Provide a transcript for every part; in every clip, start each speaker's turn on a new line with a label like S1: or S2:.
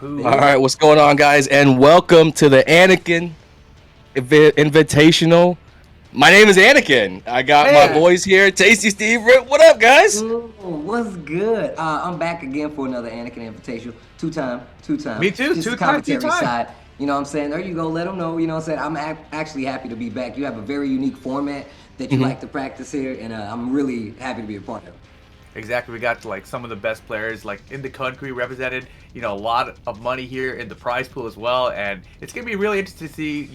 S1: All right, what's going on, guys? And welcome to the Anakin Invitational. My name is Anakin. I got my boys here, Tasty Steve, Rip. What up, guys?
S2: What's good? I'm back again for another Anakin Invitational. Two time.
S3: Me too.
S2: Just the
S3: Two-time,
S2: commentary
S3: two-time.
S2: side. You know what I'm saying? There you go. Let them know. You know what I'm saying? I'm actually happy to be back. You have a very unique format that you like to practice here, and I'm really happy to be a part of it.
S3: Exactly. We got like some of the best players like in the country represented. A lot of money here in the prize pool as well, and it's gonna be really interesting to see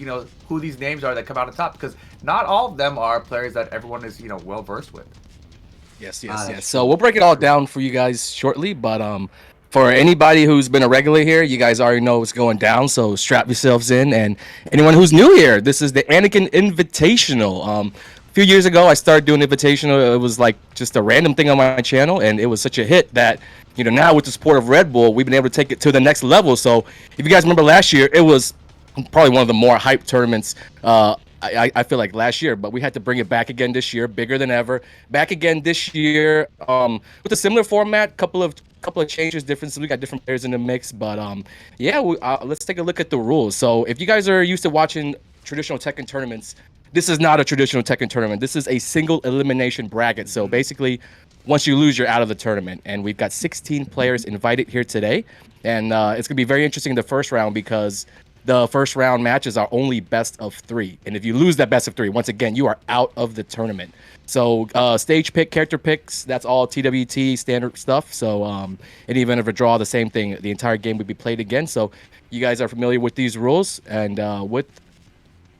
S3: who these names are that come out on top because not all of them are players that everyone is well versed with.
S1: Yes. So we'll break it all down for you guys shortly, but for anybody who's been a regular here, you guys already know what's going down, so strap yourselves in. And anyone who's new here, this is the Anakin Invitational. A few years ago, I started doing Invitational. It was like just a random thing on my channel, and it was such a hit that, now with the support of Red Bull, we've been able to take it to the next level. So if you guys remember last year, it was probably one of the more hyped tournaments I feel like last year, but we had to bring it back again this year, bigger than ever. Back again this year with a similar format, couple of changes, differences. We got different players in the mix, but let's take a look at the rules. So if you guys are used to watching traditional Tekken tournaments, this is not a traditional Tekken tournament. This is a single elimination bracket. So basically, once you lose, you're out of the tournament. And we've got 16 players invited here today, and it's gonna be very interesting in the first round because the first round matches are only best of 3. And if you lose that best of 3, once again, you are out of the tournament. So stage pick, character picks, that's all TWT standard stuff. So in the event of a draw, the same thing. The entire game would be played again. So you guys are familiar with these rules. And with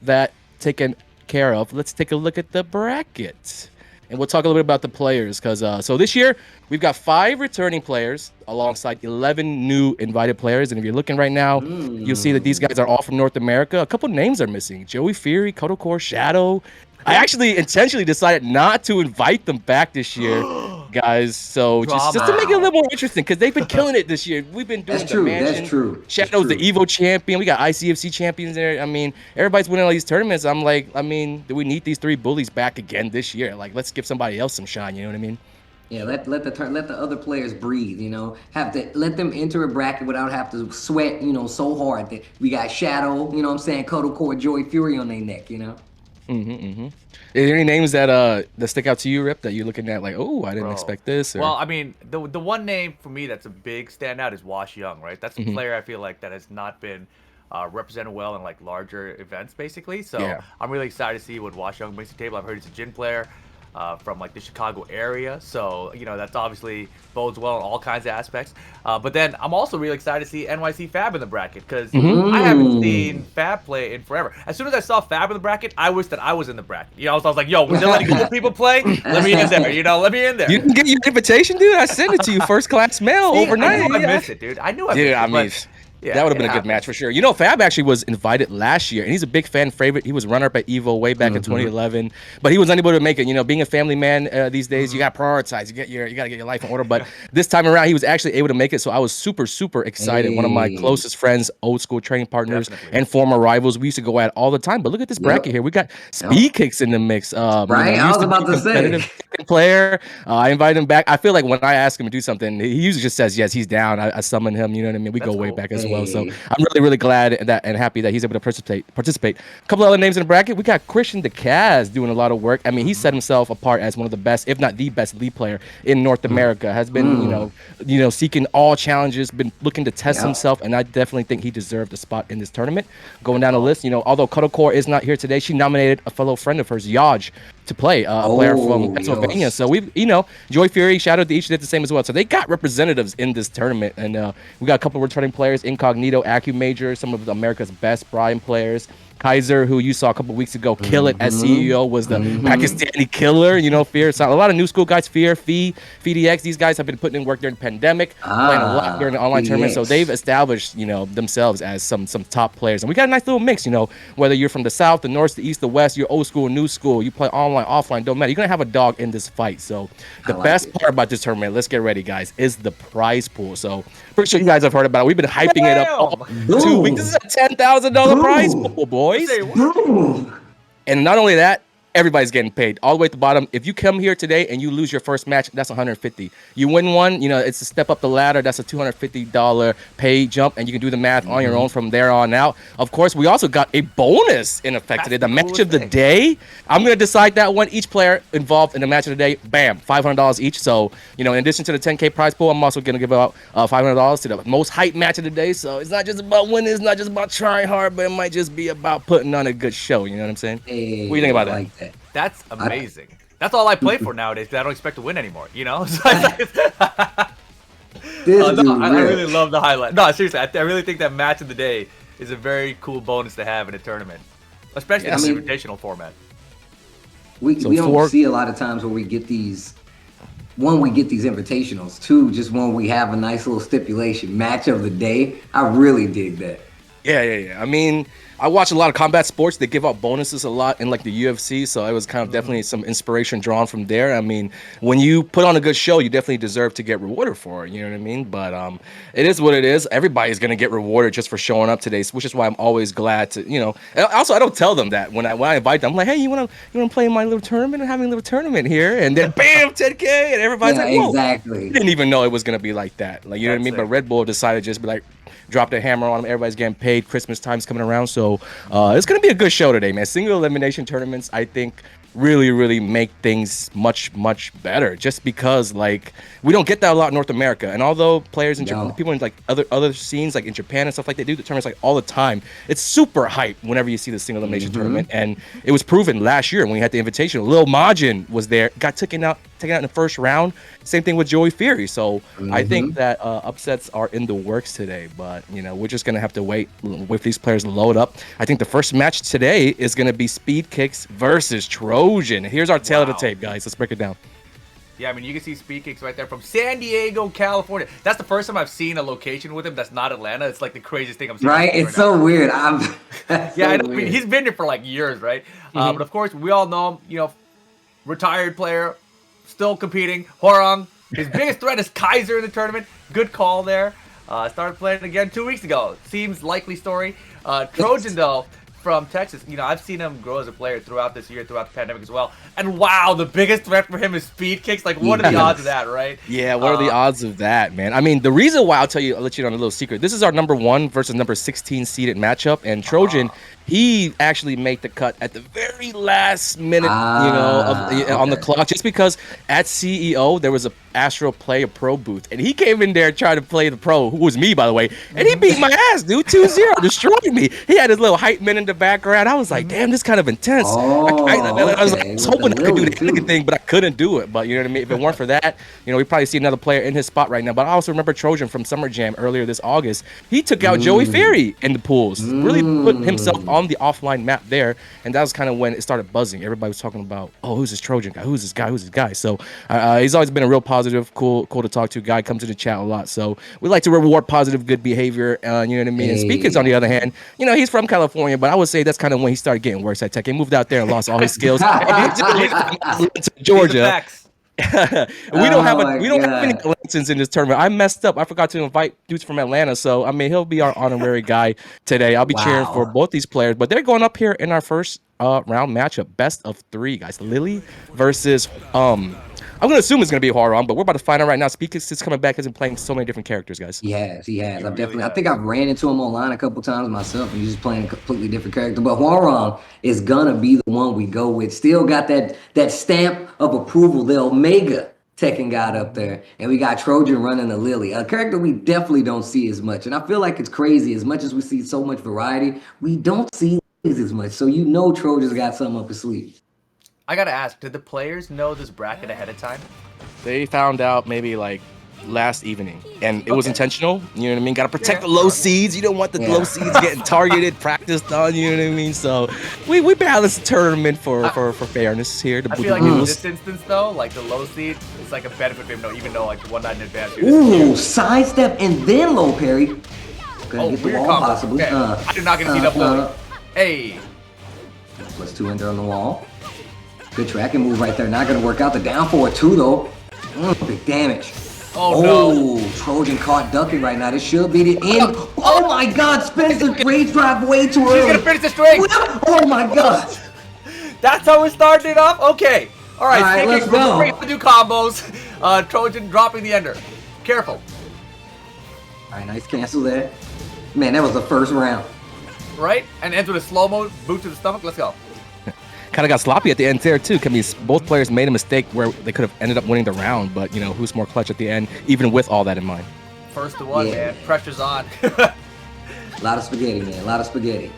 S1: that taken care of, let's take a look at the bracket. And we'll talk a little bit about the players because so this year we've got 5 returning players alongside 11 new invited players. And if you're looking right now, you'll see that these guys are all from North America. A couple names are missing: Joey Fury, Kotocore, Shadow. I actually intentionally decided not to invite them back this year, guys. So just to make it a little more interesting, because they've been killing it this year. We've been doing
S2: That's true.
S1: Mansion.
S2: That's true.
S1: Shadow's the Evo champion. We got ICFC champions there. I mean, everybody's winning all these tournaments. I'm like, do we need these 3 bullies back again this year? Like, let's give somebody else some shine. You know what I mean?
S2: Yeah, let the other players breathe. Have to let them enter a bracket without have to sweat. So hard that we got Shadow. You know what I'm saying? Kotocore, Joey Fury on their neck.
S1: Is there any names that stick out to you, Rip, that you're looking at like, oh, I didn't expect this? Or...
S3: Well, I mean, the one name for me that's a big standout is Wash Young, right? That's a player I feel like that has not been represented well in like larger events, basically. So I'm really excited to see what Wash Young brings to the table. I've heard he's a Jin player from like the Chicago area, so that's obviously bodes well in all kinds of aspects. But then I'm also really excited to see NYC Fab in the bracket because I haven't seen Fab play in forever. As soon as I saw Fab in the bracket, I wish that I was in the bracket. So I was like, yo, when they're letting good people play, let me in there. Let me in there.
S1: You didn't get your invitation, dude. I sent it to you first class mail overnight.
S3: I missed it, dude. I knew I missed it.
S1: Yeah, that would have been a good match for sure. Fab actually was invited last year, and he's a big fan favorite. He was runner-up at Evo way back in 2011, but he was unable to make it. Being a family man these days, you got to prioritize. You got to get your life in order. But this time around, he was actually able to make it, so I was super, super excited. One of my closest friends, old school training partners, and former rivals. We used to go at it all the time. But look at this bracket here. We got Speed Kicks in the mix.
S2: Right, I was about to say.
S1: Player. I invited him back. I feel like when I ask him to do something, he usually just says yes, he's down. I summon him. You know what I mean? We go way back as well. So I'm really, really glad and happy that he's able to participate. A couple other names in the bracket. We got Christian DeCaz doing a lot of work. I mean, he set himself apart as one of the best, if not the best, lead player in North America. Has been, seeking all challenges, been looking to test himself, and I definitely think he deserved a spot in this tournament. Going down the list, although Kotocore is not here today, she nominated a fellow friend of hers, Yaj, to play, a player from Pennsylvania. So we've, Joy Fury, Shadow, they each did the same as well. So they got representatives in this tournament, and we got a couple of returning players: Incognito, AccuMajor, some of America's best Brian players. Kaiser, who you saw a couple weeks ago, kill it as CEO, was the Pakistani killer. Fear. So a lot of new school guys, Fear, FDX. These guys have been putting in work during the pandemic, playing a lot during the online tournament. So they've established, themselves as some top players. And we got a nice little mix. Whether you're from the south, the north, the east, the west, you're old school, new school, you play online, offline, don't matter. You're gonna have a dog in this fight. So the best part about this tournament, let's get ready, guys, is the prize pool. So pretty sure you guys have heard about it. We've been hyping it up all 2 weeks. This is a $10,000 prize pool, boys. And not only that, everybody's getting paid all the way at the bottom. If you come here today and you lose your first match, that's 150. You win one, you know, it's a step up the ladder. That's a $250 pay jump, and you can do the math on your own from there on out. Of course, we also got a bonus in effect today. The match of the day. I'm gonna decide that one. Each player involved in the match of the day, bam, $500 each. So, you know, in addition to the 10K prize pool, I'm also gonna give out $500 to the most hype match of the day. So it's not just about winning, it's not just about trying hard, but it might just be about putting on a good show. You know what I'm saying?
S2: Hey,
S1: what do you think about
S2: that?
S3: That's amazing. That's all I play for nowadays. I don't expect to win anymore. You know. I really love the highlight. No, seriously, I really think that match of the day is a very cool bonus to have in a tournament, especially in the invitational format.
S2: We don't see a lot of times where we get these. One, we get these invitationals. Two, just when we have a nice little stipulation match of the day. I really dig that.
S1: Yeah. I mean, I watch a lot of combat sports. They give out bonuses a lot in like the UFC, so it was kind of definitely some inspiration drawn from there. I mean, when you put on a good show, you definitely deserve to get rewarded for it. You know what I mean? But it is what it is. Everybody's gonna get rewarded just for showing up today, which is why I'm always glad to, you know. Also, I don't tell them that when I invite them. I'm like, hey, you wanna play in my little tournament? I'm having a little tournament here, and then bam, 10K, and everybody's like, whoa.
S2: Exactly.
S1: I didn't even know it was gonna be like that. Like, you know what I mean? But Red Bull decided to just be like, drop their hammer on them. Everybody's getting paid. Christmas time's coming around, so it's gonna be a good show today, man. Single elimination tournaments, I think, really make things much better. Just because like we don't get that a lot in North America, and although players in Japan, people in like other scenes like in Japan and stuff like they do the tournaments like all the time, it's super hype whenever you see the single elimination tournament. And it was proven last year when we had the invitation. Lil Majin was there, got taken out in the first round. Same thing with Joey Fury. So I think that upsets are in the works today, but you know, we're just gonna have to wait with these players load up. I think the first match today is gonna be Speed Kicks versus Trojan. Here's our tail of the tape, guys. Let's break it down.
S3: Yeah, I mean, you can see Speed Kicks right there from San Diego, California. That's the first time I've seen a location with him that's not Atlanta. It's like the craziest thing I'm seeing.
S2: Right? It's so weird.
S3: Yeah, I mean, he's been here for like years, right? But of course, we all know him, you know, retired player, still competing. Horong, his biggest threat is Kaiser in the tournament. Good call there. Started playing again 2 weeks ago. Seems likely story. Trojan, though, from Texas, you know, I've seen him grow as a player throughout this year, throughout the pandemic as well. And wow, the biggest threat for him is Speed Kicks. Like, what are the odds of that, right?
S1: Yeah, what are the odds of that, man? I mean, the reason why I'll let you know a little secret. This is our number 1 versus number 16 seeded matchup, and Trojan, he actually made the cut at the very last minute, on the clock, just because at CEO there was a Astro Play a Pro booth, and he came in there trying to play the pro, who was me, by the way, and he beat my ass, dude, 2-0, destroyed me. He had his little hype men in the background. I was like, damn, this is kind of intense. I was hoping I could do the Anakin thing, but I couldn't do it. But you know what I mean? If it weren't for that, you know, we probably see another player in his spot right now. But I also remember Trojan from Summer Jam earlier this August. He took out Joey Fury in the pools, really putting himself on the offline map there, and that was kind of when it started buzzing. Everybody was talking about, oh, who's this Trojan guy? Who's this guy? Who's this guy? So he's always been a real positive, cool to talk to guy. Comes to the chat a lot, so we like to reward positive, good behavior. You know what I mean? And Speakers, on the other hand, you know, he's from California, but I would say that's kind of when he started getting worse at tech. He moved out there and lost all his skills. To Georgia. we don't have any Atlantans in this tournament. I messed up. I forgot to invite dudes from Atlanta, so I mean, he'll be our honorary guy today. I'll be cheering for both these players, but they're going up here in our first round matchup, best of 3, guys. Lily versus I'm gonna assume it's gonna be a horror, but we're about to find out right now. Speakers is coming back. He's been playing so many different characters, guys.
S2: He has. I think I've ran into him online a couple times myself, and he's just playing a completely different character. But Horong is gonna be the one we go with. Still got that stamp of approval, the Omega Tekken God up there, and we got Trojan running the Lily, a character we definitely don't see as much. And I feel like it's crazy. As much as we see so much variety, we don't see as much. So you know Trojan's got something up his sleeve.
S3: I gotta ask, did the players know this bracket ahead of time?
S1: They found out maybe like last evening, and it was intentional. You know what I mean? Got to protect the low seeds. You don't want the low seeds getting targeted, practiced on. You know what I mean? So we balance the tournament for fairness here.
S3: I feel like in this instance, though, like the low seed, it's like a benefit for him, even though like 1 night in advance.
S2: Ooh, sidestep and then low parry.
S3: Get the wall, possibly. Okay. I did not get to beat up though. Hey.
S2: +2 ender on the wall. Good tracking move right there. Not going to work out. The down forward too, though. Big damage.
S3: Oh, no.
S2: Trojan caught ducking right now. This should be the end. Oh, my God. Spins the rage drive way too early.
S3: He's going to finish the string.
S2: Oh, my God.
S3: That's how we're starting it off? Okay. All right,
S2: All right, let's
S3: we're
S2: go.
S3: free to do combos. Trojan dropping the ender. Careful.
S2: All right, nice cancel there. Man, that was the first round.
S3: Right? And ends with a slow-mo boot to the stomach. Let's go.
S1: Kind of got sloppy at the end there too. I mean, both players made a mistake where they could have ended up winning the round, but you know, who's more clutch at the end, even with all that in mind.
S3: First to one, man. Pressure's on.
S2: A lot of spaghetti, man. A lot of spaghetti.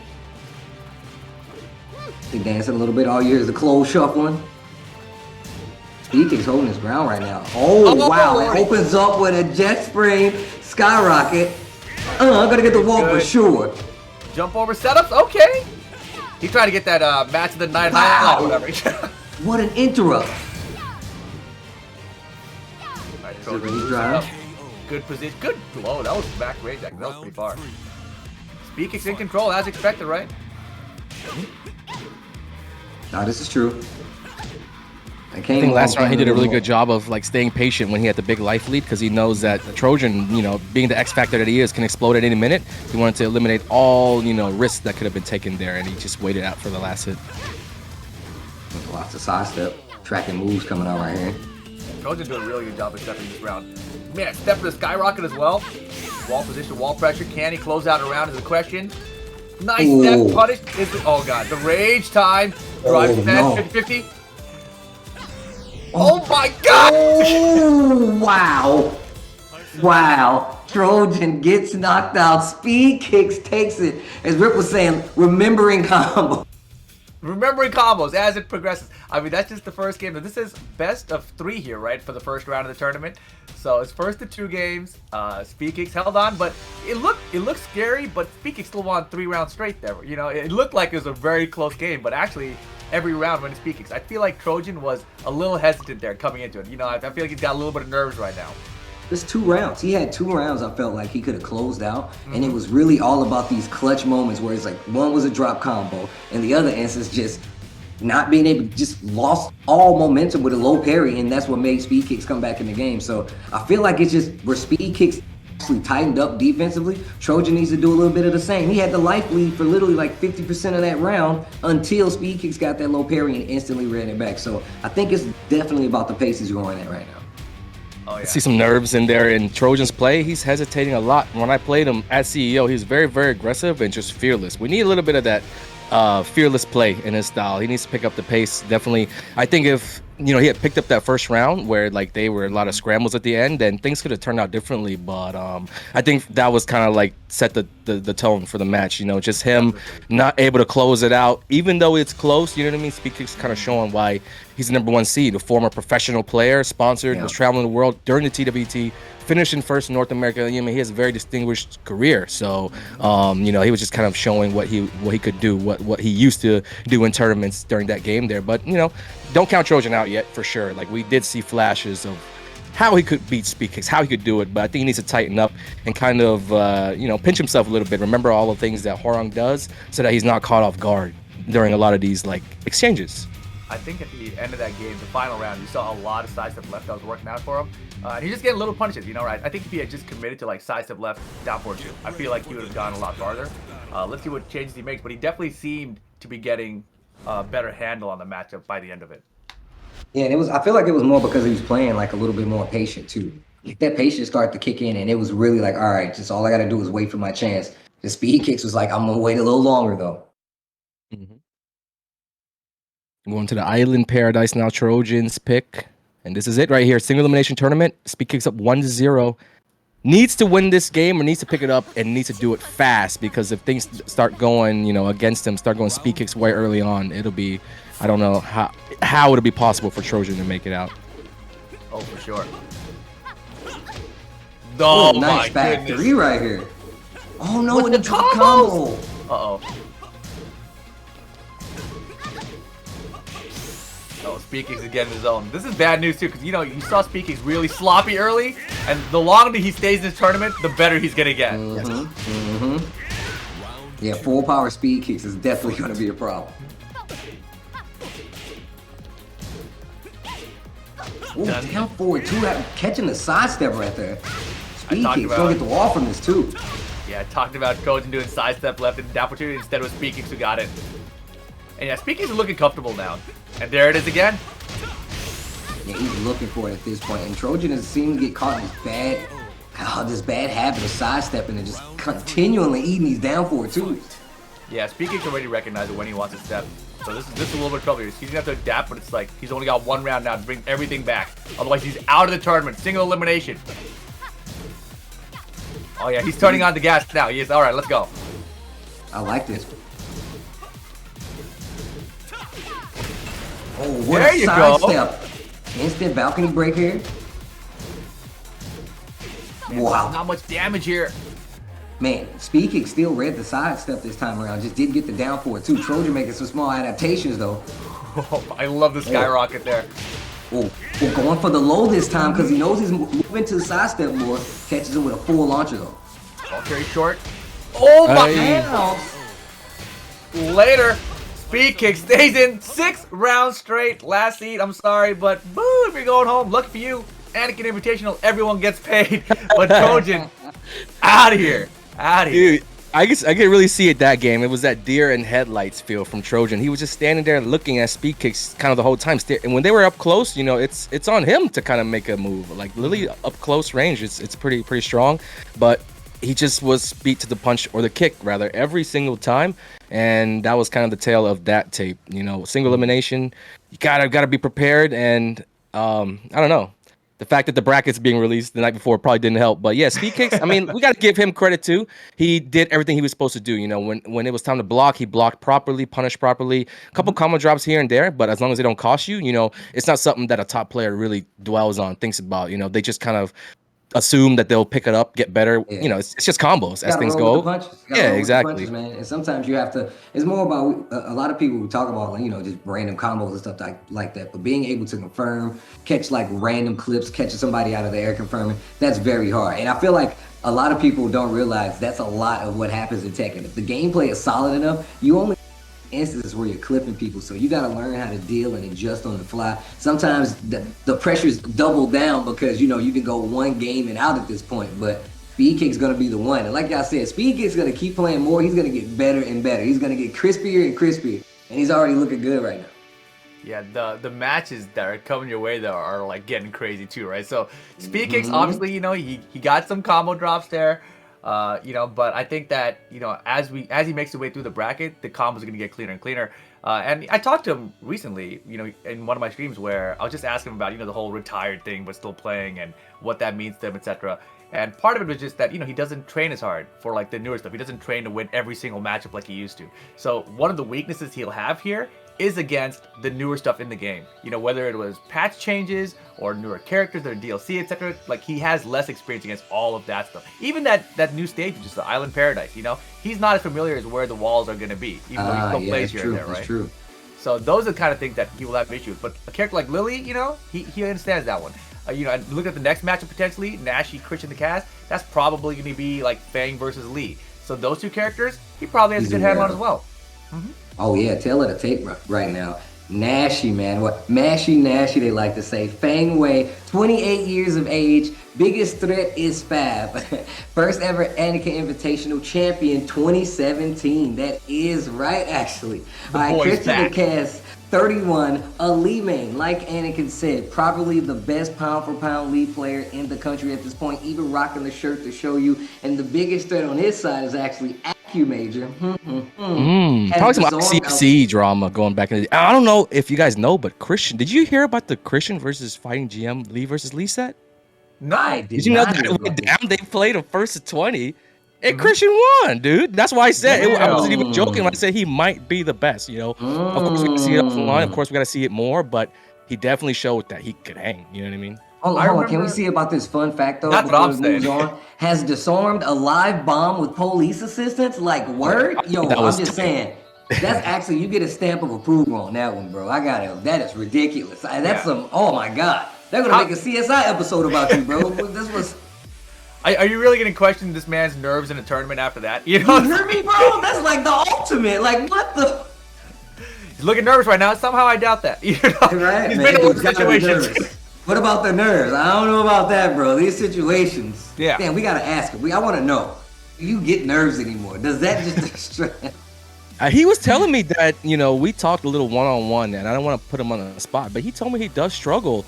S2: He dancing a little bit all year as the clothes shuffling. Speaking's holding his ground right now. Oh, wow. It opens up with a jet spring skyrocket. I'm going to get the wall for sure.
S3: Jump over setups? Okay. He tried to get that match of the night highlight or whatever.
S2: What an interrupt.
S3: Right, Trojan, good position. Good blow. That was back range. That was pretty far. Speaking's in control as expected, right?
S2: No, this is true.
S1: I think last round he did a really good job of like staying patient when he had the big life lead because he knows that the Trojan, you know, being the X factor that he is, can explode at any minute. He wanted to eliminate all, you know, risks that could have been taken there, and he just waited out for the last hit.
S2: Lots of sidestep, tracking moves coming out right here.
S3: Trojan doing a really good job of stepping this round. Man, step for the skyrocket as well. Wall position, wall pressure. Can he close out a round is the question. Nice step punish. Oh god, the rage time. Drive fast, 50-50. Oh my god!
S2: Oh, wow. Wow. Trojan gets knocked out. Speed kicks, takes it. As Rip was saying, remembering combo.
S3: Remembering combos as it progresses. I mean, that's just the first game. This is best of 3 here, right, for the first round of the tournament. So it's first of 2 games. Speed kicks held on, but it looked scary, but Speed kicks still won 3 rounds straight there. You know, it looked like it was a very close game, but actually every round when Speed kicks, I feel like Trojan was a little hesitant there coming into it. You know, I feel like he's got a little bit of nerves right now.
S2: There's 2 rounds. He had 2 rounds I felt like he could have closed out. And it was really all about these clutch moments where it's like one was a drop combo and the other instance just not being able to just lost all momentum with a low parry, and that's what made Speed Kicks come back in the game. So I feel like it's just where Speed Kicks actually tightened up defensively. Trojan needs to do a little bit of the same. He had the life lead for literally like 50% of that round until Speed Kicks got that low parry and instantly ran it back. So I think it's definitely about the pace he's going at right now.
S3: Oh, yeah.
S1: See some nerves in there in Trojan's play. He's hesitating a lot. When I played him at CEO, he's very, very aggressive and just fearless. We need a little bit of that fearless play in his style. He needs to pick up the pace. Definitely. I think if, you know, he had picked up that first round where like they were a lot of scrambles at the end, then things could have turned out differently. But I think that was kind of like set the tone for the match. You know, just him not able to close it out, even though it's close. You know what I mean? Speed Kicks kind of showing why he's the #1 seed, a former professional player, sponsored, was traveling the world during the TWT, finishing first in North America. I mean, he has a very distinguished career. So, you know, he was just kind of showing what he could do, what he used to do in tournaments during that game there. But, you know, don't count Trojan out yet for sure. Like, we did see flashes of how he could beat Speed Kicks, how he could do it. But I think he needs to tighten up and kind of, you know, pinch himself a little bit. Remember all the things that Hwoarang does so that he's not caught off guard during a lot of these, like, exchanges.
S3: I think at the end of that game, the final round, you saw a lot of sidestep left that was working out for him. And he's just getting little punishes, you know, right? I think if he had just committed to like sidestep left, down 4-2, I feel like he would have gone a lot farther. Let's see what changes he makes, but he definitely seemed to be getting a better handle on the matchup by the end of it.
S2: Yeah, and it was. I feel like it was more because he was playing like a little bit more patient too. Like that patience started to kick in, and it was really like, all right, just all I got to do is wait for my chance. The Speed Kicks was like, I'm gonna wait a little longer though.
S1: Going to the Island Paradise now, Trojans pick. And this is it right here. Single elimination tournament. Speed Kicks up 1-0. Needs to win this game or needs to pick it up and needs to do it fast, because if things start going, you know, against him, start going Speed Kicks way early on, it'll be, I don't know how it'll be possible for Trojan to make it out.
S3: Oh, for sure. Oh,
S2: nice
S3: my
S2: back
S3: goodness.
S2: 3 right here. Oh no,
S3: With
S2: in
S3: the
S2: the drop
S3: combos!
S2: combo.
S3: Uh-oh. Oh, Speed Kicks again in his own. This is bad news too, because you know you saw Speed Kicks really sloppy early, and the longer he stays in this tournament, the better he's gonna get.
S2: Yeah, full power Speed Kicks is definitely gonna be a problem. Ooh, down 4-2, catching the sidestep right there. Speed Kicks gonna get the wall from this too.
S3: Yeah, I talked about Trojan doing sidestep left and down for 2. Instead it was Speed Kicks who got it. And yeah, Speaking is looking comfortable now. And there it is again.
S2: Yeah, he's looking for it at this point. And Trojan has seemed to get caught in this bad habit of sidestepping and just continually eating these down forward twos.
S3: Yeah, Speaking can already recognize it when he wants to step. So this is a little bit of trouble here. He's gonna have to adapt, but it's like he's only got one round now to bring everything back. Otherwise, he's out of the tournament. Single elimination. Oh yeah, he's turning on the gas now. He is. All right, let's go.
S2: I like this. Oh, what
S3: there
S2: a
S3: you
S2: sidestep. Instant balcony break here. Wow.
S3: Not much damage here.
S2: Man, Speaking still read the sidestep this time around. Just didn't get the down for it too. Trojan making some small adaptations though.
S3: Oh, I love the skyrocket there.
S2: Oh, going for the low this time because he knows he's moving to the sidestep more. Catches him with a full launcher though.
S3: Oh, very short. Oh my god. Later. Speed kick stays in 6 rounds straight. Last seed. I'm sorry, but boo, if you're going home, lucky for you. Anakin Invitational, everyone gets paid. But Trojan, out of here. Out of here.
S1: Dude, I could really see it that game. It was that deer and headlights feel from Trojan. He was just standing there looking at speed kicks kind of the whole time. And when they were up close, you know, it's on him to kind of make a move. Like Lily up close range, it's pretty strong. But he just was beat to the punch or the kick rather every single time. And that was kind of the tale of that tape. You know, single elimination. You gotta be prepared. And I don't know. The fact that the bracket's being released the night before probably didn't help. But yeah, speed kicks, I mean, we got to give him credit too. He did everything he was supposed to do. You know, when it was time to block, he blocked properly, punished properly. A couple combo drops here and there, but as long as they don't cost you, you know, it's not something that a top player really dwells on, thinks about. You know, they just kind of assume that they'll pick it up, get better. Yeah. You know, it's just combos as things go. Yeah, exactly.
S2: Punches, man. And sometimes you have to. It's more about a lot of people who talk about, you know, just random combos and stuff like that. But being able to confirm, catch like random clips, catching somebody out of the air, confirming, that's very hard. And I feel like a lot of people don't realize that's a lot of what happens in Tekken. If the gameplay is solid enough, you only instances where you're clipping people, so you got to learn how to deal and adjust on the fly. Sometimes the pressure's doubled down because, you know, you can go one game and out at this point, but Speed Kick's going to be the one. And like I said, Speed Kick's going to keep playing more. He's going to get better and better. He's going to get crispier and crispier, and he's already looking good right now.
S3: Yeah, the matches that are coming your way though are like getting crazy too, right? So Speed Kicks, obviously, you know, he got some combo drops there. You know, but I think that, you know, as he makes his way through the bracket, the combos are gonna get cleaner and cleaner. And I talked to him recently, you know, in one of my streams where I was just asking him about, you know, the whole retired thing but still playing and what that means to him, etc. And part of it was just that, you know, he doesn't train as hard for like the newer stuff. He doesn't train to win every single matchup like he used to. So one of the weaknesses he'll have here is against the newer stuff in the game. You know, whether it was patch changes or newer characters or DLC, etc. Like, he has less experience against all of that stuff. Even that new stage, just the Island Paradise, you know, he's not as familiar as where the walls are going to be, even though he still plays here and there, right?
S2: That's true.
S3: So those are the kind of things that he will have issues. But a character like Lily, you know, he understands that one. You know, and look at the next matchup potentially, Nashi, Christian the Cast, that's probably going to be like Fang versus Lee. So those two characters, he probably has a good handle on as well.
S2: Oh yeah, tail of the tape right now. Nashi, man. What? Mashy Nashi, they like to say. Fang Wei, 28 years of age. Biggest threat is Fab. First ever Anakin Invitational champion 2017. That is right, actually. All right, Christian the Cast, 31. A Lee main, like Anakin said, probably the best pound for pound Lee player in the country at this point, even rocking the shirt to show you. And the biggest threat on his side is actually Major.
S1: Probably some CFC drama going back in the day. I don't know if you guys know, but Christian, did you hear about the Christian versus Fighting GM Lee versus Lee set?
S2: No, I did.
S1: Did you know that it went down? They played a first to 20, and Christian won, dude. That's why I said I wasn't even joking when I said he might be the best. You know, of course we got to see it offline. Of course we got to see it more, but he definitely showed that he could hang. You know what I mean?
S2: Hold on. Can we see about this fun fact though?
S3: That's what I'm saying.
S2: Has disarmed a live bomb with police assistance? Like, word? Yo, I'm just saying. That's actually, you get a stamp of approval on that one, bro. I got it. That is ridiculous. That's some. Oh my god, they're gonna make a CSI episode about you, bro. This was.
S3: Are you really gonna question this man's nerves in a tournament after that? You know,
S2: you hear me, bro? That's like the ultimate. Like, what the?
S3: He's looking nervous right now. Somehow I doubt that. You know,
S2: right,
S3: he's
S2: man,
S3: been in those situations.
S2: What about the nerves? I don't know about that, bro. These situations.
S3: Yeah.
S2: Damn, we gotta ask him. I want to know. Do you get nerves anymore? Does that just distract?
S1: He was telling me that, we talked a little one-on-one, and I don't want to put him on the spot, but he told me he does struggle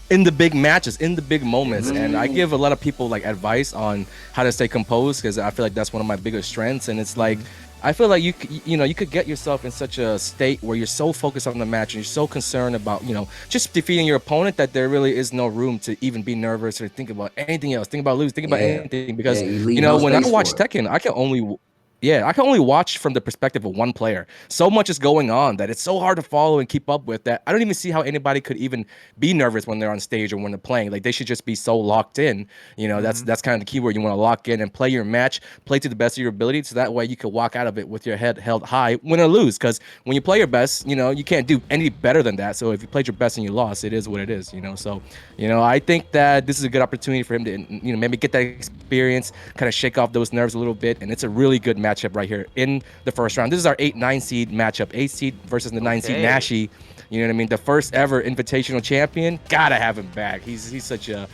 S1: in the big matches, in the big moments. And I give a lot of people like advice on how to stay composed, because I feel like that's one of my biggest strengths. And it's like, I feel like you could get yourself in such a state where you're so focused on the match and you're so concerned about, just defeating your opponent, that there really is no room to even be nervous or think about anything else, think about losing, think about anything. Because, when I watch Tekken, I can only watch from the perspective of one player. So much is going on that it's so hard to follow and keep up with, that I don't even see how anybody could even be nervous when they're on stage or when they're playing. Like, they should just be so locked in. That's kind of the key word. You want to lock in and play your match, play to the best of your ability, so that way you can walk out of it with your head held high, win or lose. Because when you play your best, you can't do any better than that. So if you played your best and you lost, it is what it is. So I think that this is a good opportunity for him to maybe get that experience, kind of shake off those nerves a little bit, and it's a really good matchup right here in the first round. This is our 8-9 seed matchup. 8 seed versus the 9 seed Nashi. You know what I mean? The first ever invitational champion. Gotta have him back. He's such a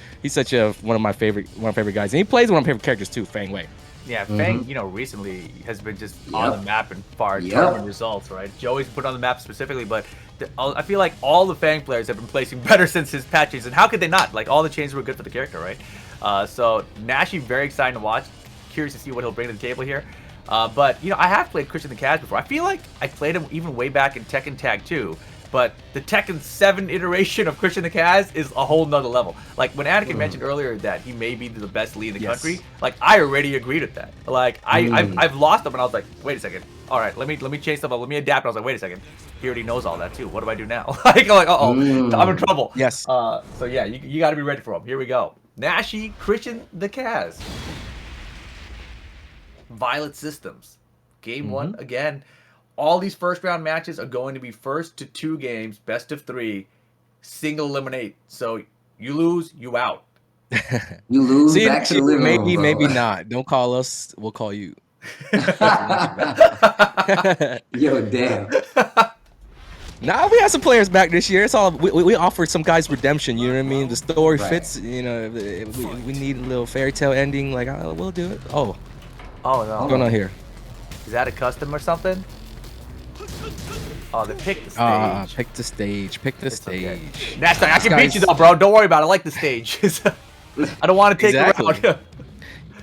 S1: one of my favorite guys. And he plays one of my favorite characters too, Fang Wei.
S3: Yeah, Fang, recently has been just on the map in far tournament results, right? Joey's put on the map specifically, but I feel like all the Fang players have been placing better since his patches, and how could they not? Like, all the changes were good for the character, right? So Nashi, very exciting to watch. Curious to see what he'll bring to the table here. But, I have played Christian the Kaz before. I feel like I played him even way back in Tekken Tag 2. But the Tekken 7 iteration of Christian the Kaz is a whole nother level. Like, when Anakin mentioned earlier that he may be the best lead in the country, like, I already agreed with that. Like, I've lost him, and I was like, wait a second. All right, let me change stuff up. Let me adapt. And I was like, wait a second. He already knows all that, too. What do I do now? like, uh-oh, I'm in trouble.
S1: Yes.
S3: So, yeah, you got to be ready for him. Here we go. Nashi, Christian the Kaz. Violet Systems. Game 1, again. All these first round matches are going to be first to 2 games, best of 3, single eliminate. So you lose, you out.
S2: You lose, back to the living room, bro.
S1: Maybe not. Don't call us. We'll call you.
S2: Yo, damn.
S1: Nah, we had some players back this year. It's all we offered some guys redemption. You know what I mean? The story fits. We need a little fairy tale ending. Like, we'll do it. Oh
S3: no.
S1: What's going on here?
S3: Is that a custom or something? Oh, they picked the stage.
S1: Pick the stage. Pick the stage.
S3: Okay. That's right. I can beat you though, bro. Don't worry about it. I like the stage. I don't want to take it around.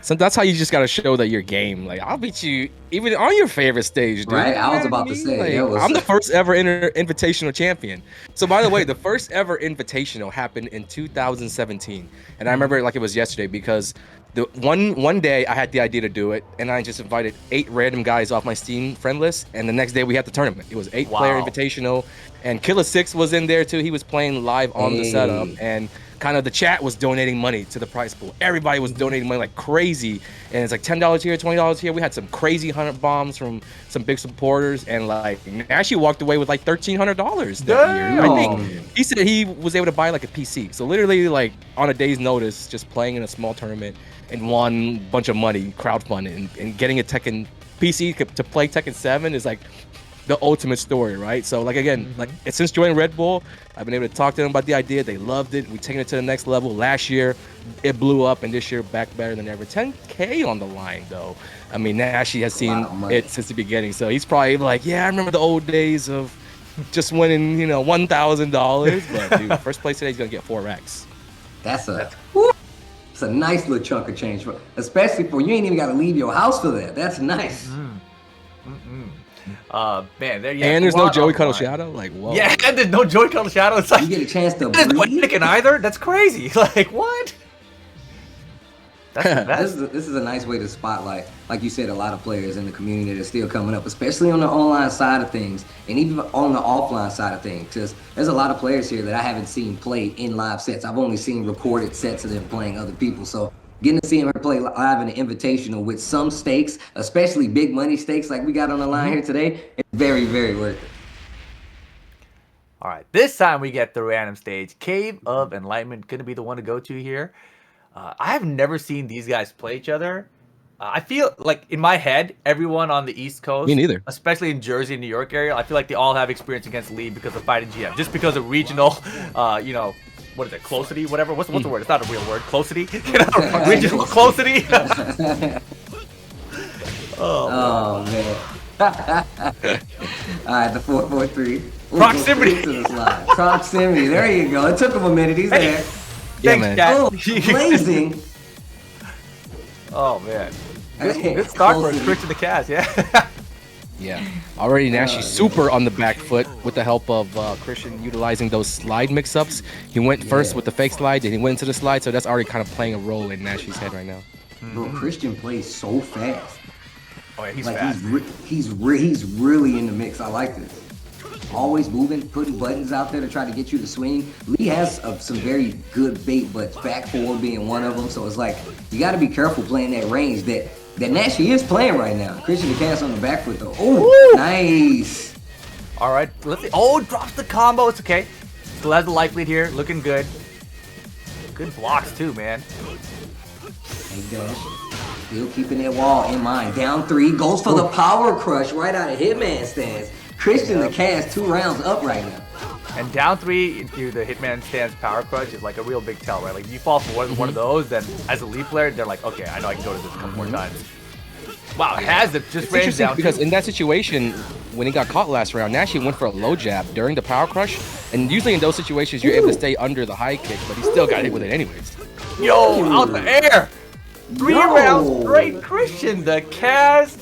S1: So that's how you just gotta show that you're game. Like, I'll beat you even on your favorite stage, dude.
S2: Right? I was about to say,
S1: I'm the first ever invitational champion. So, by the way, the first ever invitational happened in 2017, and I remember it like it was yesterday, because the one day I had the idea to do it, and I just invited 8 random guys off my Steam friend list, and the next day we had the tournament. It was 8-player invitational, and Killer 6 was in there too. He was playing live on the setup, and kind of the chat was donating money to the prize pool. Everybody was donating money like crazy, and it's like $10 here, $20 here. We had some crazy 100 bombs from some big supporters, and like Nashi walked away with like $1,300 that year. I think he said he was able to buy like a PC. So literally, like on a day's notice, just playing in a small tournament and won a bunch of money, crowdfunding, and getting a Tekken PC to play Tekken 7 is like the ultimate story, right? So like, again, like since joining Red Bull, I've been able to talk to them about the idea. They loved it. We've taken it to the next level. Last year it blew up, and this year back better than ever. 10K on the line though. I mean, Nashi has seen it since the beginning, so he's probably like, yeah, I remember the old days of just winning, $1,000. But dude, first place today, he's gonna get 4x.
S2: That's a nice little chunk of change, especially for you ain't even got to leave your house for that. That's nice.
S3: Man, there.
S1: And there's no Joey Cuddle Shadow. Like, whoa.
S3: Yeah, and there's no Joey Cuddle Shadow. It's like
S2: you get a chance to
S3: breathe. There's no Anakin either. That's crazy. Like, what? That's the best.
S2: This is a nice way to spotlight, like you said, a lot of players in the community that are still coming up, especially on the online side of things, and even on the offline side of things. Because there's a lot of players here that I haven't seen play in live sets. I've only seen recorded sets of them playing other people. So getting to see him play live in an invitational with some stakes, especially big money stakes like we got on the line here today, it's very, very worth it.
S3: All right, this time we get the random stage. Cave of Enlightenment going to be the one to go to here. I have never seen these guys play each other. I feel like in my head, everyone on the East Coast,
S1: me neither,
S3: especially in Jersey and New York area, I feel like they all have experience against Lee because of fighting GM, just because of regional, what is it, closity, whatever. What's the word? It's not a real word. Closity, regional closity.
S2: Oh man. right, the 4-4-3.
S3: Proximity.
S2: To the slide. Proximity. There you go. It took him a minute. He's there.
S1: Yeah,
S3: Thanks,
S1: man.
S3: Cat.
S2: Oh, blazing.
S3: Oh man. Good start for Twich in the cast, yeah.
S1: Yeah. Already Nashy super on the back foot with the help of Christian utilizing those slide mix-ups. He went first with the fake slide, then he went into the slide, so that's already kind of playing a role in Nashy's head right now.
S2: Bro, Christian plays so fast.
S3: Oh yeah, he's
S2: Like
S3: fast.
S2: he's really in the mix. I like this. Always moving, putting buttons out there to try to get you to swing. Lee has some very good bait, but back forward being one of them. So it's like you got to be careful playing that range that Nashy is playing right now. Christian the cast on the back foot though. Oh, nice.
S3: All right, let's see. Oh, drops the combo. It's okay. Still has the life lead here. Looking good. Good blocks too, man.
S2: Hey, Dash. Still keeping that wall in mind. Down 3, goes for the power crush right out of Hitman stance. Christian the cast 2 rounds up right now.
S3: And down 3 into the Hitman stance power crush is like a real big tell, right? Like if you fall for one of those, then as a lead player, they're like, okay, I know I can go to this a couple more times. Wow, has it just ran down
S1: because in that situation, when he got caught last round, Nashy went for a low jab during the power crush, and usually in those situations you're able to stay under the high kick, but he still got hit with it anyways.
S3: Yo, out the air! 3 rounds straight, Christian the cast.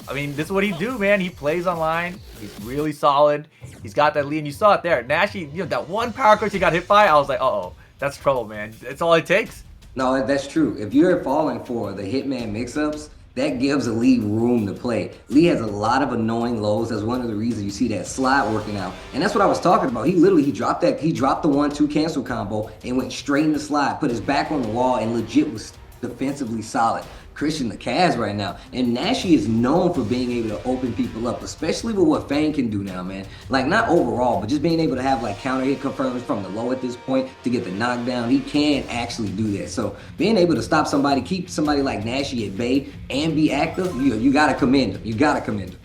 S3: I mean, this is what he do, man. He plays online. He's really solid. He's got that lead, and you saw it there. Nashy, you know, that one power crush he got hit by, I was like, uh-oh, that's trouble, man. It's all it takes.
S2: No, that's true. If you're falling for the Hitman mix-ups, that gives a Lee room to play. Lee has a lot of annoying lows. That's one of the reasons you see that slide working out. And that's what I was talking about. He dropped the 1-2 cancel combo and went straight in the slide, put his back on the wall, and legit was defensively solid. Christian the Kaz right now. And Nashy is known for being able to open people up, especially with what Fang can do now, man. Like, not overall, but just being able to have, like, counter hit confirms from the low at this point to get the knockdown. He can actually do that. So, being able to stop somebody, keep somebody like Nashy at bay, and be active, you got to commend him. You got to commend him.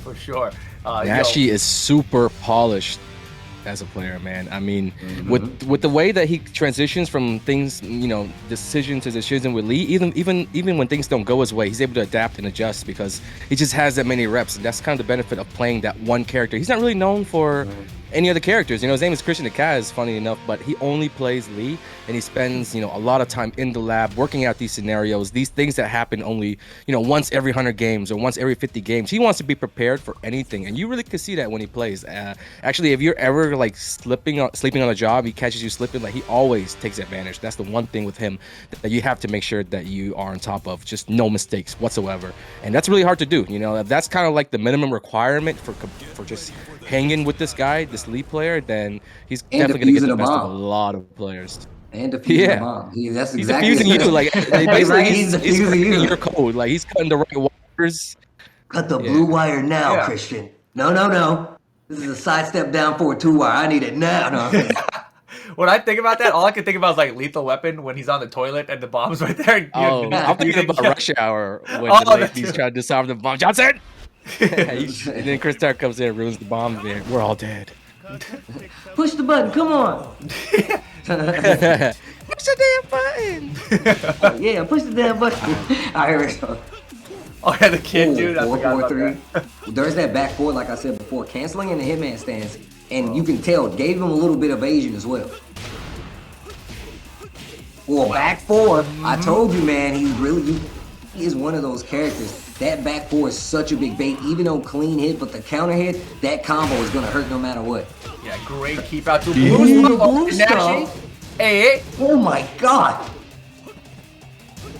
S3: For sure.
S1: Nashy is super polished as a player, man. I mean, with the way that he transitions from things, you know, decision to decision with Lee, even when things don't go his way, he's able to adapt and adjust because he just has that many reps, and that's kind of the benefit of playing that one character. He's not really known for any other characters. You know, his name is Christian the Kaz, funny enough, but he only plays Lee, and he spends, you know, a lot of time in the lab working out these scenarios, these things that happen only, you know, once every 100 games or once every 50 games. He wants to be prepared for anything, and you really can see that when he plays. Actually, if you're ever like sleeping on a job, he catches you slipping, like he always takes advantage. That's the one thing with him that you have to make sure that you are on top of, just no mistakes whatsoever, and that's really hard to do. You know, if that's kind of like the minimum requirement for just hanging with this guy, this Lee player, then he's definitely going to get the best of a lot of players.
S2: And defusing the bomb. That's exactly
S1: he's defusing you. Like, basically,
S2: he's defusing
S1: your code. Like, he's cutting the right wires.
S2: Cut the blue wire now, Christian. No. This is a sidestep down for a 2-wire. I need it now. No.
S3: When I think about that, all I can think about is like Lethal Weapon when he's on the toilet and the bomb's right there.
S1: Oh, I'm thinking about Rush Hour when he's trying to disarm the bomb. Johnson! And then Chris Stark comes in and ruins the bomb. Man, we're all dead.
S2: Push the button. Come on.
S1: Push the damn button.
S2: Yeah, push the damn button. All right, here we go.
S3: Oh yeah, the kid, dude. I forgot about
S2: 4-4-3.
S3: that.
S2: There's that back four, like I said before, canceling in the Hitman stance, and you can tell gave him a little bit of Asian as well. Well, back four. I told you, man. He is one of those characters. That back four is such a big bait. Even though clean hit, but the counter hit, that combo is gonna hurt no matter what.
S3: Yeah, great keep out to blue stuff. Hey.
S2: Oh my God.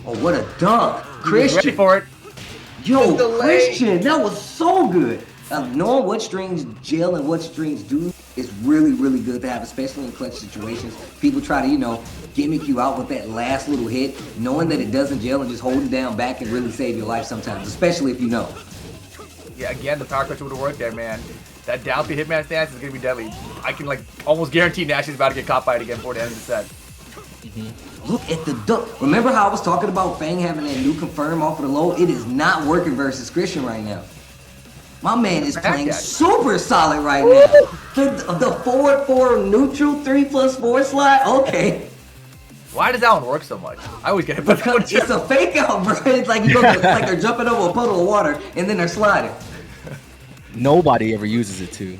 S2: Oh, what a dunk. Christian.
S3: Ready for it.
S2: Yo, Christian, that was so good. Knowing what strings gel and what strings do is really, really good to have, especially in clutch situations. People try to, you know, gimmick you out with that last little hit, knowing that it doesn't gel and just holding down back can really save your life sometimes, especially if you know.
S3: Yeah, again, the power clutch would have worked there, man. That down 3 Hitman stance is going to be deadly. I can, like, almost guarantee Nash is about to get caught by it again before the end of the set.
S2: Look at the dunk. Remember how I was talking about Fang having that new confirm off of the low? It is not working versus Christian right now. My man is playing super solid right now. The forward 4 neutral 3+4 slide. Okay.
S3: Why does that one work so much? I always get it, but
S2: it's a fake out, bro. It's like it's like they're jumping over a puddle of water and then they're sliding.
S1: Nobody ever uses it too.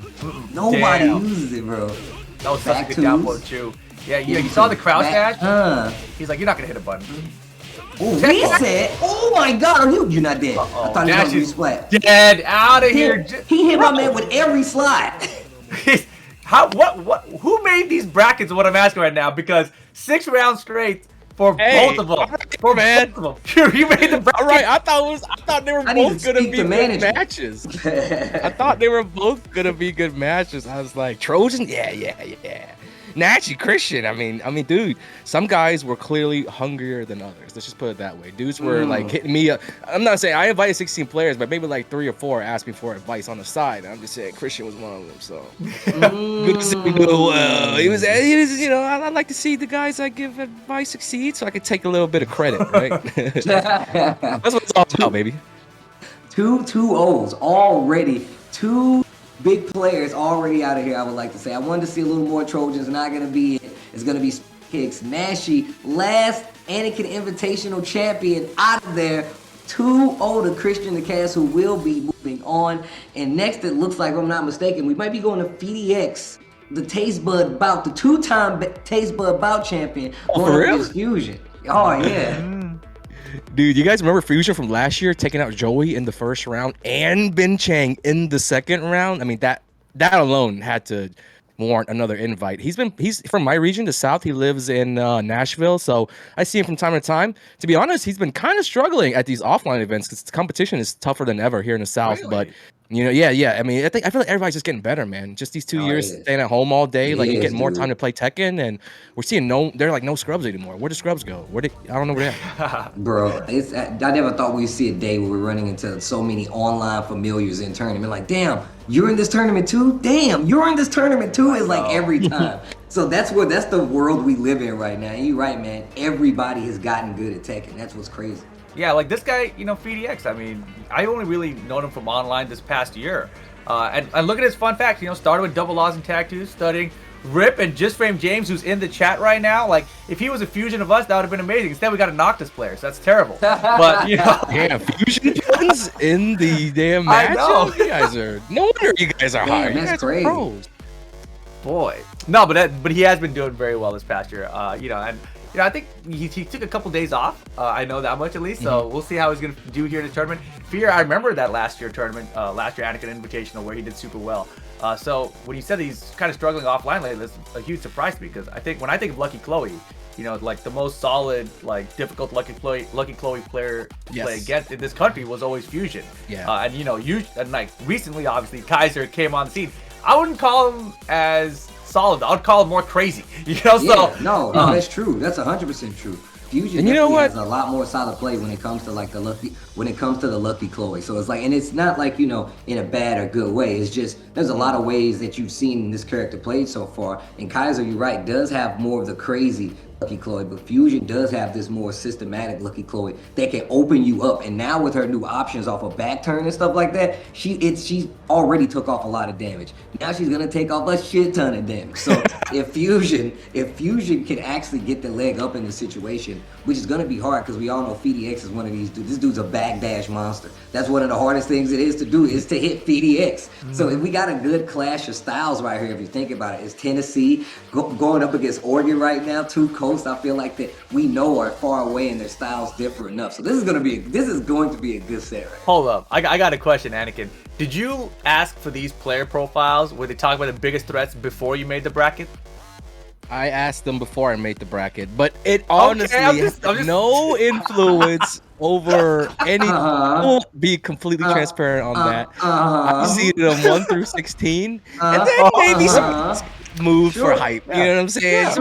S2: Nobody uses it, bro.
S3: That was such a good download too. Yeah, you saw the crouch dash? He's like, you're not gonna hit a button.
S2: Oh, reset! Oh my God, you're not dead. I thought he was gonna be splat.
S3: Dead, out of here.
S2: He hit my man with every slide.
S3: Who made these brackets? What I'm asking right now, because 6 rounds straight for both of them. For
S1: man,
S3: both of them. You made the bracket.
S1: All right, I thought they were both gonna be good matches. I thought they were both gonna be good matches. I was like, Trojan, yeah. Natchy, Christian. I mean, dude, some guys were clearly hungrier than others. Let's just put it that way. Dudes were like hitting me up. I'm not saying I invited 16 players, but maybe like 3 or 4 asked me for advice on the side. And I'm just saying Christian was one of them. So good to see me do well. He was, you know, I like to see the guys I give advice succeed, so I could take a little bit of credit, right? That's what it's all about, baby.
S2: 2 2-0s already. 2 big players already out of here, I would like to say. I wanted to see a little more Trojans. Not going to be it. It's going to be Kicks. Nashi, last Anakin Invitational champion out of there. 2-0 to Christian the Cast, who will be moving on. And next, it looks like, if I'm not mistaken, we might be going to FDX, the Taste Bud Bout, the 2-time Taste Bud Bout champion.
S1: For real?
S2: Fusion. Oh, yeah.
S1: Dude, you guys remember Fusion from last year taking out Joey in the first round and Bin Chang in the second round? I mean, that alone had to warrant another invite. He's from my region, the South. He lives in Nashville, so I see him from time to time. To be honest, he's been kind of struggling at these offline events because the competition is tougher than ever here in the South. Really? But you know, yeah. I mean, I feel like everybody's just getting better, man. Just these 2 years staying at home all day, like you get more time to play Tekken, and we're seeing they're like no scrubs anymore. Where do scrubs go? I don't know where they're at.
S2: Bro, I never thought we'd see a day where we're running into so many online familiars in tournament. Like, damn, you're in this tournament too? Damn, you're in this tournament too? It's like every time. So that's the world we live in right now. And you're right, man. Everybody has gotten good at Tekken. That's what's crazy.
S3: Yeah, like this guy, you know, FDX. I mean, I only really known him from online this past year. And look at his fun fact. You know, started with double laws and tag twos, studying Rip and Just Frame James, who's in the chat right now. Like, if he was a fusion of us, that would have been amazing. Instead, we got a Noctis player, so that's terrible. But, you know.
S1: Yeah, fusion puns in the damn match. I know. You guys are, no wonder you guys are high. You guys are pros.
S3: Boy. No, but he has been doing very well this past year. You know, and you know, I think he took a couple days off. I know that much at least. So we'll see how he's gonna do here in the tournament. Fear, I remember that last year tournament, last year Anakin Invitational, where he did super well. So when you said he's kind of struggling offline lately, that's a huge surprise to me, because when I think of Lucky Chloe, you know, like the most solid, like difficult Lucky Chloe player to play against in this country was always Fusion. Yeah. And you know, and like recently, obviously Kaiser came on the scene. I wouldn't call him as solid. I would call him more crazy. You know,
S2: yeah, no, that's true. That's 100% true. Fusion, and you know what, has a lot more solid play when it comes to like the Lucky Chloe. So it's like, and it's not like, you know, in a bad or good way. It's just there's a lot of ways that you've seen this character played so far. And Kaiser, you're right, does have more of the crazy Lucky Chloe, but Fusion does have this more systematic Lucky Chloe that can open you up. And now with her new options off of back turn and stuff like that, she already took off a lot of damage. Now she's gonna take off a shit ton of damage. So if Fusion can actually get the leg up in the situation, which is gonna be hard because we all know FDX is one of these dudes. This dude's a backdash monster. That's one of the hardest things it is to do, is to hit FDX. So if we got a good clash of styles right here, if you think about it, it's Tennessee going up against Oregon right now, two coasts I feel like that we know are far away and their styles differ enough. So this is going to be a good set right.
S3: Hold up. I got a question, Anakin. Did you ask for these player profiles where they talk about the biggest threats before you made the bracket?
S1: I asked them before I made the bracket, but it honestly has no influence over any. Won't be completely transparent on that. I see them 1 through 16, and then maybe some move for hype. You know what I'm saying?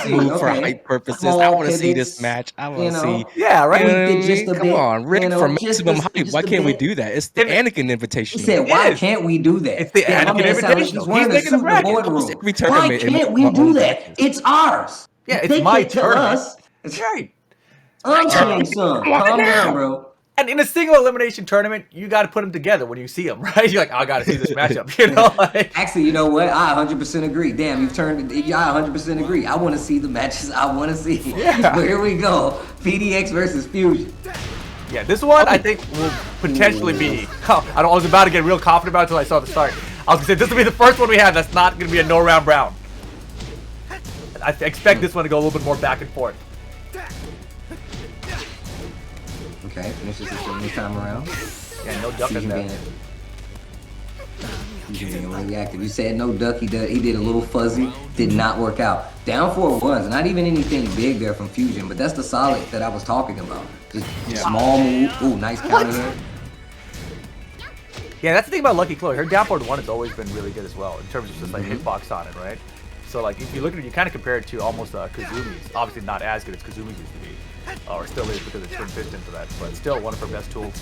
S1: Move for hype purposes. I want to see this match. I want to see.
S3: Yeah, right.
S1: You know, come on, Rick, for maximum hype. Why can't we do that? It's the Anakin Invitational.
S2: He said, "Why can't we do that?"
S3: It's the Anakin Invitational. He's making the bracket.
S2: Why can't we do that? It's ours.
S3: Yeah, it's my turn.
S2: It's right. Calm down, bro.
S3: And in a single elimination tournament, you got to put them together when you see them, right? You're like, I got to see this matchup, you know? Like,
S2: actually, you know what? I 100% agree. Damn, you've turned. I 100% agree. I want to see the matches I want to see.
S3: Yeah.
S2: But here we go. PDX versus Fusion.
S3: Yeah, this one I think will potentially be. I was about to get real confident about it until I saw the start. I was gonna say this will be the first one we have that's not gonna be a no-round round. I expect this one to go a little bit more back and forth.
S2: Okay, finishes this time around.
S3: Yeah, no ducking there.
S2: Fusion being really active. You said no duck. He did a little fuzzy. Did not work out. Down 4-1s. Not even anything big there from Fusion, but that's the solid that I was talking about. Just small move. Ooh, nice counter there.
S3: Yeah, that's the thing about Lucky Chloe. Her down forward 1 has always been really good as well in terms of just like hitbox on it, right? So like if you look at it, you kind of compare it to almost Kazumi's. Obviously not as good as Kazumi's used to be, or still is because it's twin piston for that, but still one of her best tools.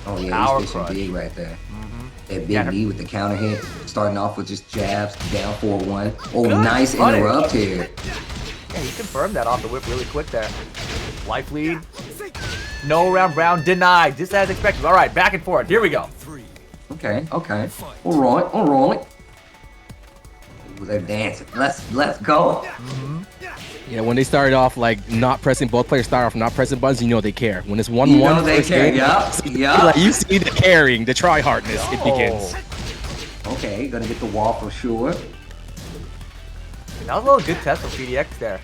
S2: Oh yeah, he's fishing big right there. That big knee with the counter hit, starting off with just jabs, down 4-1. Oh, good. Nice interrupt here.
S3: Yeah, he confirmed that off the whip really quick there. Life lead. No round denied, just as expected. All right, back and forth. Here we go.
S2: Okay. All right. They're dancing. Let's go.
S1: Yeah, when they started off like not pressing, both players start off not pressing buttons, you know they care. When it's 1-1,
S2: you know they care. Yeah.
S1: Like, you see the caring, the try hardness. It begins.
S2: Okay, gonna get the wall for sure.
S3: That was a little good test for PDX there.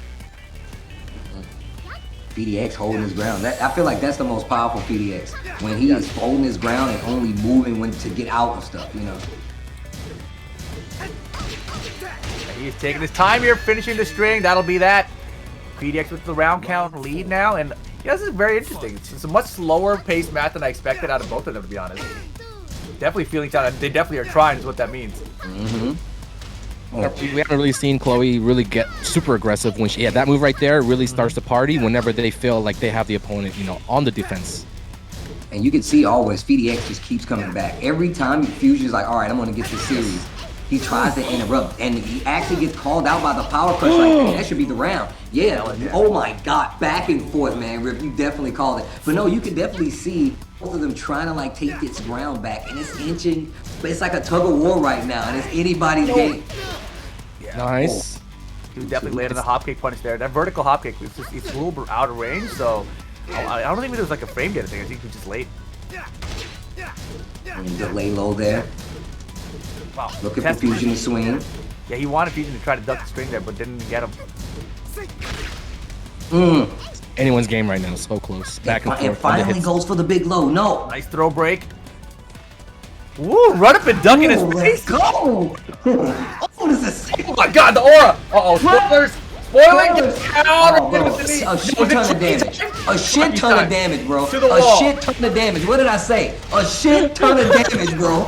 S2: PDX holding his ground. I feel like that's the most powerful PDX. When he is holding his ground and only moving when to get out of stuff, you know.
S3: He's taking his time here, finishing the string. That'll be that. PDX with the round count lead now, and this is very interesting. It's a much slower paced match than I expected out of both of them, to be honest. Definitely feeling talent. They definitely are trying, is what that means.
S1: We haven't really seen Chloe really get super aggressive when she. Yeah, that move right there really starts the party whenever they feel like they have the opponent, on the defense.
S2: And you can see always PDX just keeps coming back. Every time Fusion's like, all right, I'm gonna get this series. He tries to interrupt, and he actually gets called out by the power crush. Like, that should be the round. Yeah. Oh my God, back and forth, man. Rip, you definitely called it. But no, you can definitely see both of them trying to like take its ground back, and it's inching. It's like a tug of war right now, and it's anybody's game.
S1: Yeah. Nice.
S3: He definitely landed a hopkick punch there. That vertical hopkick, it's a little bit out of range, so I don't think it was like a frame get thing. I think he was just late.
S2: And the lay low there.
S3: Wow.
S2: Looking for Fusion to swing.
S3: Yeah, he wanted Fusion to try to duck the string there, but didn't get him.
S1: Anyone's game right now, so close. Back and forth.
S2: And finally goes for the big low. No.
S3: Nice throw break. Woo, run up and dunk in his face.
S2: Let's go. Oh, this is sick.
S3: Oh my God, the aura. Uh-oh, spoilers. Spoiling.
S2: A shit ton of damage. A shit ton of damage, bro. A shit ton of damage. What did I say? A shit ton of damage, bro.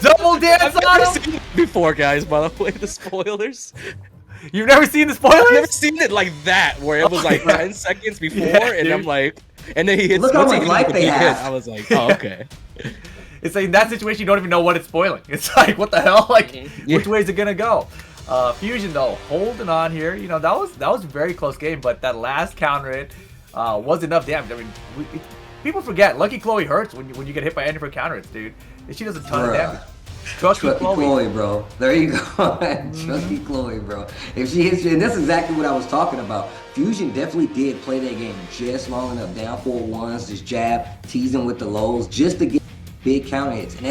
S3: Double dance on him.
S1: Before, guys, by the way, the spoilers.
S3: You've never seen the spoilers?
S1: I've never seen it like that, where it was like 10 seconds before, and I'm like, and then he hits.
S2: Look how much life they have.
S1: I was like, oh, okay.
S3: It's like in that situation, you don't even know what it's spoiling. It's like, what the hell? Like, which way is it gonna go? Fusion though, holding on here. That was a very close game, but that last counter hit was enough damage. I mean, people forget Lucky Chloe hurts when you get hit by any of her counter hits, dude. And she does a ton of damage.
S2: Chucky Chloe, bro. There you go. Chucky Chloe, bro. If she hits you, and that's exactly what I was talking about. Fusion definitely did play that game just long enough. Down 4-1s, just jab, teasing with the lows, just to get big counter hits. And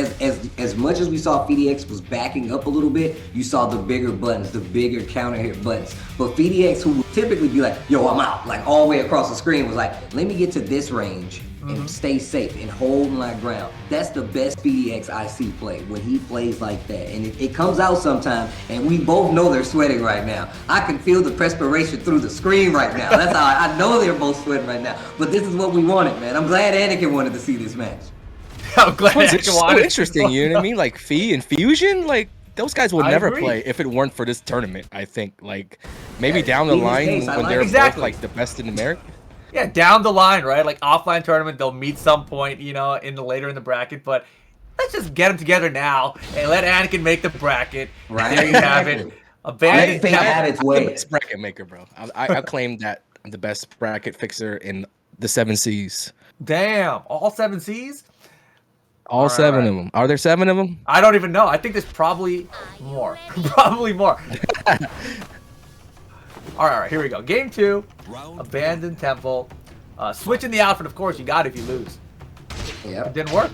S2: as much as we saw PDX was backing up a little bit, you saw the bigger buttons, the bigger counter hit buttons. But PDX, who would typically be like, yo, I'm out, like all the way across the screen, was like, let me get to this range and stay safe and hold my ground. That's the best PDX I see play, when he plays like that. And it comes out sometime, and we both know they're sweating right now. I can feel the perspiration through the screen right now. That's how I know they're both sweating right now. But this is what we wanted, man. I'm glad Anakin wanted to see this match.
S3: I'm glad
S1: it's so interesting, you know what I mean? Like Fee and Fusion, like those guys would never play if it weren't for this tournament. I think, like maybe down the line when they're both like the best in America.
S3: Yeah, down the line, right? Like offline tournament, they'll meet some point, later in the bracket. But let's just get them together now and let Anakin make the bracket.
S2: Right.
S3: There you have it. Abandoned
S2: had its way.
S1: It's bracket maker, bro. I claim that the best bracket fixer in the 7 Cs.
S3: Damn, all 7 Cs?
S1: All seven of them. Are there 7 of them?
S3: I don't even know. I think there's probably more. Probably more. All right, here we go. Game 2, Abandoned Temple. Switching the outfit, of course, you got it if you lose.
S2: Yep.
S3: It didn't work.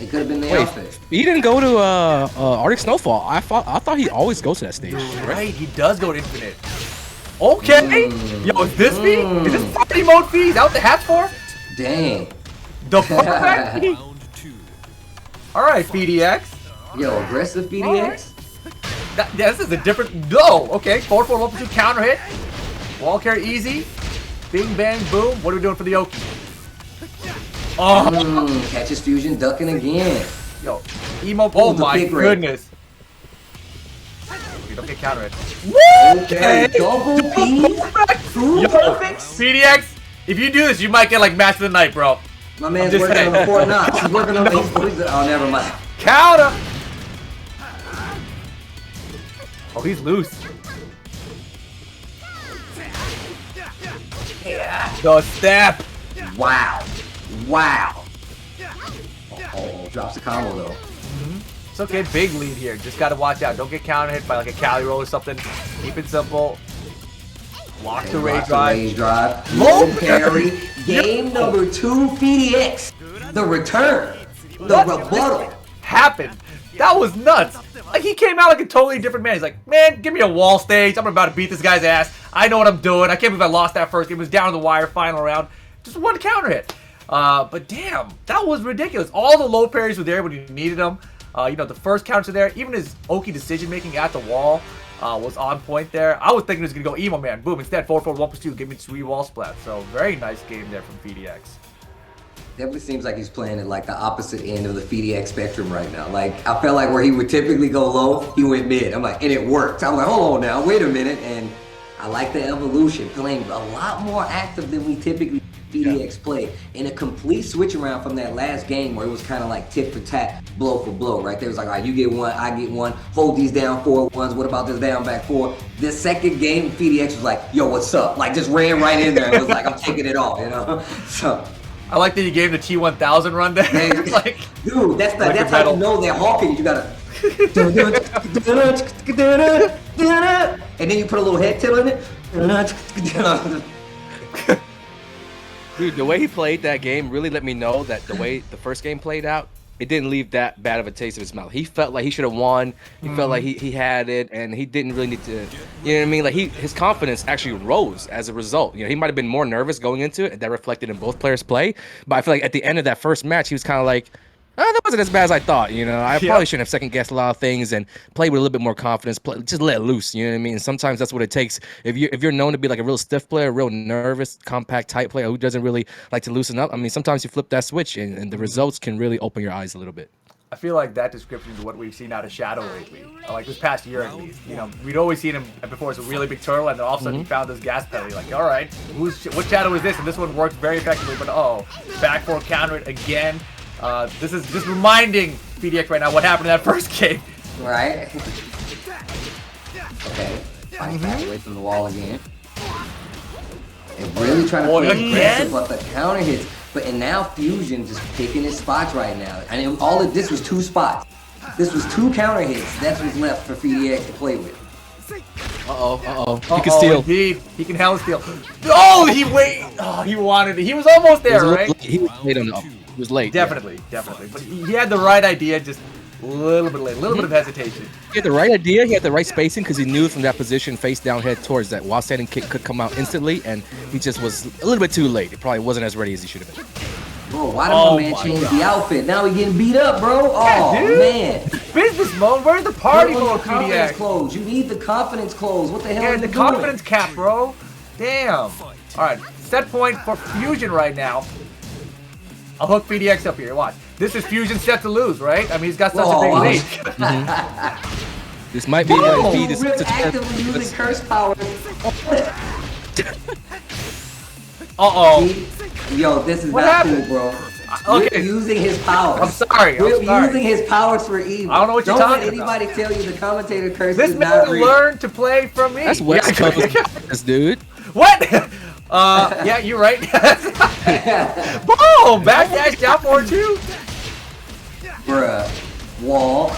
S2: It could have been the outfit.
S1: He didn't go to Arctic Snowfall. I thought he always goes to that stage.
S3: Right, he does go to Infinite. Okay. Yo, is this me? Is this party mode fee? Is that what the hat's for?
S2: Dang.
S3: The perfect fee? All right, PDX.
S2: Yo, aggressive PDX.
S3: This is a different. No, okay. 4-4 1 2 counter hit. Wall carry easy. Bing bang boom. What are we doing for the Oki? Oh,
S2: Catches fusion, ducking again.
S3: Yo, emo. Oh my goodness. You don't get counter hit.
S2: Okay, double P. True perfects.
S3: PDX, if you do this, you might get like match of the night, bro.
S2: My man's working on the Fort Knox. He's working on the. Oh, never mind.
S3: Counter. Oh, he's loose. The step.
S2: Wow. Wow. Oh, drops the combo though.
S3: It's okay, big lead here. Just gotta watch out. Don't get counter hit by like a Cali roll or something. Keep it simple. Lock the rage drive.
S2: Low parry. Game number 2 PDX. The return. The rebuttal.
S3: Happened. That was nuts. Like, he came out like a totally different man. He's like, man, give me a wall stage. I'm about to beat this guy's ass. I know what I'm doing. I can't believe I lost that first game. It was down to the wire, final round. Just one counter hit. But damn, that was ridiculous. All the low parries were there when you needed them. You know, the first counters were there. Even his Oki decision making at the wall was on point there. I was thinking he was going to go emo man. Boom. Instead, 4-4 1+2. Give me 3 wall splats. So, very nice game there from PDX.
S2: Definitely seems like he's playing at like the opposite end of the PDX spectrum right now. Like, I felt like where he would typically go low, he went mid. I'm like, and it worked. I'm like, hold on now, wait a minute. And I like the evolution, playing a lot more active than we typically PDX play. In a complete switch around from that last game where it was kind of like tit for tat, blow for blow, right? There was like, all right, you get one, I get one, hold these down 4-1s, what about this down back 4? This second game, PDX was like, yo, what's up? Like, just ran right in there and was like, I'm taking it all, you know? So.
S3: I like that you gave the T1000 run there. Like,
S2: dude, that's how you know they're hawking. You gotta. And then you put a little head tilt on it.
S1: Dude, the way he played that game really let me know that the way the first game played out, it didn't leave that bad of a taste in his mouth. He felt like he should have won. He felt like he had it, and he didn't really need to. You know what I mean? Like his confidence actually rose as a result. You know, he might have been more nervous going into it, and that reflected in both players' play. But I feel like at the end of that first match, he was kind of like, oh, that wasn't as bad as I thought. You know, I probably shouldn't have second guessed a lot of things and play with a little bit more confidence. Just let loose. You know what I mean? And sometimes that's what it takes. If you're known to be like a real stiff player, a real nervous, compact type player who doesn't really like to loosen up. I mean, sometimes you flip that switch and the results can really open your eyes a little bit.
S3: I feel like that description is what we've seen out of Shadow lately. Like this past year at least. You know, we'd always seen him before as a really big turtle, and then all of a sudden he found this gas pedal. Like, all right, what Shadow is this? And this one worked very effectively. But back four counter it again. This is just reminding PDX right now what happened in that first game.
S2: Right. Okay. Fight back away from the wall again. And really trying to play aggressive, but the counter hits. But and now Fusion just picking his spots right now. And all of this was 2 spots. This was 2 counter hits. That's what's left for PDX to play with.
S1: He can steal.
S3: Indeed. He can hell steal. Oh, he wanted it. He was almost there, right?
S1: He was late on the He was late.
S3: Definitely. But he had the right idea, just a little bit late, a little bit of hesitation.
S1: He had the right idea, he had the right spacing because he knew from that position, face down, head towards that while standing kick could come out instantly, and he just was a little bit too late. He probably wasn't as ready as he should have been.
S2: Bro, why did my man change the outfit? Now he getting beat up, bro. Oh, man.
S3: Business mode. Where's the party mode,
S2: confidence clothes. You need the confidence clothes. What the hell are you doing?
S3: The confidence cap, bro. Damn. All right, set point for Fusion right now. I'll hook PDX up here. Watch. This is Fusion set to lose, right? I mean, he's got such a big lead.
S1: This might be
S2: Rip actively using curse power. Yo, this is not cool, bro.
S3: Okay.
S2: Rip using his powers.
S3: I'm sorry.
S2: Rip using his powers for evil.
S3: I don't know what you're talking about.
S2: Don't let anybody tell you the commentator curse
S3: this
S2: is not real.
S3: This man learned to play from me.
S1: That's West Coast, dude.
S3: What? Yeah, you're right. Boom! Backdash down 4-2.
S2: Bruh. Wall.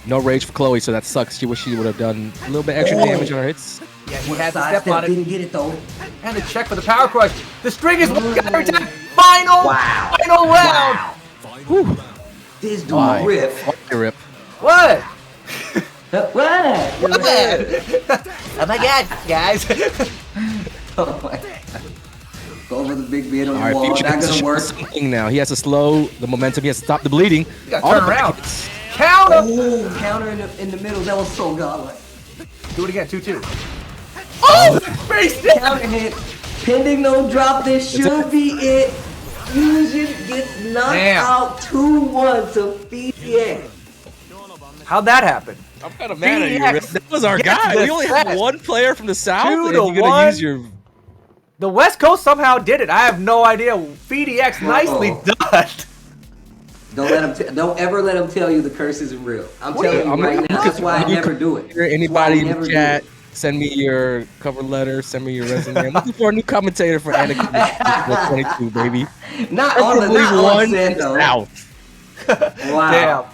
S1: No rage for Chloe, so that sucks. She wish she would have done a little bit extra damage on her hits.
S3: Yeah, he had to step on it.
S2: Didn't get it though.
S3: And a check for the power crush. The string is one guy attack. Final round.
S1: Whew.
S2: This dude rip.
S1: Rip.
S3: What?
S2: What?
S3: Oh my god, guys.
S2: Oh my God. Go over the big beard on the
S1: All
S2: wall.
S1: right,
S2: Not gonna work.
S1: Now he has to slow the momentum. He has to stop the bleeding.
S3: You gotta turn around. Counter.
S2: Ooh, counter in the middle. That was so godlike.
S3: Do it again. 2-2. Oh, face down.
S2: Counter hit. Pending no drop. This should be it. Fusion gets knocked out 2-1 to FDX.
S3: How'd that happen?
S1: I'm kind of mad at you, Rick. That was our guy. We only have one player from the South,
S3: 2
S1: and
S3: to
S1: you're gonna use your...
S3: The West Coast somehow did it. I have no idea. FDX nicely done.
S2: Don't ever let him tell you the curse isn't real. I'm telling you right now. That's why I never do it.
S1: Anybody in the chat, send me your cover letter. Send me your resume. I'm looking for a new commentator for Anakin 22, baby.
S2: Not on set, though. Wow.
S3: Damn.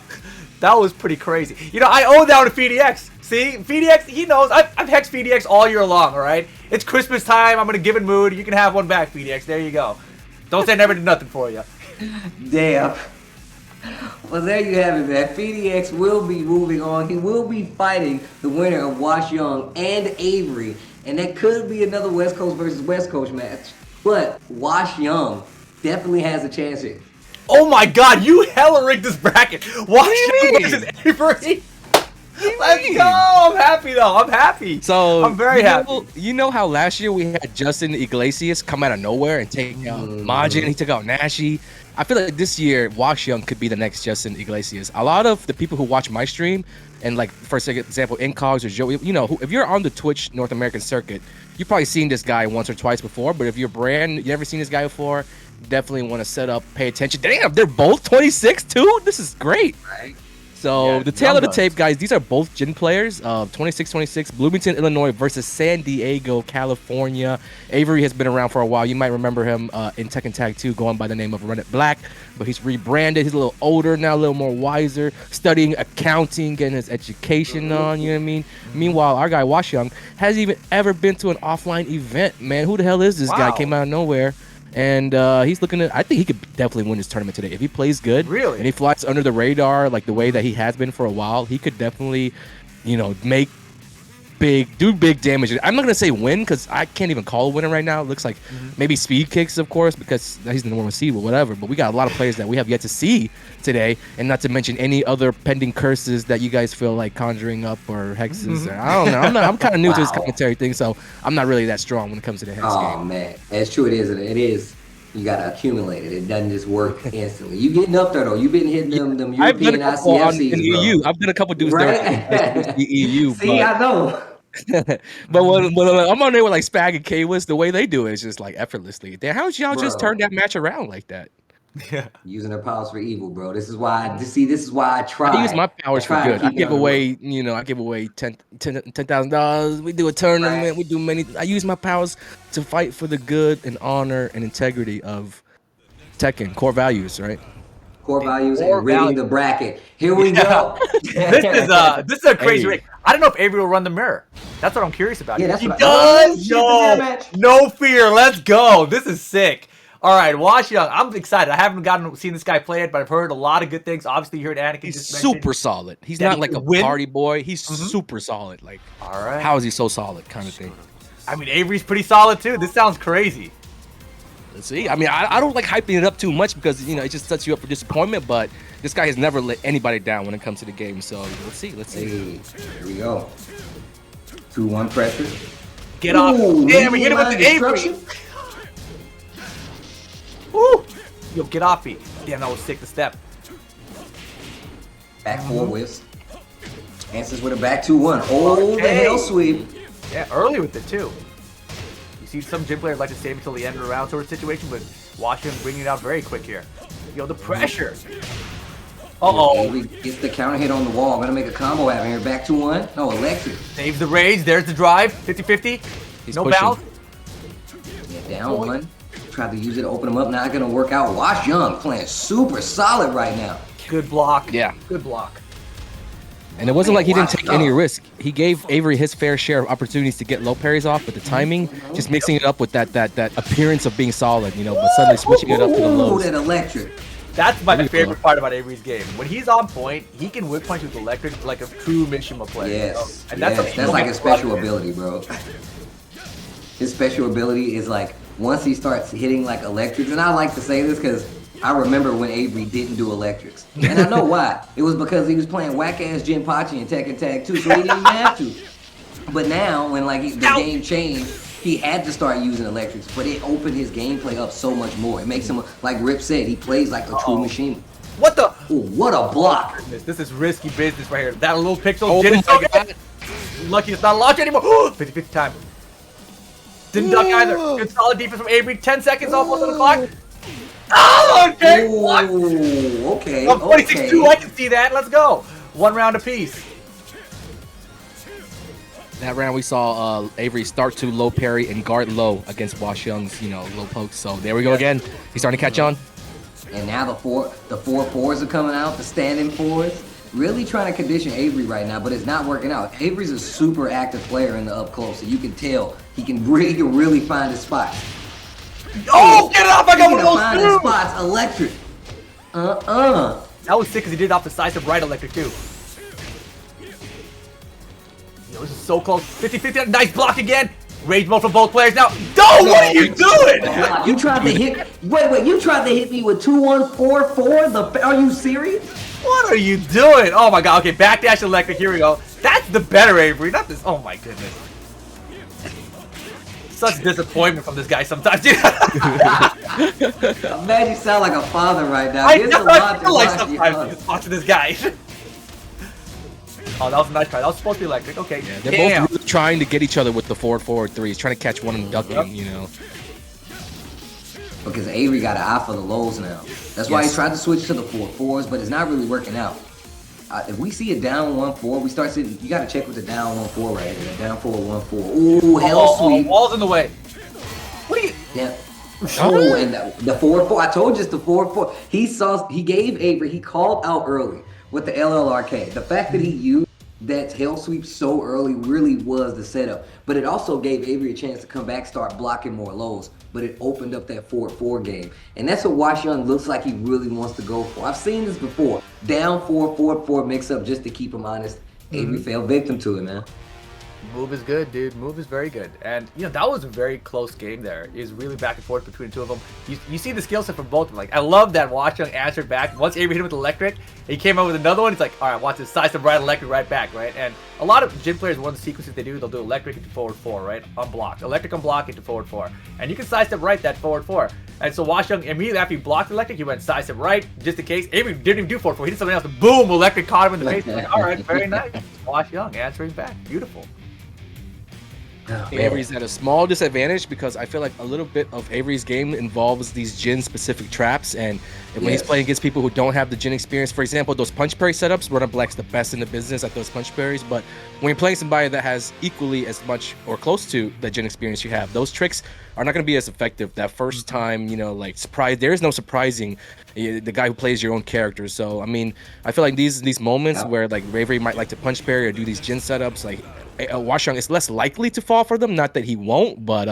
S3: That was pretty crazy. You know, I owe that to FDX. See? FDX, he knows. I've hexed FDX all year long, all right? It's Christmas time. I'm in a given mood. You can have one back, FDX. There you go. Don't say I never did nothing for you.
S2: Damn. Well, there you have it, man. FDX will be moving on. He will be fighting the winner of Wash Young and Avery. And that could be another West Coast versus West Coast match. But Wash Young definitely has a chance here.
S3: Oh my god, you hella rigged this bracket. Wash Young versus Avery. Let's go. I'm happy, though. I'm happy.
S1: So
S3: I'm very happy.
S1: You know how last year we had Justin Iglesias come out of nowhere and take out Majin. He took out Nashi. I feel like this year, Wash Young could be the next Justin Iglesias. A lot of the people who watch my stream, and like, for example, Incogs or Joey, you know, if you're on the Twitch North American circuit, you've probably seen this guy once or twice before. But if you're brand, you never seen this guy before, definitely want to set up, pay attention. Damn, they're both 26 too. This is great.
S2: Right.
S1: So the tail of the tape, guys, these are both Jin players. 26-26, Bloomington, Illinois versus San Diego, California. Avery has been around for a while. You might remember him in Tekken Tag 2 going by the name of Run It Black, but he's rebranded. He's a little older now, a little more wiser, studying accounting, getting his education on, you know what I mean? Meanwhile, our guy Wash Young hasn't even ever been to an offline event, man. Who the hell is this guy? Came out of nowhere. And he's looking at, I think he could definitely win this tournament today. If he plays good,
S3: really,
S1: and he flies under the radar like the way that he has been for a while, he could definitely, you know, do big damage. I'm not going to say win because I can't even call a winner right now. It looks like maybe speed kicks, of course, because he's the number one seed, but whatever. But we got a lot of players that we have yet to see today, and not to mention any other pending curses that you guys feel like conjuring up or hexes. I don't know. I'm kind of new to this commentary thing, so I'm not really that strong when it comes to the hex game.
S2: Oh, man. That's true. It is. It is. You got to accumulate it. It doesn't just work instantly. You getting up there, though. You've been hitting them European ICFCs,
S1: in the EU. I've been a couple dudes there in the EU.
S2: See, I know.
S1: But when I'm on there with like Spag and K-Wiz, the way they do it is just like effortlessly. How did y'all just turn that match around like that?
S3: Yeah,
S2: using their powers for evil, bro. This is why. This is why I try.
S1: I use my powers for good. I give away, you know, $10,000. We do a tournament. Right. We do many. I use my powers to fight for the good and honor and integrity of Tekken core values, right?
S2: Core values and rigging the bracket. Here we go.
S3: This is a crazy race. I don't know if Avery will run the mirror. That's what I'm curious about.
S2: Yeah, that's
S3: he
S2: what
S3: does. No fear. Let's go. This is sick. All right, Wash Young. I'm excited. I haven't seen this guy play it, but I've heard a lot of good things. Obviously, you heard Anakin.
S1: He's super solid. He's not like a party boy. He's super solid. Like,
S3: all right,
S1: how is he so solid? Kind of thing.
S3: I mean, Avery's pretty solid too. This sounds crazy.
S1: Let's see. I mean, I don't like hyping it up too much because, you know, it just sets you up for disappointment. But this guy has never let anybody down when it comes to the game. So let's see.
S2: Hey, here we go. 2-1 pressure.
S3: Get off. Damn, we hit him with the Avery. Woo! Yo, get off me. Damn, that was sick to step.
S2: Back 4 whiffs. Answers with a back 2-1. Oh, the hell sweep.
S3: Yeah, early with it too. You see some gym players like to save until the end of the round sort of situation, but watch him bringing it out very quick here. Yo, the pressure. Uh-oh.
S2: He gets the counter hit on the wall. I'm going to make a combo out of here. Back 2-1. No, electric.
S3: Saves the rage. There's the drive. 50-50.
S1: He's
S3: no
S1: pushing.
S3: bounce.
S2: Yeah, down one. Tried to use it to open him up. Not gonna work out. Wash Young playing super solid right now.
S3: Good block.
S1: Yeah.
S3: Good block.
S1: And it wasn't like he didn't
S2: Wash
S1: take
S2: Young.
S1: any risk. He gave Avery his fair share of opportunities to get low parries off, but the timing, just mixing it up with that appearance of being solid, you know, but suddenly switching it up to the
S2: Ooh,
S1: lows.
S2: that electric.
S3: That's my favorite part about Avery's game. When he's on point, he can whip punch with electric like a true Mishima player.
S2: Yes.
S3: And
S2: Yes,
S3: that's
S2: like a special ability, bro. His special ability is like once he starts hitting like electrics, and I like to say this because I remember when Avery didn't do electrics, and I know why. It was because he was playing whack-ass Jinpachi and Tekken Tag 2, so he didn't even have to. But now, when like the game changed, he had to start using electrics, but it opened his gameplay up so much more. It makes him, like Rip said, he plays like a true machine.
S3: What the?
S2: Ooh, what a block!
S3: This is risky business right here. That little pixel
S1: Oh
S3: didn't
S1: my
S3: duck
S1: God.
S3: it. Lucky it's not launched anymore. 50-50 time. Didn't duck either. Good solid defense from Avery. 10 seconds almost on the clock. Oh, okay. What?
S2: Ooh, okay,
S3: I'm 46-2.
S2: okay.
S3: I can see that. Let's go. 1 round apiece.
S1: That round we saw Avery start to low parry and guard low against Wash Young's, you know, low pokes. So there we go again. He's starting to catch on.
S2: And now the four fours are coming out, the standing fours. Really trying to condition Avery right now, but it's not working out. Avery's a super active player in the up close, so you can tell he can really find his spots.
S3: Oh, get it off! I got one of
S2: Find his
S3: those too.
S2: spots, electric.
S3: That was sick because he did it off the decisive right electric too. Yo, this is so close. 50-50. Nice block again. Rage mode for both players now. No, what are you doing?
S2: You tried to hit. Wait. You tried to hit me with 2-1-4-4. Are you serious?
S3: What are you doing? Oh my god. Okay, backdash electric. Here we go. That's the better Avery, not this. Oh my goodness. Such disappointment from this guy sometimes.
S2: Man, you sound like a father right now.
S3: I
S2: There's
S3: know.
S2: a lot
S3: I
S2: to
S3: feel like
S2: watch,
S3: sometimes
S2: yo.
S3: just watching this guy. Oh, that was a nice try. That was supposed to be electric. Okay.
S1: Yeah, they're both really trying to get each other with the forward threes, trying to catch one and ducking, you know.
S2: Because Avery got an eye for the lows now. That's why he tried to switch to the 4-4s, but it's not really working out. If we see a down 1-4, we start seeing. You got to check with the down 1-4 right here. Down 4-1-4. Ooh, hell sweep.
S3: Wall's in the way. What are you?
S2: Yeah. Oh, and the 4-4. I told you it's the 4-4. He gave Avery. He called out early with the LLRK. The fact that he used that hell sweep so early really was the setup. But it also gave Avery a chance to come back, start blocking more lows. But it opened up that 4-4 game. And that's what Wash Young looks like he really wants to go for. I've seen this before. Down 4-4 mix up just to keep him honest. Avery fell victim to it, man.
S3: Move is good, dude. Move is very good. And, you know, that was a very close game there. It was really back and forth between the two of them. You see the skill set from both of them. Like, I love that Wash Young answered back. Once Avery hit him with electric, he came out with another one. It's like, all right, watch this. Size them right, electric right back, right? And a lot of gym players, one of the sequences they do, they'll do electric into forward 4, right? Unblocked. Electric unblock into forward 4. And you can side step right that forward 4. And so Wash Young, immediately after he blocked electric, he went side step right, just in case. Avery didn't even do forward 4. He did something else. Boom! Electric caught him in the face. Like, all right, very nice. Wash Young answering back. Beautiful.
S2: Oh,
S1: Avery's at a small disadvantage because I feel like a little bit of Avery's game involves these Jin specific traps, and when he's playing against people who don't have the Jin experience, for example, those punch parry setups, Run Up Black's the best in the business at those punch parries, but when you're playing somebody that has equally as much or close to the Jin experience you have, those tricks are not going to be as effective that first time, you know, like surprise. There is no surprising the guy who plays your own character. So I mean, I feel like these moments where like Avery might like to punch parry or do these Jin setups, like Wash Young is less likely to fall for them. Not that he won't, but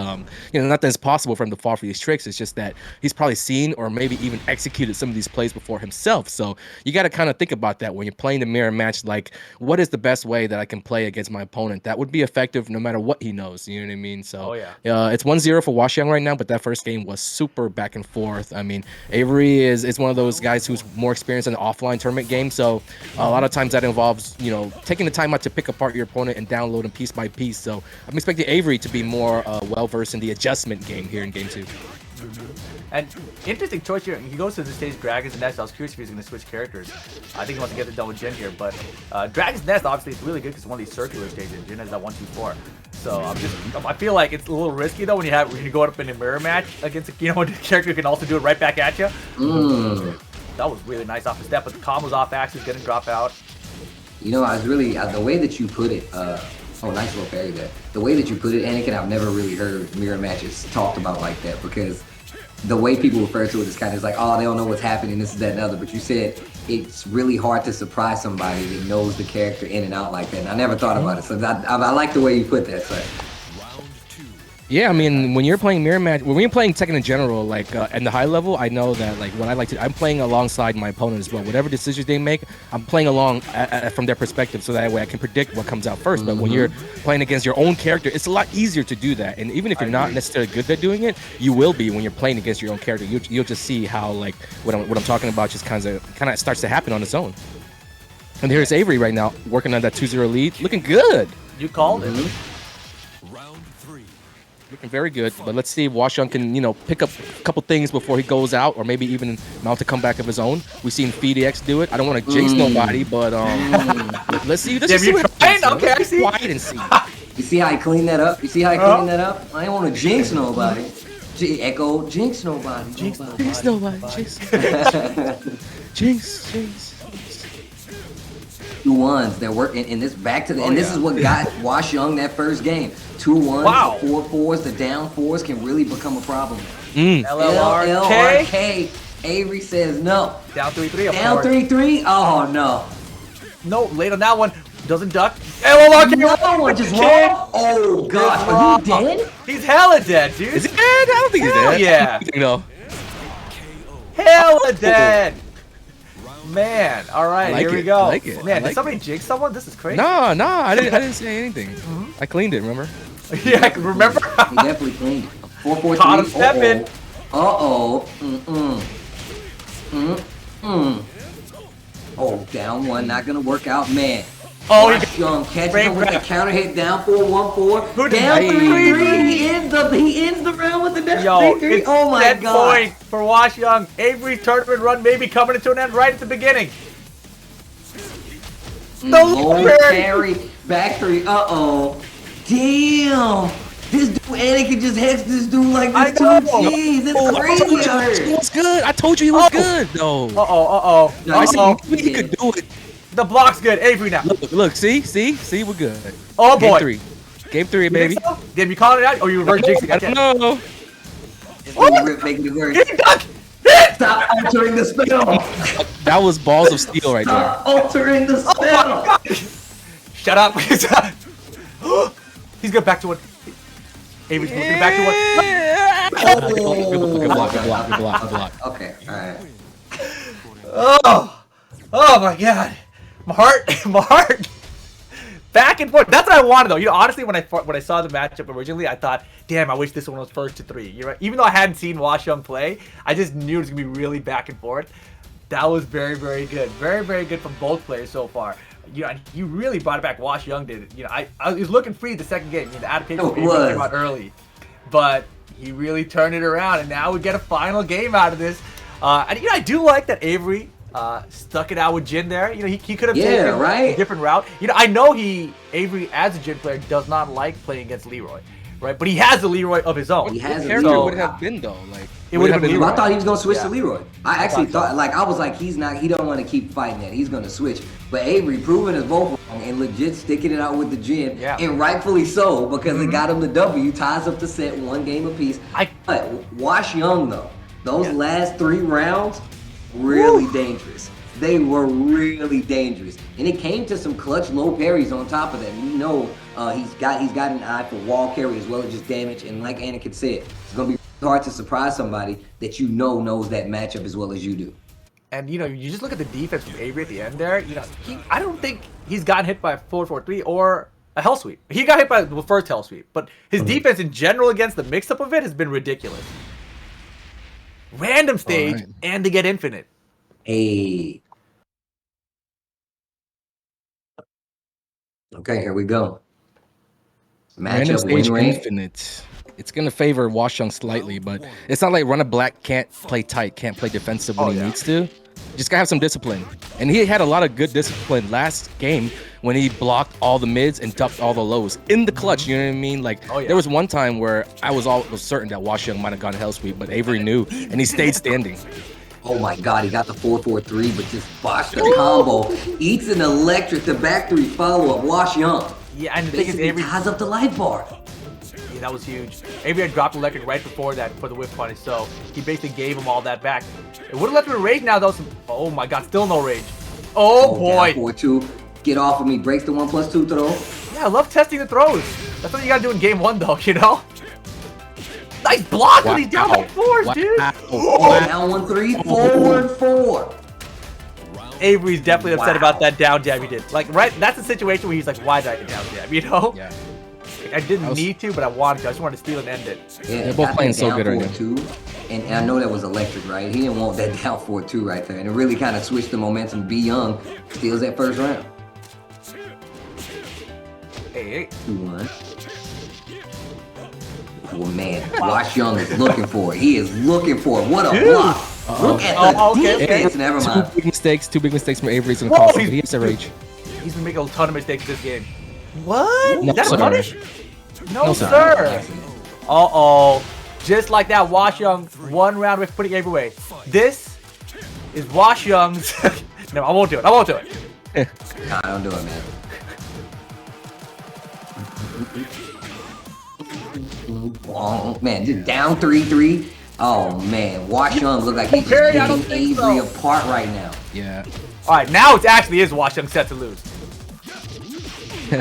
S1: you know, not that it's possible for him to fall for these tricks. It's just that he's probably seen or maybe even executed some of these plays before himself. So you got to kind of think about that when you're playing the mirror match. Like, what is the best way that I can play against my opponent that would be effective no matter what he knows? You know what I mean? So it's 1-0 for Wash Young right now, but that first game was super back and forth. I mean, Avery is one of those guys who's more experienced in the offline tournament game. So a lot of times that involves, you know, taking the time out to pick apart your opponent and download him piece by piece. So I'm expecting Avery to be more well-versed in the adjustment game here in game 2.
S3: And interesting choice here. He goes to the stage Dragon's Nest. I was curious if he's going to switch characters. I think he wants to get it done with Jin here, but Dragon's Nest obviously is really good because it's one of these circular stages. Jin has that 1-2-4. So I feel like it's a little risky though when you go up in a mirror match against a character who can also do it right back at you. That was really nice off the step, but the combo's off axis, getting drop out.
S2: You know, I was really the way that you put it. Oh, nice little parry there. The way that you put it, Anakin, I've never really heard mirror matches talked about like that, because the way people refer to it is kind of like, oh, they don't know what's happening, this, that, and other. But you said it's really hard to surprise somebody that knows the character in and out like that. And I never thought about it, so I like the way you put that. So.
S1: Yeah, I mean, when you're playing mirror match, when you're playing Tekken in general, like at the high level, I know that like what I like to, I'm playing alongside my opponent as well. Whatever decisions they make, I'm playing along from their perspective, so that way I can predict what comes out first. But when you're playing against your own character, it's a lot easier to do that. And even if you're not necessarily good at doing it, you will be when you're playing against your own character. You'll just see how like what I'm talking about just kind of starts to happen on its own. And here's Avery right now working on that 2-0 lead, looking good.
S3: You called it.
S1: Looking very good, but let's see if Washyung can, pick up a couple things before he goes out, or maybe even mount a comeback of his own. We've seen FeedX do it. I don't want to jinx nobody, but let's see. Let's see what happens.
S3: Okay, I see.
S1: Quiet and see.
S2: You see how he cleaned that up? You see how he cleaned that up? I ain't want to jinx nobody. Echo, jinx nobody.
S1: Jinx nobody. Jinx.
S2: 2-1s. They're working, and this back to the, and this is what got Washyung that first game. 2-1s, the 4-4s, the down 4s can really become a problem. LLRK. Avery says no.
S3: Down 3-3.
S2: Down 3-3. Oh no.
S3: No, late on that one. Doesn't duck. LLRK.
S2: Another one just wrong. Oh gosh, are you dead?
S3: He's hella dead, dude.
S1: Is he dead? I don't think he's dead.
S3: Yeah.
S1: No.
S3: Hella dead. Man, all right, here we go.
S1: I like it.
S3: Man, did somebody jinx someone? This is crazy.
S1: No, I didn't say anything. I cleaned it, remember?
S3: Yeah, I can remember.
S2: He definitely cleaned it. 4-4-3.
S3: Caught him stepping.
S2: Oh, down 1, not gonna work out, man.
S3: Oh,
S2: Young catches him with the counter hit, down 4-1-4.
S3: Down
S2: 3-3. He ends the round with the down 3-3. Oh my god.
S3: Point for Washyung. Avery's tournament run may be coming to an end right at the beginning.
S2: Low carry, back 3. Damn. This dude, Anakin just hexed this dude like this 2Gs. It's crazy.
S1: He was good. I told you he was good. No.
S2: No,
S1: I said he could do it.
S3: The block's good. Avery now.
S1: Look, see, we're good.
S3: Oh boy.
S1: Game 3, baby.
S3: So? Did you call it out? Or you reverse jinxing?
S1: I don't know.
S2: Making it worse.
S3: He ducked.
S2: Stop altering the spell.
S1: That was balls of steel right there.
S2: Stop altering the spell.
S3: Shut up. He's going back to one. Avery's going back to one.
S1: Good block.
S2: Okay, alright.
S3: Oh my god. My heart. Back and forth. That's what I wanted though. Honestly, when I saw the matchup originally, I thought, damn, I wish this one was 1st-3. You're right. Even though I hadn't seen Washyung play, I just knew it was gonna be really back and forth. That was very, very good. Very, very good from both players so far. You really brought it back. Washyung did it. I was looking free the second game. The adaptation came out early, but he really turned it around, and now we get a final game out of this. And I do like that Avery stuck it out with Jin there. He could have taken a different route. I know Avery as a Jin player does not like playing against Leroy, right? But he has a Leroy of his own.
S1: He has character would have been though, like
S3: it would have been Leroy.
S2: I thought he was gonna switch to Leroy. I actually thought, I was like, he don't want to keep fighting that. He's gonna switch. But Avery proving his both wrong and legit sticking it out with the Jin, and rightfully so, because it got him the W, ties up the set, 1 game apiece. But Washyung though, those last 3 rounds, really dangerous. They were really dangerous, and it came to some clutch low parries on top of that. He's got an eye for wall carry as well as just damage, and like Anakin said, it's gonna be hard to surprise somebody that knows that matchup as well as you do.
S3: And you just look at the defense from Avery at the end there. I don't think he's gotten hit by a 4-4-3 or a hell sweep. He got hit by the first hell sweep, but his defense in general against the mix-up of it has been ridiculous. Random stage and to get infinite.
S2: Hey. Okay, here we go. Matchup win rate.
S1: Infinite. It's gonna favor Washyung slightly, but it's not like Runner Black can't play tight, can't play defensive when he needs to. Just gotta have some discipline. And he had a lot of good discipline last game when he blocked all the mids and ducked all the lows in the clutch. You know what I mean? Like there was one time where I was certain that Washyung might have gone hell sweep, but Avery knew and he stayed standing.
S2: Oh my god, he got the 4-4-3, but just botched the combo. Eats an electric, the back 3 follow-up. Washyung.
S3: Yeah, and the thing is,
S2: Basically
S3: Avery
S2: ties up the life bar.
S3: Yeah, that was huge. Avery had dropped electric right before that for the whip punish, so he basically gave him all that back. It would have left him in rage now, though. Oh my god, still no rage. Oh boy.
S2: Down 4-2. Get off of me. Breaks the 1+2 throw.
S3: Yeah, I love testing the throws. That's what you gotta do in game 1, though, you know? Nice block when he's down by 4s, dude.
S2: Down 1-3. 4-4.
S3: Avery's definitely upset about that down jab he did. Like, right, that's a situation where he's like, why did I down jab, you know?
S1: Yeah.
S3: I didn't need to, but I wanted to. I just wanted to steal and end it.
S2: Yeah,
S1: they're both playing so good right now.
S2: And I know that was electric, right? He didn't want that down 4-2 right there. And it really kind of switched the momentum. B Young steals that first round.
S3: Hey.
S2: 2-1. Oh, man. Wash Young is looking for it. He is looking for it. What a block. Look at the defense. Never mind.
S1: Two big mistakes from Avery. He's going to cost him. He has a rage.
S3: He's been making a ton of mistakes this game. What?
S1: No,
S3: Is that a
S1: sir.
S3: punish? No,
S1: No,
S3: sir. Uh-oh. Just like that, Wash Young, 1 round with putting Avery away. This is Wash Young's... No, I won't do it. I won't do it.
S2: Nah, don't do it, man. Oh, man, just down 3-3. Oh, man. Wash Young look like he's just picking Avery apart right now.
S1: Yeah.
S3: All right, now it actually is Wash Young set to lose.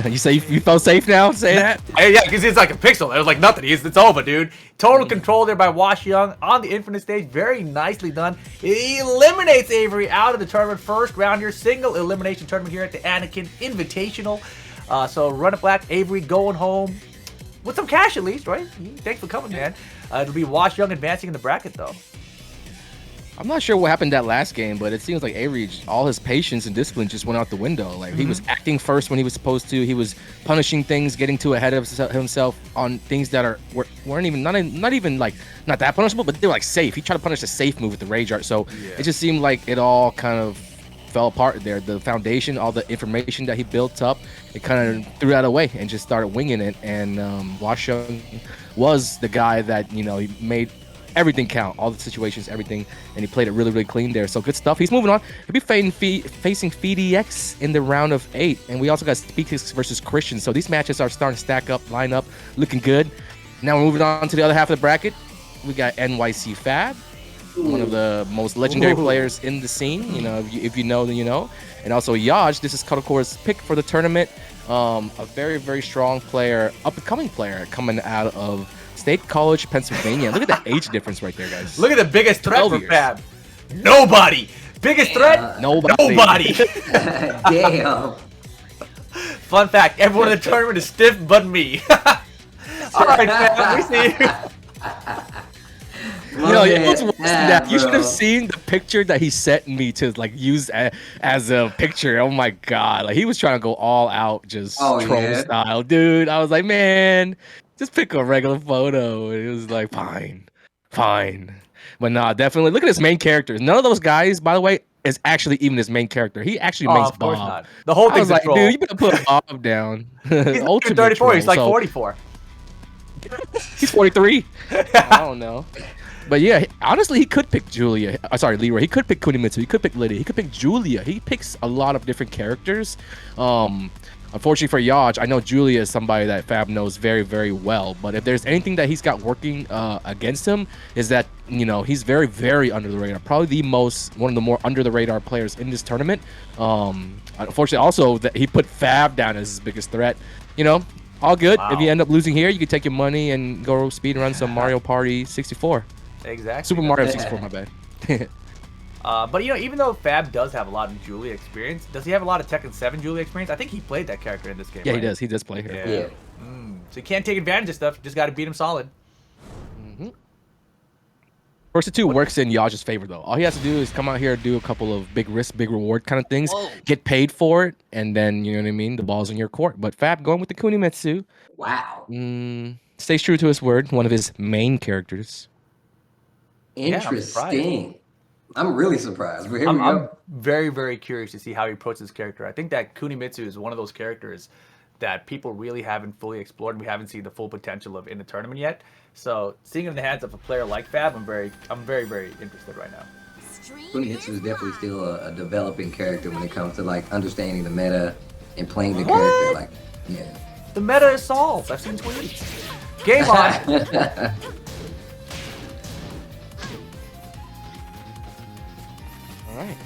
S1: You say you felt safe now saying that?
S3: Yeah, because it's like a pixel. It was like nothing. It's over, dude. Total control there by Wash Young on the infinite stage. Very nicely done. He eliminates Avery out of the tournament. First round here. Single elimination tournament here at the Anakin Invitational. So run it black. Avery going home with some cash at least, right? Thanks for coming, man. It'll be Wash Young advancing in the bracket, though.
S1: I'm not sure what happened that last game, but it seems like Avery, all his patience and discipline just went out the window. Like he was acting first when he was supposed to. He was punishing things, getting too ahead of himself on things that weren't even not that punishable, but they were like safe. He tried to punish a safe move with the rage art, so it just seemed like it all kind of fell apart there. The foundation, all the information that he built up, it kind of threw that away and just started winging it. And Wash Young was the guy that he made everything count, all the situations, everything, and he played it really, really clean there. So good stuff. He's moving on. He'll be facing FDX in the round of 8, and we also got Speakers versus Christian. So these matches are starting to stack up, line up, looking good. Now we're moving on to the other half of the bracket. We got NYC Fab, one of the most legendary players in the scene. If you know, then you know. And also Yaj. This is Kotokor's pick for the tournament. A very, very strong player, up-and-coming player coming out of State College, Pennsylvania. Look at that age difference right there, guys.
S3: Look at the biggest threat for Fab. Nobody. Biggest threat? Nobody.
S2: Damn.
S3: Fun fact, everyone in the tournament is stiff but me. All right, Fab, we see you.
S1: It was worse than that. You should have seen the picture that he sent me to use as a picture. Oh my god, like he was trying to go all out, just troll style, dude. I was like, man, just pick a regular photo. And it was like, fine. But nah, definitely look at his main characters. None of those guys, by the way, is actually even his main character. He actually makes Bob.
S3: Not. The whole thing's
S1: like, dude, you better put Bob down.
S3: He's 34. He's like 44.
S1: He's 43. I don't know. But yeah, honestly, he could pick Julia. Sorry, Leroy. He could pick Kunimitsu. He could pick Lydia. He could pick Julia. He picks a lot of different characters. Unfortunately for Yaj, I know Julia is somebody that Fab knows very, very well. But if there's anything that he's got working against him, is that he's very, very under the radar. Probably one of the more under the radar players in this tournament. Unfortunately, also that he put Fab down as his biggest threat. All good. Wow. If you end up losing here, you can take your money and go speed run some Mario Party 64.
S3: Exactly.
S1: Super Mario 64, my bad.
S3: But even though Fab does have a lot of Julia experience, does he have a lot of Tekken 7 Julia experience? I think he played that character in this game.
S1: Yeah,
S3: right?
S1: he does. He does play her.
S2: Yeah.
S3: So you can't take advantage of stuff. You just got to beat him solid.
S1: Versa 2 works in Yaj's favor, though. All he has to do is come out here, do a couple of big risk, big reward kind of things, get paid for it, and then, you know what I mean, the ball's in your court. But Fab going with the Kunimitsu.
S2: Wow.
S1: Stays true to his word, one of his main characters.
S2: Interesting. I'm really surprised. But
S3: I'm very, very curious to see how he approaches his character. I think that Kunimitsu is one of those characters that people really haven't fully explored. We haven't seen the full potential of in the tournament yet. So seeing it in the hands of a player like Fab, I'm very, very interested right now.
S2: Kunimitsu is definitely still a developing character when it comes to understanding the meta and playing the character. Yeah.
S3: The meta is solved. I've seen tweets. Game on.
S1: Alright.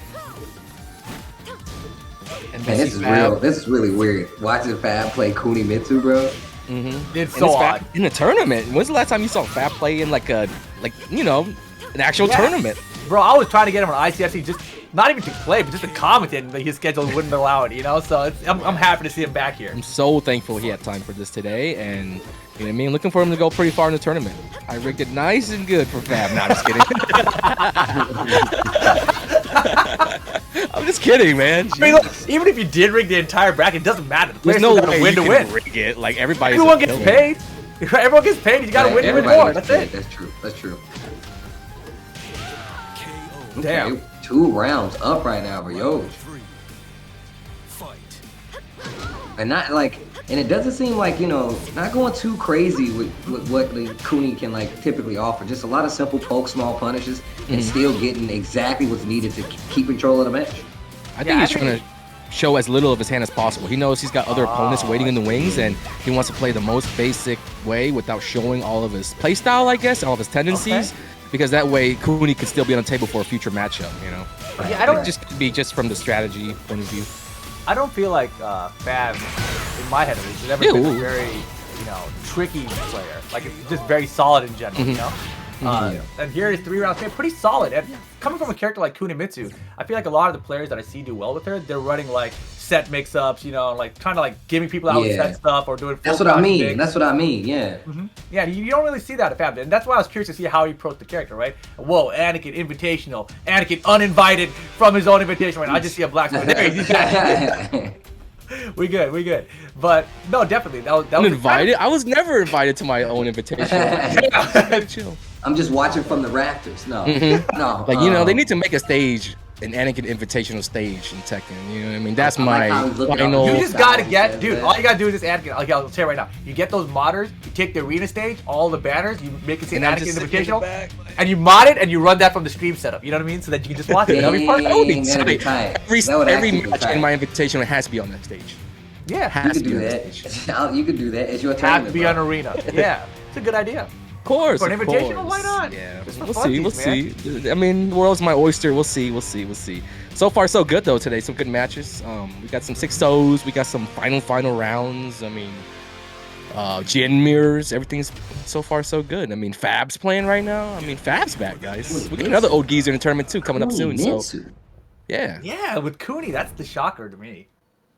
S2: Man, this is real. This is really weird. Watching Fab play Kunimitsu, bro.
S3: It's so odd.
S1: In a tournament. When's the last time you saw Fab play in like an actual tournament?
S3: Bro, I was trying to get him on ICFC, just not even to play, but just to commentate, and his schedule wouldn't allow it, you know? So I'm happy to see him back here.
S1: I'm so thankful he had time for this today, and you know what I mean? Looking for him to go pretty far in the tournament. I rigged it nice and good for Fab. Nah, I'm just kidding. I'm just kidding, man.
S3: I mean, look, even if you did rig the entire bracket, it doesn't matter. The player's
S1: There's no
S3: still
S1: way
S3: win to
S1: you
S3: win.
S1: can rig it. Like, everybody.
S3: Everyone gets paid. Everyone gets paid. You gotta win to win more. That's it.
S2: That's true. That's true.
S3: Damn.
S2: Okay, 2 rounds up right now for Yoj. And not like, and it doesn't seem like, you know, not going too crazy with what the Kuni can like typically offer. Just a lot of simple poke, small punishes, and still getting exactly what's needed to keep control of the match.
S1: I think he's trying to show as little of his hand as possible. He knows he's got other opponents waiting in the wings, and he wants to play the most basic way without showing all of his playstyle, I guess, all of his tendencies. Okay. Because that way, Kuni could still be on the table for a future matchup, you know?
S3: Yeah, I don't...
S1: It just could be just from the strategy point of view.
S3: I don't feel like Fab, in my head at least, has ever been a very, you know, tricky player. Like, it's just very solid in general, you know? And here is 3 rounds, pretty solid. And coming from a character like Kunimitsu, I feel like a lot of the players that I see do well with her, they're running like set mix-ups, you know, like trying to like giving people out with set stuff or doing.
S2: That's what I mean. Mix. That's what I mean. Yeah.
S3: Yeah, you don't really see that at Fab, and that's why I was curious to see how he approached the character, right? Whoa, Anakin Invitational, Anakin uninvited from his own invitation. Right? I just see a black screen. There, we good. But no, definitely that was
S1: uninvited. I was never invited to my own invitation. Chill.
S2: I'm just watching from the rafters. No, no.
S1: Like, you know, they need to make a stage, an Anakin Invitational stage in Tekken. You know what I mean? That's my final.
S3: You just gotta get, dude. All you gotta do is just Anakin. Like, I'll tell you right now. You get those modders. You take the arena stage, all the banners. You make it say Anakin Invitational, and you mod it, and you run that from the stream setup. You know what I mean? So that you can just watch it. That'll be fun.
S1: Every match in my invitation has to be on that stage.
S3: Yeah,
S2: you could do that. You could do that. It's your turn.
S3: Have to be on arena. Yeah, it's a good idea.
S1: Of course,
S3: for an invitational, why not?
S1: Yeah, we'll see. I mean, the world's my oyster. We'll see. So far, so good though today. Some good matches. We got some 6-0s. We got some final rounds. I mean, Jin mirrors. Everything's so far so good. I mean, Fab's playing right now. I mean, Fab's back, guys. We got another old geezer in the tournament too coming up soon. So, yeah.
S3: Yeah, with Kuni, that's the shocker to me.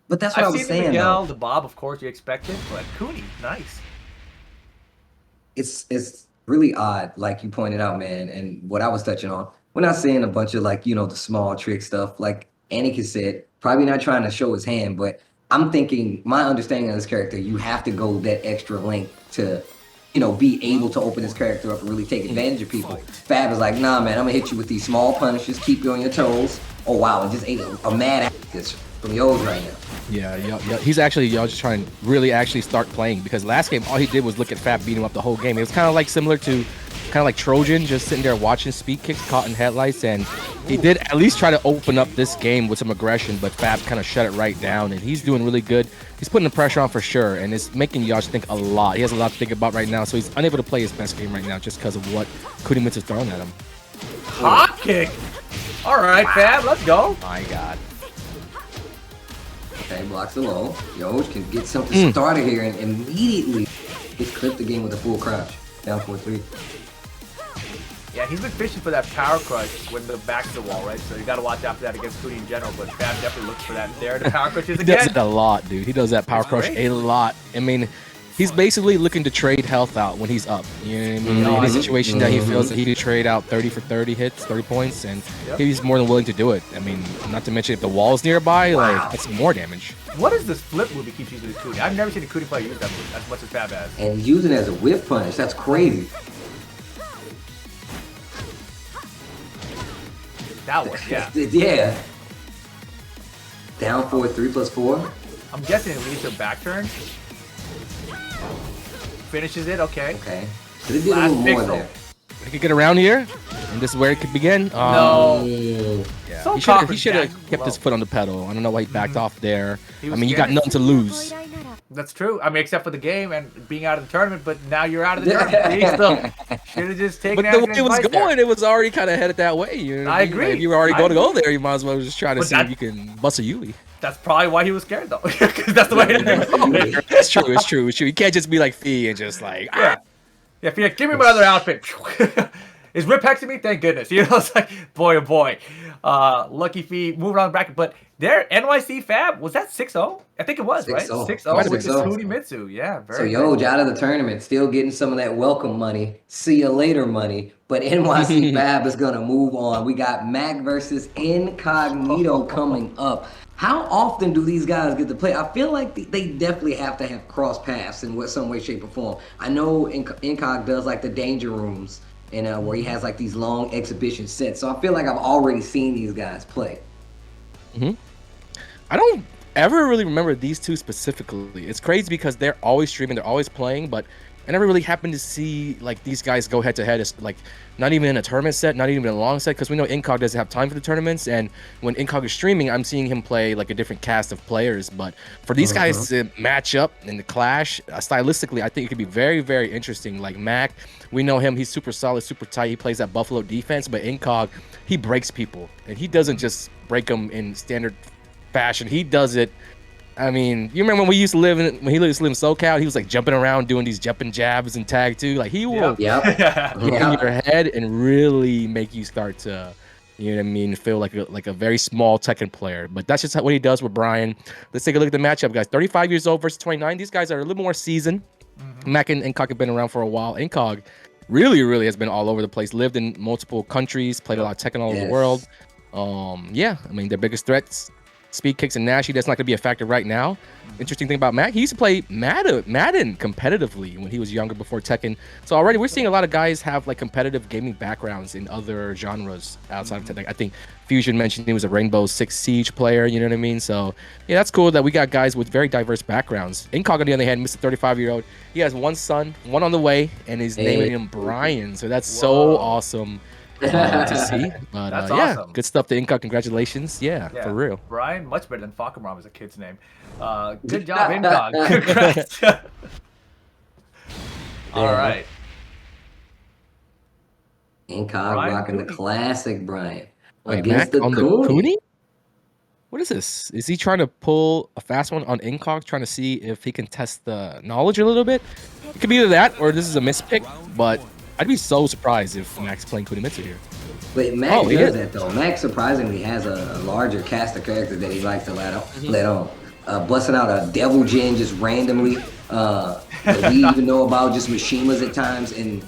S2: But that's what I was saying.
S3: Miguel, the Bob, of course, you expect it, but Kuni, nice.
S2: It's really odd, like you pointed out, man, and what I was touching on. We're not seeing a bunch of like, you know, the small trick stuff. Like Anakin said, probably not trying to show his hand, but I'm thinking my understanding of this character, you have to go that extra length to, you know, be able to open this character up and really take advantage of people. Fab is like, nah, man, I'm gonna hit you with these small punishes, keep you on your toes. Oh wow, it just ate a mad ass from Yoj right now.
S1: Yeah. He's actually just trying to really actually start playing, because last game all he did was look at Fab beat him up the whole game. It was kind of like similar to like Trojan, just sitting there watching speed kicks, caught in headlights, and he did at least try to open up this game with some aggression, but Fab kind of shut it right down, and he's doing really good. He's putting the pressure on for sure, and it's making Yash think a lot. He has a lot to think about right now, so he's unable to play his best game right now just because of what Kunimitsu's throwing at him.
S3: Hot kick! All right, Fab, let's go.
S1: My God.
S2: Okay, blocks the low. Yoj can get something started here and immediately just clip the game with a full crouch. Down 4-3.
S3: Yeah, he's been fishing for that power crush when the back to the wall, right? So you got to watch out for that against Kuni in general, but Fab definitely looks for that there. The power crush is again.
S1: He does it a lot, dude. He does that power crush a lot. I mean, he's basically looking to trade health out when he's up. You know what I mean? In a situation that he feels that he could trade out 30 for 30 hits, 30 points, and he's more than willing to do it. I mean, not to mention if the wall's nearby, like, it's more damage.
S3: What is this flip move he keeps using with Kuni? I've never seen a Kuni player use that move as much as Fab has.
S2: And using it as a whip punish, that's crazy.
S3: That one, yeah.
S2: Yeah. Down 4-3 plus 4.
S3: I'm guessing it leads to a back turn. Finishes it, okay.
S2: Okay. So they did a little more there.
S1: He could get around here, and this is where it could begin.
S3: No.
S1: Yeah. He should have kept his foot on the pedal. I don't know why he backed off there. I mean, you got nothing to lose.
S3: That's true. I mean, except for the game and being out of the tournament, but now you're out of the tournament. So should have just taken.
S1: But the way it was going, it was already kind of headed that way. You know
S3: I agree.
S1: Like, if you were already going to go there, you might as well just try to see if you can bust a Yui.
S3: That's probably why he was scared, though, because that's the way it is.
S1: It's true. It's true. It's true. You can't just be like Fee and just like
S3: yeah. Fee, like, give me my other outfit. Is Rip hexing me? Thank goodness. You know, it's like boy, oh boy. Lucky Fee moving on the bracket, but their NYC Fab was that 6-0? I think it was
S2: 6-0.
S3: right. 6-0 with
S2: Oh.
S3: Kunimitsu. Yeah,
S2: very. So Yoj out of the tournament, still getting some of that welcome money, see you later money. But NYC Fab is gonna move on. We got Mac versus Incognito coming up. How often do these guys get to play? I feel like they definitely have to have cross paths in some way, shape, or form. I know Incog does like the danger rooms and where he has like these long exhibition sets. So I feel like I've already seen these guys play.
S1: I don't ever really remember these two specifically. It's crazy because they're always streaming, they're always playing, but I never really happened to see like these guys go head to head. It's like not even in a tournament set, not even in a long set, because we know Incog doesn't have time for the tournaments, and when Incog is streaming, I'm seeing him play like a different cast of players. But for these guys to match up in the clash, stylistically, I think it could be very, very interesting. Like Mac, we know him, he's super solid, super tight, he plays that Buffalo defense, but Incog, he breaks people, and he doesn't just break them in standard fashion. He does it. I mean, you remember when he used to live in SoCal? He was like jumping around doing these jumping jabs and tag too. Like he will get in your head and really make you start to, you know what I mean, feel like a very small Tekken player. But that's just what he does with Brian. Let's take a look at the matchup, guys. 35 years old versus 29. These guys are a little more seasoned. Mac and Incog have been around for a while. Incog really has been all over the place. Lived in multiple countries. Played a lot of Tekken all over the world. Yeah, I mean, their biggest threats. Speed kicks and Nashi, that's not going to be a factor right now. Interesting thing about Mac, he used to play Madden competitively when he was younger before Tekken. So already we're seeing a lot of guys have like competitive gaming backgrounds in other genres outside of Tekken. I think Fusion mentioned he was a Rainbow Six Siege player, you know what I mean? So yeah, that's cool that we got guys with very diverse backgrounds. Incog on the other hand, Mr. 35-year-old, he has one son, one on the way, and he's naming him Brian. So that's so awesome. To see, but
S3: that's
S1: yeah,
S3: awesome.
S1: Good stuff to Incog. Congratulations, yeah, for real.
S3: Brian, much better than Fakamram as a kid's name. Good job, Incog. Congrats. All right.
S2: Incog rocking the classic Brian.
S1: Wait,
S2: against
S1: Mac
S2: the
S1: on the
S2: Cooney?
S1: Cooney? What is this? Is he trying to pull a fast one on Incog, trying to see if he can test the knowledge a little bit? It could be either that or this is a mispick, but I'd be so surprised if Mac's playing Kunimitsu here.
S2: But Mac does that though. Mac surprisingly has a larger cast of characters that he likes to let on. Busting out a Devil Jin just randomly. That we even know about just Mishimas at times. And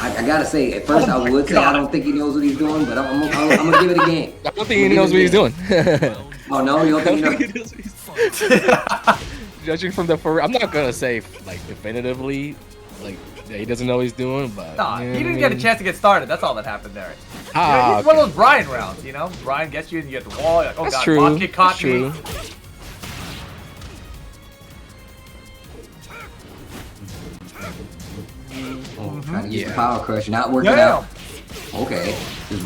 S2: I gotta say, at first I would say I don't think he knows what he's doing, but I'm gonna give it a game.
S1: I don't think he knows what he's doing.
S2: Oh no, you don't think he knows?
S1: Judging from I'm not gonna say like definitively, like he doesn't know what he's doing, but
S3: nah, he didn't get a chance to get started. That's all that happened there. It's one of those Brian rounds, you know. Brian gets you and you get the wall. You're like, oh
S1: that's
S3: god,
S1: true.
S3: Mom get caught me.
S2: Trying to use the power crush, not working out. Okay,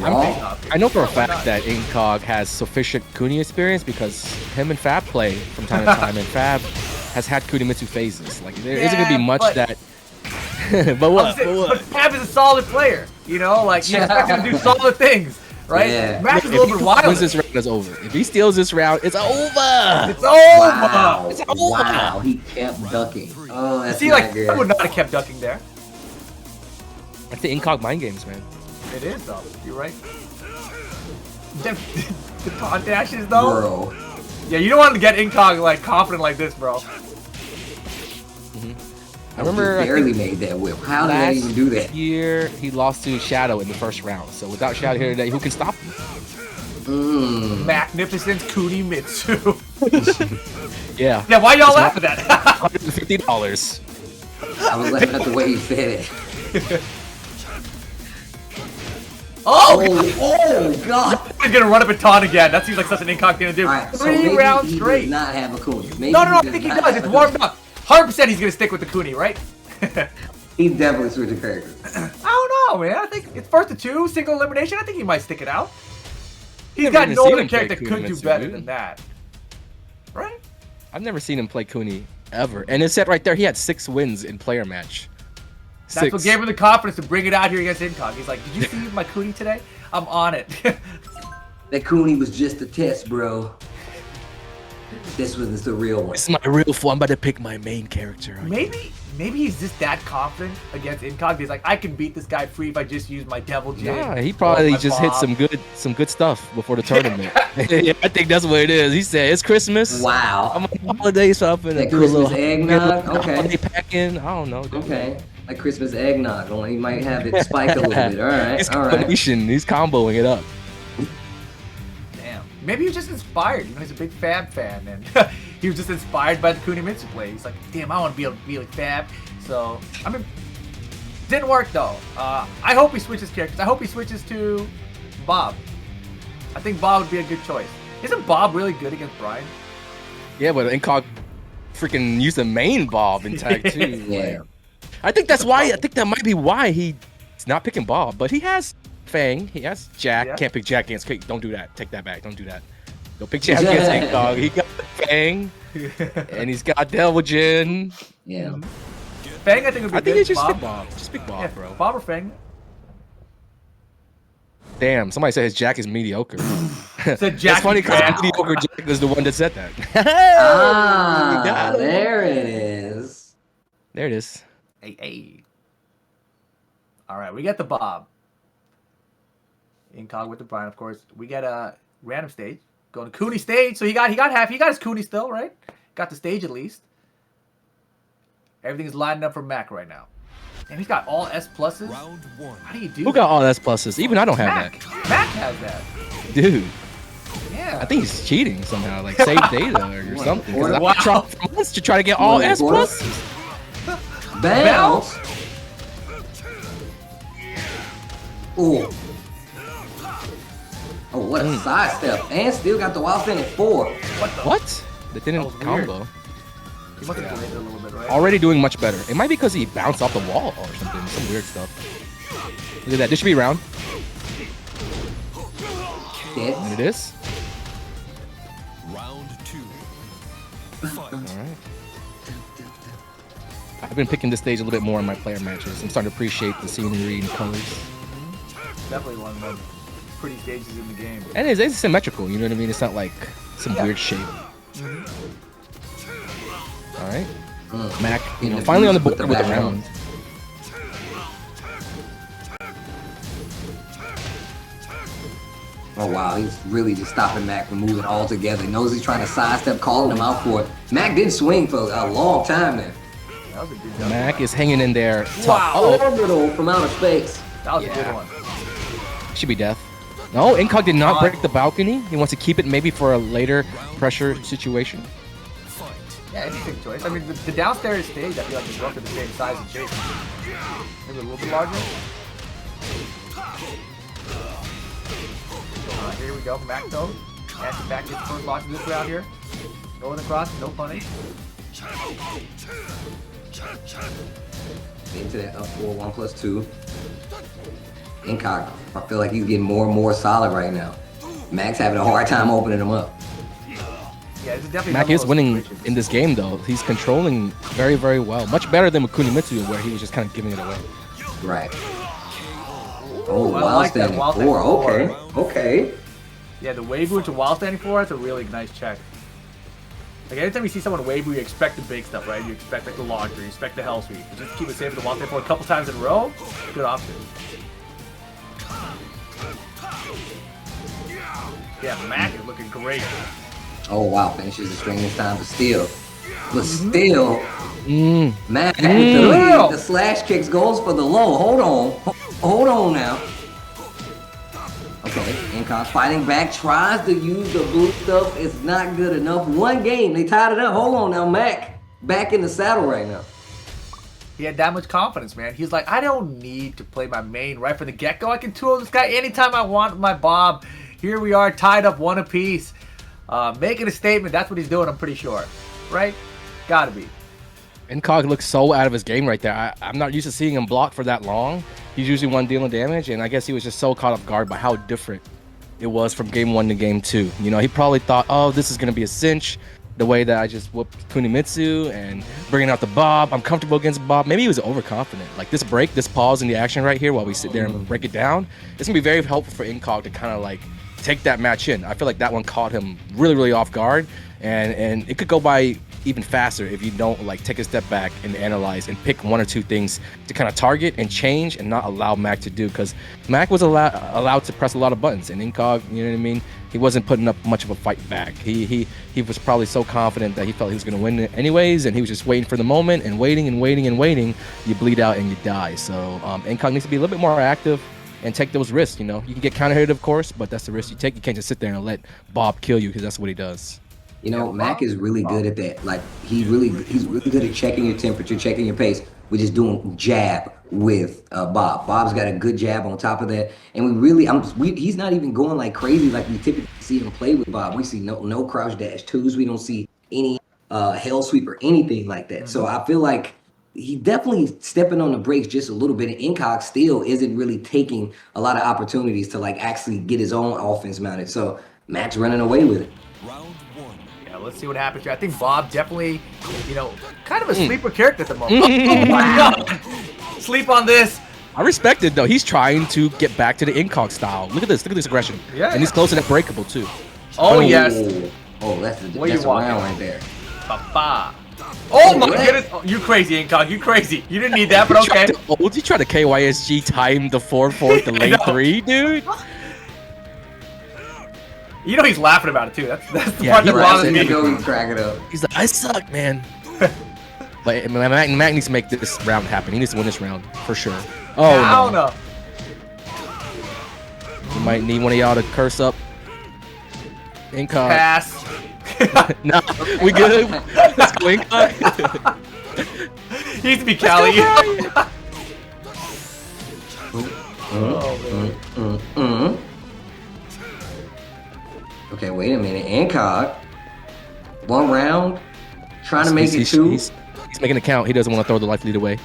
S1: I know for a fact that Incog has sufficient Kuni experience because him and Fab play from time to time, and Fab has had Kunimitsu phases. Like there isn't gonna be much that. But what?
S3: But Fab is a solid player, you know. Like you expect him to do solid things, right?
S2: Yeah.
S3: Mac is a little bit wild.
S1: Once this round is over, if he steals this round, it's over.
S3: It's over.
S2: Wow.
S3: It's over.
S2: Wow, he kept ducking. Oh, that's
S3: See,
S2: not
S3: like
S2: good.
S3: I would not have kept ducking there.
S1: That's the Incog mind games, man.
S3: It is though. You're right. The taunt dashes though.
S2: Bro.
S3: Yeah, you don't want to get Incog like confident like this, bro.
S1: I remember
S2: He barely made that whip. How did they even do that?
S1: Year he lost to Shadow in the first round. So without Shadow here today, who can stop him?
S3: Magnificent Kunimitsu.
S1: Yeah.
S3: Yeah, why y'all laughing at that?
S1: $150.
S2: I was laughing at the way he said it.
S3: Oh
S2: God!
S3: He's gonna run up and taunt again. That seems like such an Incog thing to do.
S2: Right, so
S3: 3 rounds
S2: he
S3: straight.
S2: does not have a Kuni. Maybe
S3: No, I think he does. It's warmed up. 100% he's gonna stick with the Kuni, right?
S2: He's definitely switching characters.
S3: I don't know, man. I think it's first to 2, single elimination. I think he might stick it out. He's got no other character that could do better than that. Right?
S1: I've never seen him play Kuni ever. And it said right there he had 6 wins in player match.
S3: That's what gave him the confidence to bring it out here against Incog. He's like, did you see my Cooney today? I'm on it.
S2: That Cooney was just a test, bro. This was the real one.
S1: This is my real form. I'm about to pick my main character.
S3: Maybe he's just that confident against Incog. He's like, I can beat this guy free if I just use my Devil Jin.
S1: Yeah, he probably just hit some good stuff before the tournament. Yeah, I think that's what it is. He said it's Christmas.
S2: Wow.
S1: I'm on holiday, so I'm gonna do
S2: Christmas
S1: a little
S2: eggnog. Okay.
S1: holiday packing. I don't know. Dude.
S2: Okay. Like Christmas eggnog. Only he might have it spiked a little bit. All right.
S1: He's
S2: All right.
S1: He's comboing it up.
S3: Damn. Maybe he was just inspired. You know, he's a big Fab fan, and he was just inspired by the Kunimitsu play. He's like, damn, I want to be able to be like Fab. So, I mean, didn't work though. I hope he switches characters. I hope he switches to Bob. I think Bob would be a good choice. Isn't Bob really good against Brian?
S1: Yeah, but Incog freaking used the main Bob in tag 2.
S2: Yeah.
S1: I think that's why. I think that might be why he's not picking Bob. But he has Fang. He has Jack.
S3: Yeah.
S1: Can't pick Jack against Kate. Don't do that. Take that back. Don't do that. Don't pick Jack against Incog. He got Fang, and he's got Devil Jin.
S2: Yeah.
S3: Fang, I think would be
S1: I think
S3: good.
S1: it's just
S3: Bob.
S1: pick Bob. Just pick Bob,
S3: Yeah,
S1: bro.
S3: Bob or Fang.
S1: Damn, somebody said his Jack is mediocre.
S3: Said Jack.
S1: That's funny because
S3: Wow.
S1: mediocre Jack is the one that said that.
S2: Ah,
S1: got him.
S2: there it is.
S1: There it is.
S3: Hey. All right, we got the Bob. Incog with the Brian, of course. We got a random stage. Going to Cooney stage. So he got half. He got his Cooney still, right? Got the stage at least. Everything's lining up for Mac right now. And he's got all S pluses.
S4: Round 1.
S3: How do you do
S1: Who
S3: that?
S1: got all S pluses? Even I don't have
S3: Mac. Mac has that.
S1: that. Dude,
S3: Yeah.
S1: I think he's cheating somehow. Like save data or something. 'Cause
S2: Wow.
S1: I tried for months to try to get all
S2: What,
S1: S
S2: what?
S1: pluses.
S2: Bounce. Ooh. Oh, what a sidestep. And still got the wild thing at 4.
S3: What the?
S1: What? That didn't
S3: That was weird.
S1: combo.
S3: He must have delayed it a little bit, right?
S1: Already doing much better. It might be because he bounced off the wall or something. Some weird stuff. Look at that. This should be round.
S2: Dead.
S1: And it is.
S4: Round 2. Fight.
S1: All right. I've been picking this stage a little bit more in my player matches. I'm starting to appreciate the scenery and colors.
S3: Definitely one of the pretty stages in the game.
S1: And it's symmetrical, you know what I mean? It's not like some
S3: Yeah.
S1: weird shape. All right.
S2: Mm.
S1: Mac, you know,
S2: Getting
S1: finally on the
S2: abused
S1: board
S2: with
S1: with
S2: the
S1: the
S2: back
S1: round.
S2: Oh, wow. He's really just stopping Mac from moving altogether. He knows he's trying to sidestep, calling him out for it. Mac didn't swing for a long time there.
S3: That was a good jump.
S1: Mac is hanging in there.
S3: Wow.
S2: Orbital from outer space.
S3: That was a
S1: Yeah.
S3: good one.
S1: Should be death. No, Incog did not break the balcony. He wants to keep it maybe for a later pressure situation.
S4: Fight.
S3: Yeah, interesting choice. I mean, the downstairs stage, I feel like is roughly the same size and shape. Maybe a little bit larger. Here we go, Mac though. Actually, Mac gets first launch of this round here. Going across, no punish.
S2: Into that up 4, 1+2. Incog. I feel like he's getting more and more solid right now. Mac's having a hard time opening him up.
S3: Yeah, this is definitely
S1: Mac
S3: one of
S1: is
S3: those
S1: winning
S3: situations.
S1: in this game, though. He's controlling very, very well. Much better than with Kunimitsu, where he was just kind of giving it away.
S2: Right. Oh,
S3: I
S2: wild
S3: like that,
S2: standing
S3: wild
S2: 4.
S3: standing
S2: Okay. Okay.
S3: Yeah, the Weibo to while standing for, that's a really nice check. Like, anytime you see someone Weibo, you expect the big stuff, right? You expect, like, the launcher, you expect the hell sweep. But just keep it safe with the while standing for a couple times in a row, good option. Yeah, Mac is looking great.
S2: Oh, wow. Finishes the string this time, but still. But still, Mac with the lead. The slash kicks goes for the low. Hold on. Hold on now. Okay, Incog fighting back, tries to use the blue stuff. It's not good enough. One game, they tied it up. Hold on now, Mac. Back in the saddle right now.
S3: He had that much confidence, man. He's like, I don't need to play my main right from the get-go. I can tool this guy anytime I want with my Bob. Here we are, tied up one apiece. Making a statement. That's what he's doing, I'm pretty sure. Right? Gotta be.
S1: Incog looks so out of his game right there. I'm not used to seeing him block for that long. He's usually one dealing damage, and I guess he was just so caught off guard by how different it was from game 1 to game 2. You know, he probably thought, oh, this is going to be a cinch. the way that I just whooped Kunimitsu and bringing out the Bob. I'm comfortable against Bob. Maybe he was overconfident. Like this break, this pause in the action right here while we sit there and break it down, it's gonna be very helpful for Incog to kind of like take that match in. I feel like that one caught him really, really off guard, and it could go by even faster if you don't like take a step back and analyze and pick one or two things to kind of target and change and not allow Mac to do, because Mac was allowed to press a lot of buttons, and Incog, you know what I mean, he wasn't putting up much of a fight back. He was probably so confident that he felt he was going to win it anyways, and he was just waiting for the moment and waiting and waiting and waiting. You bleed out and you die. So Incog needs to be a little bit more active and take those risks. You know, you can get counter hit, of course, but that's the risk you take. You can't just sit there and let Bob kill you, because that's what he does.
S2: You know, Mac is really good at that. Like he's really good at checking your temperature, checking your pace. We're just doing jab with Bob. Bob's got a good jab on top of that, and he's not even going like crazy like we typically see him play with Bob. We see no crouch dash twos. We don't see any hell sweep or anything like that. So I feel like he definitely stepping on the brakes just a little bit. And Incog still isn't really taking a lot of opportunities to like actually get his own offense mounted. So Mac's running away with it.
S4: Round one.
S3: Yeah, let's see what happens here. I think Bob definitely, you know, kind of a sleeper character at the moment. Oh my God. Sleep on this.
S1: I respect it though. He's trying to get back to the Incog style. Look at this aggression.
S3: Yeah.
S1: And he's close to that breakable too.
S3: Oh, yes.
S2: Oh, that's a
S3: Where you walking?
S2: round right there.
S3: Papa. Oh my goodness. Oh, you crazy, Incog. You crazy. You didn't need that, but okay.
S1: He tried to KYSG time the 4-4 the lane 3, dude.
S3: You know he's laughing about it too. That's the
S1: Yeah,
S3: part that bothers me.
S2: He's cracking up.
S1: He's like, I suck, man. But Mac needs to make this round happen. He needs to win this round for sure. Oh
S3: no.
S1: You might need one of y'all to curse up Incog.
S3: Pass.
S1: No, we good. Let's go, Incog.
S3: He needs to be Cali.
S2: Okay, wait a minute. Incog. One round. Trying to make it two.
S1: He's making a count. He doesn't want to throw the life lead away.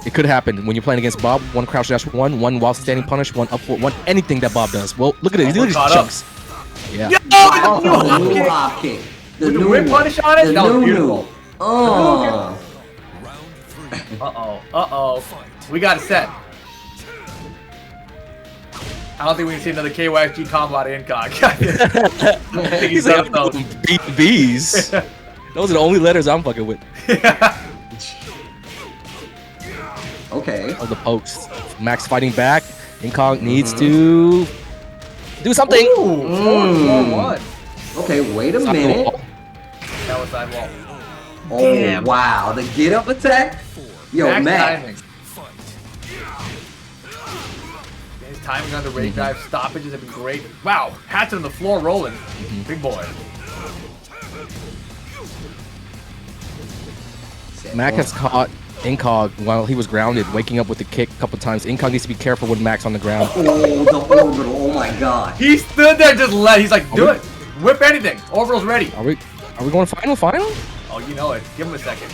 S1: It could happen when you're playing against Bob. One crouch dash, one while standing punish, one upward, one anything that Bob does. Well, look at it. Look at these chunks. Yeah.
S2: The new hop kick. The new
S3: whip punish on it?
S2: The
S3: That was
S2: new.
S3: beautiful.
S2: Oh.
S3: Uh-oh. We got it set. I don't think we can see another KYFG combo out of Incog. I think
S1: He's like, beat B's. Those are the only letters I'm fucking with.
S2: Okay.
S1: Oh, the pokes. Max fighting back. Incog needs to do something.
S3: One.
S2: Okay, wait a minute.
S3: That was side wall.
S2: Oh,
S3: Damn.
S2: wow. The get up attack? Yo, Mac.
S3: Timing. His timing on the raid drive stoppages have been great. Wow, hats on the floor rolling. Big boy.
S1: Mac has caught Incog while he was grounded, waking up with the kick a couple times. Incog needs to be careful with Max on the ground.
S2: Oh, the orbital. Oh, my God.
S3: He stood there just he's like, do it. Whip anything. Orbital's ready.
S1: Are we going final?
S3: Oh, you know it. Give him a second.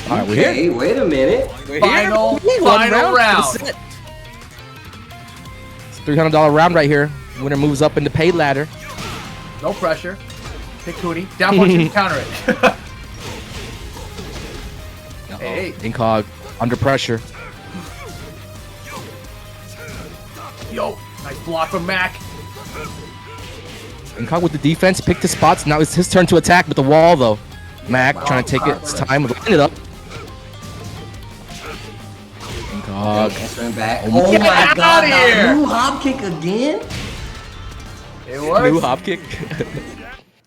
S1: All right, we're
S2: Okay,
S1: here.
S2: wait a minute.
S3: Final round.
S1: It's a $300 round right here. Winner moves up in the pay ladder.
S3: No pressure. Pick Cooney. Down punch and counter it. Hey.
S1: Incog under pressure.
S3: Yo, nice block from Mac.
S1: Incog with the defense, picked his spots. Now it's his turn to attack with the wall, though. Mac trying to take its time, line it up. Incog.
S2: Answering back.
S3: Get
S2: Oh my
S3: out
S2: God!
S3: of here!
S2: New hop kick again?
S3: It was.
S1: New hop kick.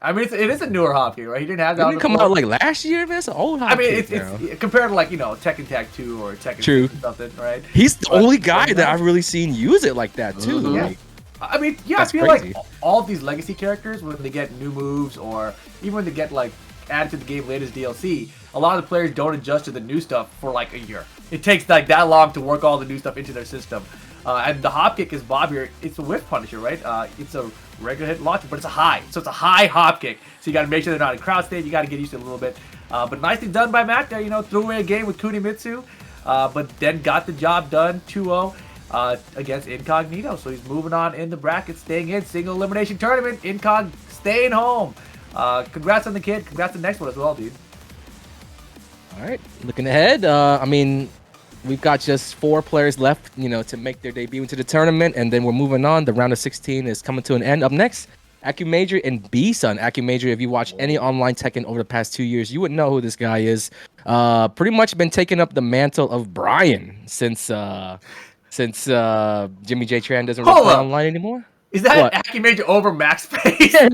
S3: I mean, it is a newer hop kick, right? He didn't have that.
S1: Didn't it come out like last year, man? It's an old hop
S3: I mean,
S1: kick.
S3: it's compared to like Tekken Tag 2 or Tekken
S1: True.
S3: 6 or something, right?
S1: He's the only guy that I've really seen use it like that too.
S2: Mhm.
S1: Like,
S3: I mean, yeah,
S1: That's
S3: I feel
S1: crazy.
S3: like all of these legacy characters, when they get new moves or even when they get like added to the game late as DLC, a lot of the players don't adjust to the new stuff for like a year. It takes like that long to work all the new stuff into their system. And the hop kick is Bob here. It's a whiff punisher, right? It's a regular hit launcher, but it's a high. So it's a high hop kick. So you got to make sure they're not in crowd state. You got to get used to it a little bit. But nicely done by Mac there. Threw away a game with Kunimitsu, but then got the job done 2-0 against Incognito. So he's moving on in the bracket, staying in single elimination tournament. Incog staying home. Congrats on the kid. Congrats on the next one as well, dude.
S1: All right, looking ahead. I mean, we've got just 4 players left, to make their debut into the tournament, and then we're moving on. The round of 16 is coming to an end. Up next, AccuMajor and B-Sun. AccuMajor, if you watch any online Tekken over the past 2 years, you would know who this guy is. Pretty much been taking up the mantle of Brian since Jimmy J Tran doesn't really play online anymore.
S3: Is that AccuMajor over Max Pace?
S1: It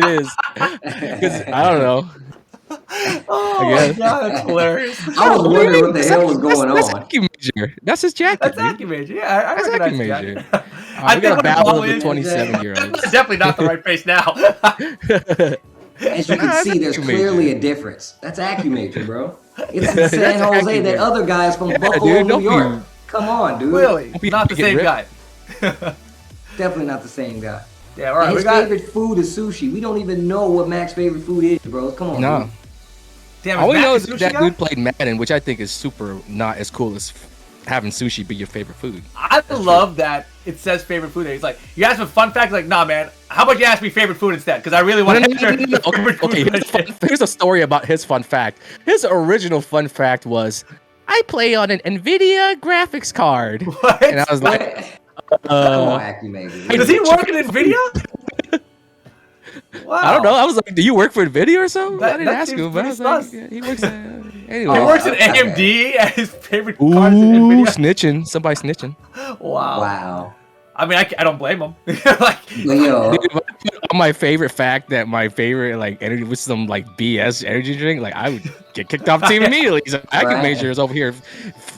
S1: is. Because I don't know.
S3: Oh my god, that's hilarious.
S2: I was wondering what the hell was going
S1: that's
S2: on.
S1: AccuMajor. That's his jacket.
S3: That's AccuMajor. Yeah, I
S1: That's
S3: recognize
S1: AccuMajor.
S3: I
S1: we got a battle of the
S3: is
S1: 27-year-olds.
S3: definitely not the right face now.
S2: As you can see, there's clearly a difference. That's AccuMajor, bro. It's in San Jose. That other guy is from Buffalo, New York. Come on, dude.
S3: Really? Not the same guy.
S2: Definitely not the same guy.
S3: Yeah, all right.
S2: And his favorite food is sushi. We don't even know what Mac's favorite food is, bro. Come on,
S1: No.
S2: dude.
S3: Damn,
S1: All we know is
S3: Mac
S1: that
S3: sushi
S1: dude
S3: guy?
S1: played Madden, which I think is super not as cool as having sushi be your favorite food.
S3: I love that it says favorite food there. He's like, you ask me a fun fact? Like, nah, man. How about you ask me favorite food instead? Because I really want to hear
S1: Okay, here's a story about his fun fact. His original fun fact was, I play on an NVIDIA graphics card.
S3: What?
S1: And I was like,
S2: Come on, AccuMajor.
S3: Does he work in NVIDIA? Wow.
S1: I don't know. I was like, do you work for NVIDIA or something? I didn't
S3: that
S1: ask
S3: seems
S1: him, but I was
S3: pretty
S1: like,
S3: sus.
S1: yeah, he works anyway.
S3: He works at AMD and his favorite card is
S1: Ooh,
S3: NVIDIA.
S1: snitching. Somebody snitching.
S3: Wow.
S2: Wow.
S3: I mean, I don't blame him. Like,
S2: Yo,
S1: Dude, if I put on my favorite fact that my favorite energy was some BS energy drink, I would get kicked off the team immediately. So AccuMajor is over here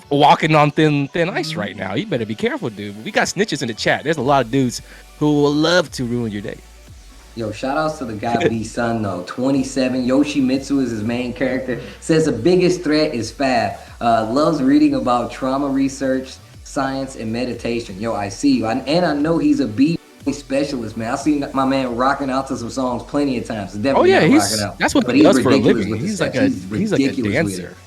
S1: walking on thin ice right now. You better be careful, dude. We got snitches in the chat. There's a lot of dudes who will love to ruin your day.
S2: Yo, shout outs to the guy B-Sun though. 27. Yoshimitsu is his main character. Says the biggest threat is Fab. Loves reading about trauma research, science, and meditation. Yo, I see you. And I know he's a B specialist, man. I've seen my man rocking out to some songs plenty of times. Definitely rocking out.
S1: That's what
S2: But
S1: he
S2: he's
S1: does for a
S2: ridiculous
S1: living.
S2: with the
S1: He's
S2: steps.
S1: like a
S2: Ridiculous with
S1: dancer.
S2: it.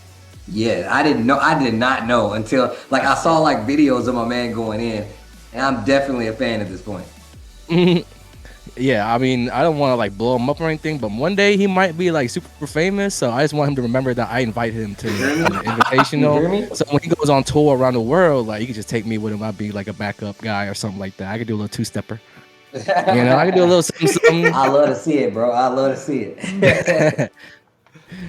S2: Yeah, I did not know until I saw videos of my man going in. And I'm definitely a fan at this point.
S1: Yeah, I mean, I don't want to blow him up or anything, but one day he might be super famous. So I just want him to remember that I invited him to the Invitational. So when he goes on tour around the world, he could just take me with him. I'd be a backup guy or something like that. I could do a little two-stepper. I could do a little something.
S2: I love to see it, bro. I love to see it.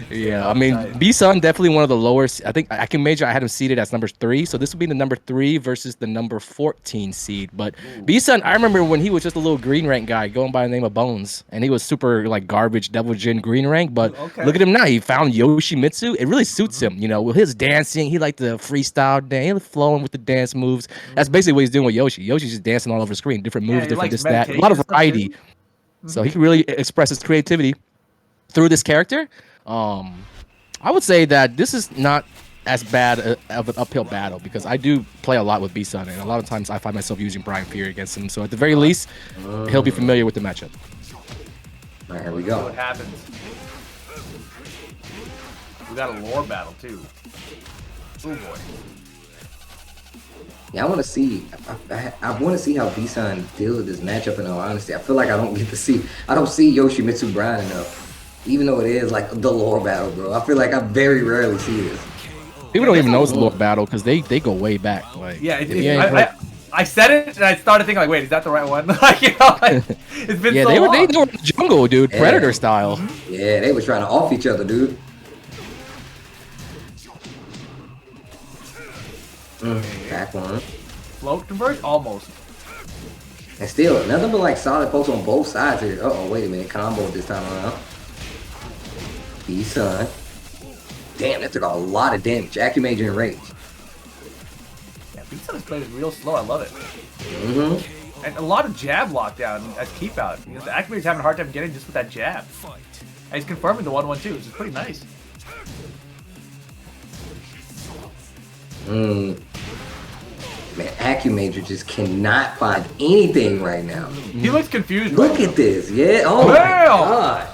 S1: Yeah, I mean, B-Sun definitely one of the lower. I think AccuMajor, I had him seeded as number 3, so this would be the number 3 versus the number 14 seed. But B-Sun, I remember when he was just a little green rank guy going by the name of Bones, and he was super garbage Devil Jin green rank. But look at him now; he found Yoshimitsu. It really suits him, with his dancing. He liked the freestyle dance, he was flowing with the dance moves. That's basically what he's doing with Yoshi. Yoshi's just dancing all over the screen, different moves, different this, that, a lot of variety. So he can really express his creativity through this character. I would say that this is not as bad of an uphill battle because I do play a lot with B-Sun, and a lot of times I find myself using Brian Fury against him. So at the very least, he'll be familiar with the matchup.
S2: All right, here we go.
S3: what happens? We got a lore battle too. Oh boy.
S2: Yeah, I want to see. I want to see how B-Sun deals with this matchup. In all honesty, I feel like I don't see Yoshimitsu Brian enough. Even though it is the lore battle, bro. I feel like I very rarely see this.
S1: People don't even know it's a lore battle because they go way back.
S3: I said it and I started thinking wait, is that the right one? It's been so long.
S1: They were in the jungle, dude,
S2: Yeah.
S1: Predator style.
S2: Yeah, they were trying to off each other, dude. Back one.
S3: Float converge almost.
S2: And still, nothing but solid pokes on both sides here. Uh-oh, wait a minute. Combo this time around. B-Sun. Damn, that took a lot of damage. AccuMajor in rage.
S3: Yeah, B-Sun is playing real slow. I love it. And a lot of jab lockdown as keep out. The AccuMajor's having a hard time getting just with that jab. And he's confirming the 1-1-2, which is pretty nice.
S2: Man, AccuMajor just cannot find anything right now.
S3: He looks confused.
S2: Look at this, yeah. Oh my god.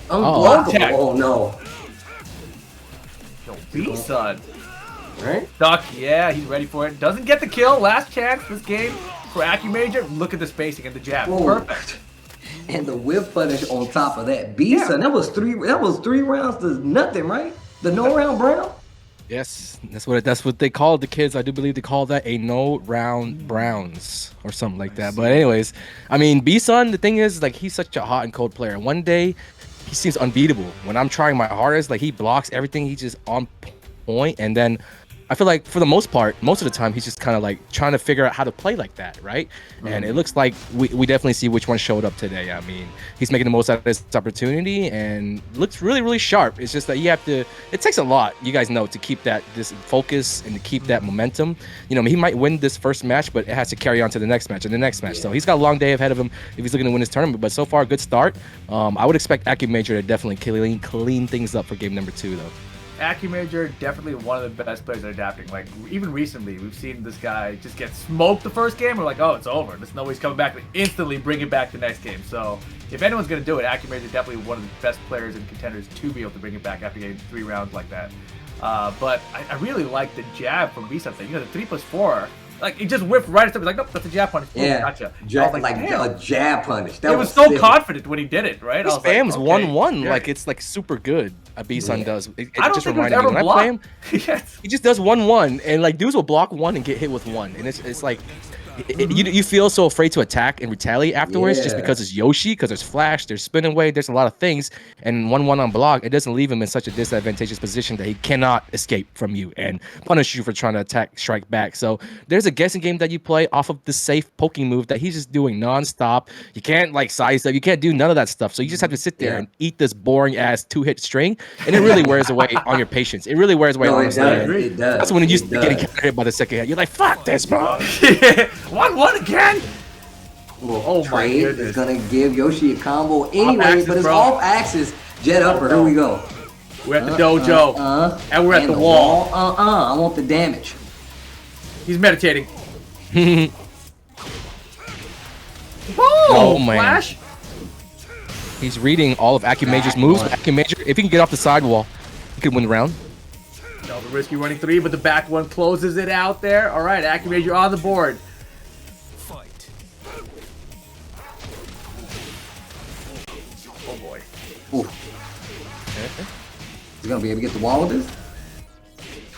S2: Unblockable. Oh no.
S3: Yo, B-Sun.
S2: Right?
S3: Duck, yeah, he's ready for it. Doesn't get the kill. Last chance this game. for AccuMajor, look at the spacing and the jab.
S2: Whoa.
S3: Perfect.
S2: And the whip punish on top of that. B-Son, that was three rounds to nothing, right? The no round brown?
S1: Yes, that's what they call the kids. I do believe they call that a no round Browns or something like that. But anyways, I mean, B-Son, the thing is, like, he's such a hot and cold player. One day, he seems unbeatable. When I'm trying my hardest, like, he blocks everything. He's just on point. And then I feel like for the most part, most of the time, he's just kind of like trying to figure out how to play like that, right? And it looks like we definitely see which one showed up today. I mean, he's making the most out of this opportunity and looks really, really sharp. It's just that you have to, it takes a lot, you guys know, to keep this focus and to keep that momentum. You know, he might win this first match, but it has to carry on to the next match and the next match. So he's got a long day ahead of him if he's looking to win his tournament. But so far, good start. I would expect AccuMajor to definitely clean things up for game number 2, though.
S3: AccuMajor, definitely one of the best players at adapting. Like, even recently, we've seen this guy just get smoked the first game. We're like, oh, it's over. There's no way he's coming back. But instantly bring it back the next game. So, if anyone's going to do it, AccuMajor is definitely one of the best players and contenders to be able to bring it back after getting 3 rounds like that. But I really like the jab from B-Son thing. You know, the 3+4. Like, it just whipped right at him. Like, nope, that's a jab punish. Oh,
S2: Yeah,
S3: gotcha.
S2: like a jab punish. That
S3: it was so confident when he did it, right?
S1: He spams 1-1
S3: yeah.
S1: like it's like super good. B-Son does. It
S3: I don't
S1: just
S3: think it was
S1: reminded me
S3: ever
S1: when I
S3: blocked.
S1: play him.
S3: Yes.
S1: He just does 1-1, and like dudes will block 1 and get hit with 1, and it's like you feel so afraid to attack and retaliate afterwards just because it's Yoshi, because there's flash, there's spin away, there's a lot of things, and 1-1 on block, it doesn't leave him in such a disadvantageous position that he cannot escape from you and punish you for trying to strike back. So there's a guessing game that you play off of the safe poking move that he's just doing nonstop. You can't like size up, you can't do none of that stuff. So you just have to sit there and eat this boring ass 2-hit string, and it really wears away on your patience. It really wears away on your
S2: It does.
S1: That's when you used to getting hit by the second hit. You're like, fuck this, bro.
S3: 1-1 again.
S2: Oh
S3: my goodness.
S2: is gonna give Yoshi a combo anyway,
S3: axis,
S2: but it's
S3: bro.
S2: off axis. Jet upper, here we go.
S3: We're at the dojo, and we're at the wall.
S2: I want the damage.
S3: He's meditating.
S1: Oh man.
S3: Flash.
S1: He's reading all of AccuMajor's moves. AccuMajor, if he can get off the sidewall, he could win the round.
S3: No, the risky running 3, but the back one closes it out there. All right, AccuMajor on the board.
S4: Fight.
S3: Oh boy.
S2: Ooh. He's gonna be able to get the wall with this?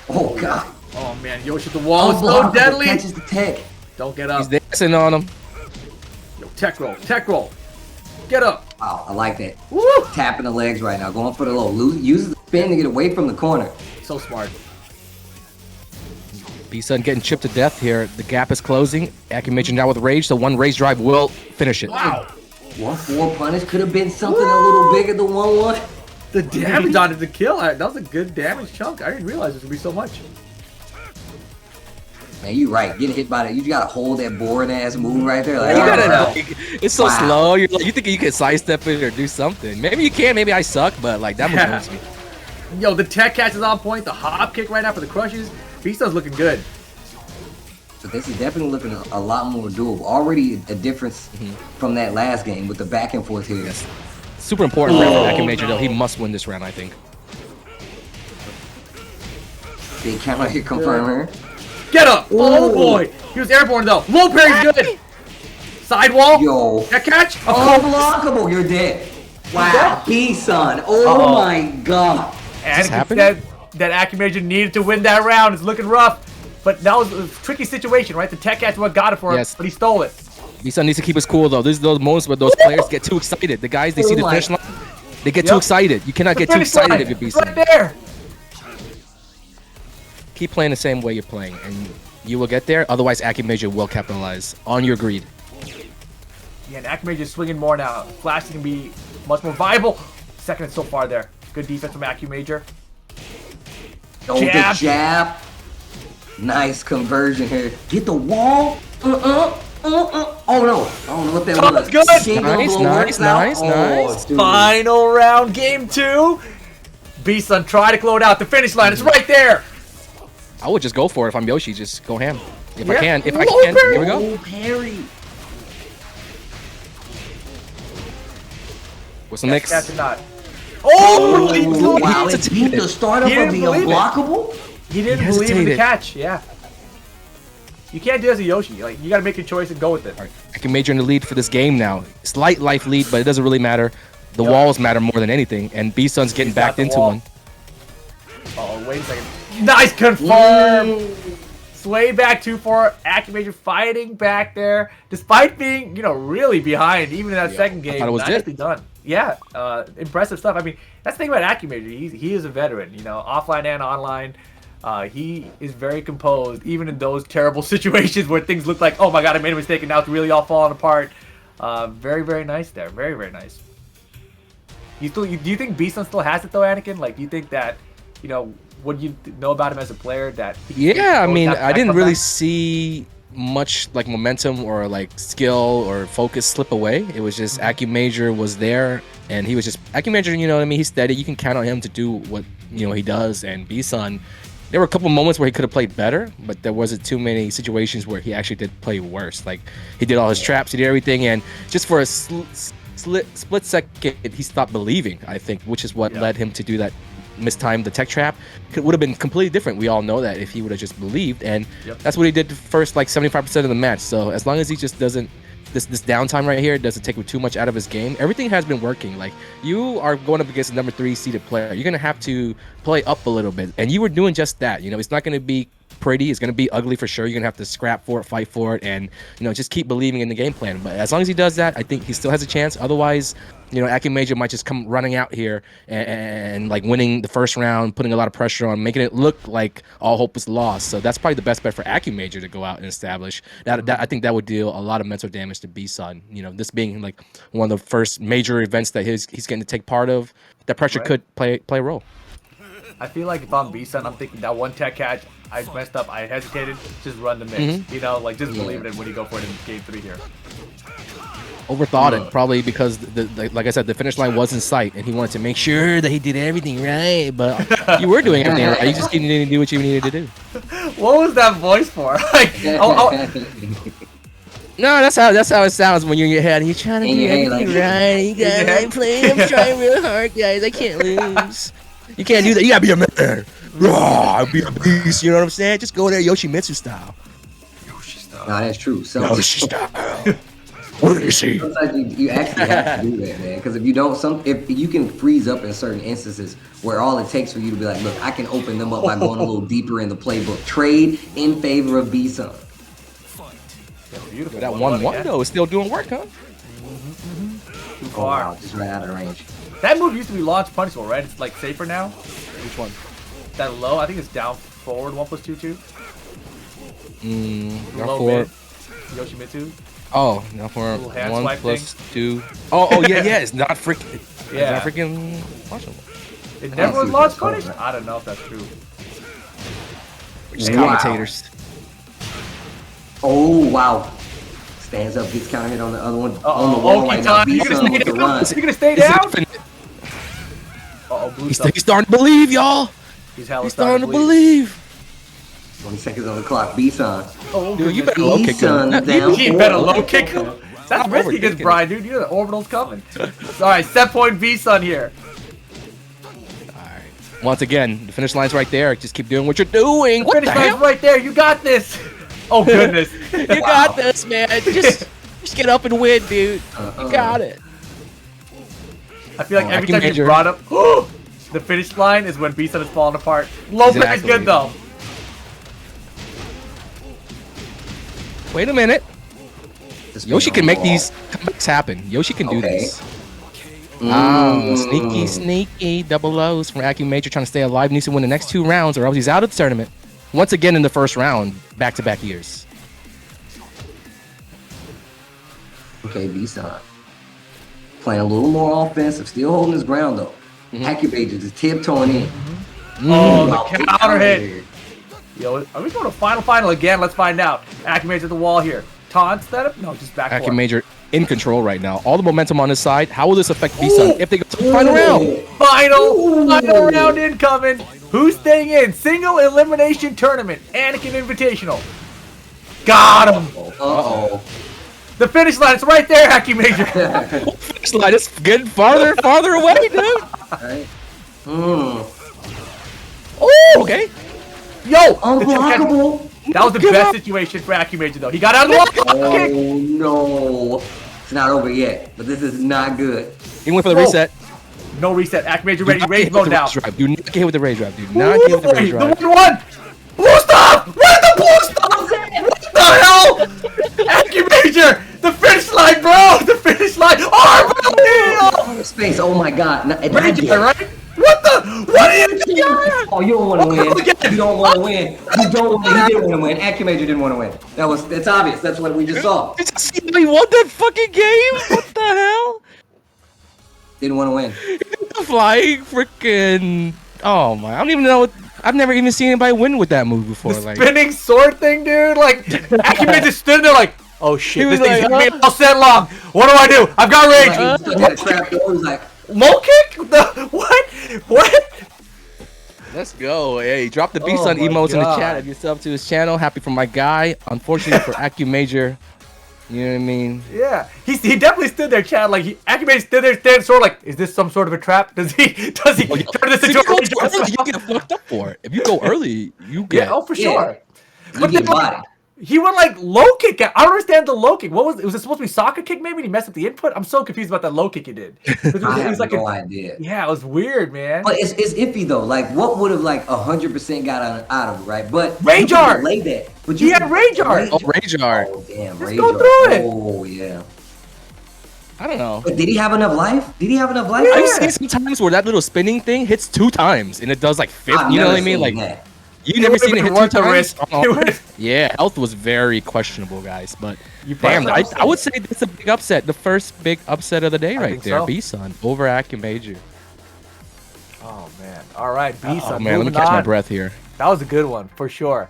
S2: Oh god.
S3: Oh man, Yoshi at the wall is so deadly.
S2: Catches the tech.
S3: Don't get up.
S1: He's dancing on him.
S3: Yo, tech roll, tech roll. Get up.
S2: Wow, I like that.
S3: Woo!
S2: Tapping the legs right now, going for the low. Uses the spin to get away from the corner.
S3: So smart.
S1: B-Son getting chipped to death here. The gap is closing. AccuMajor now with rage, so one rage drive will finish it.
S3: Wow.
S2: 1-4 punish could have been something a little bigger than 1-1.
S3: The damage on it to kill. That was a good damage chunk. I didn't realize it was gonna be so much.
S2: Man, you right. Getting hit by that, you gotta hold that boring ass move right there. Like,
S1: You gotta
S2: oh,
S1: know. It's so slow. You're like, you think you can sidestep it or do something. Maybe you can. Maybe I suck, but like that move moves me.
S3: Yo, the tech catch is on point. The hop kick right now for the crushes. B-Son's looking good.
S2: So this is definitely looking a lot more doable. Already a difference from that last game with the back and forth here.
S1: Yes. Super important round for AccuMajor, though. He must win this round, I think.
S2: Big counter hit confirm her.
S3: Get up! Oh boy! He was airborne though. Low parry's good. Sidewall.
S2: Yo.
S3: That catch.
S2: Unblockable. You're dead. Wow. B-Son. Oh my god.
S3: Anakin said that AccuMajor needed to win that round. It's looking rough. But that was a tricky situation, right? The tech catch what got it for him, but he stole it.
S1: B-Son needs to keep his cool, though. These are those moments where those players get too excited. The guys, they see the finish line, they get too excited. You cannot get too excited if you're B-Son.
S3: Right there.
S1: Keep playing the same way you're playing, and you will get there. Otherwise, AccuMajor will capitalize on your greed.
S3: Yeah, and AccuMajor's swinging more now. Flashing can be much more viable. Second so far there. Good defense from AccuMajor.
S2: Oh, the jab. Nice conversion here. Get the wall. Oh no. I don't know what that was.
S3: Good.
S1: Nice.
S3: Final round, game 2. B-Son try to close it out. The finish line is right there.
S1: I would just go for it if I'm Yoshi. Just go ham. If I can. Here we go.
S2: Oh, parry.
S1: What's the mix?
S3: That's or not. Oh,
S2: wow. It beat the startup of the unblockable.
S3: He didn't believe in the catch. Yeah. You can't do as a Yoshi. Like, you got to make your choice and go with it.
S1: Anakin Major in the lead for this game now. Slight life lead, but it doesn't really matter. The walls matter more than anything, and B-Sun's getting backed into one.
S3: Oh, wait a second. Nice confirm! Sway back 2-4. Anakin Major fighting back there, despite being, you know, really behind, even in that second game.
S1: I thought it was
S3: nicely done. Yeah, impressive stuff. I mean, that's the thing about Anakin Major. He is a veteran, you know, offline and online. He is very composed, even in those terrible situations where things look like, oh my god, I made a mistake, and now it's really all falling apart. Very, very nice there. Very, very nice. Do you think B-Sun still has it though, Anakin? Like, do you think that, you know, what do you know about him as a player? That
S1: I mean, I didn't really see much like momentum or like skill or focus slip away. It was just Anakin Major was there, and he was just Anakin Major. You know what I mean? He's steady. You can count on him to do what he does. And B-Sun, there were a couple moments where he could have played better, but there wasn't too many situations where he actually did play worse. Like, he did all his traps, he did everything, and just for a split second, he stopped believing, I think, which is what led him to do that mistimed the tech trap. It would have been completely different. We all know that if he would have just believed, and that's what he did the first like 75% of the match. So as long as he just doesn't, this downtime right here doesn't take too much out of his game, everything has been working. Like, you are going up against a number 3 seeded player. You're gonna have to play up a little bit, and you were doing just that. You know, it's not gonna be pretty. It's gonna be ugly for sure. You're gonna have to scrap for it, fight for it, and just keep believing in the game plan. But as long as he does that, I think he still has a chance. Otherwise, Anakin Major might just come running out here and like winning the first round, putting a lot of pressure on, making it look like all hope is lost. So that's probably the best bet for Anakin Major to go out and establish. That I think that would deal a lot of mental damage to B-Sun. This being like one of the first major events that he's getting to take part of. That pressure could play a role.
S3: I feel like if I'm B-Sun, I'm thinking that one tech catch, I messed up, I hesitated, just run the mix. Like, just believe it when you go for it in game 3 here.
S1: Overthought it, probably because like I said, the finish line was in sight, and he wanted to make sure that he did everything right. But you were doing everything right. You just needed to do what you needed to do.
S3: What was that voice for? Like,
S1: no, that's how it sounds when you're in your head. You're trying to do everything right. You guys, I'm trying real hard, guys. I can't lose. You can't do that. You gotta be a man. Raw, be a beast. You know what I'm saying? Just go there, Yoshimitsu style.
S2: Nah, that's true. So
S1: Yoshi style. What do you see?
S2: Sometimes you actually have to do that, man. Because if you don't, if you can freeze up in certain instances where all it takes for you to be like, look, I can open them up by going a little deeper in the playbook. Trade in favor of B-Sun.
S3: Beautiful.
S1: That 1-1 though is still doing work, huh?
S3: Too far.
S2: Wow, just right out of range.
S3: That move used to be launch punishable, right? It's like safer now.
S1: Which one?
S3: That low, I think it's down forward 1+2/2.
S1: Low forward.
S3: Yoshimitsu.
S1: Oh, now for 1+2. Oh yeah, it's not freaking. It's not freaking punishable.
S3: It never was launch punished. I don't know if that's true.
S1: Just commentators.
S2: Oh wow. Stands up, gets counter hit on the other one. On the wall right now. B-Sun with the run.
S3: Is he gonna stay down?
S1: He's starting to believe, y'all.
S3: He's
S1: starting to believe.
S2: 20 seconds on the clock. B-Sun.
S3: Oh,
S1: dude, you better low kick him.
S3: You better low kick him. That's risky against Brian, dude. You know the orbital's coming. All right, set point B-Sun here.
S1: All right. Once again, the finish line's right there. Just keep doing what you're doing. What
S3: finish
S1: the hell?
S3: line's right there. You got this. Oh goodness.
S1: You got this, man. Just get up and win, dude. You got it.
S3: I feel like every time you brought up the finish line is when B-Sun is falling apart. Low pick is good though.
S1: Wait a minute. Yoshi can make these comebacks happen. Yoshi can do this. Sneaky double O's from Anakin Major trying to stay alive. Needs to win the next 2 rounds or else he's out of the tournament. Once again in the first round, back-to-back years.
S2: Okay, B-Sun. Playing a little more offensive, still holding his ground though. Anakin Major just tiptoeing in.
S3: Oh, the counter hit. Yo, are we going to final again? Let's find out. Anakin Major at the wall here. Taunts that up? No, just back.
S1: Anakin Major in control right now. All the momentum on his side. How will this affect B-Sun if they go to the final round?
S3: Final round incoming. Who's staying in? Single elimination tournament. Anakin Invitational. Got him.
S2: Uh-oh.
S3: The finish line is right there, Anakin Major.
S1: Finish line is getting farther and farther away, dude.
S2: Alright.
S1: Oh, okay.
S3: Yo,
S2: Unblockable.
S3: That was the best situation for AccuMajor, though. He got out of the wall.
S2: Oh, no. It's not over yet, but this is not good.
S1: He went for the reset.
S3: No reset. AccuMajor ready. Rage mode now.
S1: Do not get hit with the rage drive. Do not get hit with the rage drive.
S3: The 1-1. Blue stop. Where's the blue stop? What the hell? AccuMajor. The finish line, bro. The finish line. Oh,
S2: Space. Oh my God.
S3: Rage, right? What the? What are you doing?
S2: Oh, you don't want to win. You don't want to win. You don't want to. He didn't want to win. AccuMajor didn't want to win. It's obvious. That's what we just saw.
S1: Did you see how he won that fucking game? What the hell?
S2: Didn't want to win.
S1: Flying freaking. Oh my! I don't even know what. I've never even seen anybody win with that move before.
S3: The spinning sword thing, dude. Like AccuMajor stood there like, oh shit, this thing's gonna be all set long. What do I do? I've got rage.
S2: He had a trap door. He was like,
S3: low kick? What? What?
S1: Let's go. Hey, drop the beast on emotes in the chat. Add yourself to his channel. Happy for my guy. Unfortunately for AccuMajor. You know what I mean?
S3: Yeah. He definitely stood there, chat. Like AccuMajor stood there, standing sort of like, is this some sort of a trap? Does he turn this into a
S1: you get fucked up for it. If you go early, you get.
S3: Yeah, oh for sure.
S2: you get bodied.
S3: He went like low kick. I don't understand the low kick. Was it supposed to be soccer kick maybe? And he messed up the input? I'm so confused about that low kick he did.
S2: I have like no idea.
S3: Yeah, it was weird, man.
S2: But it's iffy though. Like what would have like 100% got out of it, right? But
S3: Rage art.
S2: Lay that. But
S3: he had rage art.
S1: Oh, rage art.
S2: Oh damn,
S3: Let's
S2: rage
S3: go
S2: art.
S3: through it.
S2: Oh yeah.
S1: I don't know.
S2: But did he have enough life? Did he have enough life?
S1: I've seen sometimes where that little spinning thing hits 2 times and it does like 50. You know what I mean? Like.
S2: That.
S1: You never seen it hit 2 times?
S3: Oh,
S1: yeah, health was very questionable, guys. But damn, I would say that's a big upset. The first big upset of the day right there. B-Sun over AccuMajor.
S3: Oh, man. All right, B-Sun.
S1: Oh, man, let me catch my breath here.
S3: That was a good one, for sure.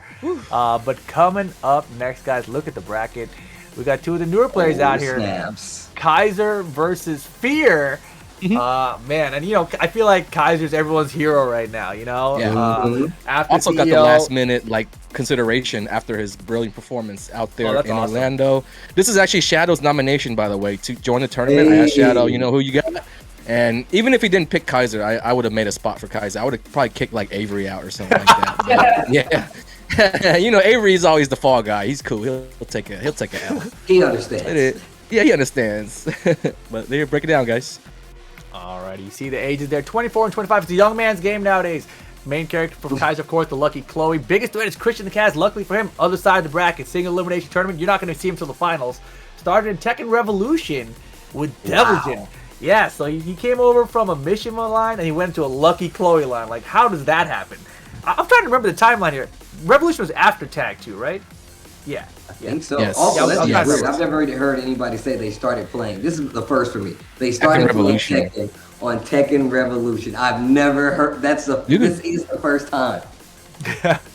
S3: But coming up next, guys, look at the bracket. We got 2 of the newer players out here.
S2: Snaps.
S3: Kaiser versus Fear. Man, and you know, I feel like Kaiser's everyone's hero right now. You know, after
S1: also
S3: CEO,
S1: got the last minute like consideration after his brilliant performance out there in Orlando. This is actually Shadow's nomination, by the way, to join the tournament. I asked Shadow, you know who you got, and even if he didn't pick Kaiser, I would have made a spot for Kaiser. I would have probably kicked like Avery out or something like that. But, yeah, you know, Avery is always the fall guy. He's cool. He'll take a L.
S2: He understands.
S1: Yeah, he understands. But they're breaking it down, guys.
S3: Alrighty, you see the ages there, 24 and 25. It's a young man's game nowadays. Main character from Kaiser, of course, the Lucky Chloe. Biggest threat is Christian the Kaz. Luckily for him, other side of the bracket, single elimination tournament. You're not going to see him until the finals. Started in Tekken Revolution with Devilgen. Wow. Yeah, so he came over from a Mishima line and he went to a Lucky Chloe line. Like, how does that happen? I'm trying to remember the timeline here. Revolution was after Tag 2, right? Yeah.
S2: I think so.
S1: Yes.
S2: Also, that's weird. I've never heard anybody say they started playing. This is the first for me. They started playing Tekken on Tekken Revolution. I've never heard. This is the first time.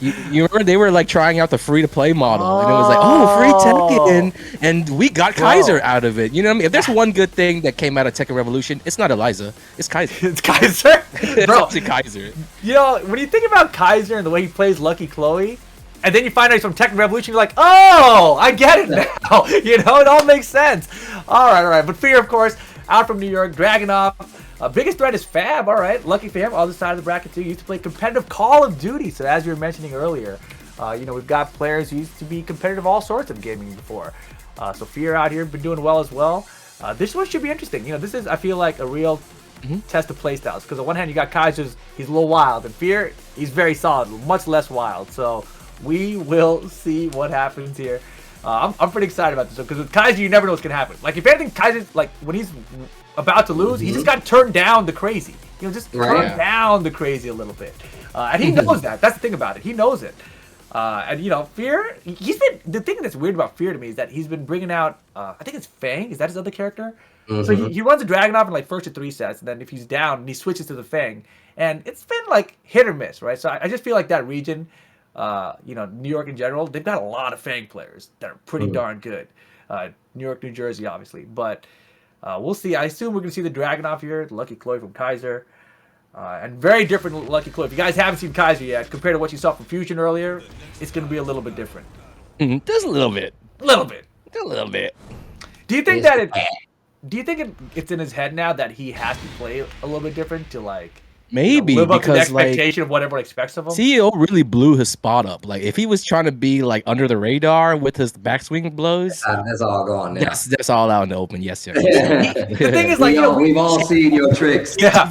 S1: You remember they were like trying out the free-to-play model, and it was like, oh, free Tekken, and we got Kaiser out of it. You know what I mean? If there's one good thing that came out of Tekken Revolution, it's not Eliza, it's Kaiser.
S3: It's Kaiser, bro.
S1: It's Kaiser.
S3: You know, when you think about Kaiser and the way he plays Lucky Chloe, and then you find out he's from Tekken Revolution, you're like, oh, I get it now. You know, it all makes sense. All right. But Fear, of course, out from New York, Dragunov. Biggest threat is Fab. All right, lucky for him. Other side of the bracket too. He used to play competitive Call of Duty. So as you were mentioning earlier, you know, we've got players who used to be competitive all sorts of gaming before. So Fear out here been doing well as well. This one should be interesting. You know, this is, I feel like, a real test of playstyles. Because on one hand, you got Kaiser's, he's a little wild, and Fear, he's very solid, much less wild. So we will see what happens here. I'm pretty excited about this because with Kaiser, you never know what's gonna happen. Like if anything, Kaiser's like when he's about to lose, he just got turned down the crazy. You know, just turn down the crazy a little bit. And he knows that. That's the thing about it. He knows it. And you know, Fear, he's been, the thing that's weird about Fear to me is that he's been bringing out, I think it's Fang. Is that his other character? So he runs a Dragunov in like first to 3 sets, and then if he's down, he switches to the Fang. And it's been like hit or miss, right? So I just feel like that region, you know, New York in general, they've got a lot of Fang players that are pretty darn good. New York, New Jersey, obviously. But we'll see. I assume we're going to see the Dragunov here, the Lucky Chloe from Kaiser. And very different Lucky Chloe. If you guys haven't seen Kaiser yet, compared to what you saw from Fusion earlier, it's going to be a little bit different.
S1: Just a little bit.
S3: A little bit.
S1: Just a little bit.
S3: Do you think that it's in his head now that he has to play a little bit different to like
S1: Maybe
S3: live up to the
S1: because like
S3: expectation of what everyone expects of him.
S1: CEO really blew his spot up. Like if he was trying to be like under the radar with his backswing blows,
S2: That's all gone now.
S1: that's all out in the open. Yes, sir.
S3: The thing is, like,
S2: we've all seen your tricks.
S3: yeah.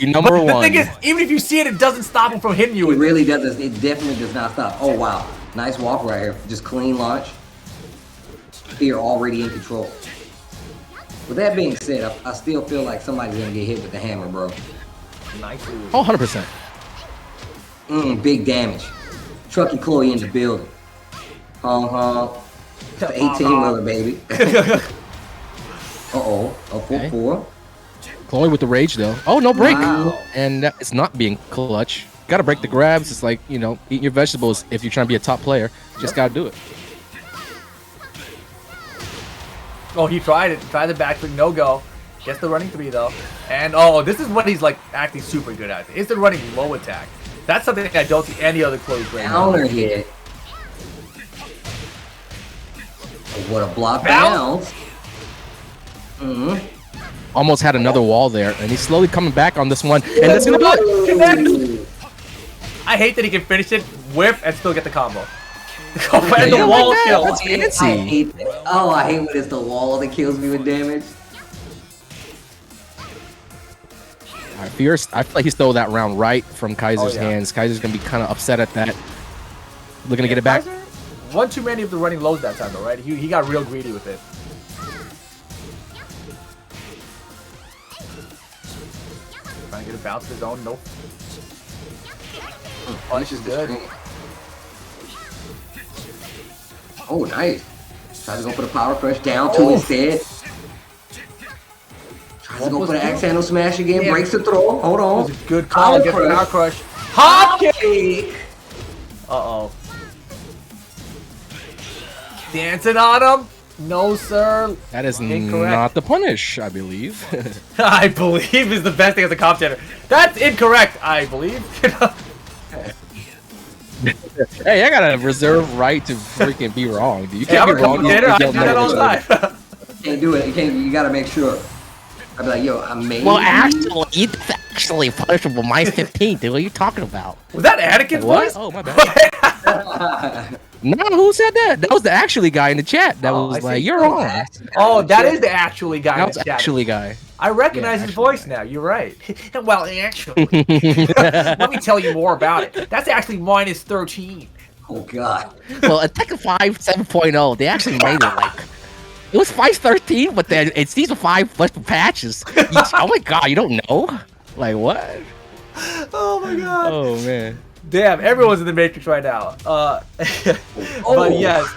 S1: Number
S3: But
S1: one.
S3: the thing is, even if you see it, it doesn't stop him from hitting you
S2: It
S3: with it.
S2: really doesn't. It definitely does not stop. Oh wow, nice walk right here. Just clean launch. You're already in control. With that being said, I still feel like somebody's gonna get hit with the hammer, bro.
S3: Nice.
S1: Oh, 100%.
S2: Big damage. Trucky Chloe in the building. The 18-wheeler, baby. Uh-oh. A 4-4.
S1: Chloe with the rage though. Oh, no break.
S2: Wow.
S1: And it's not being clutch. Got to break the grabs. It's like, eating your vegetables if you're trying to be a top player. Just got to do it.
S3: Oh, he tried it. Tried the backflip, no go. Gets the running 3 though. And this is what he's like acting super good at. It's the running low attack. That's something I don't see any other Chloe play.
S2: Counter hit. Oh, what a block bounce.
S1: Almost had another wall there, and he's slowly coming back on this one. And that's gonna do it.
S3: I hate that he can finish it, whip, and still get the combo. And the wall kill.
S1: That's fancy.
S2: I hate that. Oh, I hate when it's the wall that kills me with damage.
S1: All right, Fierce. I feel like he stole that round right from Kaiser's
S3: yeah.
S1: hands. Kaiser's gonna be kind of upset at that. Looking to get it back.
S3: One too many of the running lows that time though, right? He got real greedy with it. Trying to get a bounce of his own. Nope. Punish is good.
S2: Oh, nice. Tries to go for the power crush. Down 2 instead. Tries to go for the axe handle smash again.
S3: Yeah.
S2: Breaks the throw. Hold on.
S3: That was a good call. Get the power crush. Hop kick! Uh-oh. Dancing on him? No, sir.
S1: That is
S3: Incorrect.
S1: not the punish, I believe.
S3: I believe is the best thing as a commentator. That's incorrect, I believe.
S1: Hey, I got a reserved right to freaking be wrong. Dude. You
S3: Hey,
S1: can't
S3: I'm
S1: be
S3: a
S1: wrong.
S3: commentator. I do
S1: You
S3: that all the time.
S2: Can't do it. You gotta make sure. I'd be like, yo, I made
S5: Well, actually, it's actually punishable minus 15, dude. What are you talking about?
S3: Was that Anakin's
S1: What?
S3: voice?
S1: Oh, my bad. No, who said that? That was the actually guy in the chat that
S3: Oh,
S1: was
S3: I
S1: like,
S3: see.
S1: "You're wrong."
S3: Oh, that is the actually guy.
S1: That
S3: in
S1: was
S3: the chat.
S1: actually guy.
S3: I recognize
S1: Yeah,
S3: his
S1: actually
S3: voice
S1: guy.
S3: now. You're right. Well, actually, let me tell you more about it. That's actually minus 13.
S2: Oh god.
S5: Well, in Tekken 5 7.0, they actually made it like it was 5.13, but then it's these are 5 plus patches. Oh my god, you don't know?
S1: Like what?
S3: Oh my god.
S1: Oh man.
S3: Damn, everyone's in the Matrix right now. But yes.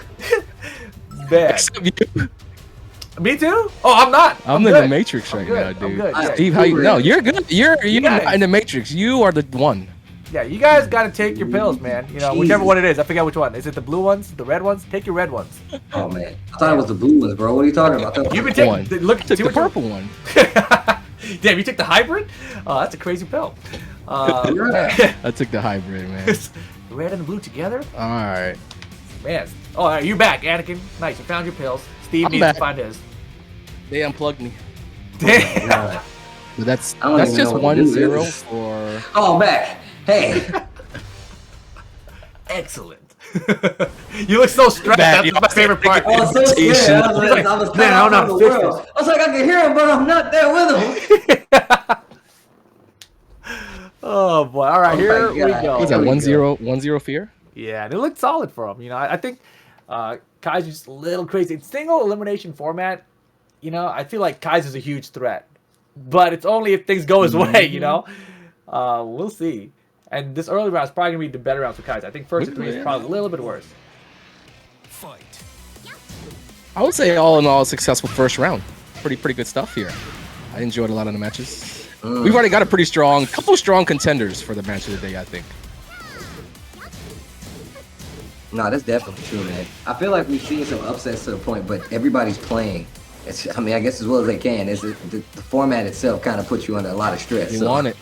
S3: Man.
S1: Except you.
S3: Me too? Oh, I'm not.
S1: I'm in
S3: good.
S1: the Matrix right
S3: good.
S1: now,
S3: I'm
S1: dude.
S3: good. Yeah.
S1: Steve, how you? No, you're good. You're
S3: guys-
S1: not in the Matrix. You are the one.
S3: Yeah, you guys gotta take your pills, man. You know, whichever
S2: Jesus.
S3: one it is. I forget which one. Is it the blue ones? The red ones? Take your red ones.
S2: Oh man. I thought it was the blue ones, bro. What are you talking about?
S3: You've been
S1: One.
S3: taking. Look,
S1: Took
S3: see
S1: the
S3: what you-
S1: purple one.
S3: Damn, you took the hybrid? Oh, that's a crazy pill.
S1: I took the hybrid, man.
S3: Red and blue together?
S1: All right.
S3: Man. Oh, all right, you back, Anakin. Nice, you found your pills. Steve
S1: I'm
S3: needs
S1: back.
S3: to find his.
S1: They unplugged me.
S3: Damn.
S2: God.
S1: But that's
S2: I don't even
S1: just
S2: know what to do.
S1: 1-0 for.
S2: Oh, I'm back. Hey.
S3: Excellent. You look so stressed.
S1: Bad,
S3: That's my favorite part.
S2: I was so scared. I was cut
S3: Man, I
S2: off
S3: don't
S2: from
S3: know
S2: the
S3: how to
S2: world. I was like, I can hear him, but I'm not there with him.
S3: Oh boy! All right,
S2: Oh
S3: here
S2: my
S3: we
S2: God.
S3: go.
S1: What's that?
S2: Here we
S1: 1-0 fear.
S3: Yeah, and it looked solid for him. You know, I think Kaiser's just a little crazy. It's single elimination format. You know, I feel like Kaiser's a huge threat, but it's only if things go his way. You know, we'll see. And this early round is probably gonna be the better round for Kaiser. I think first to 3 is probably a little bit worse.
S4: Fight.
S1: I would say all in all, a successful first round. Pretty good stuff here. I enjoyed a lot of the matches. We've already got a couple strong contenders for the match of the day, I think.
S2: No, that's definitely true, man. I feel like we've seen some upsets to the point, but everybody's playing. I mean, I guess as well as they can. The format itself kind of puts you under a lot of stress.
S1: They want it.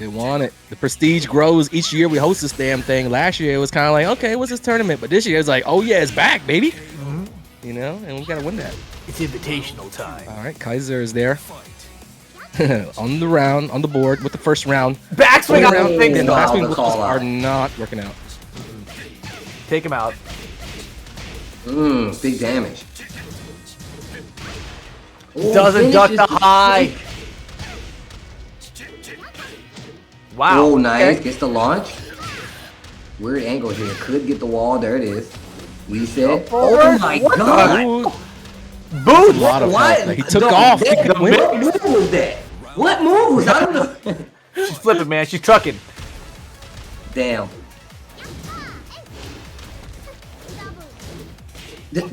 S1: They want it. The prestige grows each year. We host this damn thing. Last year it was kind of like, okay, what's this tournament? But this year it's like, oh yeah, it's back, baby. You know, and we gotta win that.
S3: It's invitational time.
S1: All right, Kaiser is there.
S4: Fight.
S1: on the board with the first round.
S3: Backswing on the thing.
S1: And the
S2: Wow,
S1: backswing
S2: the
S1: blows
S2: call
S1: are
S2: out.
S1: not working out.
S3: Take him out.
S2: Big damage.
S3: Doesn't duck the high. Wow.
S2: Oh, nice.
S3: Okay.
S2: Gets the launch. Weird angle here. Could get the wall. There it is. Reset. Oh my
S3: What the-
S2: god.
S1: Ooh,
S3: Boost.
S1: a lot of
S2: What?
S1: health. He took
S2: No,
S1: off. He
S2: that-
S1: could win.
S2: What move was that? What move was I don't know.
S3: She's flipping, man. She's trucking.
S2: Damn.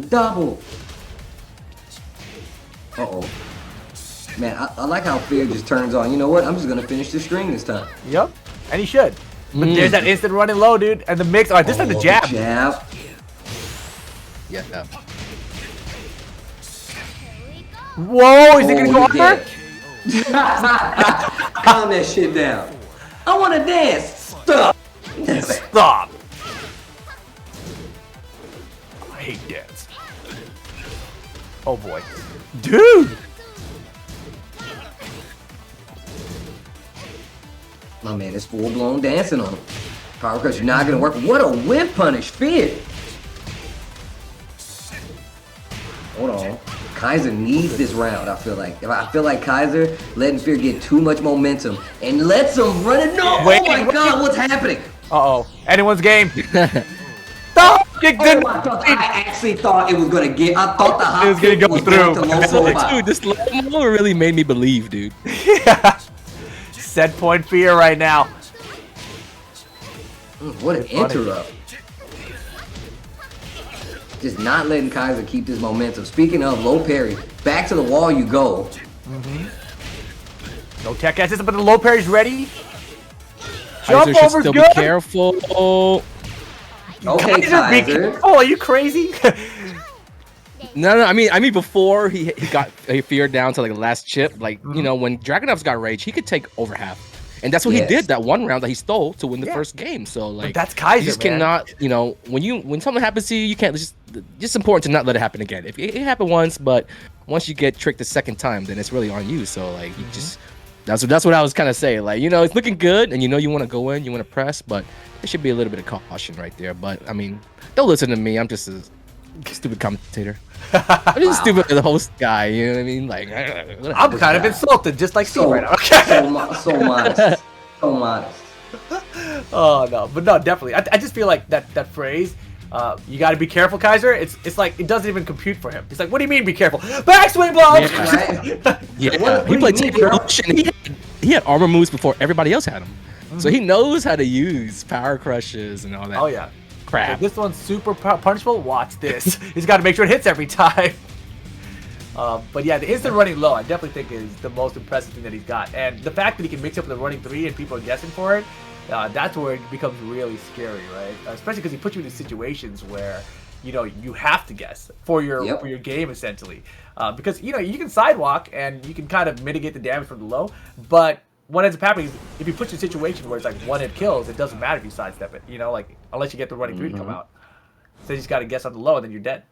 S2: Double. Uh-oh. Man, I like how fear just turns on. You know what? I'm just gonna finish the string this time.
S3: Yep. And he should. But there's that instant running low, dude. And the mix. All right, this time the jab.
S2: Jab.
S1: Yeah.
S3: Whoa, is it gonna go
S2: Oh,
S3: over?
S2: dead. Calm that shit down. I wanna dance. Stop.
S3: Stop. I hate dance. Oh boy. Dude!
S2: My man is full blown dancing on him. Power crush, you're not gonna work. What a whip punish, Fear. Hold on. Kaiser needs this round, I feel like. I feel like Kaiser letting Fear get too much momentum and lets him run it. No,
S3: Wait,
S2: oh my
S3: wait.
S2: god, what's happening?
S3: Uh-oh. Anyone's game. Stop! It
S2: Oh
S3: didn't.
S2: my god, I actually thought it was gonna get, I thought the hot
S3: It was gonna
S2: kick
S3: go
S2: was
S3: through.
S2: going to low profile.
S1: Dude, this slow-mo really made me believe, dude.
S3: Yeah. Set point fear right now.
S2: What an
S3: It's funny.
S2: interrupt. Just not letting Kaiser keep this momentum. Speaking of low parry, back to the wall you go.
S3: No tech assist, but the low parry's ready.
S1: Kaiser
S3: Jump
S1: should
S3: over's
S1: still
S3: good.
S1: be careful.
S2: Okay,
S3: Be
S2: Kaiser.
S3: careful. Are you crazy?
S1: No, I mean before he got fear down to like the last chip, like you know when Dragunov's got rage, he could take over half, and that's what he
S2: Yes.
S1: did that one round that he stole to win the
S3: Yeah.
S1: first game. So like
S3: that's Kaiser,
S1: you just
S3: man.
S1: cannot, you know, when something happens to you, you can't just important to not let it happen again. If it happened once, but once you get tricked the second time, then it's really on you. So like you just that's what I was kind of saying. Like, you know, it's looking good, and you know you want to go in, you want to press, but there should be a little bit of caution right there. But I mean, don't listen to me. I'm just a stupid commentator. I'm just stupid the host guy. You know what I mean? Like, whatever.
S3: I'm kind of insulted, just like Steve
S2: So,
S3: right now. Okay.
S2: so modest. So modest.
S3: Oh no, but no, definitely. I just feel like that phrase. You got to be careful, Kaiser. It's like it doesn't even compute for him. It's like, what do you mean, be careful? Backswing blow.
S2: Right?
S1: Yeah,
S2: What
S1: he
S2: do
S1: played
S2: you mean,
S1: Taker
S2: bro?
S1: Evolution. He had armor moves before everybody else had them, so he knows how to use power crushes and all that.
S3: Oh yeah.
S1: Crap.
S3: So this one's super punishable. Watch this. He's got to make sure it hits every time. But yeah, the instant running low, I definitely think is the most impressive thing that he's got. And the fact that he can mix up with the running 3 and people are guessing for it, that's where it becomes really scary, right? Especially because he puts you into situations where, you know, you have to guess for your game essentially. Because, you know, you can sidewalk and you can kind of mitigate the damage from the low, but what ends up happening is if you put you in a situation where it's like one-hit kills, it doesn't matter if you sidestep it, you know, like unless you get the running 3 to come out. So you just got to guess on the low and then you're dead.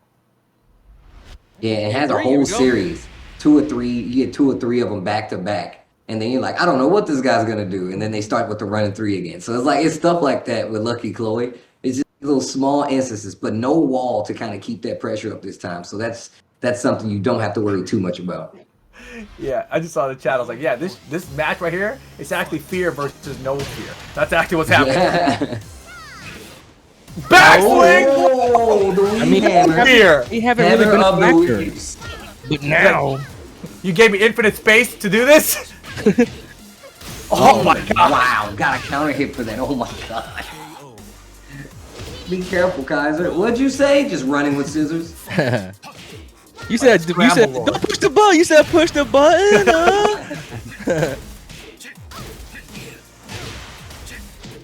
S2: Yeah, it has a
S1: Here
S2: whole
S1: we go.
S2: series. 2 or 3, you get 2 or 3 of them back to back. And then you're like, I don't know what this guy's gonna do. And then they start with the running 3 again. So it's like, it's stuff like that with Lucky Chloe. It's just little small instances, but no wall to kind of keep that pressure up this time. So that's something you don't have to worry too much about.
S3: Yeah, I just saw the chat. I was like, yeah, this match right here, it's actually fear versus no fear. That's actually what's happening.
S2: Yeah.
S3: Backswing!
S2: Oh, the
S1: I mean,
S2: hammer.
S3: Fear!
S1: we haven't really
S2: Hammer
S1: been
S2: of
S1: a
S2: the
S1: factor,
S2: weeks.
S1: but now.
S3: You gave me infinite space to do this? Oh my god.
S2: Wow, got a counter hit for that. Oh my god. Be careful, Kaiser. What'd you say? Just running with scissors?
S1: You said
S3: Scramble
S1: don't push the button. You said push the button.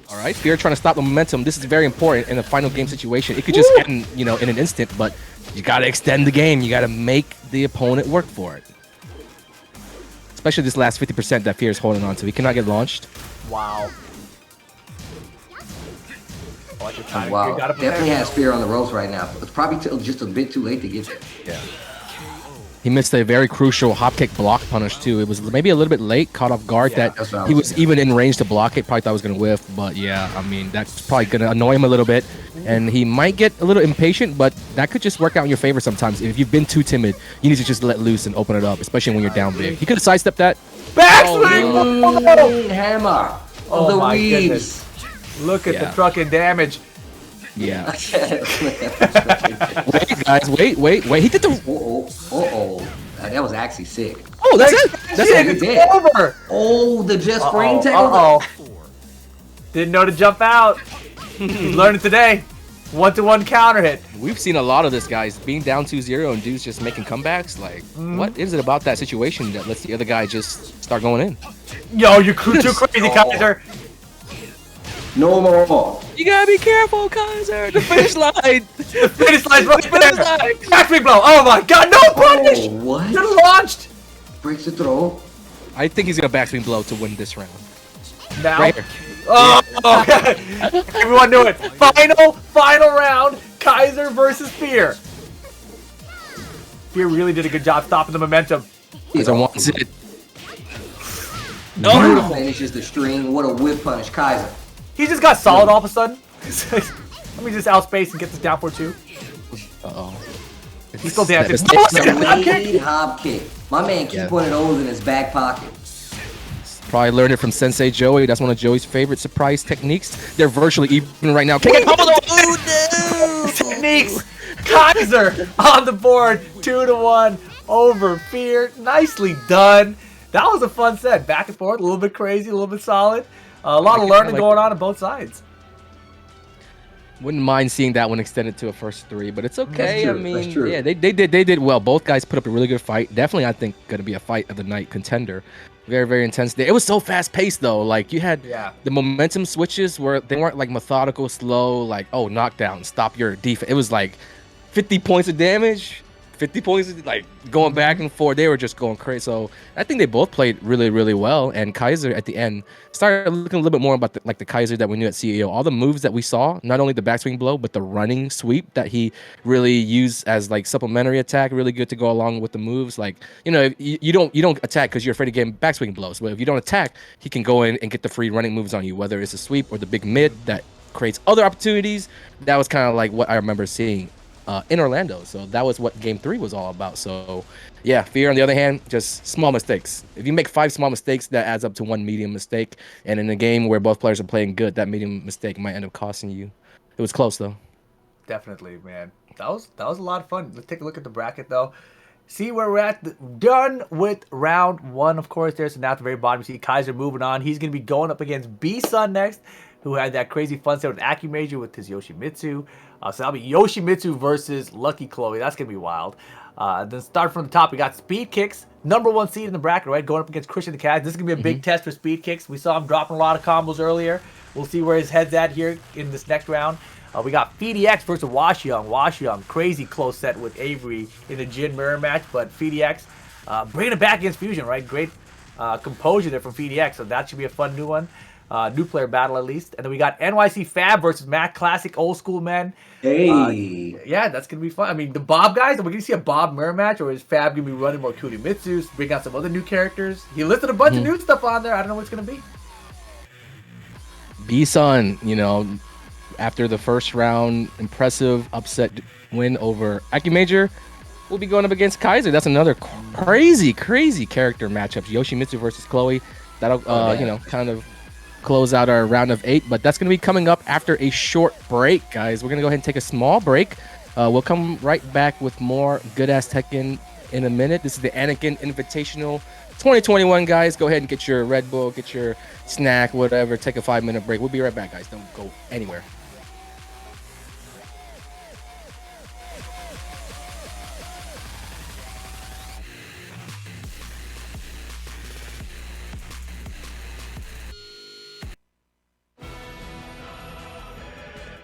S1: All right, Fear trying to stop the momentum. This is very important in a final game situation. It could just end, you know, in an instant, but you got to extend the game. You got to make the opponent work for it. Especially this last 50% that Fear is holding on to. He cannot get launched.
S3: Wow. Oh, your timing.
S2: Wow,
S3: You gotta prepare
S2: definitely has
S3: yourself.
S2: Spear on the ropes right now. It's probably just a bit too late to get there.
S1: Yeah. He missed a very crucial hop kick block punish too. It was maybe a little bit late, caught off guard that he was even in range to block it. Probably thought it was going to whiff, but yeah, I mean, that's probably going to annoy him a little bit. And he might get a little impatient, but that could just work out in your favor sometimes. If you've been too timid, you need to just let loose and open it up, especially when you're down big. He could have sidestepped that.
S3: Backswing!
S2: Hammer.
S3: Oh my goodness. Look at the trucking damage.
S1: Yeah. Wait, guys, wait. He did the.
S2: That was actually sick.
S1: Oh, that's it.
S3: That's it. It's over.
S2: Oh, the just spring tackle.
S3: Didn't know to jump out. He's learning today. 1-to-1 counter hit.
S1: We've seen a lot of this, guys. Being down 2-0 and dudes just making comebacks. Like, what is it about that situation that lets the other guy just start going in?
S3: Yo, you're too crazy, Kaiser.
S2: No more.
S1: You gotta be careful, Kaiser. The finish line.
S3: The finish line's right there. Backswing blow. Oh my god, no punish.
S2: What?
S3: Should have launched.
S2: Breaks the throw.
S1: I think he's gonna backswing blow to win this round.
S3: Now.
S1: Right here.
S3: Oh, okay. Everyone knew it. Final round. Kaiser versus Fear. Fear really did a good job stopping the momentum.
S1: Kaiser wants it.
S2: No. Finishes the string. What a whip punish, Kaiser.
S3: He just got solid all of a sudden. Let me just outspace and get this down for 2.
S1: Uh-oh.
S3: He's still dancing.
S2: Delayed hop kick. My man keep one of those in his back pocket.
S1: Probably learned it from Sensei Joey. That's one of Joey's favorite surprise techniques. They're virtually even right now.
S3: Techniques. Kaiser on the board. 2-1 over Fear. Nicely done. That was a fun set. Back and forth. A little bit crazy. A little bit solid. A lot of learning going on both sides.
S1: Wouldn't mind seeing that one extended to a first 3, but it's okay. I mean,
S2: true.
S1: yeah, they did well. Both guys put up a really good fight. Definitely, I think, going to be a fight of the night contender. Very, very intense day. It was so fast paced though. Like you had the momentum switches where they weren't like methodical, slow, like knockdown, stop your defense. It was like 50 points of damage, 50 points, like going back and forth. They were just going crazy. So I think they both played really, really well. And Kaiser at the end started looking a little bit more about the Kaiser that we knew at CEO. All the moves that we saw, not only the backswing blow, but the running sweep that he really used as like supplementary attack, really good to go along with the moves. Like, you know, you don't attack because you're afraid of getting backswing blows. But if you don't attack, he can go in and get the free running moves on you, whether it's a sweep or the big mid that creates other opportunities. That was kind of like what I remember seeing in Orlando. So that was what game 3 was all about. So yeah, Fear on the other hand, just small mistakes. If you make 5 small mistakes, that adds up to 1 medium mistake. And in a game where both players are playing good, that medium mistake might end up costing you. It was close though.
S3: Definitely, man. That was a lot of fun. Let's take a look at the bracket though. See where we're at. Done with round 1, of course. There's now at the very bottom. You see Kaiser moving on. He's going to be going up against B-Sun next, who had that crazy fun set with AccuMajor with his Yoshimitsu. So that'll be Yoshimitsu versus Lucky Chloe. That's going to be wild. Then start from the top. We got Speed Kicks, #1 seed in the bracket, right? Going up against Christian the Cat. This is going to be a big test for Speed Kicks. We saw him dropping a lot of combos earlier. We'll see where his head's at here in this next round. We got FDX versus Washyung. Washyung, crazy close set with Avery in the Jin mirror match, but FDX bringing it back against Fusion, right? Great composure there from FDX, so that should be a fun new one. New player battle at least. And then we got NYC Fab versus Mac Classic Old School Men.
S2: Hey.
S3: Yeah, that's going to be fun. I mean, the Bob guys, are we going to see a Bob mirror match, or is Fab going to be running more Kurimitsu, bring out some other new characters? He listed a bunch of new stuff on there. I don't know what it's going to be.
S1: B-Sun, you know, after the first round, impressive upset win over AccuMajor, we'll be going up against Kaiser. That's another crazy character matchup. Yoshimitsu versus Chloe. That'll, you know, kind of close out our round of 8, but that's going to be coming up after a short break, guys. We're going to go ahead and take a small break. We'll come right back with more good-ass Tekken in a minute. This is the Anakin Invitational 2021, guys. Go ahead and get your Red Bull, get your snack, whatever. Take a 5-minute break. We'll be right back, guys. Don't go anywhere.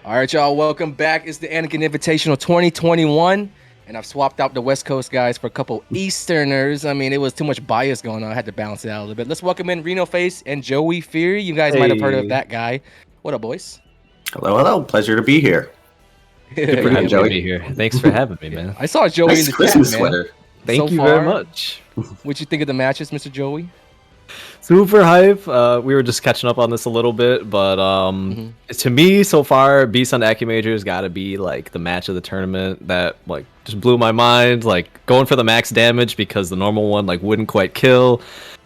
S1: All right, y'all, welcome back. It's the Anakin Invitational 2021, and I've swapped out the West Coast guys for a couple Easterners. I mean, it was too much bias going on. I had to balance it out a little bit. Let's welcome in Reno Face and Joey Fury. You guys might have heard of that guy. What up, boys?
S6: Hello. Pleasure to be here.
S7: Good for having Joey be here. Thanks for having me, man.
S1: I saw Joey in the
S6: Christmas
S1: chat,
S6: sweater.
S7: Thank
S1: so
S7: you
S1: far,
S7: very much.
S1: What you think of the matches, Mr. Joey?
S7: Super hype. We were just catching up on this a little bit, but to me so far, Beast on AccuMajor's got to be like the match of the tournament that like just blew my mind. Like going for the max damage because the normal one like wouldn't quite kill,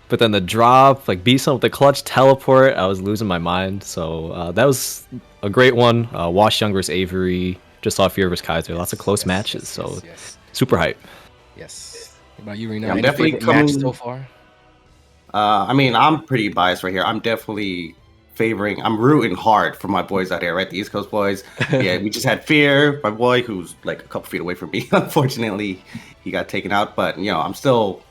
S7: but then the drop, like Beast with the clutch teleport, I was losing my mind. So that was a great one. Wash Young versus Avery, just saw Fear versus Kaiser. Lots of close matches. So super hype.
S1: Yes. What about you, Reno?
S6: Yeah, I'm
S1: Any
S6: definitely
S1: favorite match so far?
S6: I mean, I'm pretty biased right here. I'm definitely I'm rooting hard for my boys out here, right? The East Coast boys. Yeah, we just had Fear, my boy, who's like a couple feet away from me. Unfortunately, he got taken out. But, I'm still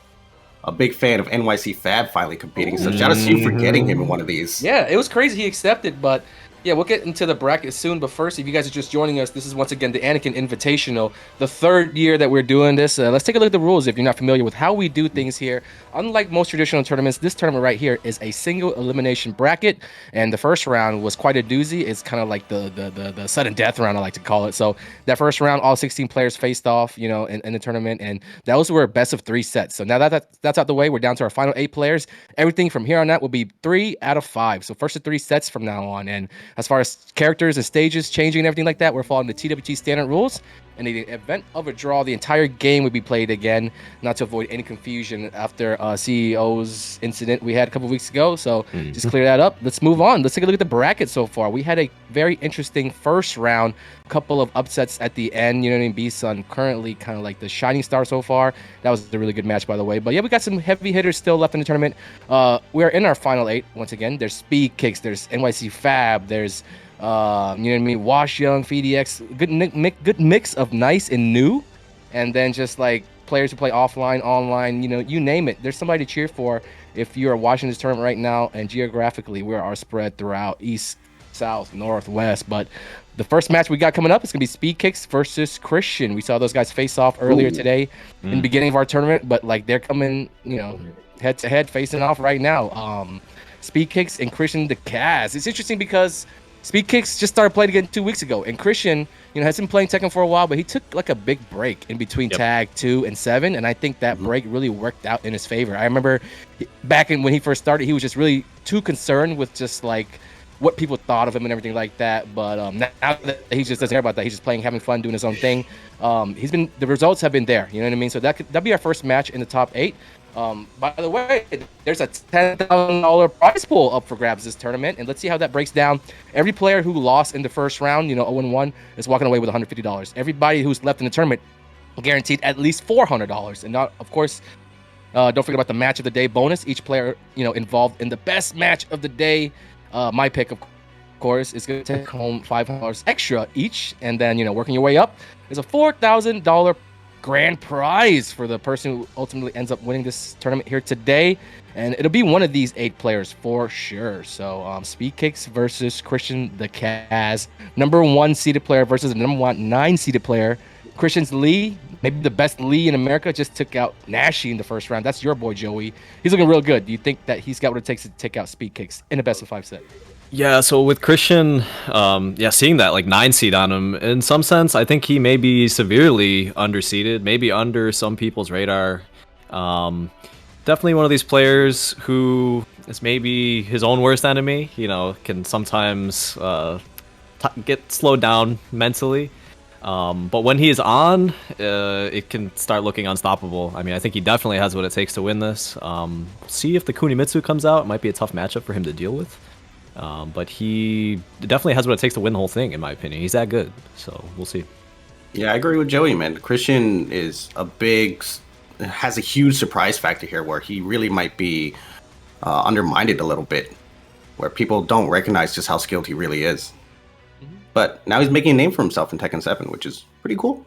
S6: a big fan of NYC Fab finally competing. So shout out to you for getting him in one of these.
S1: Yeah, it was crazy he accepted, but yeah, we'll get into the bracket soon. But first, if you guys are just joining us, this is once again the Anakin Invitational, the third year that we're doing this. Let's take a look at the rules if you're not familiar with how we do things here. Unlike most traditional tournaments, this tournament right here is a single elimination bracket, and the first round was quite a doozy. It's kind of like the sudden death round, I like to call it. So that first round, all 16 players faced off, in the tournament, and those were best of 3 sets. So now that's out the way, we're down to our final 8 players. Everything from here on out will be 3 out of 5. So first of 3 sets from now on, and as far as characters and stages changing and everything like that, we're following the TWT standard rules. In the event of a draw, the entire game would be played again, not to avoid any confusion after CEO's incident we had a couple weeks ago. So just clear that up. Let's move on. Let's take a look at the bracket so far. We had a very interesting first round, couple of upsets at the end. You know what I mean? B-Sun currently kind of like the shining star so far. That was a really good match, by the way. But yeah, we got some heavy hitters still left in the tournament. We're in our final 8 once again. There's Speed Kicks, there's NYC Fab, there's you know what I mean, Wash Young, FDX, good mix of nice and new, and then just like players who play offline, online, you name it. There's somebody to cheer for if you are watching this tournament right now. And geographically, we are spread throughout east, south, north, west. But the first match we got coming up is gonna be Speed Kicks versus Christian. We saw those guys face off earlier today in the beginning of our tournament, but like they're coming, head to head facing off right now. Speed Kicks and Christian the Kaz. It's interesting because Speed Kicks just started playing again 2 weeks ago, and Christian, has been playing Tekken for a while, but he took like a big break in between Tag 2 and 7, and I think that break really worked out in his favor. I remember back when he first started, he was just really too concerned with just like what people thought of him and everything like that. But now that he just doesn't care about that, he's just playing, having fun, doing his own thing. The results have been there, you know what I mean? So that'd be our first match in the top 8. By the way, there's a $10,000 prize pool up for grabs this tournament, and let's see how that breaks down. Every player who lost in the first round, 0-1, is walking away with $150. Everybody who's left in the tournament guaranteed at least $400. And not, of course, don't forget about the match of the day bonus. Each player, involved in the best match of the day, my pick, of course, is going to take home $500 extra each, and then working your way up is a $4,000 grand prize for the person who ultimately ends up winning this tournament here today, and it'll be one of these 8 players for sure. So Speed Kicks versus Christian the Kaz, number 1 seeded player versus the number 9 seeded player. Christian's Lee, maybe the best Lee in America, just took out Nashi in the first round. That's your boy Joey. He's looking real good. Do you think that he's got what it takes to take out Speed Kicks in a best of 5 set?
S7: Yeah, so with Christian, seeing that like 9 seed on him, in some sense, I think he may be severely underseeded, maybe under some people's radar. Definitely one of these players who is maybe his own worst enemy, can sometimes get slowed down mentally. But when he is on, it can start looking unstoppable. I mean, I think he definitely has what it takes to win this. See if the Kunimitsu comes out. It might be a tough matchup for him to deal with. But he definitely has what it takes to win the whole thing, in my opinion. He's that good, so we'll see.
S6: Yeah, I agree with Joey, man. Christian has a huge surprise factor here where he really might be undermined a little bit, where people don't recognize just how skilled he really is. But now he's making a name for himself in Tekken 7, which is pretty cool.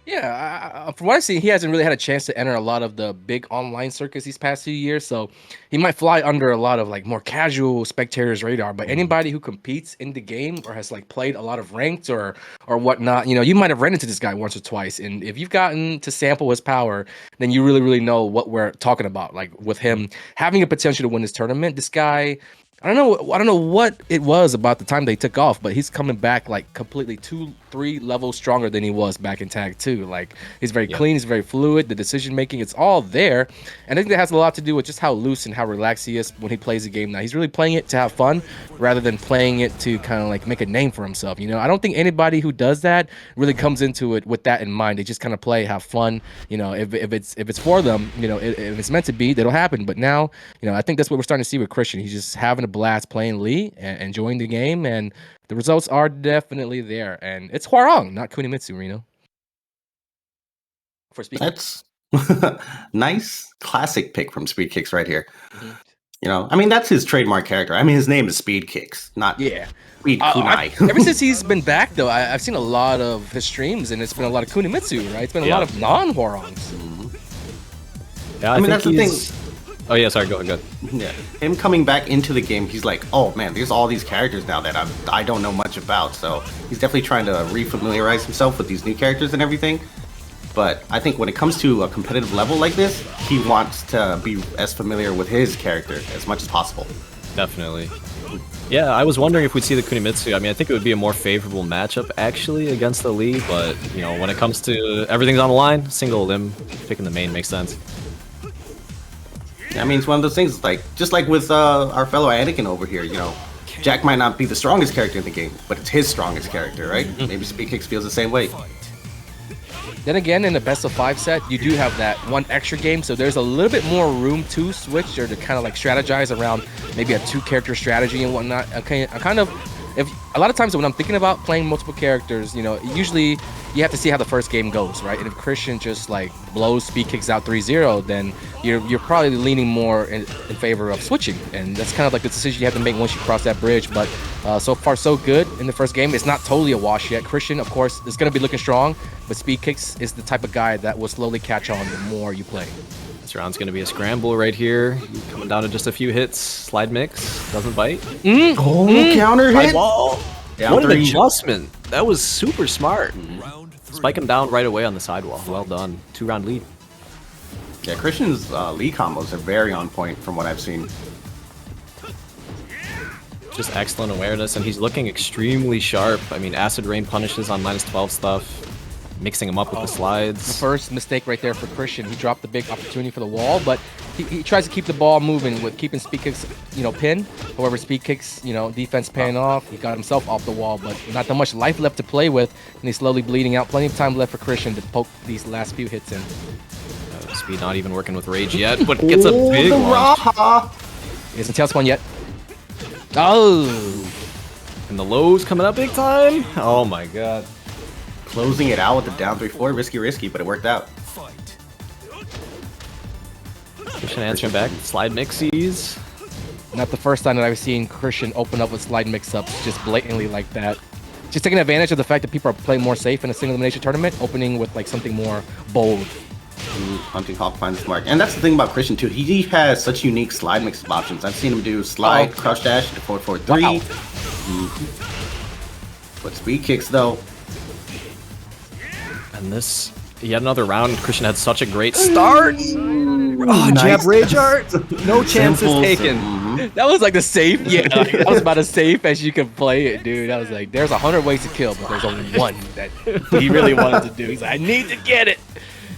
S1: Yeah, from what I see, he hasn't really had a chance to enter a lot of the big online circuits these past few years, so he might fly under a lot of like more casual spectators' radar. But anybody who competes in the game or has like played a lot of ranked or whatnot, you might have run into this guy once or twice, and if you've gotten to sample his power, then you really know what we're talking about. Like with him having a potential to win this tournament, this guy I don't know what it was about the time they took off, but he's coming back like completely 2-3 levels stronger than he was back in Tag 2. Like he's very clean, he's very fluid, the decision making, it's all there. And I think that has a lot to do with just how loose and how relaxed he is when he plays the game now. He's really playing it to have fun rather than playing it to kind of like make a name for himself. You know, I don't think anybody who does that really comes into it with that in mind. They just kind of play, have fun. You know, if it's for them, you know, if it's meant to be, that'll happen. But now, you know, I think that's what we're starting to see with Christian. He's just having a blast playing Lee and enjoying the game, and the results are definitely there. And it's Hwarong, not Kunimitsu, Reno. For speaking.
S6: That's nice, classic pick from Speed Kicks right here. Mm-hmm. You know, I mean, that's his trademark character. I mean, his name is Speed Kicks, not Speed Kunai.
S1: Ever since he's been back, though, I've seen a lot of his streams, and it's been a lot of Kunimitsu, right? It's been a lot of non-Hwarongs.
S7: Mm-hmm. Yeah,
S6: I mean, that's the thing.
S7: Oh yeah, sorry, go ahead.
S6: Yeah, him coming back into the game, he's like, oh man, there's all these characters now that I don't know much about. So he's definitely trying to refamiliarize himself with these new characters and everything. But I think when it comes to a competitive level like this, he wants to be as familiar with his character as much as possible.
S7: Definitely. Yeah, I was wondering if we'd see the Kunimitsu. I mean, I think it would be a more favorable matchup actually against the Lee, but you know, when it comes to everything's on the line, single limb, picking the main makes sense.
S6: I mean, it's one of those things, like just like with our fellow Anakin over here, you know, Jack might not be the strongest character in the game, but it's his strongest character, right? Maybe Speed Kicks feels the same way.
S1: Then again, in the best of 5 set, you do have that one extra game, so there's a little bit more room to switch or to kind of like strategize around maybe a 2-character strategy and whatnot. Okay, I kind of, if a lot of times when I'm thinking about playing multiple characters, you know, usually you have to see how the first game goes, right? And if Christian just like blows Speed Kicks out 3-0, then you're probably leaning more in favor of switching, and that's kind of like the decision you have to make once you cross that bridge. But so far so good in the first game. It's not totally a wash yet. Christian, of course, is going to be looking strong, but Speed Kicks is the type of guy that will slowly catch on the more you play.
S7: This round's going to be a scramble right here. Coming down to just a few hits. Slide mix, doesn't bite.
S6: Counter hit!
S7: What an adjustment. That was super smart. Spike him down right away on the sidewall. Well done. 2-round lead.
S6: Yeah, Christian's Lee combos are very on point from what I've seen.
S7: Just excellent awareness, and he's looking extremely sharp. I mean, Acid Rain punishes on -12 stuff. Mixing him up with the slides.
S1: The first mistake right there for Christian. He dropped the big opportunity for the wall, but he tries to keep the ball moving with keeping Speed Kicks, you know, pinned. However, Speed Kicks, you know, defense paying off. He got himself off the wall, but not that much life left to play with, and he's slowly bleeding out. Plenty of time left for Christian to poke these last few hits in.
S7: Speed not even working with Rage yet, but gets a big launch.
S1: He hasn't tailspun yet. Oh!
S7: And the lows coming up big time. Oh my god.
S6: Closing it out with the down 3-4, risky, but it worked out.
S7: Christian answering back, slide mixies.
S1: Not the first time that I've seen Christian open up with slide mix-ups just blatantly like that. Just taking advantage of the fact that people are playing more safe in a single elimination tournament, opening with like something more bold.
S6: Hunting Hawk finds the mark. And that's the thing about Christian too. He has such unique slide mix options. I've seen him do slide, crush dash to 4-4-3. Wow. But Speed Kicks though.
S7: And this, yet another round. Christian had such a great start.
S6: Oh, nice.
S7: Jab Rage Art. No chances taken.
S1: That was like the safe. Yeah, that was about as safe as you could play it, dude. I was like, there's 100 ways to kill, but there's only one that he really wanted to do. He's like, I need to get it.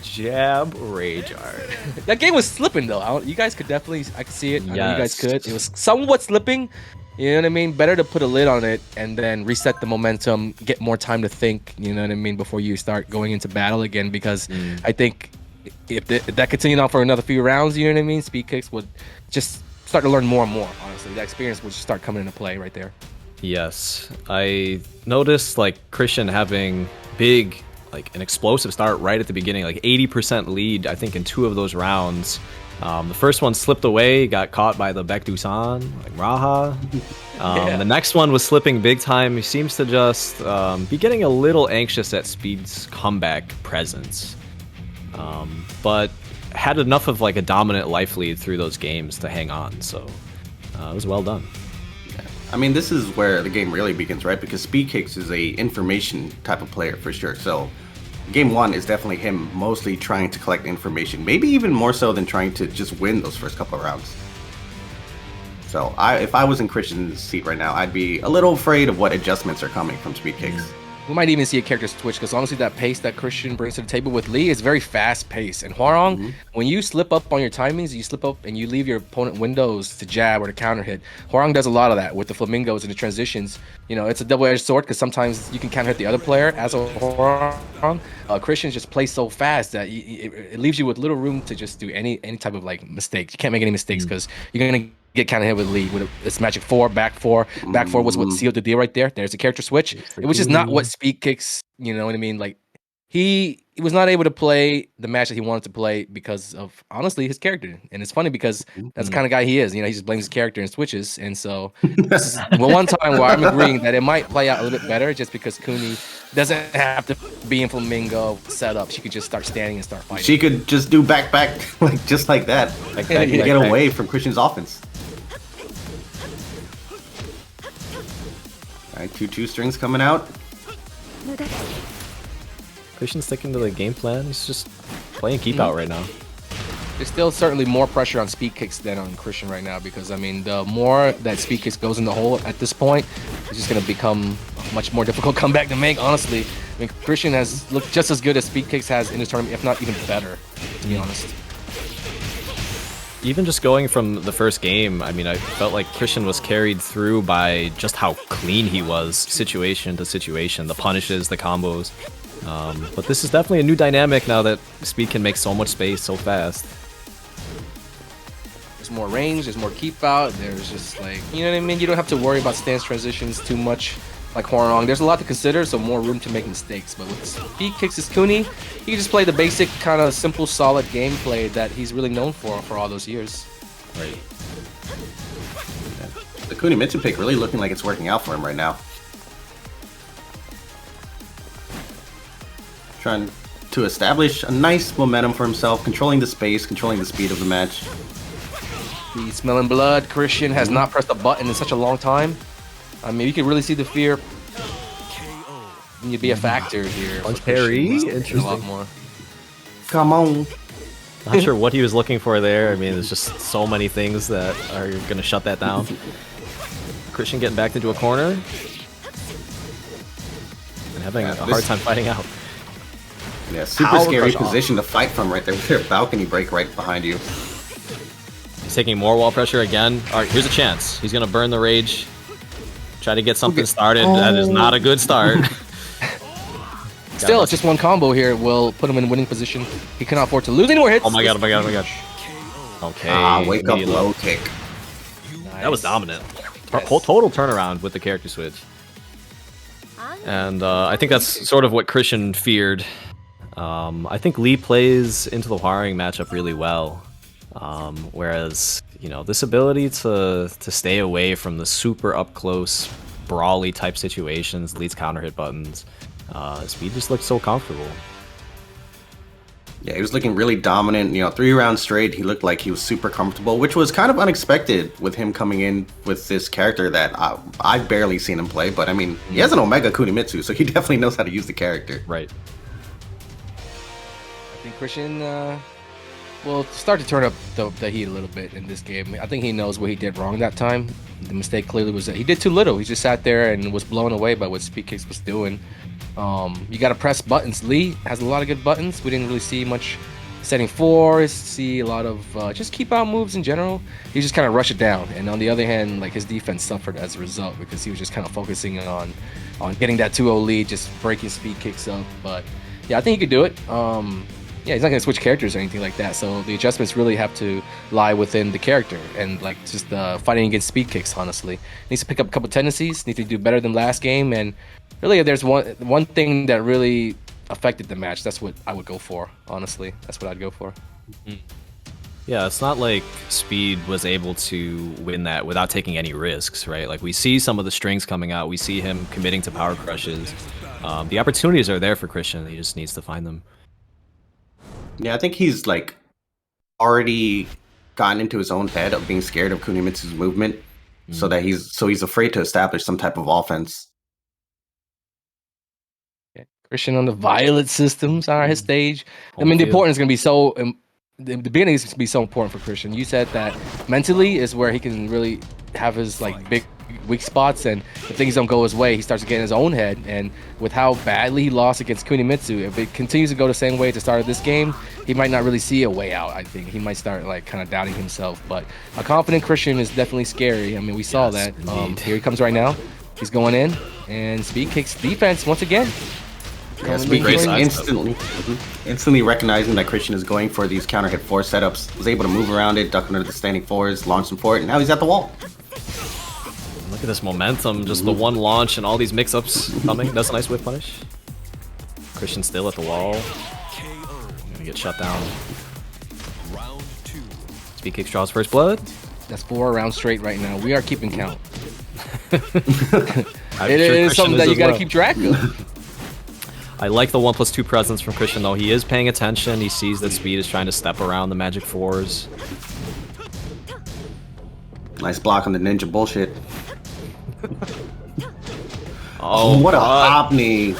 S7: Jab Rage Art.
S1: That game was slipping though. You guys could definitely, I could see it. I know you guys could. It was somewhat slipping. You know what I mean? Better to put a lid on it and then reset the momentum, get more time to think, you know what I mean, before you start going into battle again, because I think if that continued on for another few rounds, you know what I mean, Speed Kicks would just start to learn more and more, honestly. That experience would just start coming into play right there.
S7: Yes. I noticed, like, Christian having big, like, an explosive start right at the beginning, like 80% lead, I think, in 2 of those rounds. The first one slipped away, got caught by the Baekdu-san, like Raha. The next one was slipping big time. He seems to just be getting a little anxious at Speed's comeback presence. But had enough of like a dominant life lead through those games to hang on, so it was well done.
S6: I mean, this is where the game really begins, right? Because Speed Kicks is a information type of player for sure, so Game 1 is definitely him mostly trying to collect information, maybe even more so than trying to just win those first couple of rounds. So if I was in Christian's seat right now, I'd be a little afraid of what adjustments are coming from speed kicks.
S1: We might even see a character switch because honestly, that pace that Christian brings to the table with Lee is very fast paced. And Hwarong, when you slip up on your timings, you slip up and you leave your opponent windows to jab or to counter hit. Hwarong does a lot of that with the flamingos and the transitions. You know, it's a double-edged sword because sometimes you can counter hit the other player as a Hwarong. Christian just plays so fast that it leaves you with little room to just do any type of like mistake. You can't make any mistakes because you're gonna get kind of hit with Lee with this magic four, back four. Back four was what sealed the deal right there. There's a character switch, which is not what speed kicks, you know what I mean? Like he was not able to play the match that he wanted to play because of honestly his character. And it's funny because that's the kind of guy he is. You know, he just blames his character and switches. And so this is one time where I'm agreeing that it might play out a little bit better just because Kuni doesn't have to be in Flamingo setup. She could just start standing and start fighting.
S6: She could just do back like just like that. Like that to get away from Christian's offense. Alright, 2-2 strings coming out.
S7: Christian's sticking to the game plan. He's just playing keep out right now.
S1: There's still certainly more pressure on speed kicks than on Christian right now because I mean the more that speed kicks goes in the hole at this point, it's just gonna become a much more difficult comeback to make. Honestly, I mean Christian has looked just as good as speed kicks has in this tournament, if not even better, to be honest.
S7: Even just going from the first game, I mean, I felt like Christian was carried through by just how clean he was, situation to situation, the punishes, the combos. But this is definitely a new dynamic now that Speed can make so much space so fast.
S1: There's more range, there's more keep out, there's just like, you know what I mean? You don't have to worry about stance transitions too much like Hwarong. There's a lot to consider, so more room to make mistakes. But with Speed kicks his Kuni, he can just play the basic kind of simple, solid gameplay that he's really known for all those years.
S7: Right.
S6: The Kunimitsu pick really looking like it's working out for him right now. Trying to establish a nice momentum for himself, controlling the space, controlling the speed of the match.
S1: He's smelling blood. Christian has not pressed a button in such a long time. I mean, you can really see the fear. You'd be a factor here.
S7: Punch parry?
S1: Interesting. A lot more.
S6: Come on.
S7: Not sure what he was looking for there. I mean, there's just so many things that are going to shut that down. Christian getting backed into a corner. And having a hard time fighting out.
S6: Yeah, super scary position to fight from right there with their balcony break right behind you.
S7: He's taking more wall pressure again. Alright, here's a chance. He's going to burn the rage. Try to get something started. That is not a good start.
S1: Still, it's just one combo here will put him in winning position. He cannot afford to lose any more hits.
S7: Oh my god, oh my god, oh my god. Okay.
S6: Wake up low kick.
S7: Nice. That was dominant. Yes. Total turnaround with the character switch. And I think that's sort of what Christian feared. I think Lee plays into the Hwarong matchup really well. Whereas, you know, this ability to stay away from the super up close, brawly type situations, Lee's counter hit buttons, Speed just looked so comfortable.
S6: Yeah, he was looking really dominant. You know, 3 rounds straight, he looked like he was super comfortable, which was kind of unexpected with him coming in with this character that I've barely seen him play. But I mean, he has an Omega Kunimitsu, so he definitely knows how to use the character.
S7: Right.
S1: I think Christian will start to turn up the heat a little bit in this game. I think he knows what he did wrong that time. The mistake clearly was that he did too little. He just sat there and was blown away by what Speed Kicks was doing. You got to press buttons. Lee has a lot of good buttons. We didn't really see much setting fours, see a lot of just keep out moves in general. He just kind of rushed it down. And on the other hand, like his defense suffered as a result because he was just kind of focusing on getting that 2-0 lead, just breaking Speed Kicks up. But yeah, I think he could do it. Yeah, he's not going to switch characters or anything like that. So the adjustments really have to lie within the character and like just fighting against Speed Kicks, honestly. Needs to pick up a couple tendencies, needs to do better than last game. And really, if there's one thing that really affected the match, that's what I would go for, honestly. That's what I'd go for.
S7: Yeah, it's not like Speed was able to win that without taking any risks, right? Like, we see some of the strings coming out. We see him committing to power crushes. The opportunities are there for Christian. He just needs to find them.
S6: Yeah, I think he's like already gotten into his own head of being scared of Kunimitsu's movement, so that he's afraid to establish some type of offense.
S1: Yeah. Christian on the violet systems are his stage. I mean, the importance is going to be the beginning is going to be so important for Christian. You said that mentally is where he can really have his like big weak spots, and if things don't go his way, he starts to get in his own head. And with how badly he lost against Kunimitsu, if it continues to go the same way at the start of this game, he might not really see a way out. I think he might start like kind of doubting himself. But a confident Christian is definitely scary. I mean, we saw that. Here he comes right now. He's going in, and Speed Kicks defense once again.
S6: Yeah, Speed Kicks instantly recognizing that Christian is going for these counter hit 4 setups, was able to move around it, duck under the standing 4s, launch some for it, and now he's at the wall.
S7: Look at this momentum, just the one launch and all these mix-ups coming. That's a nice whip punish. Christian still at the wall. Gonna get shut down.
S4: Round 2.
S7: Speed Kicks draws first blood.
S1: That's 4 rounds straight right now. We are keeping count.
S7: It
S1: is something that you got to keep track of.
S7: I like the 1+2 presence from Christian, though. He is paying attention. He sees that Speed is trying to step around the Magic 4s.
S6: Nice block on the ninja bullshit.
S7: Oh,
S6: what a hopney.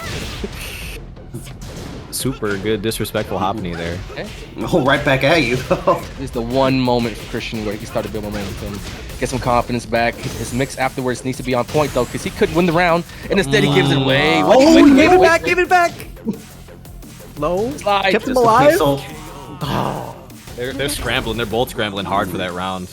S7: Super good disrespectful hopney there.
S1: Okay.
S6: Oh, right back at you.
S1: This is the one moment for Christian where he can start to build momentum, get some confidence back. His mix afterwards needs to be on point though, because he could win the round, and instead he gives it away.
S7: Give it back, give it back! Low.
S1: Slide.
S7: Kept him alive.
S6: So,
S7: They're scrambling. They're both scrambling hard for that round.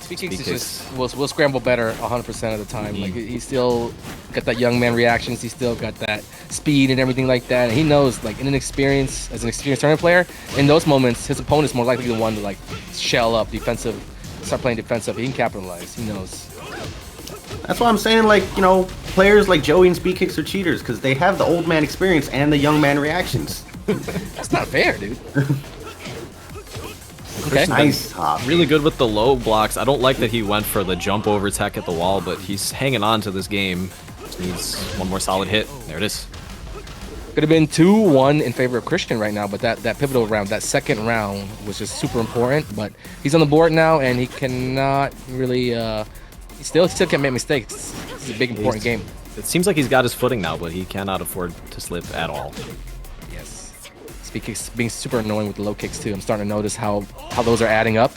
S1: Speed Kicks is just will scramble better 100% of the time. Like he's still got that young man reactions. He's still got that speed and everything like that. And he knows, like as an experienced tournament player, in those moments, his opponent's more likely the one to like shell up defensive, start playing defensive. He can capitalize. He knows.
S6: that's why I'm saying, like, you know, players like Joey and Speed Kicks are cheaters because they have the old man experience and the young man reactions.
S1: That's not fair, dude. Okay.
S6: Nice hop.
S7: Really good with the low blocks. I don't like that he went for the jump over tech at the wall, but he's hanging on to this game. Just needs one more solid hit. There it is.
S1: Could have been 2-1 in favor of Christian right now, but that pivotal round, that second round, was just super important. But he's on the board now, and he cannot really. He still can't make mistakes. This is a big important game.
S7: It seems like he's got his footing now, but he cannot afford to slip at all.
S1: Yes. Speed Kicks being super annoying with the low kicks too. I'm starting to notice how those are adding up.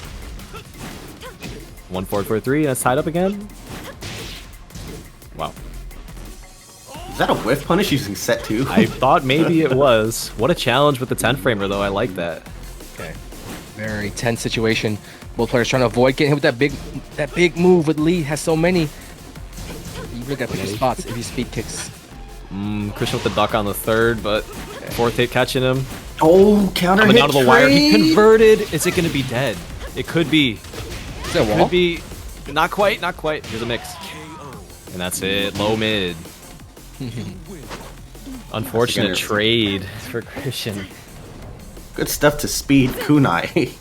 S7: 1-4-4-3. That's tied up again. Wow.
S6: Is that a whiff punish using set 2?
S7: I thought maybe it was. What a challenge with the 10 framer though. I like that.
S1: Okay. Very tense situation. Both players trying to avoid getting hit with that big move. With Lee has so many. You really got to pick your spots if you Speed Kicks.
S7: Christian with the duck on the third, but fourth hit catching him.
S6: Oh, counter
S7: Coming
S6: hit
S7: down to the wire. He converted. Is it going to be dead? It could be.
S1: Is that a wall?
S7: Could be. Not quite. Not quite. Here's a mix. And that's it. Low mid. Unfortunate trade for Christian.
S6: Good stuff to speed Kunai.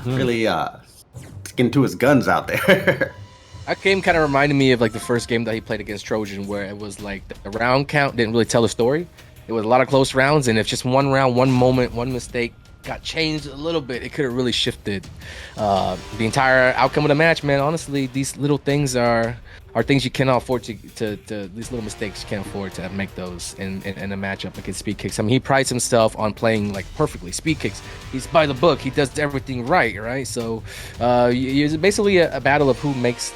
S6: Really getting to his guns out there.
S1: That game kind of reminded me of like the first game that he played against Trojan, where it was like the round count didn't really tell the story. It was a lot of close rounds, and if just one round, one moment, one mistake got changed a little bit, it could have really shifted the entire outcome of the match, man. Honestly, these little things are things you cannot afford to these little mistakes you can't afford to make those in a matchup against Speed Kicks. I mean, he prides himself on playing like perfectly. Speed Kicks, he's by the book. He does everything right? So it's basically a battle of who makes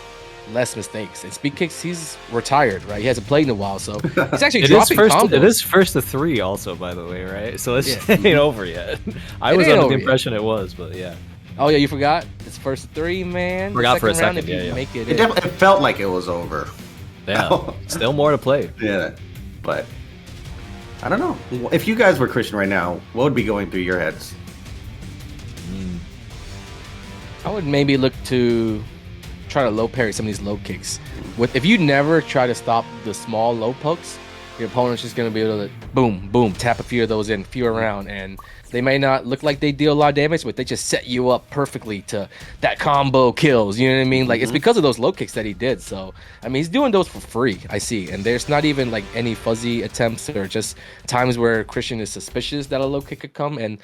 S1: less mistakes. And Speed Kicks, he's retired, right? He hasn't played in a while, so he's actually dropping combos.
S7: It is first to 3 also, by the way, right? So it ain't over yet. I was under the impression it was, but yeah.
S1: Oh yeah, you forgot? It's first to 3, man.
S7: Forgot for a
S1: Round,
S7: second, yeah.
S1: Make it
S6: It felt like it was over.
S7: Yeah, still more to play.
S6: Yeah, but I don't know. If you guys were Christian right now, what would be going through your heads?
S1: I would maybe look to try to low parry some of these low kicks. If you never try to stop the small low pokes, your opponent's just gonna be able to boom, boom, tap a few of those in, few around, and they may not look like they deal a lot of damage, but they just set you up perfectly to that combo kills. You know what I mean? Like it's because of those low kicks that he did. So I mean, he's doing those for free. I see, and there's not even like any fuzzy attempts or just times where Christian is suspicious that a low kick could come, and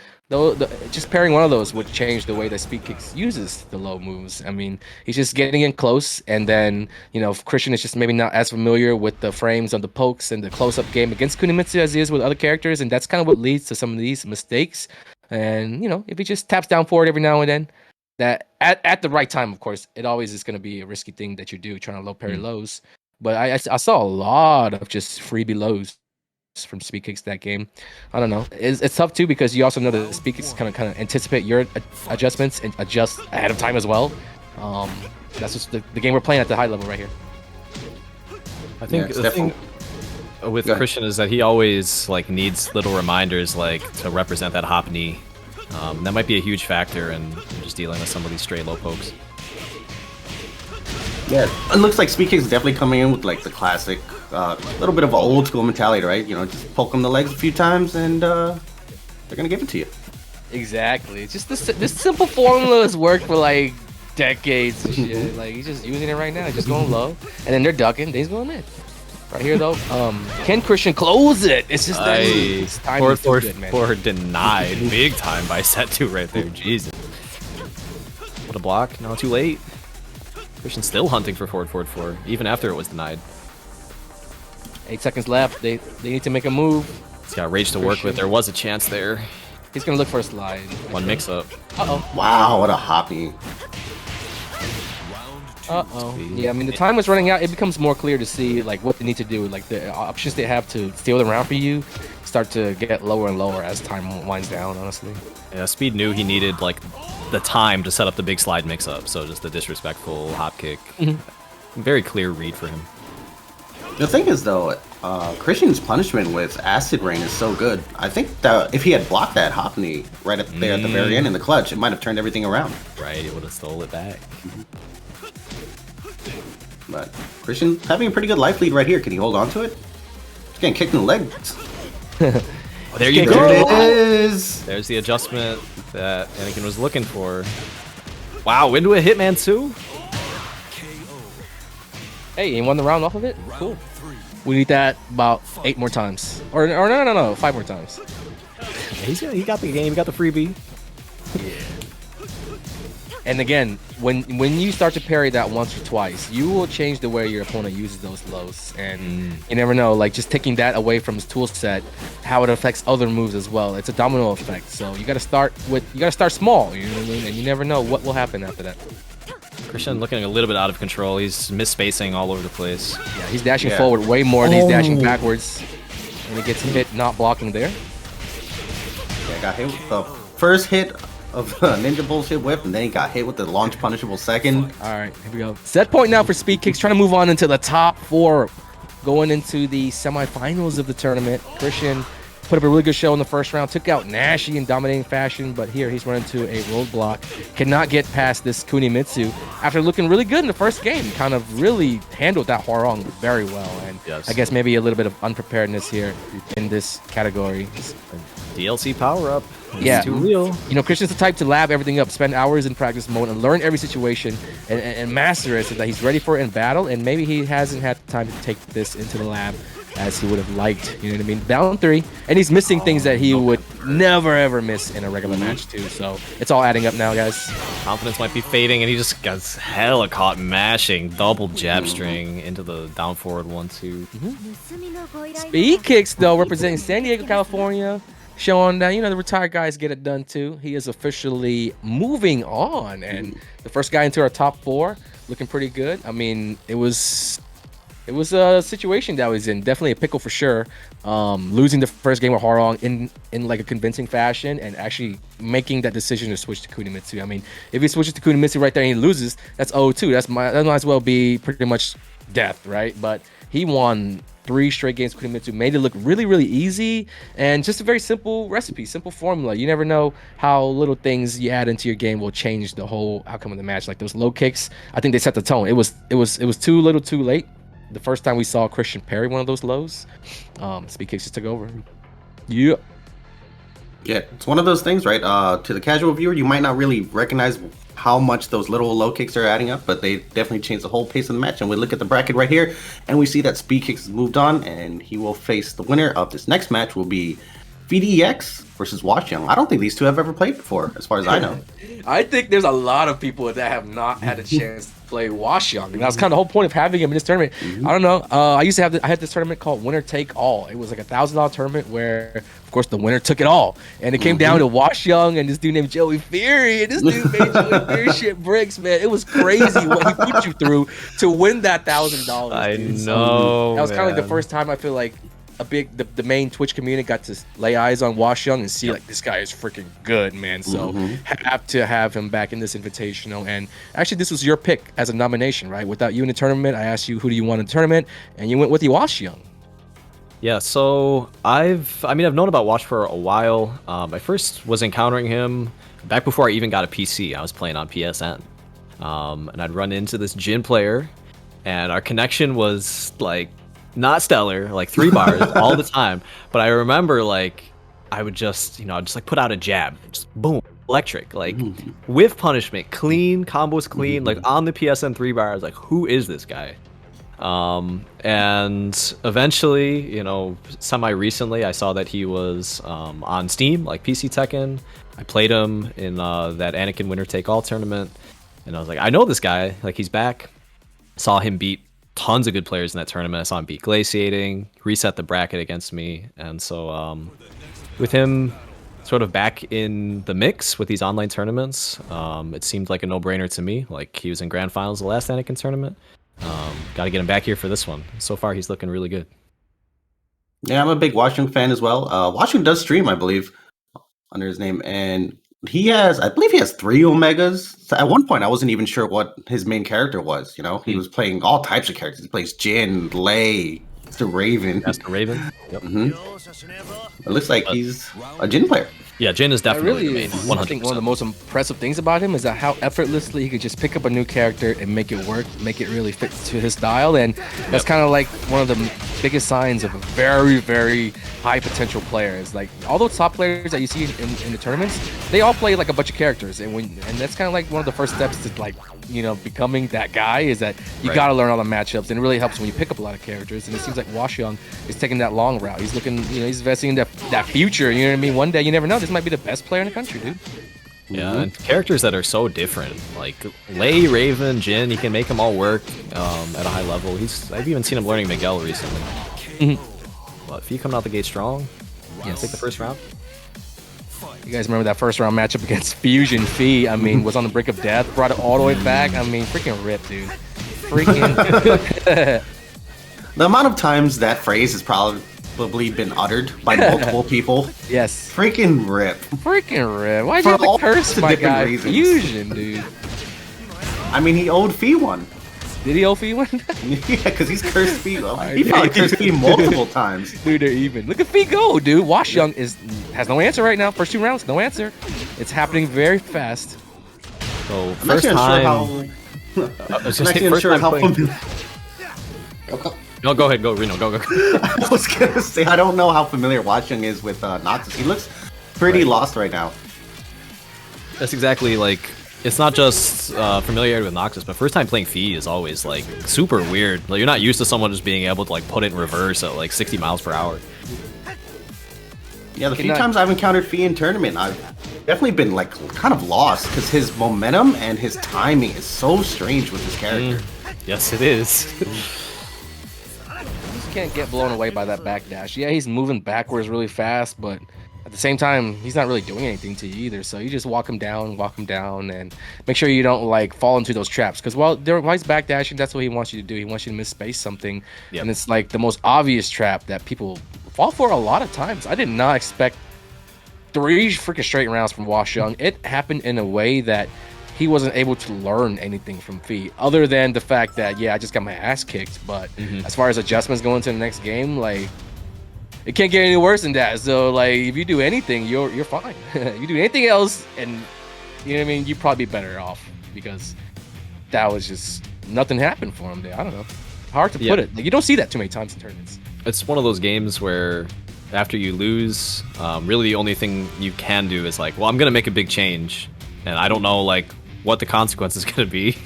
S1: just pairing one of those would change the way that Speed Kicks uses the low moves. I mean, he's just getting in close, and then if Christian is just maybe not as familiar with the frames of the pokes and the close-up game against Kunimitsu as he is with other characters, and that's kind of what leads to some of these mistakes. And if he just taps down forward every now and then, that at the right time, of course, it always is going to be a risky thing that you do, trying to low parry lows. But I saw a lot of just freebie lows from speed kicks that game. I don't know. It's tough too because you also know that the speed kicks kind of anticipate your adjustments and adjust ahead of time as well. That's just the game we're playing at the high level right here.
S7: I think the thing with Christian is that he always like needs little reminders like to represent that hop knee. That might be a huge factor in just dealing with some of these straight low pokes.
S6: Yeah, it looks like speed kicks is definitely coming in with like the classic, little bit of an old school mentality, right? You know, just poke them in the legs a few times and they're gonna give it to you.
S1: Exactly. It's just this simple formula has worked for like decades and shit. Like he's just using it right now, just going low, and then they're ducking. Then he's going mid. Right here though, can Christian close it? It's just that it's time is so good, man.
S7: Poor denied big time by set 2 right there. Jesus. What a block. No, too late. Christian's still hunting for forward 4, even after it was denied.
S1: 8 seconds left. They need to make a move.
S7: He's got rage to work with. There was a chance there.
S1: He's gonna look for a slide.
S7: One mix up.
S6: Wow, what a hoppy.
S1: Yeah, I mean the time was running out. It becomes more clear to see like what they need to do. Like the options they have to steal the round for you start to get lower and lower as time winds down. Honestly.
S7: Yeah, Speed knew he needed like the time to set up the big slide mix up. So just the disrespectful hop kick. Very clear read for him.
S6: The thing is though, Christian's punishment with Acid Rain is so good. I think that if he had blocked that hop knee right up there at the very end in the clutch, it might have turned everything around.
S7: Right, it would have stole it back.
S6: But Christian having a pretty good life lead right here. Can he hold on to it? He's getting kicked in the legs.
S7: There you go.
S6: There it is.
S7: There's the adjustment that Anakin was looking for. Wow, into a Hitman 2?
S1: Hey, he won the round off of it? Cool. We need that about 8 more times. Or no, 5 more times.
S7: He got the game, he got the freebie.
S1: And again, when you start to parry that once or twice, you will change the way your opponent uses those lows. And you never know, like just taking that away from his tool set, how it affects other moves as well. It's a domino effect. So you gotta start small, you know what I mean? And you never know what will happen after that.
S7: Christian looking a little bit out of control. He's misspacing all over the place.
S1: Yeah, he's dashing forward way more than he's dashing backwards. And he gets hit not blocking there.
S6: Yeah, got hit with the first hit of Ninja Bullshit Whip, and then he got hit with the launch punishable second.
S1: Alright, here we go. Set point now for speed kicks, trying to move on into the top 4. Going into the semifinals of the tournament. Christian put up a really good show in the first round, took out Nashi in dominating fashion, but here he's run into a roadblock. Cannot get past this Kunimitsu after looking really good in the first game. Kind of really handled that Hwarong very well, and I guess maybe a little bit of unpreparedness here in this category.
S7: DLC power-up.
S1: Yeah,
S7: too real.
S1: You know, Christian's the type to lab everything up, spend hours in practice mode, and learn every situation and master it so that he's ready for it in battle. And maybe he hasn't had time to take this into the lab as he would have liked. You know what I mean? Down 3, and he's missing things that he would never ever miss in a regular match too. So it's all adding up now, guys.
S7: Confidence might be fading, and he just got hella caught mashing double jab string into the down forward 1-2.
S1: Speed kicks though, representing San Diego, California. Showing that, you know, the retired guys get it done too. He is officially moving on, and the first guy into our top 4, looking pretty good. I mean, it was a situation that was in definitely a pickle for sure. Losing the first game with Hwarong in like a convincing fashion, and actually making that decision to switch to Kunimitsu. I mean, if he switches to Kunimitsu right there and he loses, that's 0-2. That might as well be pretty much death, right? But he won 3 straight games. Kunimitsu made it look really, really easy, and just a very simple recipe, simple formula. You never know how little things you add into your game will change the whole outcome of the match. Like those low kicks, I think they set the tone. It was too little, too late. The first time we saw Christian parry one of those lows, speed kicks just took over. Yeah.
S6: Yeah, it's one of those things, right? To the casual viewer, you might not really recognize how much those little low kicks are adding up, but they definitely changed the whole pace of the match. And we look at the bracket right here, and we see that Speed Kicks has moved on, and he will face the winner of this next match will be VDX versus Wash Young. I don't think these two have ever played before, as far as I know.
S1: I think there's a lot of people that have not had a chance to play Wash Young, and that's kind of the whole point of having him in this tournament. I don't know. I had this tournament called Winner Take All. It was like $1,000 tournament where, of course, the winner took it all, and it came down to Wash Young and this dude named Joey Fury, and this dude made Joey Fury shit bricks, man. It was crazy what he put you through to win that $1,000.
S7: I
S1: dude.
S7: know.
S1: That was kind of like the
S7: man.
S1: first time I feel like the main Twitch community got to lay eyes on Wash Young and see like this guy is freaking good, man. So have to have him back in this invitational. And actually, this was your pick as a nomination, right? Without you in the tournament, I asked you who do you want in the tournament, and you went with Wash Young.
S7: Yeah, so I've known about Wash for a while. I first was encountering him back before I even got a PC. I was playing on PSN, and I'd run into this Jin player, and our connection was like not stellar, like 3 bars all the time. But I remember like I would just like put out a jab, just boom, electric, like with punishment, clean combos, clean, like on the PSN 3 bar. I was like, who is this guy? And eventually, semi recently, I saw that he was on Steam, like PC Tekken. I played him in that Anakin Winner Take All tournament, and I was like, I know this guy, like he's back. Saw him beat tons of good players in that tournament. I saw him beat Glaciating, reset the bracket against me, and so with him sort of back in the mix with these online tournaments, it seemed like a no-brainer to me. Like he was in grand finals the last Anakin tournament. Got to get him back here for this one. So far, he's looking really good.
S6: Yeah, I'm a big Washington fan as well. Washington does stream, I believe, under his name, and I believe he has 3 Omegas. So at one point, I wasn't even sure what his main character was. He was playing all types of characters. He plays Jin, Lei, Mr. Raven.
S7: Master Raven. Yep.
S6: It looks like he's a Jin player.
S7: Yeah, Jin is definitely the main.
S1: I think one of the most impressive things about him is that how effortlessly he could just pick up a new character and make it work, make it really fit to his style, and that's kind of like one of the biggest signs of a very, very high potential player. Is like all those top players that you see in the tournaments, they all play like a bunch of characters, and that's kind of like one of the first steps to like becoming that guy is that you got to learn all the matchups, and it really helps when you pick up a lot of characters. And it seems like Wash Young is taking that long route. He's looking, he's investing in that future. You know what I mean? One day, you never know. This might be the best player in the country, dude.
S7: Yeah, and characters that are so different, like Lei, Raven, Jin, he can make them all work at a high level. I've even seen him learning Miguel recently. But if he coming out the gate strong, take the first round.
S1: You guys remember that first round matchup against Fusion Fee? I mean, was on the brink of death, brought it all the way back. I mean, freaking rip, dude. Freaking.
S6: The amount of times that phrase has probably been uttered by multiple people.
S1: Yes.
S6: Freaking rip.
S1: Freaking rip. Why'd you have to curse my guy?
S6: Reasons.
S1: Fusion, dude.
S6: I mean, he owed Fee one.
S1: Did he owe Fee one?
S6: Yeah, because he's cursed Fee. He probably cursed Fee multiple times.
S1: Dude, they're even. Look at Fee go, dude. Wash Young has no answer right now. First 2 rounds, no answer. It's happening very fast.
S7: So
S6: I'm
S7: first
S6: actually unsure how familiar.
S7: No, go ahead, go Reno, go.
S6: I was gonna say I don't know how familiar Wash Young is with Noxus. He looks pretty lost right now.
S7: That's exactly like. It's not just familiarity with Noxus, but first time playing Fee is always like super weird. Like you're not used to someone just being able to like put it in reverse at like 60 miles per hour.
S6: Yeah, the few times I've encountered Fee in tournament, I've definitely been like kind of lost because his momentum and his timing is so strange with his character.
S7: Yes, it is.
S1: You just can't get blown away by that backdash. Yeah, he's moving backwards really fast, but at the same time, he's not really doing anything to you either. So you just walk him down, and make sure you don't like fall into those traps. Because while he's backdashing, that's what he wants you to do. He wants you to misspace something, and it's like the most obvious trap that people fall for a lot of times. I did not expect 3 freaking straight rounds from Wash Young. It happened in a way that he wasn't able to learn anything from Fee, other than the fact that I just got my ass kicked. But as far as adjustments going to the next game, like. It can't get any worse than that. So, like, if you do anything, you're fine. You do anything else, and you know what I mean, you'd probably be better off because that was just nothing happened for him there. I don't know. Hard to put it. Like, you don't see that too many times in tournaments.
S7: It's one of those games where after you lose, really the only thing you can do is like, well, I'm gonna make a big change, and I don't know like what the consequence is gonna be.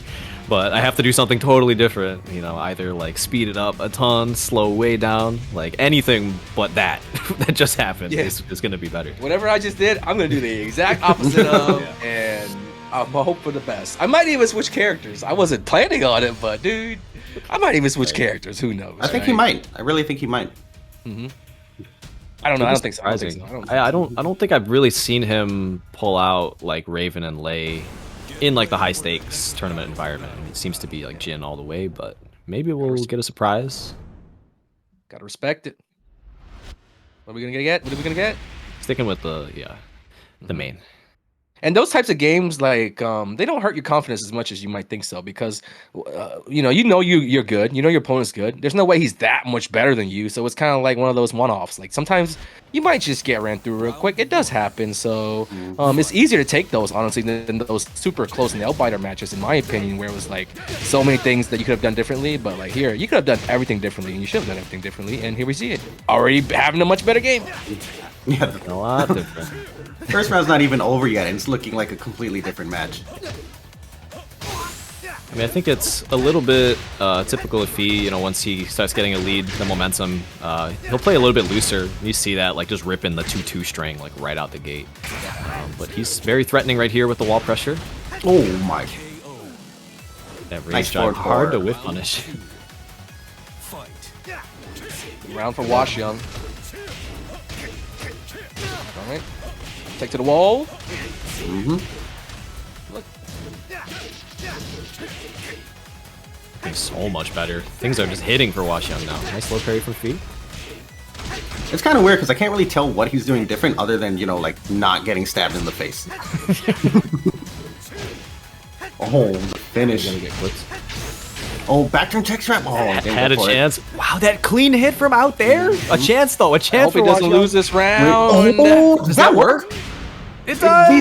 S7: but I have to do something totally different. You know, either like speed it up a ton, slow way down, like anything but that that just happened is going to be better.
S1: Whatever I just did, I'm going to do the exact opposite of, and I'm hope for the best. I might even switch characters. I wasn't planning on it, but dude, I might even switch characters. Who knows?
S6: I think he might. I really think he might.
S1: I don't know. I don't think so.
S7: I don't think I've really seen him pull out like Raven and Lei in like the high stakes tournament environment. I mean, it seems to be like Jin all the way, but maybe we'll get a surprise.
S1: Gotta respect it. What are we gonna get? What are we gonna get?
S7: Sticking with the main.
S1: And those types of games, like, they don't hurt your confidence as much as you might think so, because, you're good. You know your opponent's good. There's no way he's that much better than you, so it's kind of like one of those one-offs. Like, sometimes you might just get ran through real quick. It does happen, so it's easier to take those, honestly, than those super close nail-biter matches, in my opinion, where it was, like, so many things that you could have done differently, but, like, here, you could have done everything differently, and you should have done everything differently, and here we see it. Already having a much better game.
S6: Yeah,
S7: A lot different.
S6: first round's not even over yet, and it's looking like a completely different match.
S7: I mean, I think it's a little bit typical of Fee, you know, once he starts getting a lead, the momentum, he'll play a little bit looser. You see that, like, just ripping the 2-2 string, like, right out the gate. But he's very threatening right here with the wall pressure.
S6: Oh my.
S7: That raise
S6: Nice
S7: drive,
S6: forward
S7: hard to
S6: forward.
S7: whiff punish.
S1: Round for Wash Young. All right. Take to the wall.
S7: He's so much better. Things are just hitting for Wash Young now. Nice low parry from Fee.
S6: It's kind of weird because I can't really tell what he's doing different other than, like, not getting stabbed in the face. Oh, finish.
S7: He's gonna get clipped.
S6: Oh, back turn check trap. Oh,
S7: Had a chance. Wow, that clean hit from out there. A chance though. A
S1: I
S7: chance
S1: hope he
S7: for
S1: doesn't
S7: Wash Young.
S1: lose this round.
S6: Oh, does that work?
S7: It does. I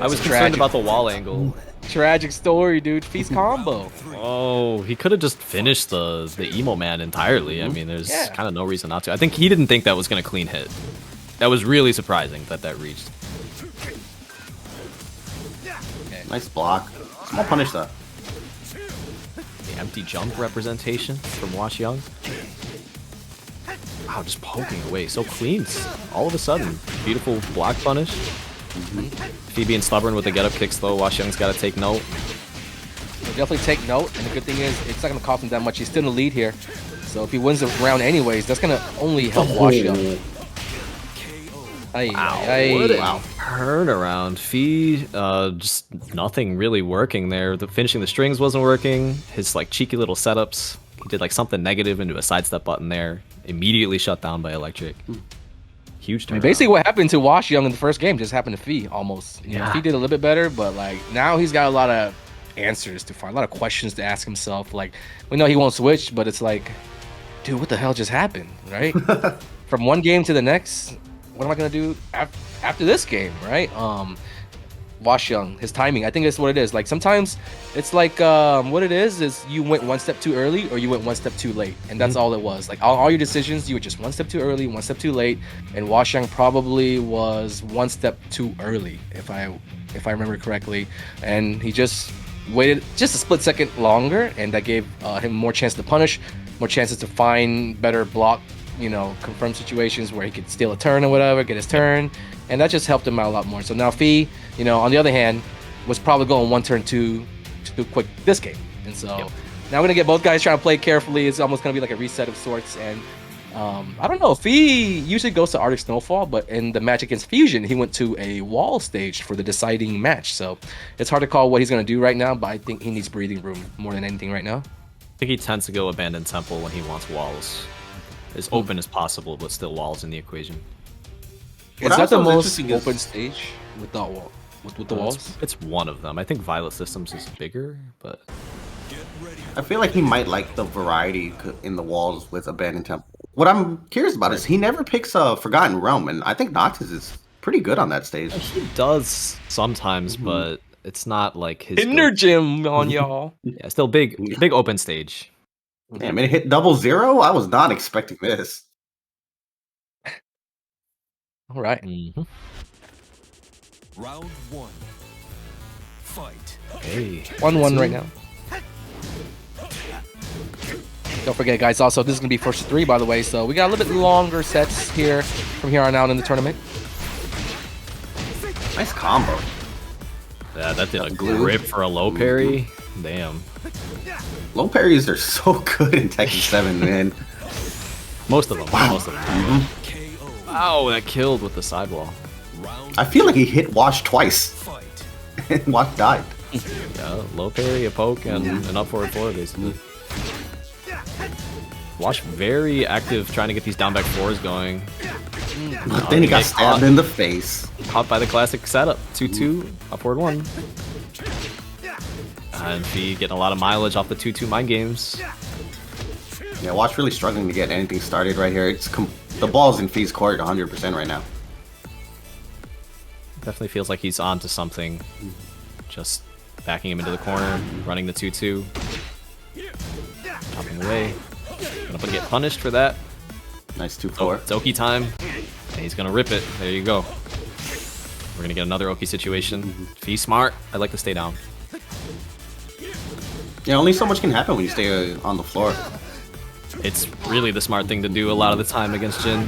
S7: was
S1: That's
S7: concerned
S1: tragic.
S7: about the wall angle.
S1: Tragic story, dude. Feast combo.
S7: Oh, he could have just finished the emo man entirely. I mean, there's
S1: Yeah.
S7: kind of no reason not to. I think he didn't think that was gonna clean hit. That was really surprising that reached.
S6: Nice block. Small punish though.
S7: The empty jump representation from Wash Young. Wow, just poking away so clean. All of a sudden, beautiful block punish. Fee being stubborn with the get up kicks though. Wash Young's got to take note.
S1: He'll definitely take note, and the good thing is, it's not going to cost him that much. He's still in the lead here. So if he wins the round anyways, that's going to only help Wash Young.
S7: Wow. Turnaround. Fee, just nothing really working there. The finishing the strings wasn't working. His like cheeky little setups. He did like something negative into a sidestep button there. Immediately shut down by Electric. Huge turnaround.
S1: I mean, basically what happened to Wash Young in the first game just happened to Fee almost. You know, Fee did a little bit better, but like now he's got a lot of answers to find, a lot of questions to ask himself. Like, we know he won't switch, but it's like, dude, what the hell just happened, right? From one game to the next, what am I gonna do after this game, right? Wash Young, his timing, I think that's what it is. Like sometimes it's like what it is you went one step too early or you went one step too late, and that's all it was. Like all your decisions, you were just one step too early, one step too late, and Wash Young probably was one step too early, if I remember correctly, and he just waited just a split second longer, and that gave him more chance to punish, more chances to find better block, confirm situations where he could steal a turn or whatever, get his turn, and that just helped him out a lot more. So now Fee, on the other hand, was probably going one turn too quick this game, and so now we're gonna get both guys trying to play carefully. It's almost gonna be like a reset of sorts, and I don't know. Fee usually goes to Arctic Snowfall, but in the match against Fusion, he went to a wall stage for the deciding match. So it's hard to call what he's gonna do right now, but I think he needs breathing room more than anything right now.
S7: I think he tends to go Abandoned Temple when he wants walls. As open as possible, but still walls in the equation.
S1: Is that the most open stage with the wall? With the walls?
S7: It's one of them. I think Violet Systems is bigger, but
S6: I feel like he might like the variety in the walls with Abandoned Temple. What I'm curious about is he never picks a Forgotten Realm, and I think Noctis is pretty good on that stage.
S7: He does sometimes, but it's not like his
S1: Inner gym on y'all.
S7: Yeah, still big open stage.
S6: Damn, it hit 0-0? I was not expecting this.
S1: All right.
S4: Round one.
S7: Hey,
S1: 1-1 right now. Don't forget, guys, also, this is going to be first 3, by the way, so we got a little bit longer sets here from here on out in the tournament.
S6: Nice combo.
S7: Yeah, that did a grip for a low parry. Damn.
S6: Low parries are so good in Tekken 7, man.
S7: Most of them.
S6: Wow.
S7: Most of them. Wow, that killed with the sidewall.
S6: I feel like he hit Wash twice. And Wash died.
S7: Yeah, low parry, a poke, and an up forward four, basically. Wash very active trying to get these down back fours going.
S6: But then he got stabbed in the face.
S7: Caught by the classic setup. 2-2, up forward 1. And Fee getting a lot of mileage off the 2-2 mind games.
S6: Yeah, Wash really struggling to get anything started right here. It's the ball's in Fee's court 100% right now.
S7: Definitely feels like he's on to something. Just backing him into the corner, running the 2-2. Chopping away. Gonna get punished for that.
S6: Nice 2-4.
S7: Oh, it's Oki time. And he's gonna rip it. There you go. We're gonna get another Oki situation. Fee smart. I'd like to stay down.
S6: Yeah, only so much can happen when you stay on the floor.
S7: It's really the smart thing to do a lot of the time against Jin.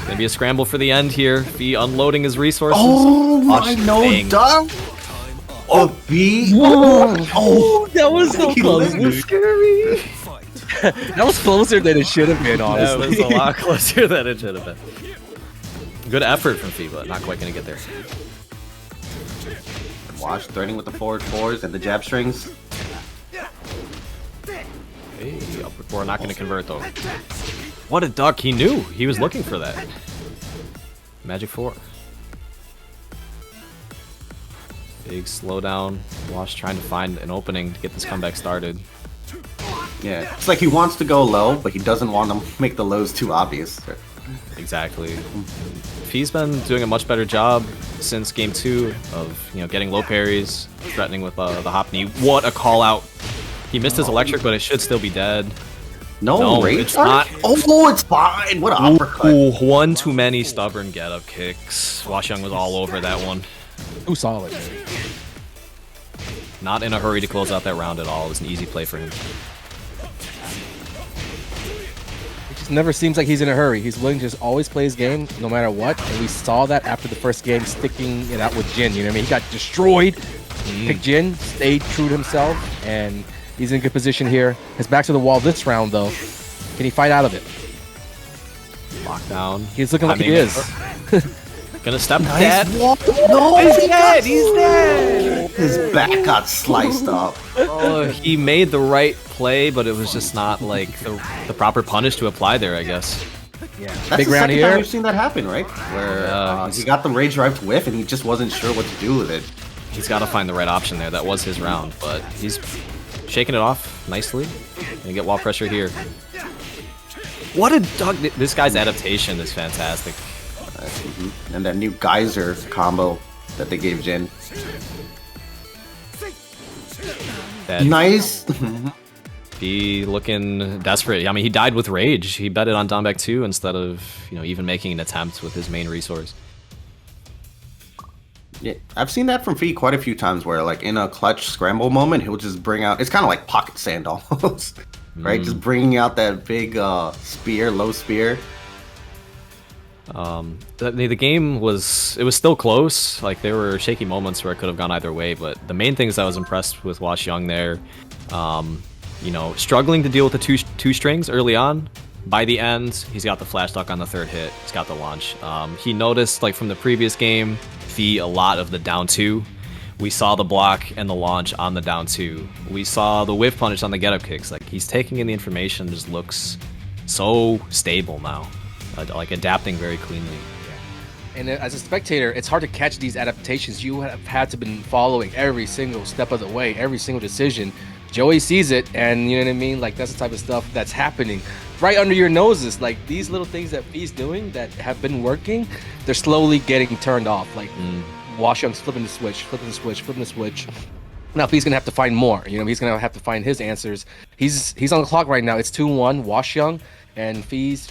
S7: Gonna be a scramble for the end here. Fee unloading his resources.
S6: Oh my
S7: Watch
S6: no,
S7: bang.
S6: duh! Oh, B!
S1: Oh, that was so close.
S6: Scary!
S1: That was closer than it should have been, honestly.
S7: That was a lot closer than it should have been. Good effort from Fee, but not quite gonna get there.
S6: Wash threading with the forward fours and the jab strings.
S7: Hey, upward four, not gonna convert though. What a duck, he knew! He was looking for that. Magic 4. Big slowdown. Wash trying to find an opening to get this comeback started.
S6: Yeah, it's like he wants to go low, but he doesn't want to make the lows too obvious.
S7: Exactly. Fee's been doing a much better job since game 2 of getting low parries, threatening with the hop knee. What a call out! He missed his electric, but it should still be dead.
S6: No, rage
S7: it's not.
S6: Oh, it's fine. What an uppercut.
S7: Ooh, one too many stubborn get-up kicks. Washyung was all over that one.
S1: Too solid.
S7: Not in a hurry to close out that round at all. It was an easy play for him.
S1: It just never seems like he's in a hurry. He's willing to just always play his game no matter what. And we saw that after the first game, sticking it out with Jin. You know what I mean? He got destroyed. Picked Jin, stayed true to himself, and he's in a good position here. His back to the wall this round, though. Can he fight out of it?
S7: Lockdown.
S1: He's looking like he is.
S7: Gonna step dead.
S6: No,
S7: He's dead. He's dead.
S6: His back got sliced up.
S7: Oh, he made the right play, but it was just not like the proper punish to apply there, I guess.
S1: Yeah.
S6: That's
S1: Big
S6: the
S1: round
S6: second
S1: here.
S6: time we've seen that happen, right? Where he got the rage drive to whiff, and he just wasn't sure what to do with it.
S7: He's got to find the right option there. That was his round, but he's shaking it off nicely. Gonna get wall pressure here. What a dog! This guy's adaptation is fantastic.
S6: And that new geyser combo that they gave Jin. Nice.
S7: He looking desperate. I mean, he died with rage. He bet it on down back 2 instead of even making an attempt with his main resource.
S6: Yeah, I've seen that from Fee quite a few times where, like, in a clutch scramble moment, he'll just bring out... It's kind of like pocket sand almost, right? Just bringing out that big spear, low spear.
S7: The game was... It was still close. Like, there were shaky moments where it could have gone either way, but the main things I was impressed with Washyung there, struggling to deal with the two strings early on. By the end, he's got the flash duck on the third hit. He's got the launch. He noticed, like, from the previous game, Fee a lot of the down 2. We saw the block and the launch on the down 2. We saw the whiff punish on the get-up kicks. Like, he's taking in the information, just looks so stable now. Like, adapting very cleanly.
S1: And as a spectator, it's hard to catch these adaptations. You have had to been following every single step of the way, every single decision. Joey sees it, and you know what I mean? Like, that's the type of stuff that's happening right under your noses. Like, these little things that Fee's doing that have been working, they're slowly getting turned off. Like, Washyung's flipping the switch, flipping the switch, flipping the switch. Now Fee's gonna have to find more. He's gonna have to find his answers. He's on the clock right now. It's 2-1, Washyung, and Fee's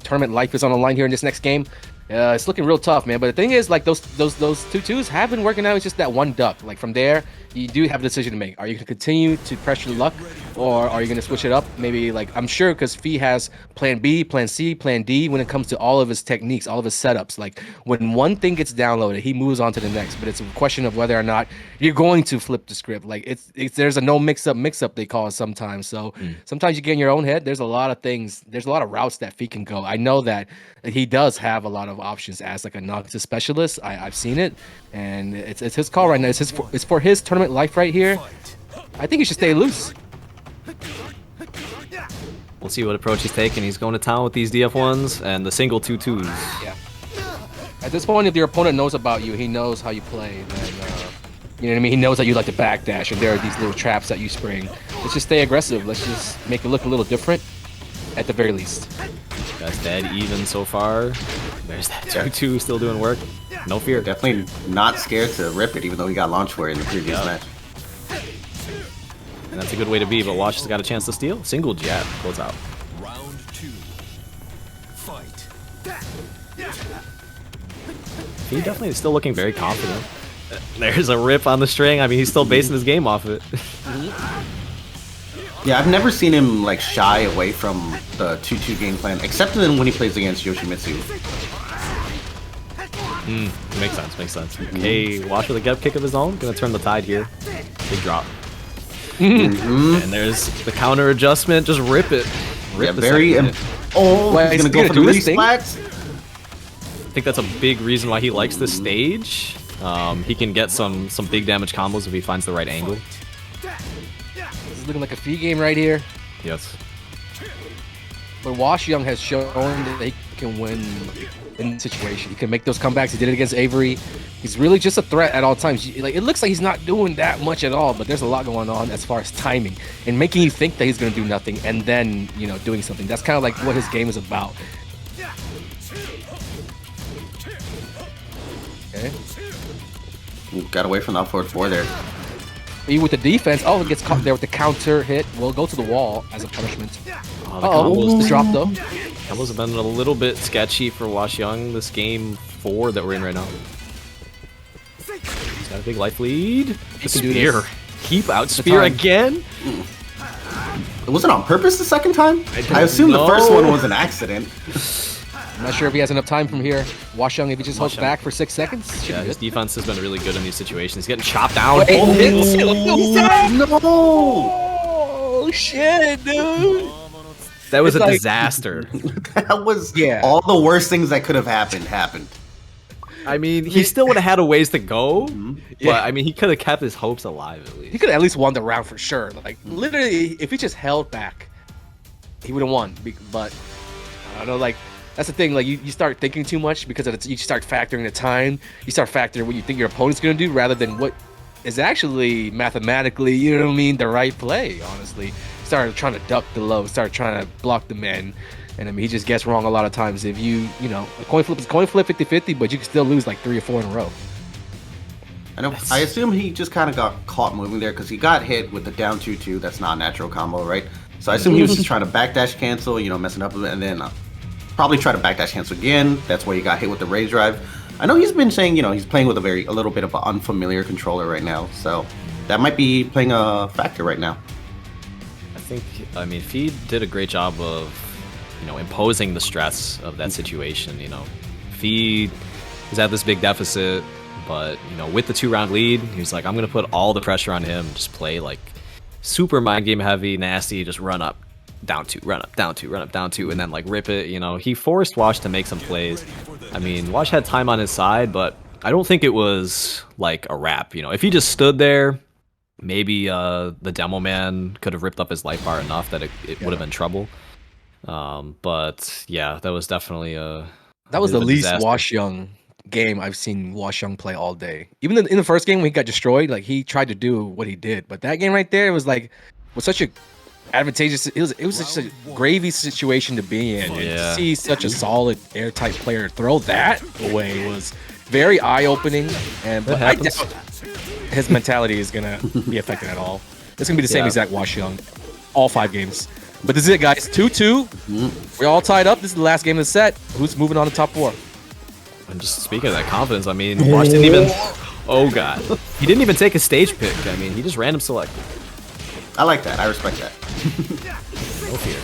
S1: tournament life is on the line here in this next game. It's looking real tough, man. But the thing is, like those 2-2s have been working out. It's just that one duck. Like from there, you do have a decision to make. Are you gonna continue to pressure luck, or are you gonna switch it up? Maybe like I'm sure because Fee has Plan B, Plan C, Plan D when it comes to all of his techniques, all of his setups. Like when one thing gets downloaded, he moves on to the next. But it's a question of whether or not you're going to flip the script. Like it's there's a no mix up they call it sometimes. So sometimes you get in your own head. There's a lot of things. There's a lot of routes that Fee can go. I know that he does have a lot of options as like a Noctis specialist. I've seen it, and it's his call right now. It's for his tournament life right here. I think he should stay loose.
S7: We'll see what approach he's taking. He's going to town with these DF1s and the single 2-2s.
S1: Yeah. At this point, if your opponent knows about you, he knows how you play. Then, you know what I mean? He knows that you like to backdash, and there are these little traps that you spring. Let's just stay aggressive. Let's just make it look a little different, at the very least.
S7: Guy's dead even so far. There's that 2-2 still doing work. No fear.
S6: Definitely not scared to rip it, even though he got launched for it in the previous match.
S7: And that's a good way to be, but Wash has got a chance to steal. Single jab, close out.
S4: Round 2. Fight.
S7: He definitely is still looking very confident. There's a rip on the string. I mean, he's still basing his game off it.
S6: Yeah, I've never seen him like shy away from the 2-2 game plan, except then when he plays against Yoshimitsu.
S7: Makes sense, makes sense. Okay, Wash with a get kick of his own. Gonna turn the tide here. Big drop. And there's the counter adjustment. Just rip it. Rip
S6: Yeah, very. Oh,
S1: Wait,
S6: he's gonna go for the
S1: do this thing?
S6: resplats.
S7: I think that's a big reason why he likes this stage. He can get some big damage combos if he finds the right angle.
S1: This is looking like a Fee game right here.
S7: Yes.
S1: But Wash Young has shown that he can win in the situation. He can make those comebacks. He did it against Avery. He's really just a threat at all times. Like, it looks like he's not doing that much at all, but there's a lot going on as far as timing and making you think that he's going to do nothing and then, you know, doing something. That's kind of like what his game is about. Okay.
S6: Got away from that forward 4 there.
S1: He with the defense. Oh, it gets caught there with the counter hit. Will go to the wall as a punishment.
S7: Oh, the combos,
S1: The drop though.
S7: combos have been a little bit sketchy for Wash Young this game 4 that we're in right now. He's got a big life lead. The spear. Keep out spear again?
S6: It wasn't on purpose the second time? I assume the first one was an accident.
S1: I'm not sure if he has enough time from here. Wash Young, if he just holds back for 6 seconds, should
S7: Yeah,
S1: be
S7: his
S1: good.
S7: defense has been really good in these situations. He's getting chopped down.
S1: Wait,
S6: No!
S1: Oh shit, dude!
S7: That was
S1: It's
S7: a
S1: like-
S7: disaster.
S6: That was
S1: Yeah.
S6: all the worst things that could have happened.
S7: I mean, he still would have had a ways to go,
S1: Yeah.
S7: but I mean, he could have kept his hopes alive at
S1: He
S7: least.
S1: could have at least won the round for sure. Like literally, if he just held back, he would have won. But I don't know, like that's the thing. Like you start thinking too much because of you start factoring the time. You start factoring what you think your opponent's gonna do rather than what is actually mathematically, you know what I mean, the right play. Honestly, started trying to duck the low, started trying to block the man. And I mean, he just gets wrong a lot of times. If you know, a coin flip is coin flip 50-50, but you can still lose like 3 or 4 in a row.
S6: I assume he just kind of got caught moving there because he got hit with the down 2-2. That's not a natural combo, right? So I assume he was just trying to backdash cancel, you know, messing up a bit, and then probably try to backdash cancel again. That's where he got hit with the rage drive. I know he's been saying, you know, he's playing with a little bit of an unfamiliar controller right now, so that might be playing a factor right now.
S7: I mean, Feed did a great job of, you know, imposing the stress of that situation. You know, Feed is at this big deficit, but you know, with the 2-round lead, he's like, I'm gonna put all the pressure on him. Just play like super mind game heavy, nasty. Just run up, down 2, run up, down 2, run up, down 2, and then like rip it. You know, he forced Wash to make some plays. I mean, Wash had time on his side, but I don't think it was like a wrap. You know, if he just stood there, maybe the demo man could have ripped up his life bar enough that it would have been trouble. But yeah, that was definitely
S1: That was the
S7: bit of a
S1: least
S7: disaster.
S1: Wash Young game I've seen Wash Young play all day. Even in the first game when he got destroyed, like he tried to do what he did, but that game right there was such a advantageous. It was such a gravy situation to be in. And to
S7: Yeah.
S1: see such a solid airtight player throw that away was very eye opening. And but I
S7: happens.
S1: doubt his mentality is gonna be affected at all. It's gonna be the same
S7: Yeah.
S1: exact Wash Young, all 5 games. But this is it, guys. 2-2. We're all tied up. This is the last game of the set. Who's moving on to top 4?
S7: And just speaking of that confidence, I mean, Wash didn't even. Oh god, he didn't even take a stage pick. I mean, he just random selected.
S6: I like that. I respect that.
S7: No fear.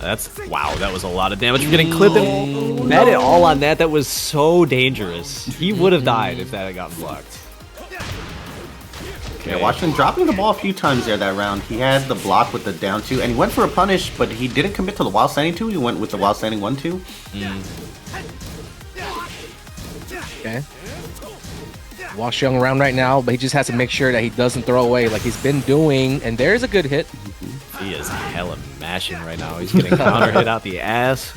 S7: That's wow. That was a lot of damage. You're getting clipped. And bet it all on that. That was so dangerous. He would have died if that had gotten blocked.
S6: Yeah, watching dropping the ball a few times there that round. He had the block with the down 2, and he went for a punish, but he didn't commit to the while standing 2. He went with the while standing 1-2.
S1: Okay. Wash Young around right now, but he just has to make sure that he doesn't throw away like he's been doing. And there's a good hit.
S7: He is hella mashing right now. He's getting counter hit out the ass.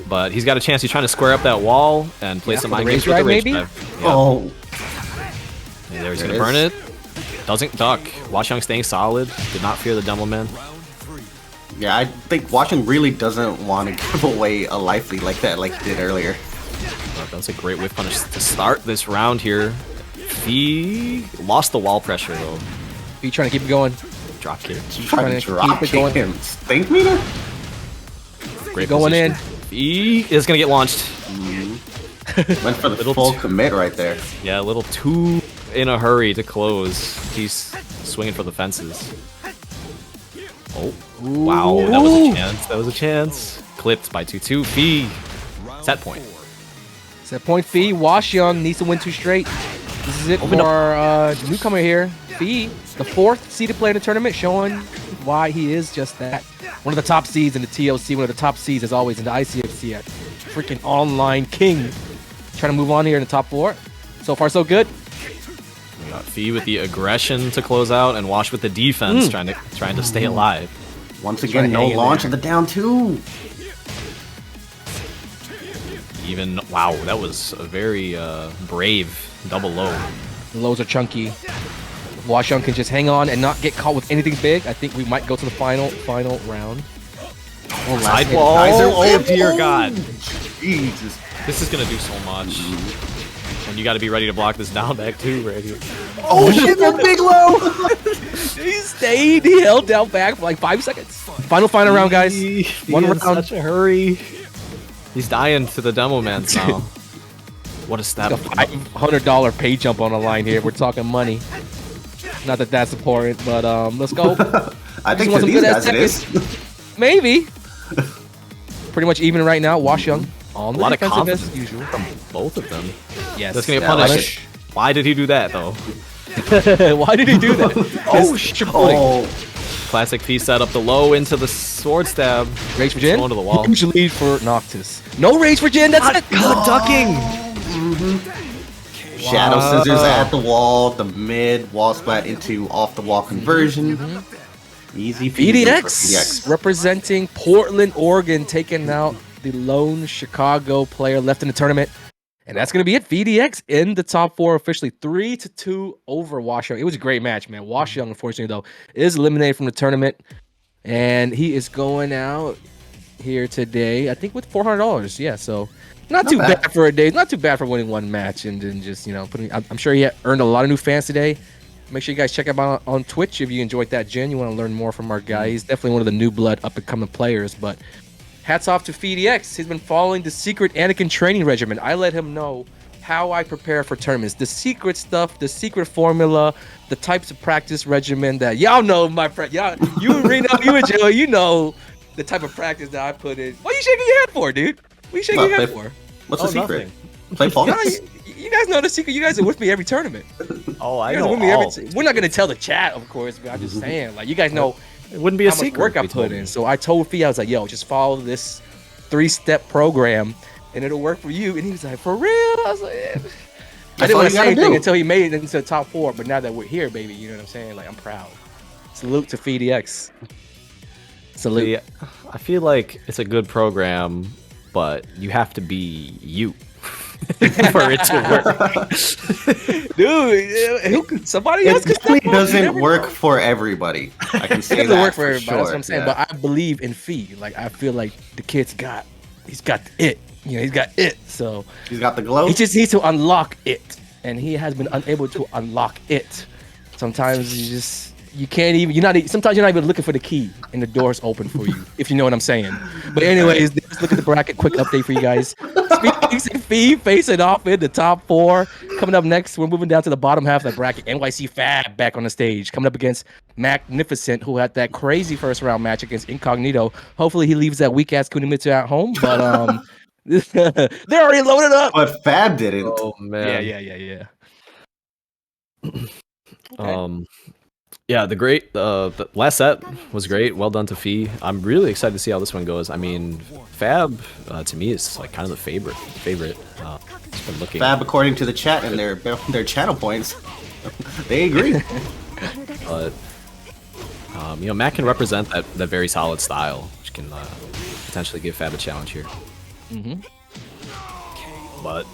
S7: But he's got a chance. He's trying to square up that wall and play some mind games with the rage
S1: maybe?
S7: drive.
S6: Yeah. Oh.
S7: And there he's going to burn it. Doesn't duck. Wash Young staying solid. Did not fear the Devilman.
S6: Yeah, I think Watching really doesn't want to give away a life lead like that, like he did earlier.
S7: That's a great whiff punish to start this round here. He lost the wall pressure though.
S1: He trying to keep it going.
S7: Drop kick.
S6: Trying to drop
S1: keep it going.
S6: him. Think meter?
S7: Great
S1: going
S7: position.
S1: in.
S7: He is going to get launched.
S6: Went for the full commit right there.
S7: Yeah, a little too in a hurry to close. He's swinging for the fences. Oh, wow. That was a chance. That was a chance. Clipped by 2-2. Fee. Set point.
S1: Set point Fee. Wash Young needs to win 2 straight. This is it for our newcomer here. Fee, the 4th seeded player in the tournament, showing why he is just that. One of the top seeds in the TLC, one of the top seeds as always in the ICFC. Freaking online king. Trying to move on here in the top 4. So far, so good.
S7: We got Fee with the aggression to close out, and Wash with the defense, trying to stay alive.
S6: Once again, no launch of the down 2.
S7: Even wow, that was a very brave double low.
S1: The lows are chunky. Wash Young can just hang on and not get caught with anything big. I think we might go to the final round.
S7: Oh, side ball. Oh dear God.
S6: Jesus.
S7: This is gonna do so much. And you got to be ready to block this down back too, right here.
S6: Oh shit, that big low!
S1: He stayed. He held down back for like 5 seconds. Final round, guys. One round.
S7: Such a hurry. He's dying to the demo man now. What a step.
S1: Like a $500 pay jump on the line here. We're talking money. Not that that's important, but let's go.
S6: I think for these guys it is.
S1: Maybe. Pretty much even right now. Wash Young on
S7: A
S1: the
S7: lot of
S1: defensive
S7: confidence
S1: as usual.
S7: from both of them.
S1: Yes.
S7: That's gonna get punished. Why did he do that though?
S1: Why did he do that?
S6: Oh shit! Oh.
S7: Classic Fee set up the low into the sword stab.
S1: Rage for Jin.
S7: Going to the wall.
S1: Huge lead for Noctis. No rage for Jin. That's it.
S7: God ducking.
S6: Shadow scissors at the wall. The mid wall splat into off the wall conversion. Easy
S1: VDX,
S6: for VDX
S1: representing Portland, Oregon, taking out the lone Chicago player left in the tournament. And that's going to be it. VDX in the top 4 officially 3-2 over Wash Young. It was a great match, man. Wash Young, unfortunately, though, is eliminated from the tournament. And he is going out here today, I think, with $400. Yeah, so not too bad for a day. Not too bad for winning one match and then just, putting. I'm sure he earned a lot of new fans today. Make sure you guys check him out on Twitch if you enjoyed that gen. You want to learn more from our guy. He's definitely one of the new blood up-and-coming players, but hats off to VDX. He's been following the secret Anakin training regimen. I let him know how I prepare for tournaments. The secret stuff, the secret formula, the types of practice regimen that y'all know, my friend. Y'all, you and Reno, you and Joe, you know the type of practice that I put in. What are you shaking your head for, dude? What are you shaking your head for?
S6: What's the secret?
S7: Nothing.
S6: Play Fall Guys?
S1: You guys know the secret. You guys are with me every tournament.
S7: Oh, I
S1: You guys
S7: know
S1: are with me
S7: all.
S1: we're not gonna tell the chat, of course, but I'm just saying, like, you guys know
S7: It wouldn't be a
S1: how much
S7: secret.
S1: work I
S7: if he told
S1: put
S7: me.
S1: in. So I told Fee, I was like, yo, just follow this 3-step program and it'll work for you. And he was like, for real? I was like, yeah. I didn't want to say anything until he made it into the top 4, but now that we're here, baby, you know what I'm saying? Like, I'm proud. Salute to VDX. Salute.
S7: Yeah, I feel like it's a good program, but you have to be you for it to work.
S1: Dude, somebody else
S6: It
S1: can
S6: definitely
S1: step up. You
S6: doesn't
S1: never
S6: work
S1: know.
S6: for everybody. I can
S1: It
S6: say
S1: doesn't
S6: that
S1: work for everybody.
S6: sure.
S1: That's what I'm saying.
S6: Yeah.
S1: But I believe in Fee. Like, I feel like the kid's he's got it. He's got it. So
S6: He's got the glow.
S1: he just needs to unlock it, and he has been unable to unlock it. Sometimes you can't even. Sometimes you're not even looking for the key, and the door's open for you. If you know what I'm saying. But anyways, let's look at the bracket. Quick update for you guys. Speaking
S5: Jinx and Fee facing off in the top 4. Coming up next, we're moving down to the bottom half of the bracket. NYC Fab back on the stage, coming up against Magnificent, who had that crazy first round match against Incognito. Hopefully, he leaves that weak ass Kunimitsu at home, but they're already loaded up.
S6: But Fab didn't.
S7: Oh man.
S5: Yeah.
S7: Okay. Yeah, the last set was great. Well done to Fee. I'm really excited to see how this one goes. I mean, Fab to me is like kind of the favorite. Just been looking.
S6: Fab, according to the chat and their channel points, they agree.
S7: But Matt can represent that very solid style, which can potentially give Fab a challenge here. But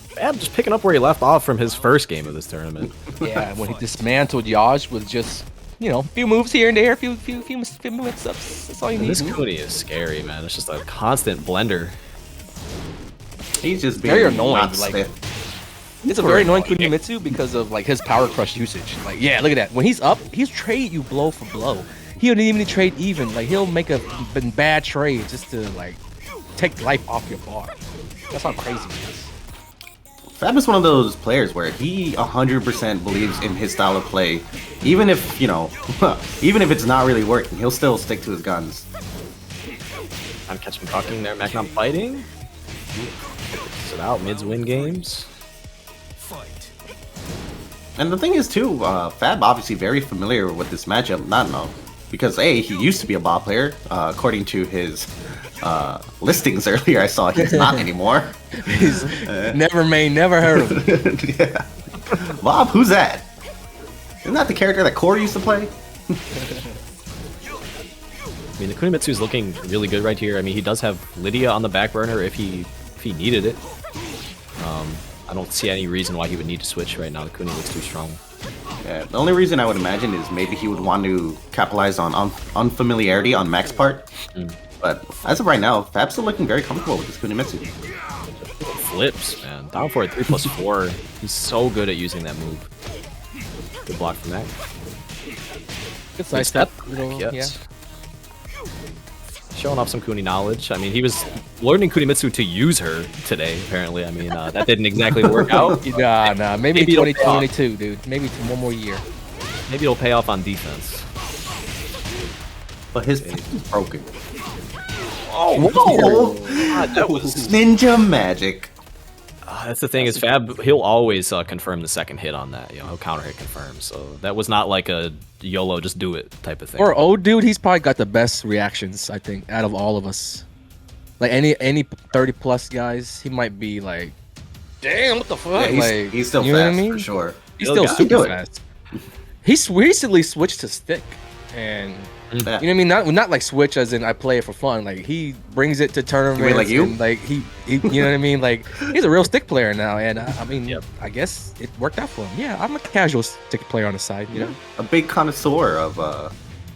S7: Fab just picking up where he left off from his first game of this tournament.
S5: Yeah, when he dismantled Yaj with just, a few moves here and there, a few mix-ups. That's all you need.
S7: This Kuni is scary, man. It's just a constant blender.
S6: He's just being
S5: very annoying.
S6: not
S5: Like,
S6: stiff.
S5: it's a very annoying Kunimitsu because of like his power crush usage. Like, yeah, look at that. When he's up, he's trade you blow for blow. He don't even trade even. Like, he'll make a bad trade just to like take life off your bar. That's how crazy he is.
S6: Fab is one of those players where he 100% believes in his style of play, even if even if it's not really working, he'll still stick to his guns.
S7: I'm catching talking there, Mac not fighting. Sit out, mids win games.
S4: Fight.
S6: And the thing is too, Fab obviously very familiar with this matchup. Not know because he used to be a bot player. According to his listings earlier, I saw he's not anymore.
S5: He's never heard of him.
S6: Yeah. Bob, who's that? Isn't that the character that Core used to play?
S7: I mean, the Kunimitsu is looking really good right here. I mean, he does have Lydia on the back burner if he needed it. I don't see any reason why he would need to switch right now. The Kuni looks too strong.
S6: Yeah, the only reason I would imagine is maybe he would want to capitalize on unfamiliarity on Mac's part. But as of right now, Fab's still looking very comfortable with this Kunimitsu.
S7: Flips, man. Down for a 3+4. He's so good at using that move. Good block from that.
S5: Good side step.
S7: Yes.
S5: Yeah.
S7: Showing off some Kuni knowledge. I mean, he was learning Kunimitsu to use her today, apparently. I mean, that didn't exactly work out.
S5: Nah. Maybe 2022, dude. Maybe one more year.
S7: Maybe it'll pay off on defense.
S6: But his pick is broken.
S7: Oh,
S6: whoa!
S7: God, that was
S6: ninja magic.
S7: That's the thing is Fab, he'll always confirm the second hit on that. He'll counter hit confirm. So that was not like a YOLO, just do it type of thing.
S5: Or old dude, he's probably got the best reactions, I think, out of all of us. Like any 30+ guys, he might be like, damn, what the fuck?
S6: Yeah, he's still fast for sure.
S5: He's still super fast. He's recently switched to stick, and you know what I mean. Not like switch as in I play it for fun. Like he brings it to tournaments.
S6: You mean like you?
S5: And, like he you know what I mean. Like he's a real stick player now, and I mean, I guess it worked out for him. Yeah, I'm a casual stick player on the side. You know,
S6: a big connoisseur of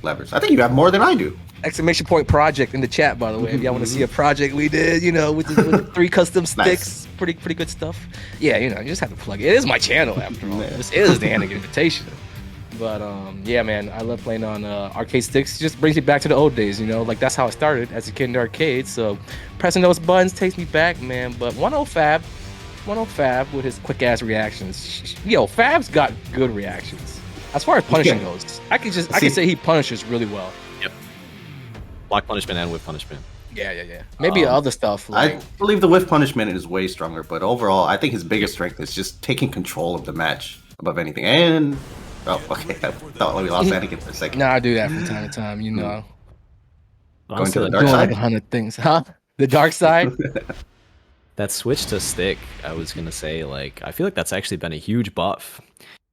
S6: levers. I think you have more than I do.
S5: Exclamation point project in the chat, by the way. If y'all want to see a project we did, with the 3 custom sticks, pretty good stuff. Yeah, you just have to plug it. It is my channel after all. This is the Anakin Invitational. But yeah, man, I love playing on arcade sticks. It just brings me back to the old days, like that's how I started as a kid in the arcade. So pressing those buttons takes me back, man. But 1-0 Fab with his quick ass reactions. Yo, Fab's got good reactions. As far as punishing goes, I can say he punishes really well.
S7: Yep. Block punishment and whiff punishment.
S5: Yeah. Maybe other stuff.
S6: I believe the whiff punishment is way stronger, but overall, I think his biggest strength is just taking control of the match above anything. And oh, okay. I thought we lost Anakin for a second.
S5: No, I do that from time to time,
S6: Going to the dark side?
S5: 100 things, huh? The dark side?
S7: That switch to stick, I was going to say, I feel like that's actually been a huge buff.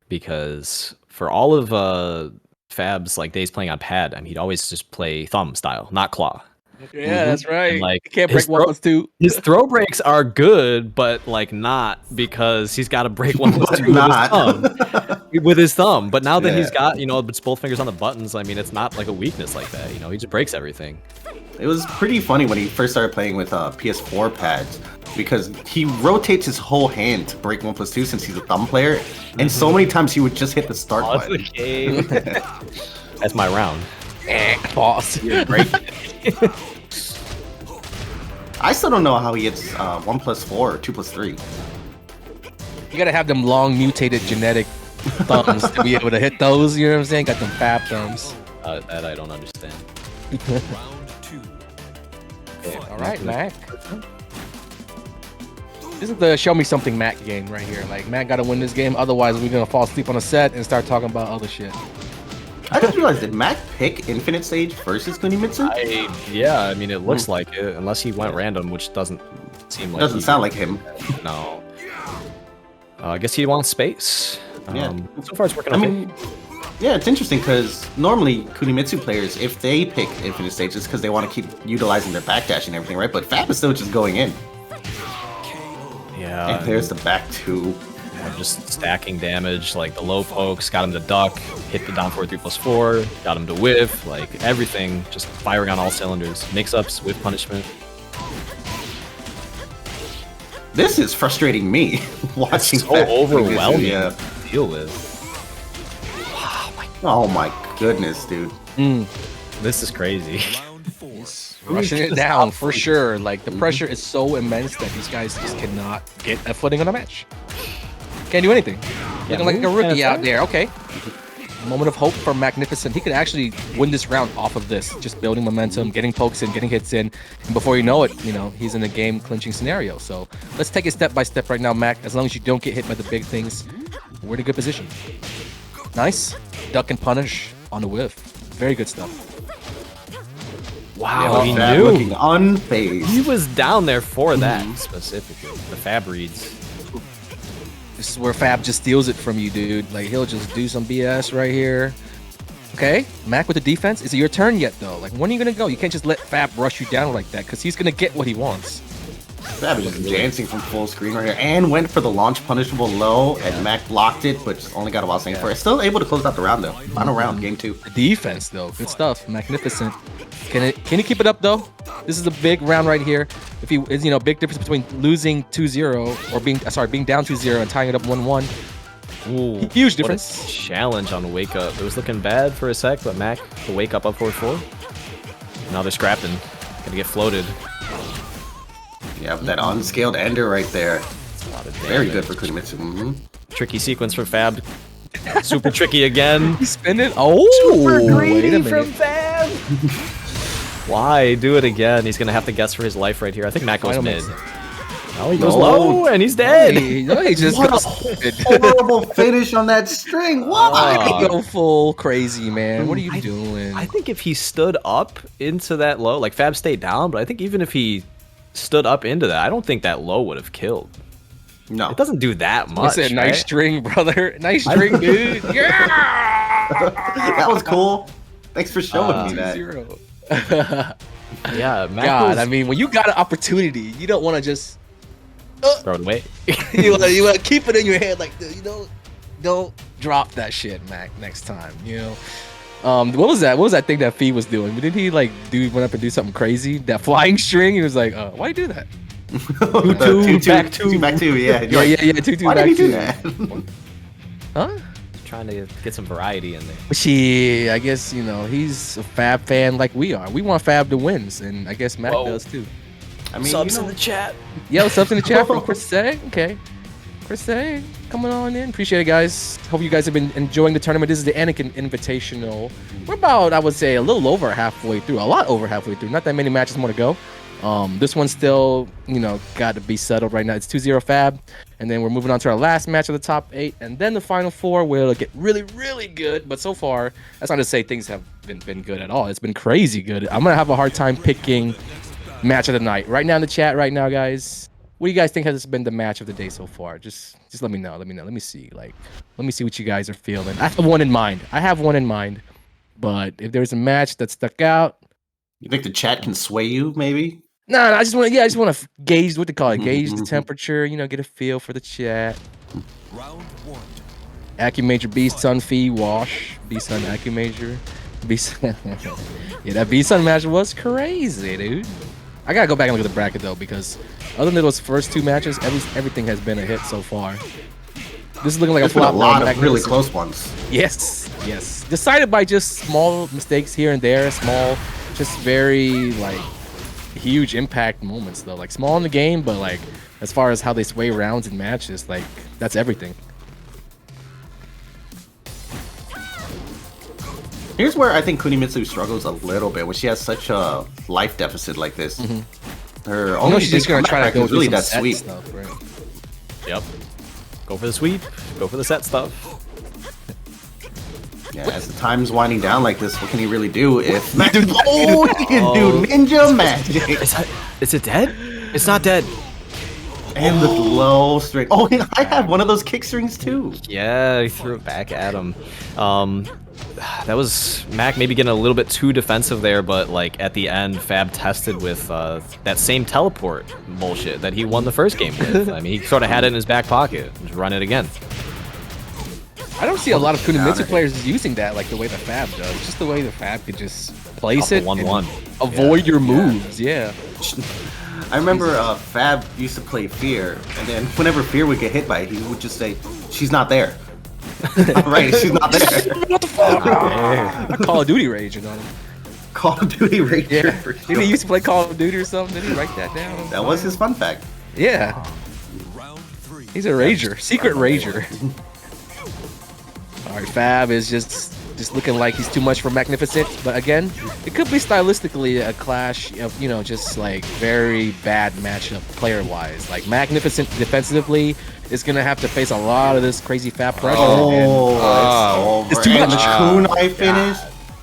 S7: Because for all of Fab's, days playing on pad, I mean, he'd always just play thumb style, not claw.
S5: Yeah, that's right.
S7: And,
S5: you can't break 1+2.
S7: His throw breaks are good, but not because he's got to break 1+2 with his thumb. But now that he's got it's both fingers on the buttons, I mean it's not like a weakness like that. He just breaks everything.
S6: It was pretty funny when he first started playing with PS4 pads because he rotates his whole hand to break 1+2 since he's a thumb player, and so many times he would just hit the start button.
S7: The game. That's my round.
S5: Pause.
S7: Break.
S6: I still don't know how he hits 1+4 or 2+3.
S5: You gotta have them long mutated genetic thumbs to be able to hit those. You know what I'm saying? Got them fab thumbs.
S7: That I don't understand.
S4: Round 2.
S5: Okay, all right, Mac. This is the show me something Mac game right here. Like, Mac gotta win this game, otherwise we're gonna fall asleep on a set and start talking about other shit.
S6: I just realized, did Mac pick Infinite Stage versus Kunimitsu?
S7: Yeah, I mean, it looks like it, unless he went random, which doesn't seem like.
S6: Doesn't sound like him.
S7: No. I guess he wants space.
S6: Yeah.
S7: So far, it's working.
S6: I
S7: Okay.
S6: mean, yeah, it's interesting because normally Kunimitsu players, if they pick Infinite Stage, it's because they want to keep utilizing their backdash and everything, right? But Fab is still just going in.
S7: Yeah.
S6: And there's the back two.
S7: Just stacking damage, like the low pokes, got him to duck, hit the down forward 3+4, got him to whiff, like everything, just firing on all cylinders. Mix-ups, whiff punishment.
S6: This is frustrating me watching.
S7: So
S6: Fab
S7: overwhelming
S6: Kunimitsu,
S7: to deal with.
S6: Oh my goodness, dude.
S7: This is crazy.
S4: Round 4.
S5: Rushing it down for sure. Like, the pressure is so immense that these guys just cannot get a footing on a match. Can't do anything. Looking like a rookie out there. Okay. Moment of hope for Magnificent. He could actually win this round off of this. Just building momentum, getting pokes in, getting hits in. And before you know it, you know, he's in a game clinching scenario. So let's take it step by step right now, Mac. As long as you don't get hit by the big things, we're in a good position. Nice. Duck and punish on the whiff. Very good stuff.
S7: Wow, he
S6: Fab
S7: knew.
S6: looking unfazed.
S7: He was down there for that specifically. The Fab reads.
S5: This is where Fab just steals it from you, dude. Like, he'll just do some BS right here. Okay, Mac with the defense. Is it your turn yet, though? Like, when are you going to go? You can't just let Fab rush you down like that, because he's going to get what he wants.
S6: Fab is just dancing from full screen right here, and went for the launch punishable low, and Mac blocked it, but just only got a while staying for it. Still able to close out the round, though. Final round, game 2.
S5: The defense, though. Good stuff. Magnificent. Can he keep it up, though? This is a big round right here. If he is, you know, big difference between losing 2-0 or being down 2-0 and tying it up 1-1.
S7: Ooh,
S5: Huge difference.
S7: What a challenge on wake up. It was looking bad for a sec, but Mac to wake up 4-4. Now they're scrapping. Gonna get floated.
S6: Yeah, that unscaled ender right there. Very good for Kunimitsu.
S7: Tricky sequence for Fab. Super tricky again.
S5: He spin it. Oh,
S7: Super
S5: wait a
S7: greedy
S5: minute.
S7: from Fab. Why do it again? He's gonna have to guess for his life right here. I think Mac goes
S5: Final
S7: mid.
S5: mix.
S7: No, he goes low and he's dead.
S5: No, he just
S6: What
S5: goes
S6: a horrible finish on that string. Why?
S5: go full crazy, man. What are you doing?
S7: I think if he stood up into that low, like Fab stayed down, but I think even if he stood up into that, I don't think that low would have killed.
S6: No.
S7: It doesn't do that
S5: I
S7: much.
S5: said, nice
S7: right?
S5: string, brother. Nice string, dude. Yeah.
S6: That was cool. Thanks for showing me that.
S5: 2-0.
S7: Yeah, Mac
S5: God,
S7: was
S5: I mean, when you got an opportunity, you don't want to just
S7: throw it away.
S5: you want to keep it in your head, like, dude, you don't drop that shit, Mac. Next time, you know. What was that? What was that thing that Fee was doing? Did he like went up and do something crazy? That flying string? He was like, why you do that?
S6: 2-2 back 2. Yeah.
S5: Yeah. 2-2
S6: Why
S5: back
S6: did he do
S5: 2.
S6: that?
S5: Huh?
S7: Trying to get some variety in there.
S5: She, I guess, you know, he's a Fab fan like we are. We want Fab to win, and I guess Mac does too.
S6: I mean,
S7: Subs
S6: you know,
S7: in the chat.
S5: Yo, subs in the chat from Chris Say. Okay. Chris Say, coming on in. Appreciate it, guys. Hope you guys have been enjoying the tournament. This is the Anakin Invitational. We're about, I would say, a little over halfway through. A lot over halfway through. Not that many matches more to go. This one's still, you know, got to be settled right now. It's 2-0 Fab. And then we're moving on to our last match of the top 8. And then the final 4 will get really, really good. But so far, that's not to say things have been good at all. It's been crazy good. I'm going to have a hard time picking match of the night. Right now in the chat right now, guys, what do you guys think has been the match of the day so far? Just let me know. Let me see. Like, let me see what you guys are feeling. I have one in mind. But if there's a match that stuck out.
S6: You think the chat can sway you, maybe?
S5: No, I just want to gauge what they call it. Gauge the temperature, you know, get a feel for the chat.
S4: Round 1.
S5: AccuMajor B-Sun Fee Wash. B-Sun AccuMajor. B-Sun. Yeah, that B-Sun match was crazy, dude. I gotta go back and look at the bracket though, because other than those first 2 matches, everything has been a hit so far. This is looking like
S6: There's
S5: a
S6: been a
S5: flop.
S6: lot of really close ones.
S5: Yes. Decided by just small mistakes here and there, just very like
S1: huge impact moments though. Like small in the game, but like as far as how they sway rounds and matches, like that's everything.
S6: Here's where I think Kunimitsu struggles a little bit when she has such a life deficit like this. Her only
S1: she's just gonna try to go
S6: is really
S1: do
S6: that
S1: some
S6: sweep.
S1: stuff, right?
S7: Yep. Go for the sweep. Go for the set stuff.
S6: Yeah, as the time's winding down like this, what can he really do if... Oh, he can do ninja magic!
S7: Is it dead? It's not dead.
S6: And the low string. Oh, and I had one of those kick strings too.
S7: Yeah, he threw it back at him. That was Mac maybe getting a little bit too defensive there, but like at the end, Fab tested with that same teleport bullshit that he won the first game with. I mean, he sort of had it in his back pocket. Just run it again.
S1: I don't see a lot of Kunimitsu players using that like the way the Fab does. Just the way the Fab could just place it,
S7: 1-1.
S1: avoid your moves. Yeah.
S6: I remember Fab used to play Fear, and then whenever Fear would get hit by it, he would just say, "She's not there." Right, she's not there.
S1: What the fuck? Call of Duty raging on him.
S6: Call of Duty Ranger.
S1: Yeah. Did he used to play Call of Duty or something? Did he write that down?
S6: That was his fun fact.
S1: Yeah.
S4: Round 3.
S1: He's a rager, secret rager. All right, Fab is just looking like he's too much for Magnificent, but again, it could be stylistically a clash of, you know, just like very bad matchup player-wise. Like Magnificent defensively is gonna have to face a lot of this crazy Fab pressure.
S6: It's
S1: too much.
S6: The kunai finish.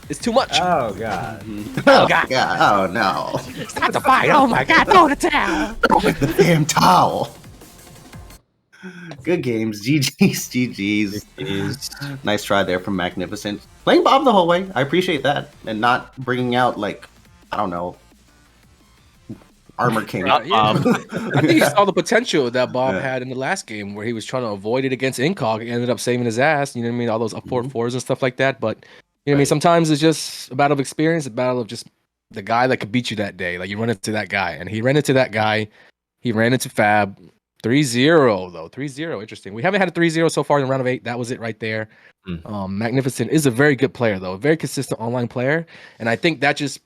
S1: It's too much.
S8: Oh god.
S1: Oh god.
S6: Oh no.
S1: It's not the fight. Oh my god, throw the towel.
S6: The damn towel. Good games. GG's. Nice try there from Magnificent. Playing Bob the whole way. I appreciate that. And not bringing out, like, I don't know, Armor King.
S1: I think he saw the potential that Bob had in the last game where he was trying to avoid it against Incog and ended up saving his ass. You know what I mean? All those up 4-4s and stuff like that. But, you know what I mean? Sometimes it's just a battle of experience, a battle of just the guy that could beat you that day. Like, you run into that guy. And he ran into that guy. He ran into Fab. 3-0 though. 3-0. Interesting. We haven't had a 3-0 so far in the round of 8. That was it right there. Magnificent is a very good player though. A very consistent online player. And I think that just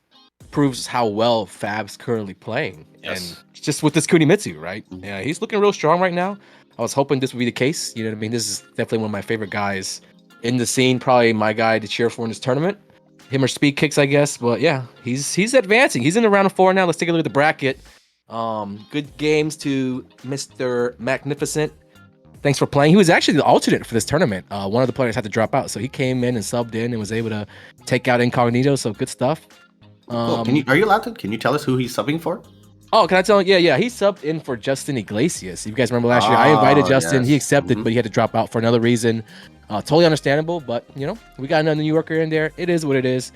S1: proves how well Fab's currently playing.
S7: Yes.
S1: And just with this Kunimitsu, right? Yeah, he's looking real strong right now. I was hoping this would be the case. You know what I mean? This is definitely one of my favorite guys in the scene. Probably my guy to cheer for in this tournament. Him or Speed Kicks, I guess. But yeah, he's advancing. He's in the round of 4 now. Let's take a look at the bracket. Good games to Mr. Magnificent. Thanks for playing. He was actually the alternate for this tournament. One of the players had to drop out, so he came in and subbed in and was able to take out Incognito. So good stuff.
S6: Cool. Are you allowed to? Can you tell us who he's subbing for?
S1: Oh, can I tell you? Yeah. He subbed in for Justin Iglesias. You guys remember last year? I invited Justin.
S6: Yes.
S1: He accepted, but he had to drop out for another reason. Totally understandable, but you know, we got another New Yorker in there. It is what it is.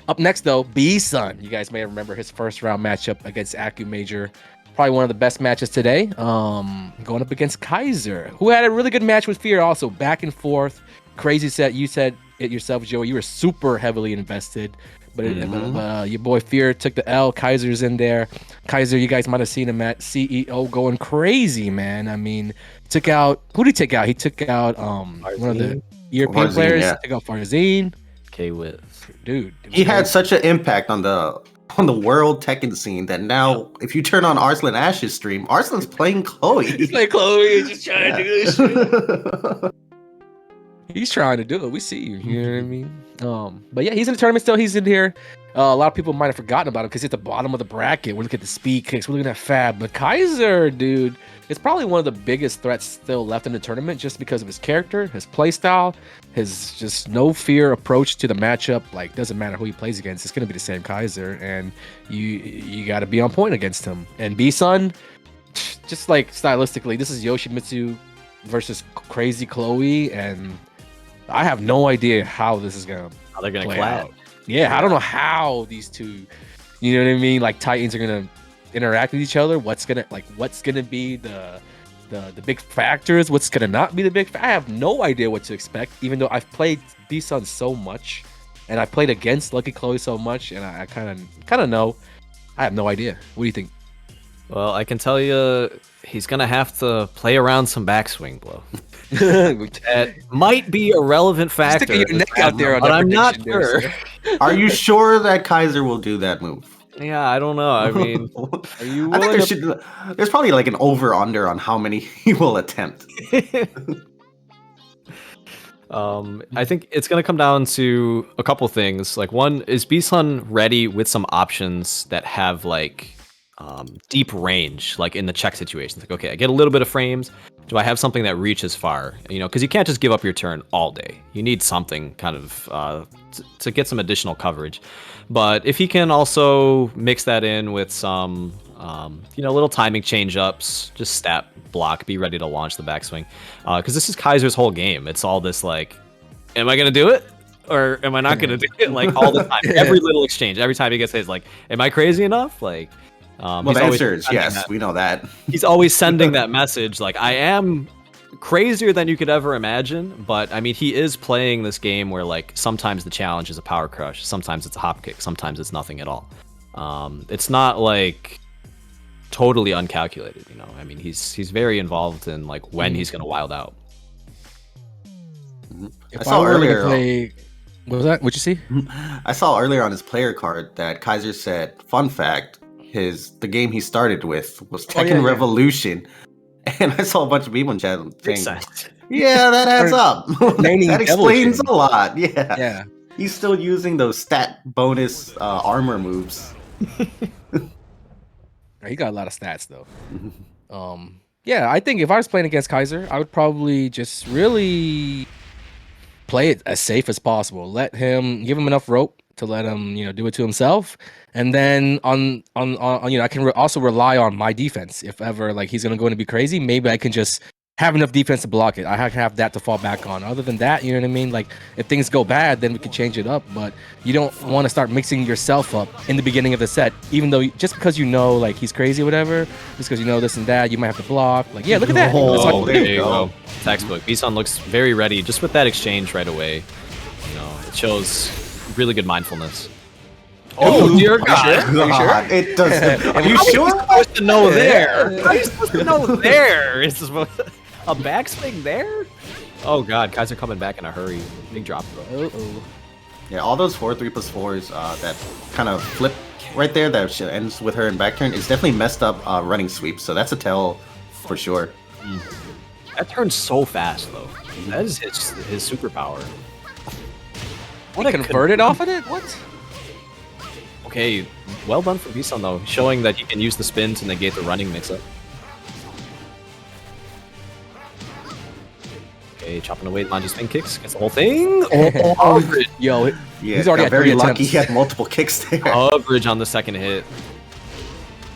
S1: Up next, though, B-Sun. You guys may remember his first round matchup against Aku Major. Probably one of the best matches today. Going up against Kaiser, who had a really good match with Fear also. Back and forth. Crazy set. You said it yourself, Joey. You were super heavily invested. But your boy Fear took the L. Kaiser's in there. Kaiser, you guys might have seen him at CEO going crazy, man. I mean, took out... Who did he take out? He took out one of the European players.
S6: Yeah.
S1: Took out Farzine.
S7: K-Wiz.
S1: Dude.
S6: He had such an impact on the world Tekken scene that now, if you turn on Arslan Ash's stream, Arslan's playing Chloe.
S1: He's like Chloe, just trying to do this shit. He's trying to do it. We see you. You know what I mean? But yeah, he's in the tournament still. He's in here. A lot of people might have forgotten about him because he's at the bottom of the bracket. We're looking at the speed kicks. We're looking at Fab. But Kaiser, dude, it's probably one of the biggest threats still left in the tournament just because of his character, his playstyle, his just no fear approach to the matchup. Like, doesn't matter who he plays against. It's going to be the same Kaiser. And you got to be on point against him. And B-Sun, just like stylistically, this is Yoshimitsu versus Crazy Chloe. And I have no idea how this is going to
S7: How they're going to
S1: play
S7: clash.
S1: out. Yeah, I don't know how these two, you know what I mean, like Titans are gonna interact with each other. What's gonna be the big factors? What's gonna not be the big? I have no idea what to expect. Even though I've played B-Sun so much, and I played against Lucky Chloe so much, and I kind of know. I have no idea. What do you think?
S7: Well, I can tell you, he's gonna have to play around some backswing blow. That might be a relevant factor.
S1: Sticking your neck out there on
S7: but
S1: that
S7: I'm not
S1: prediction there,
S7: sure.
S1: sir.
S6: Are you sure that Kaiser will do that move?
S7: Yeah, I don't know. I mean,
S5: Are you
S6: I think
S5: willing
S6: there's probably like an over/under on how many he will attempt.
S7: I think it's gonna come down to a couple things. Like, one, is Bison ready with some options that have like deep range, like in the check situations? Like, okay, I get a little bit of frames. Do I have something that reaches far? You know, because you can't just give up your turn all day. You need something kind of to get some additional coverage. But if he can also mix that in with some, little timing change ups, just stat block, be ready to launch the backswing. Because this is Kaiser's whole game. It's all this like, am I gonna do it? Or am I not gonna do it? Like all the time, every little exchange, every time he gets hit, it's like, am I crazy enough? Like,
S6: well, the answer is yes. We know that.
S7: He's always sending that message, like, I am crazier than you could ever imagine. But I mean, he is playing this game where like sometimes the challenge is a power crush, sometimes it's a hop kick, sometimes it's nothing at all. It's not like totally uncalculated, you know. I mean, he's very involved in like when he's gonna wild out.
S6: I saw earlier.
S5: What was that? What'd you see?
S6: I saw earlier on his player card that Kaiser said, "Fun fact: the game he started with was Tekken Revolution," and I saw a bunch of people in chat saying, "Yeah, that adds up. That explains a lot." Yeah. He's still using those stat bonus armor moves.
S5: He got a lot of stats though. Yeah, I think if I was playing against Kaiser, I would probably just really play it as safe as possible. Give him enough rope to let him, do it to himself. And then on I can also rely on my defense. If ever like he's gonna go in to be crazy, maybe I can just have enough defense to block it. I have that to fall back on. Other than that, you know what I mean? Like if things go bad, then we can change it up. But you don't want to start mixing yourself up in the beginning of the set, even though just because like he's crazy or whatever, just because this and that, you might have to block. Like, yeah, look at that.
S7: Oh, there you go. Textbook. Bison looks very ready just with that exchange right away. It shows really good mindfulness. Oh, dear God.
S6: Are you sure? It does. Are you sure?
S7: Supposed to know there? How are you supposed to know there? It's a backswing there? Oh God, Kaiser coming back in a hurry. Big drop throw.
S6: Yeah, all those 4-3+4s that kind of flip right there that ends with her in back turn is definitely messed up running sweep. So that's a tell for sure.
S7: That turns so fast though. That is his superpower.
S5: What, converted off of it? What?
S7: Okay, well done for Bison though, showing that he can use the spin to negate the running mix-up. Okay, chopping away Manji spin kicks, gets the whole thing. Coverage.
S5: Yo,
S6: he's already very lucky he had multiple kicks there.
S7: Coverage on the second hit.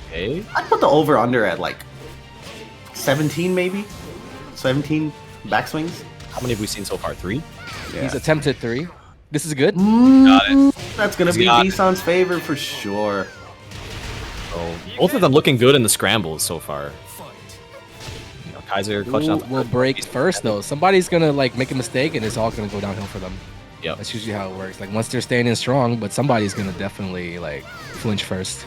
S7: Okay.
S6: I'd put the over-under at like 17 maybe? 17 backswings?
S7: How many have we seen so far? 3?
S5: Yeah. He's attempted 3. This is good.
S7: Got it.
S6: That's going to be Bison's favor for sure.
S7: So, both of them looking good in the scrambles so far. Kaiser clutch out.
S5: Will break first though. Somebody's gonna like make a mistake and it's all gonna go downhill for them.
S7: Yeah,
S5: that's usually how it works. Like once they're standing strong, but somebody's gonna definitely like flinch first.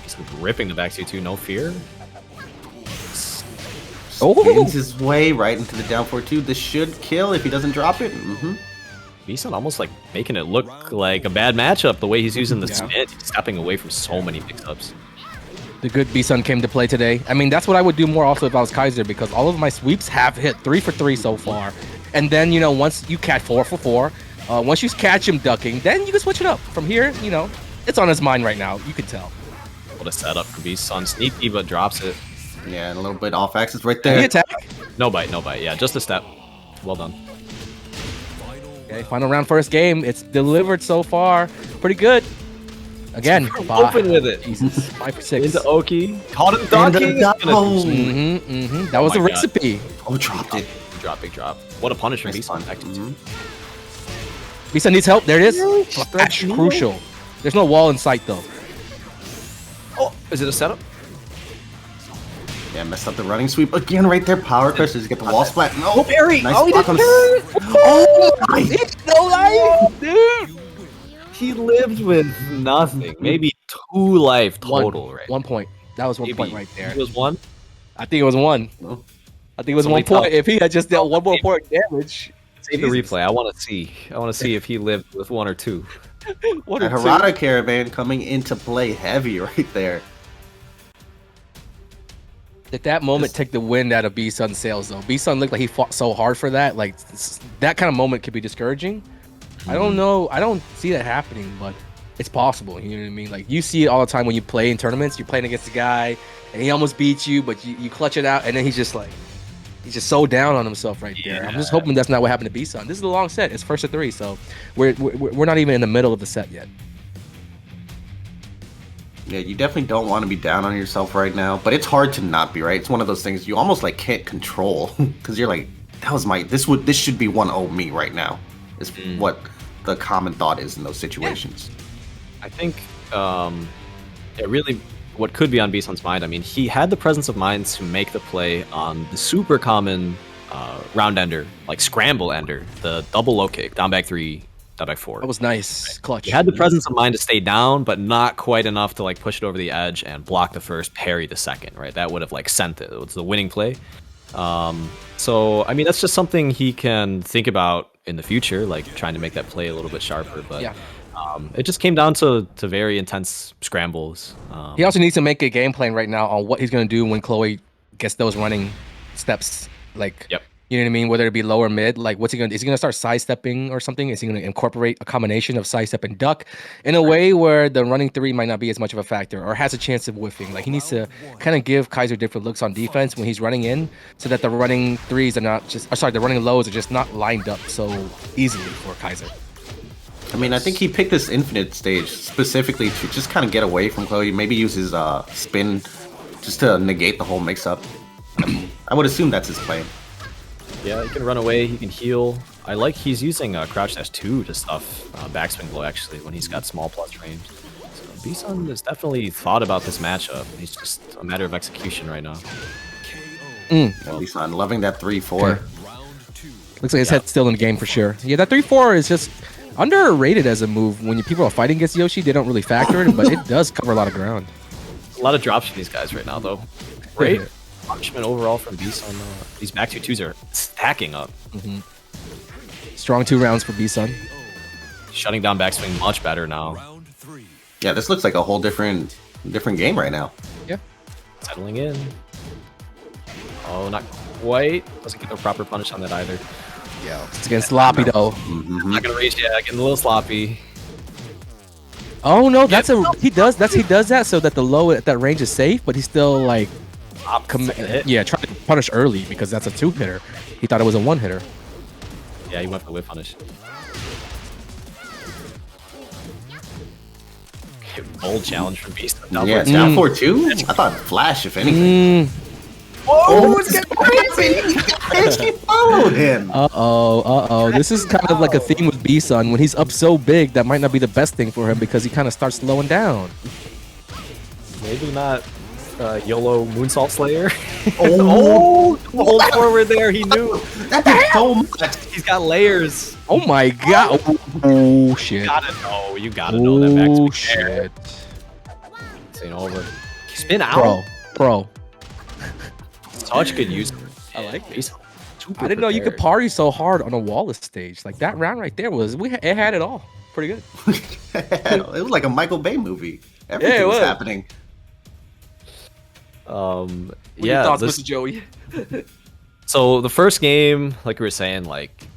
S7: He's ripping the back two, no fear.
S6: Spins his way right into the down 4-2. This should kill if he doesn't drop it.
S7: Bison almost like making it look like a bad matchup the way he's using the spin. He's stepping away from so many mix-ups.
S5: The good Bison came to play today. I mean, that's what I would do more also if I was Kaiser, because all of my sweeps have hit 3 for 3 so far. And then, once you catch 4 for 4, once you catch him ducking, then you can switch it up. From here, it's on his mind right now. You can tell.
S7: What a setup for Bison. Sneaky, but drops it.
S6: Yeah, and a little bit off axis right there.
S5: Can he attack?
S7: No bite. Yeah, just a step. Well done.
S5: Okay, final round, first game. It's delivered so far. Pretty good. Again,
S7: open with it.
S5: Jesus, 5 for 6.
S7: Into Oki. Caught him dunking.
S5: That was a recipe.
S6: Oh, dropped it.
S7: Big drop. What a punish from Bison.
S5: Bison needs help. There it is. Flash crucial. There's no wall in sight though.
S7: Oh, is it a setup?
S6: Yeah, messed up the running sweep again right there. Power crush. Does he get the wall splat? No.
S7: Oh, parry.
S6: Nice
S7: block
S6: on.
S5: Oh, it's no life, dude.
S7: He lived with nothing. Maybe 2 life total, right?
S5: 1 point. That was 1 point right there.
S7: It was 1?
S5: I think it was 1. I think it was 1 point. If he had just dealt 1 more point damage.
S7: Save the replay. I want to see. I want to see if he lived with 1 or 2.
S6: That Harada Caravan coming into play heavy right there.
S5: At that moment, take the wind out of B-Sun's sails, though. B-Sun looked like he fought so hard for that. Like, that kind of moment could be discouraging. I don't know. I don't see that happening, but it's possible. You know what I mean? Like, you see it all the time when you play in tournaments. You're playing against a guy, and he almost beats you, but you clutch it out, and then he's just so down on himself right there. I'm just hoping that's not what happened to B-Sun. This is a long set. It's first to 3, so we're not even in the middle of the set yet.
S6: Yeah, you definitely don't want to be down on yourself right now, but it's hard to not be, right? It's one of those things you almost like can't control because you're like, this should be 1-0 me right now. Is what the common thought is in those situations.
S7: I think what could be on B-Sun's mind, I mean, he had the presence of mind to make the play on the super common round ender, like scramble ender, the double low kick, down back 3, down back 4.
S5: That was nice. Clutch.
S7: He had the presence of mind to stay down, but not quite enough to like push it over the edge and block the first, parry the second, right? That would have like sent it. It was the winning play. So, I mean, that's just something he can think about in the future, like trying to make that play a little bit sharper. But it just came down to very intense scrambles.
S5: He also needs to make a game plan right now on what he's going to do when Chloe gets those running steps. Like, you know what I mean? Whether it be low or mid, like what's he going to do? Is he going to start sidestepping or something? Is he going to incorporate a combination of sidestep and duck in a way where the running 3 might not be as much of a factor or has a chance of whiffing? Like he needs to kind of give Kaiser different looks on defense when he's running in so that the running 3s are not just, the running lows are just not lined up so easily for Kaiser.
S6: I mean, I think he picked this infinite stage specifically to just kind of get away from Chloe, maybe use his spin just to negate the whole mix-up. I would assume that's his plan.
S7: Yeah, he can run away, he can heal. I like he's using crouch dash 2 to stuff backswing blow actually when he's got small plus range. So B-Sun has definitely thought about this matchup. He's just a matter of execution right now.
S6: B-Sun loving that 3-4.
S5: Looks like his head's still in the game for sure. Yeah, that 3-4 is just underrated as a move. When people are fighting against Yoshi, they don't really factor it, but it does cover a lot of ground.
S7: A lot of drops from these guys right now, though. Great punishment overall from B-Sun. These back 2-2s are stacking up.
S5: Strong 2 rounds for B-Sun.
S7: Shutting down backswing much better now.
S6: Yeah, this looks like a whole different game right now.
S5: Yeah.
S7: Settling in. Oh, not quite. Doesn't get the proper punish on that either.
S5: Yeah, it's against sloppy though.
S7: Not gonna reach yet. Getting a little sloppy.
S5: Oh no, he does that so that the low at that range is safe, but he's still like trying to punish early because that's a 2-hitter. He thought it was a 1-hitter.
S7: Yeah, he went for the whip punish. Bold challenge from Beast.
S6: Yeah, down 4-2? I thought flash, if anything.
S5: Oh, it's
S6: He followed him.
S5: Uh-oh. This is kind of like a theme with B-Sun. When he's up so big, that might not be the best thing for him because he kind of starts slowing down.
S7: Maybe not YOLO Moonsault Slayer. Hold forward there. He knew.
S6: That did so much.
S7: He's got layers.
S5: Oh my god. Oh shit.
S7: You gotta know that back.
S5: Oh shit.
S7: This ain't over. Spin out.
S5: Pro.
S7: Such good use.
S5: I like it. I didn't know you could party so hard on a Wallace stage. Like that round right there it had it all. Pretty good.
S6: It was like a Michael Bay movie. Everything was happening.
S5: What are your thoughts, Mr. Joey?
S7: So the first game, like we were saying, like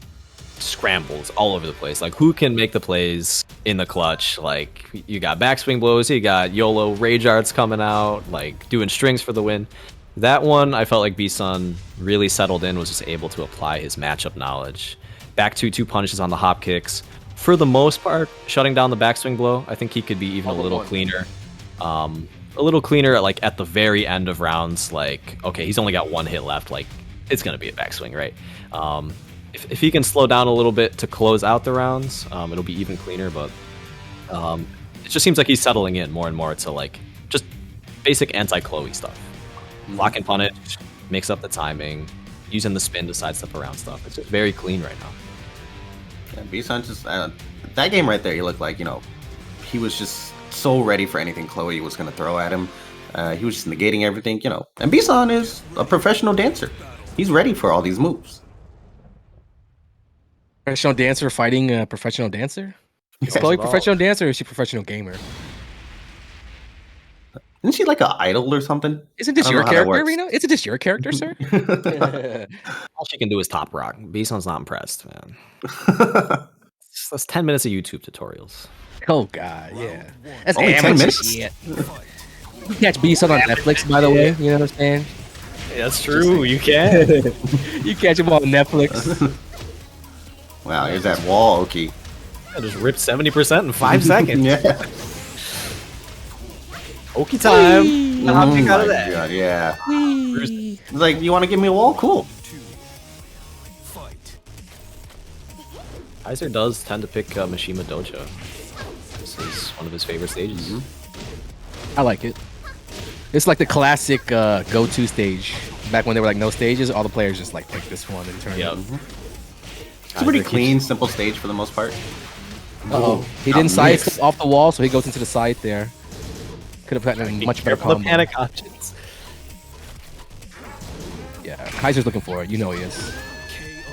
S7: scrambles all over the place. Like who can make the plays in the clutch? Like you got backswing blows, you got YOLO rage arts coming out, like doing strings for the win. That one, I felt like B-Sun really settled in, was just able to apply his matchup knowledge. Back 2 punishes on the hop kicks. For the most part, shutting down the backswing blow, I think he could be even a little cleaner. A little cleaner like at the very end of rounds. Like, okay, he's only got 1 hit left. Like, it's going to be a backswing, right? If he can slow down a little bit to close out the rounds, it'll be even cleaner. But it just seems like he's settling in more and more to like just basic anti-Chloe stuff. Block and punish, mix up the timing, using the spin to sidestep around stuff. It's just very clean right now.
S6: Yeah, B-Sun just that game right there, he looked like, he was just so ready for anything Chloe was going to throw at him. He was just negating everything, And B-Sun is a professional dancer. He's ready for all these moves.
S5: Professional dancer fighting a professional dancer? Is Chloe professional dancer or is she a professional gamer?
S6: Isn't she like an idol or something?
S5: Isn't this your character, Reno? Isn't this your character, sir?
S7: All she can do is top rock. Bison's not impressed, man. That's 10 minutes of YouTube tutorials.
S5: Oh god, yeah. That's
S6: only 10 minutes.
S5: Shit. You catch Bison on Netflix, by the way. You know what I'm saying?
S7: Yeah, that's true. You can.
S5: You catch him on Netflix.
S6: Wow, here's that wall, Oki.
S7: I just ripped 70% in 5 seconds.
S6: Yeah.
S7: Oki time.
S6: Oh my God, yeah. It's like, you want to give me a wall? Cool.
S7: Kaiser does tend to pick Mishima Dojo. This is one of his favorite stages.
S5: I like it. It's like the classic go-to stage. Back when there were like no stages, all the players just like pick this one and turn it.
S6: It's a pretty clean, simple stage for the most part.
S5: Uh-oh. He didn't side step off the wall, so he goes into the side there. Could have gotten a much better combo.
S7: The panic options.
S5: Yeah, Kaiser's looking for it. You know he is.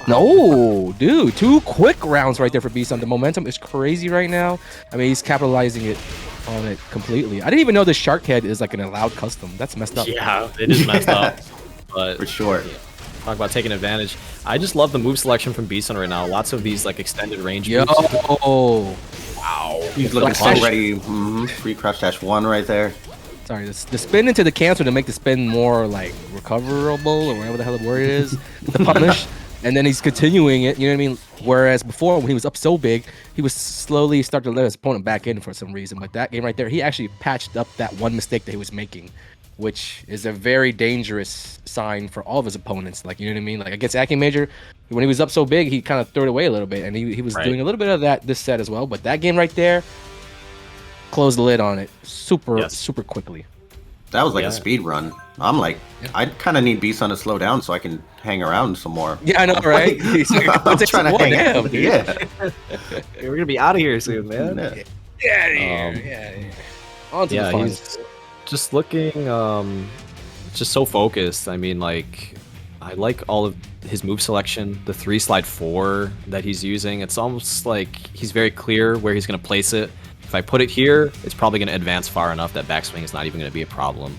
S5: No, dude, 2 quick rounds right there for Bison. The momentum is crazy right now. I mean, he's capitalizing it on it completely. I didn't even know the shark head is like an allowed custom. That's messed up.
S7: Yeah, it is messed up. But
S6: for sure.
S7: Talk about taking advantage. I just love the move selection from Bison right now. Lots of these like extended range moves.
S5: Wow.
S6: He's looking already. Free crouch dash 1 right there.
S5: Sorry, the spin into the cancel to make the spin more like recoverable or whatever the hell the word is. The punish. And then he's continuing it, you know what I mean? Whereas before, when he was up so big, he was slowly starting to let his opponent back in for some reason. But that game right there, he actually patched up that one mistake that he was making, which is a very dangerous sign for all of his opponents. Like, you know what I mean? Like against Anakin Major, when he was up so big, he kind of threw it away a little bit. And he was doing a little bit of that this set as well. But that game right there, closed the lid on it super quickly.
S6: That was like a speed run. I'm like, I kind of need Bison to slow down so I can hang around some more.
S5: Yeah, I know, right?
S6: I'm trying to hang out. Yeah.
S7: We're going to be out of here soon, man.
S5: On to the fun.
S7: He's just looking just so focused. I mean, like, I like all of his move selection, the 3 slide 4 that he's using. It's almost like he's very clear where he's going to place it. If I put it here, it's probably going to advance far enough that backswing is not even going to be a problem.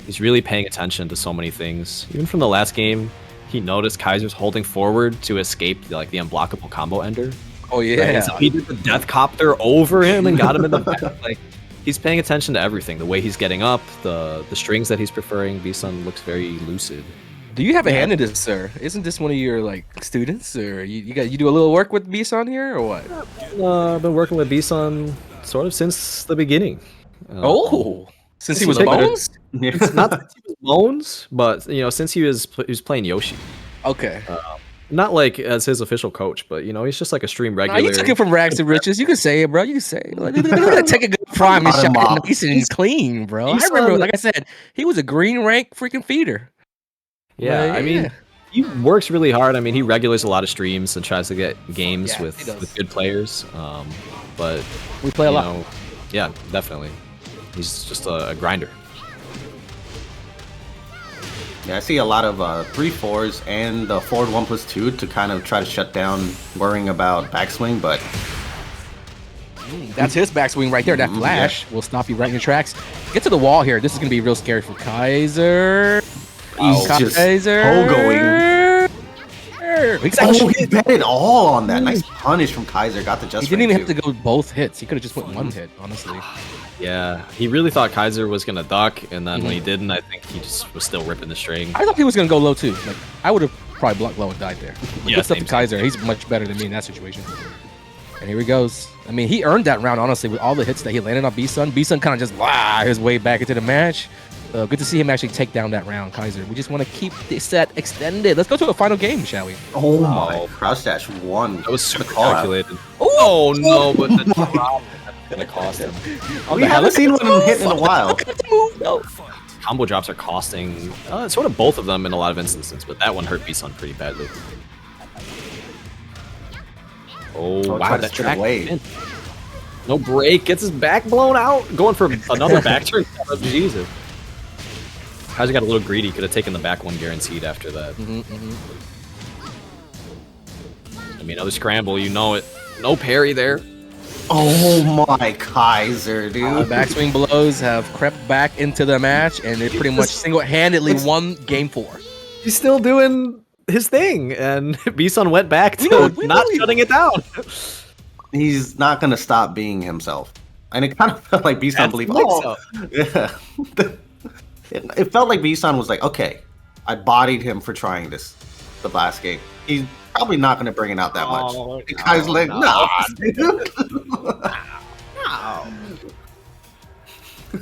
S7: He's really paying attention to so many things. Even from the last game, he noticed Kaiser's holding forward to escape the unblockable combo ender.
S5: Oh yeah.
S7: Right? So he did the death copter over him and got him in the back. Like, he's paying attention to everything. The way he's getting up, the strings that he's preferring. Bison looks very lucid.
S5: Do you have a hand in this, sir? Isn't this one of your like students, or you do a little work with Bison here, or what?
S7: I've been working with Bison sort of since the beginning.
S5: Since he was Bones?
S7: It's not since he was Bones, but since he was playing Yoshi.
S5: Okay.
S7: Not like as his official coach, but he's just like a stream regular.
S5: You took it from rags to riches. You can say it, bro. You can say it. Like, take a good prime and shot nice and clean, bro. I remember, like I said, he was a green rank freaking feeder.
S7: Yeah, I mean, he works really hard. I mean, he regulars a lot of streams and tries to get games with good players. But
S5: we play a lot.
S7: Yeah, definitely. He's just a grinder.
S6: Yeah, I see a lot of 3-4s and the forward 1+2 to kind of try to shut down worrying about backswing, but
S5: that's his backswing right there. That flash will stop you right in your tracks. Get to the wall here. This is gonna be real scary for Kaiser.
S6: He's just pogoing. He bet it all on that. Nice punish from Kaiser. Got the just.
S5: He didn't even have to go both hits. He could have just went one hit, honestly.
S7: Yeah, he really thought Kaiser was gonna duck, and then when he didn't, I think he just was still ripping the string.
S5: I thought he was gonna go low too. Like, I would have probably blocked low and died there. But good stuff to Kaiser. He's much better than me in that situation. And here he goes. I mean, he earned that round, honestly, with all the hits that he landed on Bison. Bison kind of just his way back into the match. Good to see him actually take down that round, Kaiser. We just want to keep the set extended. Let's go to a final game, shall we?
S6: Oh my! Crouch dash 1.
S7: That was super calculated. Oh no! But the drop gonna cost him.
S6: We haven't seen one hit in a while.
S7: Combo drops are costing sort of both of them in a lot of instances, but that one hurt Bison pretty badly. Oh wow! That track away. No break. Gets his back blown out. Going for another back turn. Jesus. Kaiser got a little greedy. Could have taken the back one guaranteed after that. I mean, another scramble. You know it. No parry there.
S6: Oh my Kaiser, dude.
S1: Backswing blows have crept back into the match, and they pretty much single-handedly won Game 4.
S7: He's still doing his thing, and Bison went back to not shutting it down.
S6: He's not gonna stop being himself, and it kind of felt like Bison believed. Oh, yeah. It felt like Bison was like, okay, I bodied him for trying this the last game. He's probably not gonna bring it out that much. The guy's like, nah.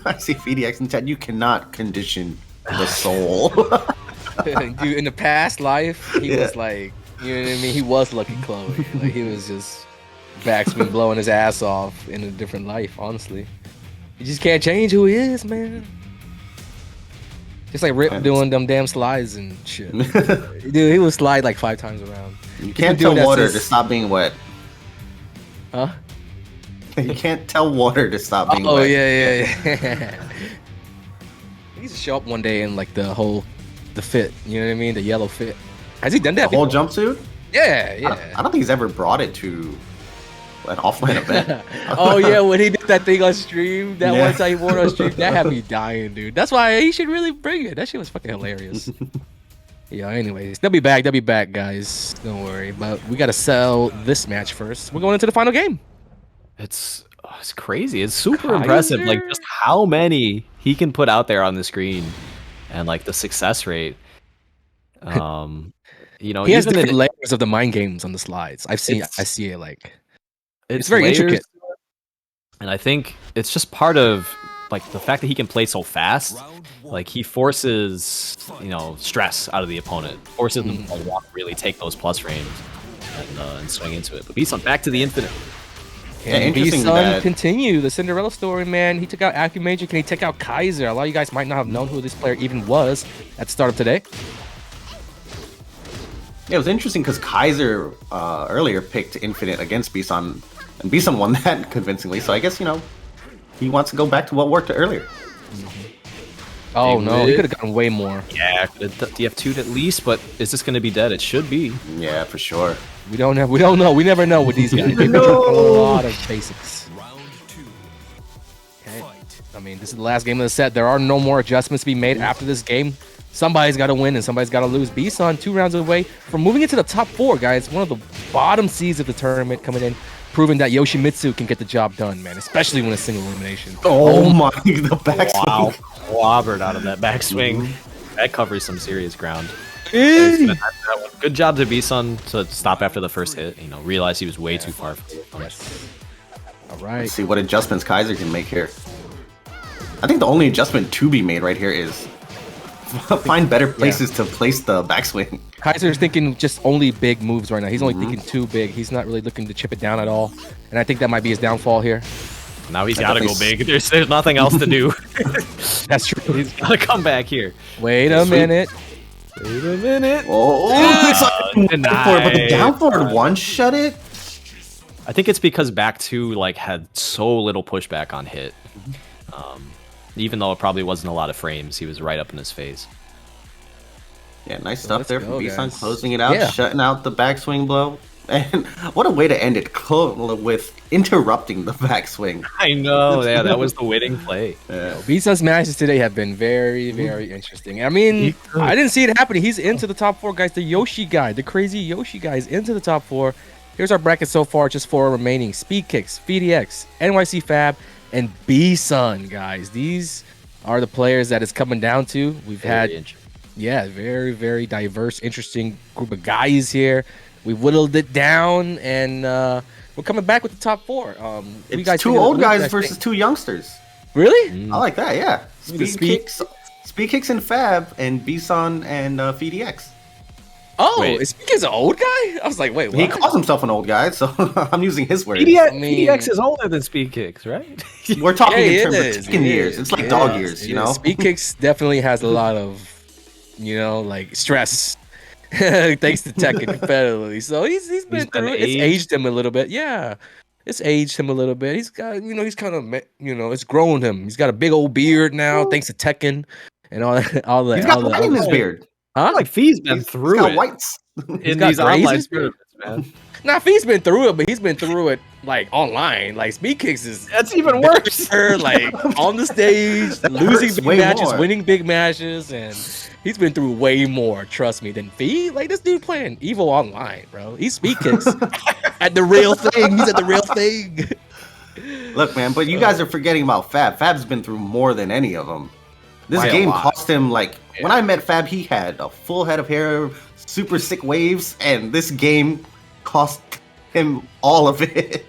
S6: I see VDX in chat. You cannot condition the soul.
S1: Dude, in the past life, he was like, you know what I mean? He was Lucky Chloe. Like, he was just backswing blowing his ass off in a different life, honestly. You just can't change who he is, man. Just like Rip doing them damn slides and shit. Dude, he would slide like 5 times around.
S6: You can't tell water to stop being wet.
S1: Huh?
S6: You can't tell water to stop being wet.
S1: Oh, yeah. He needs to show up one day in like the fit, you know what I mean? The yellow fit. Has he done that?
S6: The whole jumpsuit?
S1: Yeah.
S6: I don't think he's ever brought it to an offline event.
S1: Oh yeah, when he did that thing on stream, that one time he wore it on stream, that had me dying, dude. That's why he should really bring it. That shit was fucking hilarious. Yeah, anyways, they'll be back, guys. Don't worry. But we gotta sell this match first. We're going into the final game.
S7: It's crazy. It's super impressive. Like just how many he can put out there on the screen, and like the success rate. You know,
S1: he has different layers of the mind games on the slides. I see it like it's very intricate.
S7: And I think it's just part of like the fact that he can play so fast. Like he forces, you know, stress out of the opponent, forces them to really take those plus frames and swing into it. But Bison back to the infinite.
S1: And Bison continue the Cinderella story, man. He took out AccuMajor. Can he take out Kaiser? A lot of you guys might not have known who this player even was at the start of today.
S6: Yeah, it was interesting because Kaiser earlier picked Infinite against Bison, and Bison won that convincingly. So I guess, you know, he wants to go back to what worked earlier.
S1: Oh no, he could have gotten way more.
S7: Yeah, DF2'd at least, but is this going to be dead? It should be.
S6: Yeah, for sure.
S1: We don't know. We never know with these guys. They pick up a lot of basics. Okay. I mean, this is the last game of the set. There are no more adjustments to be made after this game. Somebody's got to win and somebody's got to lose. Bison 2 rounds away from moving into the top 4, guys. One of the bottom seeds of the tournament coming in, proving that Yoshimitsu can get the job done, man, especially when it's single elimination.
S6: Oh my, the backswing.
S7: Wow. Clobbered out of that backswing. That covers some serious ground. Good job to Bison to stop after the first hit. You know, realize he was way too far.
S1: Yes. All right.
S6: Let's see what adjustments Kaiser can make here. I think the only adjustment to be made right here is find better places to place the backswing.
S1: Kaiser's thinking just only big moves right now. He's only thinking too big. He's not really looking to chip it down at all. And I think that might be his downfall here.
S7: Now he's got to go big. There's nothing else to do.
S1: That's true.
S7: He's got to come back here.
S1: Wait a minute.
S6: Oh, it's like but the down forward one-shot it?
S7: I think it's because back 2 like had so little pushback on hit. Even though it probably wasn't a lot of frames, he was right up in his face.
S6: Yeah, nice stuff there from Bison, closing it out, shutting out the backswing blow. And what a way to end it, with interrupting the backswing.
S7: I know, yeah, that was the winning play.
S6: Yeah.
S1: Bison's matches today have been very, very interesting. I mean, I didn't see it happening. He's into the top 4, guys. The Yoshi guy, the crazy Yoshi guy is into the top 4. Here's our bracket so far, just 4 remaining. Speed Kicks, VDX, NYC Fab, and Bison, guys. These are the players that it's coming down to. We've had, very, very diverse, interesting group of guys here. We whittled it down, and we're coming back with the top 4.
S6: It's guys 2 old guys versus 2 youngsters.
S1: Really?
S6: I like that, yeah. Speed Kicks and Fab, and Bison and VDX.
S1: Oh, is Speed an old guy? I was like, wait, what?
S6: He calls himself an old guy, so I'm using his words.
S7: PDX is older than Speed Kicks, right?
S6: We're talking in terms of chicken years. It's like dog years, you know?
S1: Speed Kicks definitely has a lot of, you know, like stress. Thanks to Tekken competitively. So he's been through it. It's aged him a little bit. Yeah. It's aged him a little bit. He's got, you know, he's kind of, you know, it's grown him. He's got a big old beard now, thanks to Tekken.
S5: and all the
S6: He's got
S5: all the
S6: white in his beard.
S5: huh?
S7: Like Fee's been
S6: He's
S7: through
S6: got
S7: it
S6: whites.
S7: in
S5: got
S7: these online
S5: grazes?
S7: tournaments, man.
S5: Nah, Fee's been through it, but he's been through it like online. Like Speed Kicks is
S7: That's even worse.
S5: better, like on the stage,
S6: That
S5: losing
S6: hurts
S5: big
S6: way
S5: matches,
S6: more.
S5: winning big matches, and he's been through way more, trust me, than Fee. Like this dude playing Evo online, bro. He's Speed Kicks at the real thing. He's at the real thing.
S6: Look, man, but you guys are forgetting about Fab. Fab's been through more than any of them. This
S5: By a
S6: game
S5: lot.
S6: cost him, like, when I met Fab, he had a full head of hair, super sick waves, and this game cost him all of it.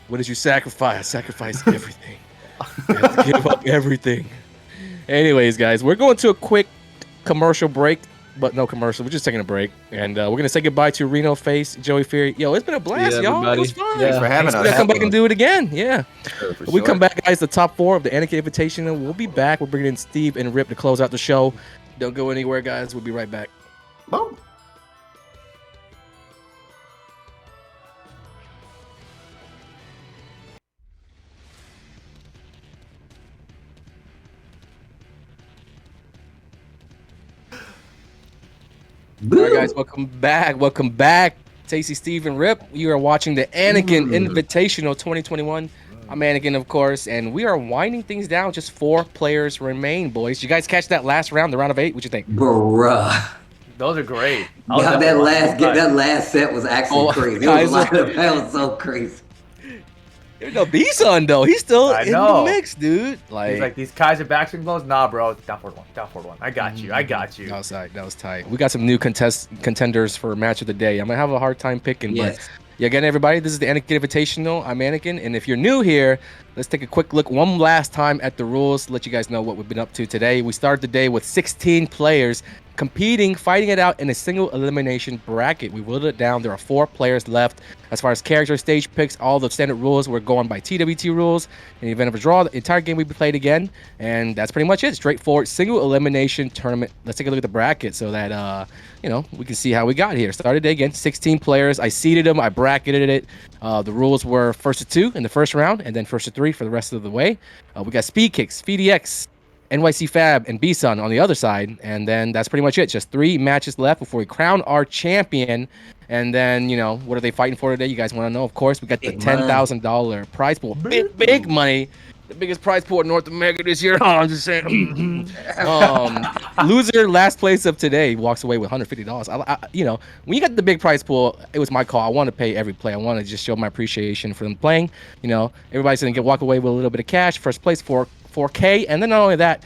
S5: What did you sacrifice? Sacrifice everything. You have to give up everything. Anyways, guys, we're going to a quick commercial break, but no commercial. We're just taking a break, and we're gonna say goodbye to Reno Face, Joey Fury. Yo, it's been a blast,
S7: Yeah,
S5: y'all. It was
S7: everybody.
S5: fun.
S7: Yeah.
S6: Thanks for having
S5: We
S6: us.
S5: gotta come back and do it again. Yeah.
S6: Sure, for
S5: When we
S6: sure.
S5: come back, guys, the top 4 of the Anakin Invitational. We'll be back. We're bringing in Steve and Rip to close out the show. Don't go anywhere, guys. We'll be right back.
S6: Well,
S5: All right, guys, welcome back. Welcome back. Tasty Steve and Rip. You are watching the Anakin Invitational 2021. I'm Anakin, of course, and we are winding things down. Just 4 players remain, boys. Did you guys catch that last round, the round of 8? What'd you think?
S2: Bruh.
S3: Those are great.
S2: Yeah, that last set was actually crazy.
S5: guys,
S2: That was so crazy.
S5: No, B-Son, though. He's still
S3: I
S5: in
S3: know.
S5: the mix, dude.
S3: He's like, these Kaiser backswing blows? Nah, bro. Down forward one. I got you.
S5: That was tight. That was tight. We got some new contenders for match of the day. I'm gonna have a hard time picking,
S2: Yes.
S5: but yeah, again, everybody, this is the Anakin Invitational. I'm Anakin, and if you're new here, let's take a quick look one last time at the rules. Let you guys know what we've been up to today. We started the day with 16 players competing, fighting it out in a single elimination bracket. We whittled it down. There are 4 players left. As far as character stage picks, all the standard rules, we're going by TWT rules. In the event of a draw, the entire game will be played again, and that's pretty much it. Straightforward single elimination tournament. Let's take a look at the bracket so that we can see how we got here. Started day again, 16 players. I seeded them. I bracketed it. The rules were first to 2 in the first round, and then first to 3 for the rest of the way. We got Speed Kicks, VDX, NYC Fab, and B-Sun on the other side, and then that's pretty much it. Just 3 matches left before we crown our champion. And then, what are they fighting for today? You guys want to know? Of course, we got the $10,000 prize pool. Big money. The biggest prize pool in North America this year. Oh, I'm just saying. Loser, last place of today, walks away with $150. When you got the big prize pool, it was my call. I want to pay every play. I want to just show my appreciation for them playing. Everybody's going to walk away with a little bit of cash. First place, 4K. And then not only that,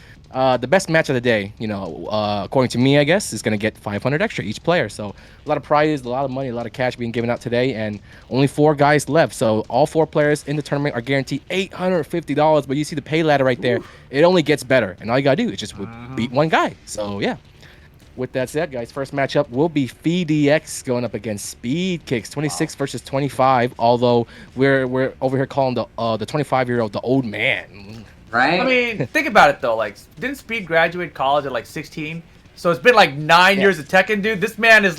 S5: the best match of the day, according to me, I guess, is going to get 500 extra each player. So a lot of prizes, a lot of money, a lot of cash being given out today, and only 4 guys left. So all 4 players in the tournament are guaranteed $850. But you see the pay ladder right there. It only gets better. And all you got to do is just beat one guy. So, yeah. With that said, guys, first matchup will be VDX going up against Speed Kicks, 26 versus 25. Although we're over here calling the 25-year-old the old man.
S2: Right?
S3: I mean, think about it though. Like, didn't Speed graduate college at like 16? So it's been like 9 years of Tekken, dude. This man is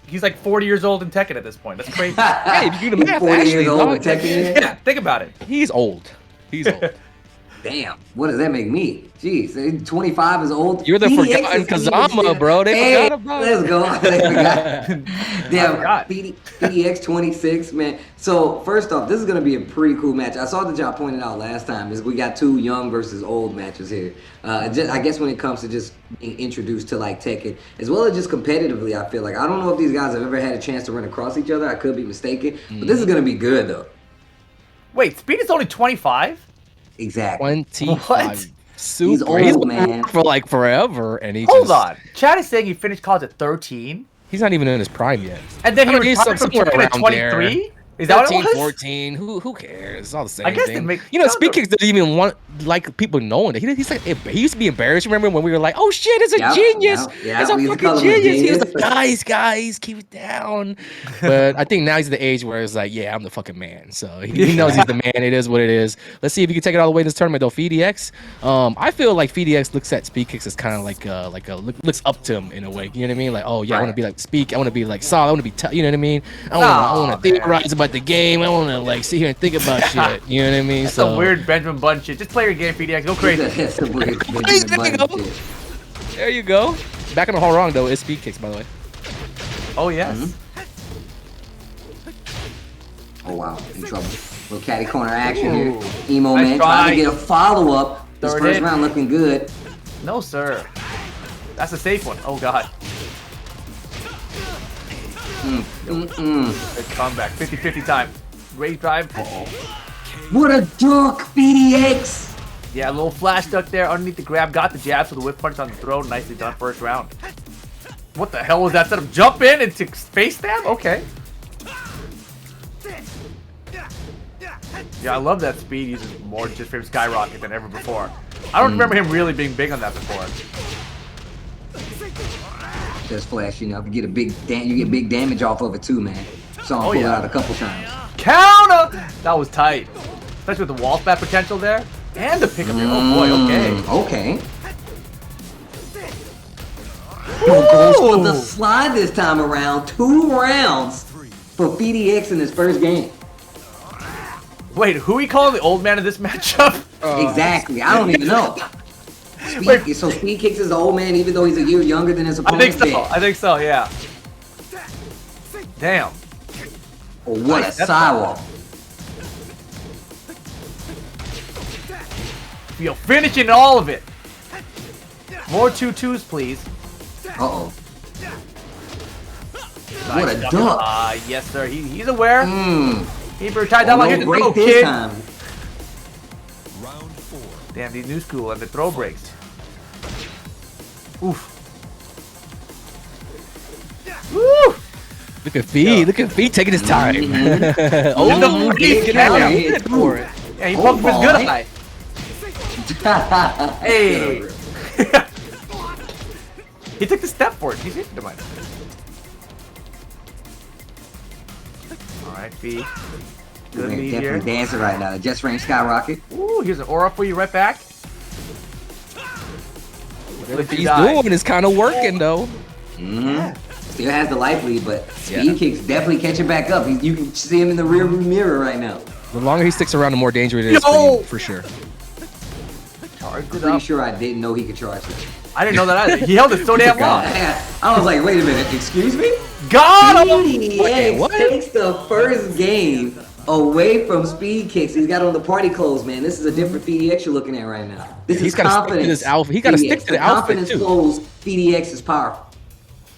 S3: he's like 40 years old in Tekken at this point. That's crazy.
S5: Hey, if you do the math,
S2: 40
S5: actually,
S2: years old
S5: dog,
S2: with Tekken.
S3: Yeah, think about it.
S5: he's old. He's old.
S2: Damn. What does that make me? Jeez, 25 is old.
S5: You're the
S2: PDX
S5: forgotten
S2: is
S5: Kazama,
S2: shit.
S5: bro. They
S2: Hey,
S5: forgot about
S2: let's
S5: it.
S2: go. They forgot. Damn,
S3: forgot.
S2: PDX 26, man. So first off, this is gonna be a pretty cool match. I saw that y'all pointed out last time is we got 2 young versus old matches here. I guess when it comes to just being introduced to like Tekken, as well as just competitively, I feel like I don't know if these guys have ever had a chance to run across each other. I could be mistaken, but this is gonna be good though.
S3: Wait, Speed is only 25?
S2: Exactly.
S5: 25.
S3: What?
S5: Super.
S2: He's old,
S5: been
S2: man.
S5: for like forever, and
S3: Hold on. Chad is saying he finished college at 13,
S5: He's not even in his prime yet.
S3: and then he
S5: I mean, he's
S3: retired from
S5: somewhere
S3: Tekken at
S5: around
S3: 23? Is that what it
S5: 13,
S3: was?
S5: 14. Who cares? It's all the same
S3: I guess they
S5: thing.
S3: make-
S5: Speed Kicks doesn't even want people knowing it. He used to be embarrassed. Remember when we were like, "Oh shit, it's a
S2: Yep,
S5: genius!
S2: yep,
S5: It's a
S2: we used to call
S5: fucking
S2: him a
S5: genius!" He was
S2: genius.
S5: like, "Guys, keep it down." But I think now he's at the age where it's like, "Yeah, I'm the fucking man." So he knows he's the man. It is what it is. Let's see if he can take it all the way in this tournament though. FDX, I feel like FDX looks at Speed Kicks as kind of looks up to him in a way. You know what I mean? Like, oh yeah, I want to be like Speed. I want to be like Saul. I want to be tough. You know what I mean? I want to theorize about the game. I want to like sit here and think about shit. You know what I mean?
S3: That's some weird Benjamin Button shit. Just play your game, PDX. Go crazy.
S2: That's some weird
S5: There you
S2: Benjamin
S5: go.
S2: Button shit.
S5: There you go. Back in the Horong though is speed kicks, by the way.
S3: Oh yes.
S2: Oh wow, in trouble. Little catty corner action here.
S3: Ooh.
S2: Emo
S3: Nice
S2: man
S3: try.
S2: trying to get a follow up. This
S3: Third
S2: first
S3: hit.
S2: round looking good.
S3: No sir. That's a safe one. Oh god. Good comeback. 50-50 time. Rage drive.
S2: What a duck, BDX!
S3: Yeah, a little flash duck there underneath the grab. Got the jab, so the whip punch on the throw. Nicely done first round. What the hell was that? Set up jump in into face stab? Okay. Yeah, I love that speed. He uses more just from Skyrocket than ever before. I don't remember him really being big on that before.
S2: Just flash, you know, you get big damage off of it too, man. Saw him pull it out a couple times.
S3: Counter! That was tight. Especially with the wall spat potential there. And the pickup here. Oh boy, okay.
S2: Okay. Goes for the slide this time around. 2 rounds for BDX in his first game.
S3: Wait, who we calling the old man in this matchup?
S2: Exactly. I don't even know. So Speed Kicks is the old man even though he's a year younger than his opponent.
S3: I think so, yeah. Damn.
S2: Oh, what a sidewalk.
S3: You're finishing all of it. More 2-2s, please.
S2: Uh-oh.
S3: Nice
S2: What a duck.
S3: Yes, sir. He's aware. He tied down
S2: Oh,
S3: like
S2: no
S3: his
S2: break
S3: throw,
S2: this
S3: kid.
S2: time.
S4: Round 4.
S3: Damn, these new school and the throw breaks. Oof. Woo!
S5: Look at Fee. Look at Fee taking his time.
S3: Oh, the
S2: get
S3: yeah,
S2: out
S3: yeah.
S2: of here.
S5: for it.
S3: Yeah, he poked his good eye. Hey. He took the step for it. He's into mine. Alright, B. Good lead here.
S2: Definitely dancing right now. Just range Skyrocket.
S3: Ooh, here's an aura for you right back.
S5: Whatever he's doing is kind of working though.
S2: Still has the life lead, but Speed Kicks definitely catching back up. You can see him in the rear view mirror right now.
S5: The longer he sticks around, the more dangerous it is for sure.
S3: Charged it
S2: Pretty
S3: up.
S2: sure I didn't know he could charge that.
S3: I didn't know that either. He held it so damn long.
S2: I was like, wait a minute, excuse me?
S3: Got him!
S2: BDX takes the first game away from Speed Kicks. He's got on the party clothes, man. This is a different BDX you're looking at right now. This
S5: He's
S2: is
S5: gotta
S2: confidence.
S5: stick to this outfit. He gotta stick to the outfit
S2: confidence
S5: too.
S2: clothes. BDX is powerful.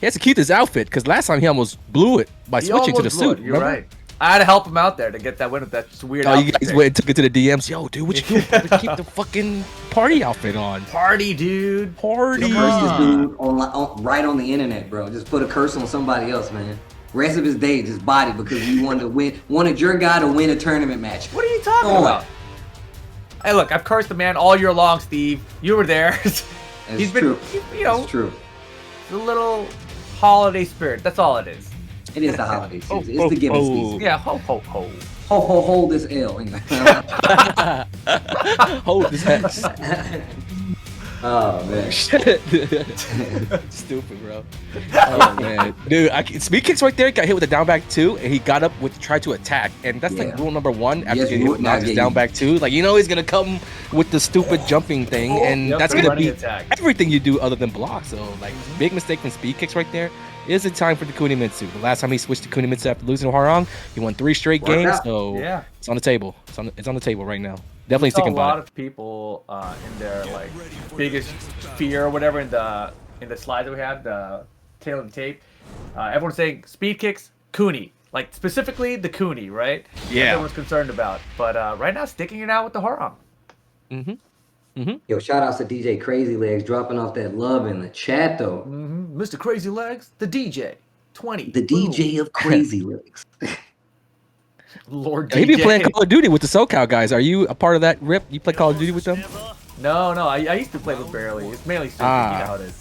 S5: He has to keep this outfit because last time he almost blew it by
S3: He
S5: switching to the
S3: almost blew
S5: suit.
S3: it. You're right. I had to help him out there to get that win with that weird
S5: Oh, you
S3: outfit
S5: guys
S3: pick.
S5: went and took it to the DMs. Yo, dude, what you doing? Keep the fucking party outfit on.
S3: Party, dude.
S5: Party.
S2: Curse this dude right on the internet, bro. Just put a curse on somebody else, man. Rest of his day, just body because you wanted your guy to win a tournament match.
S3: What are you talking about? Hey, look, I've cursed the man all year long, Steve. You were there.
S2: It's true.
S3: You know,
S2: It's true.
S3: the little holiday spirit. That's all it is.
S2: It is the holiday season. It's the giving season.
S3: Yeah, ho, ho, ho.
S2: Ho, ho, hold this L.
S5: Hold his head.
S2: Oh, man.
S5: Stupid, bro. Oh man, dude, Speed Kicks right there got hit with a down back 2, and he got up with tried to attack, and that's like rule number 1 after getting hit with down back 2. Like you know he's gonna come with the stupid jumping thing, and that's gonna be everything you do other than block. So like big mistake from Speed Kicks right there. Is it time for the Kunimitsu? The last time he switched to Kunimitsu after losing to Harong, he won 3 straight games. So it's on the table. It's on the table right now. Definitely thinking about it.
S3: A lot of people in their like biggest fear or whatever in the slide that we had, the tail and tape. Everyone's saying Speed Kicks, Kuni, like specifically the Kuni, right?
S5: Yeah.
S3: Everyone's concerned about, but right now sticking it out with the Harong.
S2: Yo, shout outs to DJ Crazy Legs dropping off that love in the chat though.
S3: Mr. Crazy Legs, the DJ, 20.
S2: The DJ of Crazy Legs.
S3: Lord
S5: He be
S3: DJ.
S5: playing Call of Duty with the SoCal guys. Are you a part of that rip? You play Call of Duty with them?
S3: No, I used to play with Barely. It's mainly Suki, you know how it is.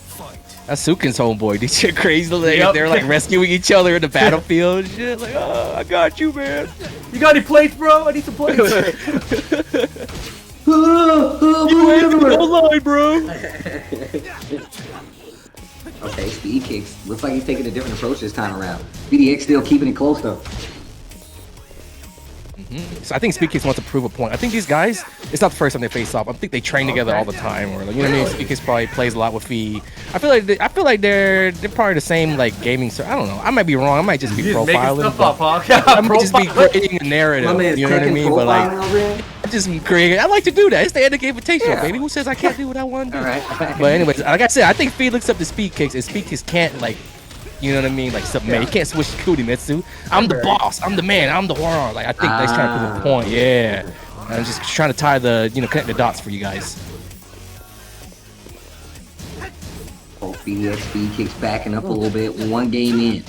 S5: That's Sukin's homeboy. DJ Crazy Legs.
S3: Yep.
S5: They're like rescuing each other in the battlefield and shit. Like, oh, I got you, man.
S3: You got any plates, bro? I need some plates.
S5: Line, bro.
S2: Okay, Speed Kicks. Looks like he's taking a different approach this time around. BDX still keeping it close though.
S5: Kicks. I think Speed Kicks wants to prove a point. I think these guys, it's not the first time they face off. I think they train together all the time, or like, you know what I mean. Speed Kicks probably plays a lot with Fee. I feel like they're probably the same like gaming. So I don't know. I might be wrong. I might just be profiling. I might just be creating a narrative. You know what I mean? But like, just creating. I like to do that. It's the Anakin Invitational, baby. Who says I can't do what I want to do? But anyways, like I said, I think Fee looks up to Speed Kicks, and Speed Kicks can't like. You know what I mean? Like submit. You can't switch to Kunimitsu. I'm the boss. I'm the man. I'm the warrior. Like I think that's trying to prove a point. Yeah. I'm just trying to tie the, connect the dots for you guys.
S2: Oh, Speed Kicks backing up a little bit. One game in.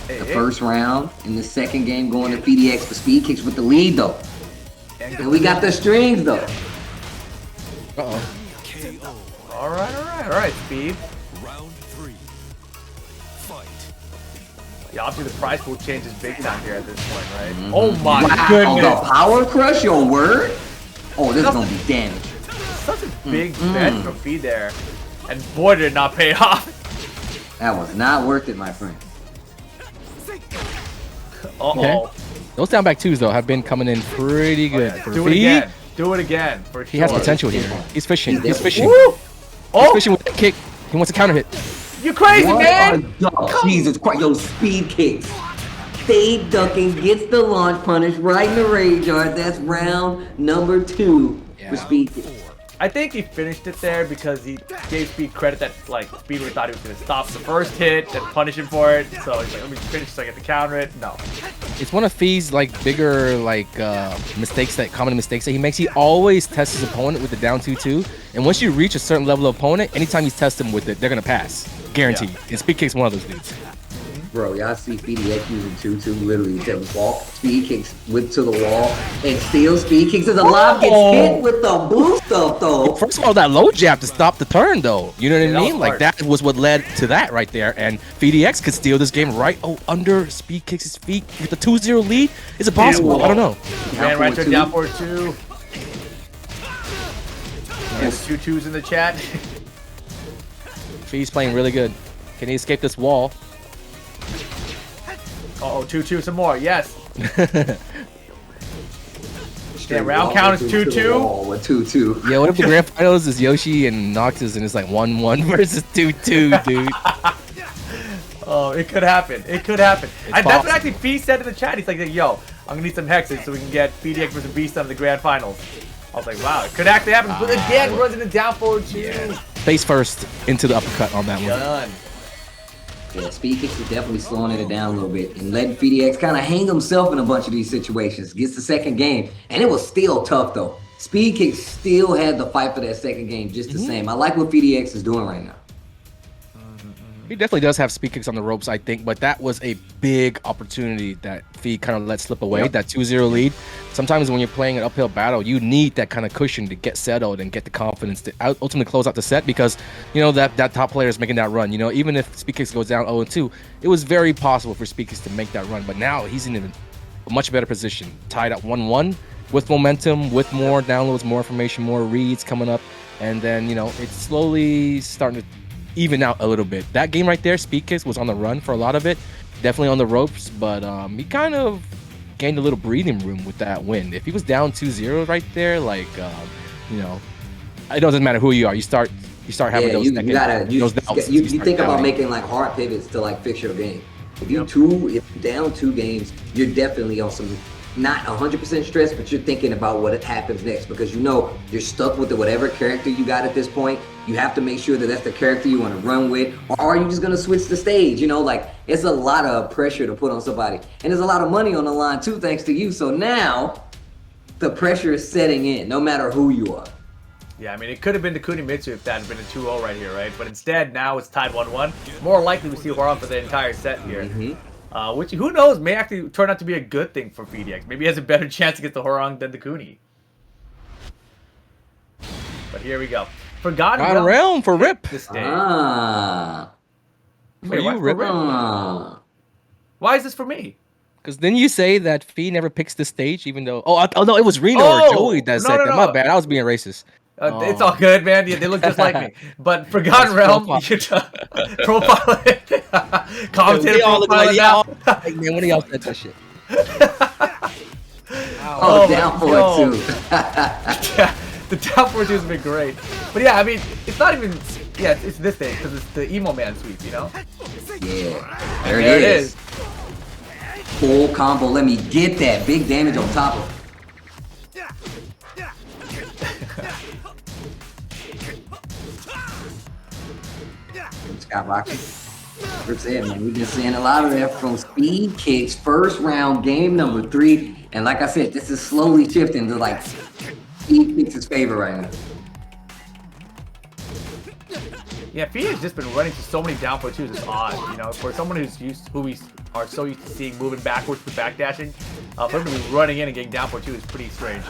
S2: The first round and the second game going to PDX, but Speed Kicks with the lead though. And we got the strings though.
S3: All right, Speed. Yeah, obviously the prize pool changes big time here at this point, right? Oh my goodness!
S2: The power crush, your word? Oh, this is gonna be damage.
S3: Such a big bet for Fee there, and boy did it not pay off.
S2: That was not worth it, my friend.
S5: Okay. Those down back twos though have been coming in pretty good. For
S3: Do
S5: Fee.
S3: it again. Do it again. For
S5: he has potential here. He's fishing. He's fishing.
S3: Woo!
S5: He's fishing with the kick. He wants a counter hit.
S3: You crazy, man!
S2: Jesus Christ, yo, Speed Kicks. Stay ducking, gets the launch punish right in the rage yard. That's round number 2 for Speed Kicks.
S3: I think he finished it there because he gave Speed credit that like Speed would have thought he was gonna stop the first hit and punish him for it. So he's like, let me finish so I get the counter it. No.
S5: It's one of Fee's like bigger common mistakes that he makes. He always tests his opponent with the down 2-2, and once you reach a certain level of opponent, anytime you test them with it, they're gonna pass, guaranteed. And Speed Kicks one of those dudes.
S2: Bro, y'all see PDX using 2-2 literally to walk. Speed Kicks whip to the wall, and still Speed Kicks is alive. Gets hit with the boost up though.
S5: First of all, that low jab to stop the turn though. You know what I mean? Like that was what led to that right there. And PDX could steal this game right under Speed Kicks' feet with the 2-0 lead. Is it possible? I don't know.
S3: Man, right to down for 2. There's 2 2s in the chat.
S5: Fee's playing really good. Can he escape this wall?
S3: Uh-oh, 2-2 some more. Yes. Yeah, round count is 2-2.
S2: With 2-2.
S5: Yeah, what if the grand finals is Yoshi and Noxus and it's like 1-1 versus 2-2, dude?
S3: Oh, it could happen. It could happen. That's what actually Fee said in the chat. He's like, yo, I'm gonna need some hexes so we can get PDX versus Beast on the grand finals. I was like, wow, it could actually happen. But again, runs into down forward 2.
S5: Face first into the uppercut on that one.
S3: Done.
S2: Yeah, Speed Kicks is definitely slowing it down a little bit and letting PDX kind of hang himself in a bunch of these situations. Gets the second game, and it was still tough though. Speed Kicks still had the fight for that second game just the same. I like what PDX is doing right now.
S5: He definitely does have Speed Kicks on the ropes, I think, but that was a big opportunity that Fee kind of let slip away, that 2-0 lead. Sometimes when you're playing an uphill battle, you need that kind of cushion to get settled and get the confidence to ultimately close out the set because, that top player is making that run. Even if Speed Kicks goes down 0-2, it was very possible for Speed Kicks to make that run, but now he's in a much better position, tied at 1-1 with momentum, with more downloads, more information, more reads coming up, and then, it's slowly starting to even out a little bit. That game right there, Speed Kicks was on the run for a lot of it, definitely on the ropes, but he kind of gained a little breathing room with that win. If he was down 2-0 right there, it doesn't matter who you are. You start having those.
S2: You think about making like hard pivots to like fix your game. If you're down 2 games, you're definitely on some not 100% stress, but you're thinking about what happens next because you're stuck with whatever character you got at this point. You have to make sure that that's the character you want to run with, or are you just gonna switch the stage? It's a lot of pressure to put on somebody, and there's a lot of money on the line too, thanks to you. So now the pressure is setting in, no matter who you are.
S3: Yeah, I mean, it could have been to Kunimitsu if that had been a 2-0 right here, right? But instead, now it's tied 1-1. More likely we see Horan for the entire set here. Which, who knows, may actually turn out to be a good thing for PDX. Maybe he has a better chance to get the Horang than the Kuni. But here we go. Forgotten
S5: Realm for Rip.
S3: This day.
S5: For you, Rip.
S3: Why is this for me?
S5: Because then you say that Fee never picks the stage, even though... Oh, no, it was Reno or Joey that said that. No. My bad, I was being racist.
S3: It's all good, man. Yeah, they look just like me. But Forgotten Realm, you should profile it. Commentator profile it now.
S5: Man, one of y'all said that shit.
S2: Oh, down for it too.
S3: Yeah, the down for two has been great. But yeah, I mean, it's not even. Yeah, it's this thing because it's the emo man sweep, you know.
S2: Yeah,
S3: There it is.
S2: Full combo. Let me get that big damage on top of it. Scott Rocky. That's it, man. We've been seeing a lot of that from Speed Kicks, first round, game number 3. And like I said, this is slowly shifting to like Speed Kicks' favor right now.
S3: Yeah, Phoenix just been running to so many down for twos. It's odd, you know, for someone who we are so used to seeing moving backwards with backdashing, for him to be running in and getting down for two is pretty strange.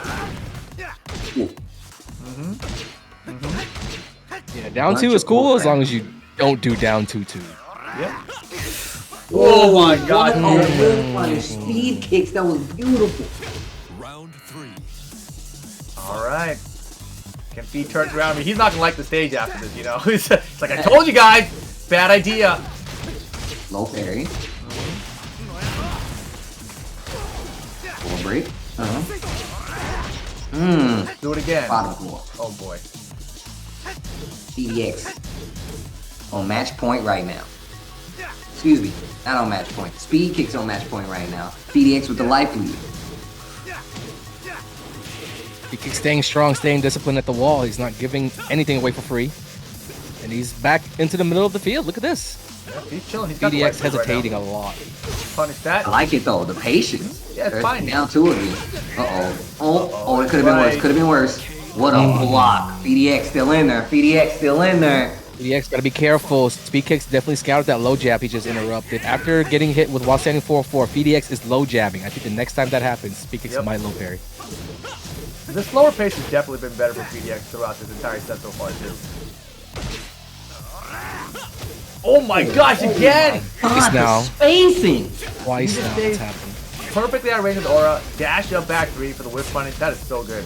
S5: Yeah, down two is cool as long as you don't do down 2-2.
S3: Yeah. Oh my God!
S2: Oh, Speed Kicks, that was beautiful.
S4: Round 3.
S3: All right. Can Fee turns around me? He's not gonna like the stage after this, you know. It's like I told you guys, bad idea.
S2: Low parry. Full break.
S3: Do it again.
S2: Bottom floor.
S3: Oh boy.
S2: PDX on match point right now. Excuse me, not on match point. Speed Kicks on match point right now. PDX with the life lead.
S5: He keeps staying strong, staying disciplined at the wall. He's not giving anything away for free. And he's back into the middle of the field. Look at this.
S3: Yeah, he's chilling. He's got the
S5: PDX
S3: right move
S5: hesitating
S3: right
S5: a lot.
S3: Punish that.
S2: I like it though, the patience.
S3: Yeah, it's fine.
S2: Down 2 again. Oh, it could have been worse. Could have been worse. What a block. PDX still in there. PDX still in there.
S5: PDX gotta be careful. Speed Kicks definitely scouted that low jab he just interrupted. After getting hit with while standing 4-4, PDX is low jabbing. I think the next time that happens, Speed Kicks might low parry.
S3: The slower pace has definitely been better for PDX throughout this entire set so far too. Oh my gosh, again!
S5: Twice now.
S2: Spacing.
S5: Twice now it's happened.
S3: Perfectly out of range with aura. Dash up back 3 for the whip punish. That is so good.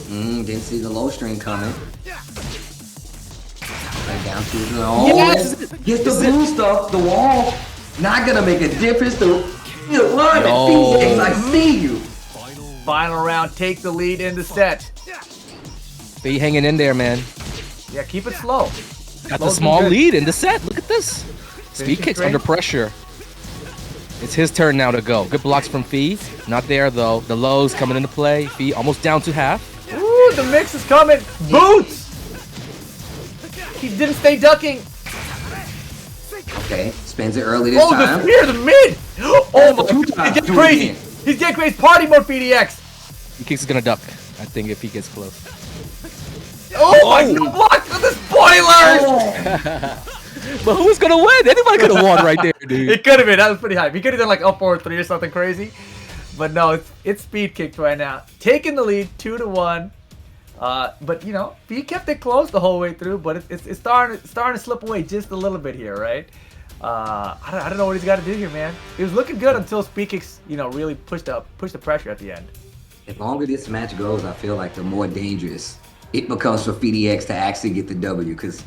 S2: Didn't see the low string coming. Right down to the get the blue stuff, the wall. Not gonna make a difference to run at PDX. I see you.
S3: Final round, take the lead in the set.
S5: Be hanging in there, man.
S3: Yeah, keep it slow.
S5: Got the small lead in the set. Look at this. Speed Kicks under pressure. It's his turn now to go. Good blocks from Fee. Not there though. The lows coming into play. Fee almost down to half.
S3: Ooh, the mix is coming. Boots! He didn't stay ducking.
S2: Okay, spins it early this time.
S3: Oh, the spear, the mid! Oh my God, he's getting crazy. He's getting crazy. Party mode PDX.
S5: Speed Kicks is gonna duck, I think, if he gets close.
S3: Oh my God, block for the spoilers!
S5: But who's gonna win? Anybody could have won right there, dude.
S3: It could have been. That was pretty high. He could have done like up 4-3 or something crazy. But no, it's Speed Kicks right now. Taking the lead 2-1. But you know, he kept it close the whole way through, but it's starting to slip away just a little bit here, right? I don't know what he's got to do here, man. He was looking good until Speed Kicks, you know, really pushed the pressure at the end.
S2: The longer this match goes, I feel like the more dangerous it becomes for PDX to actually get the W, because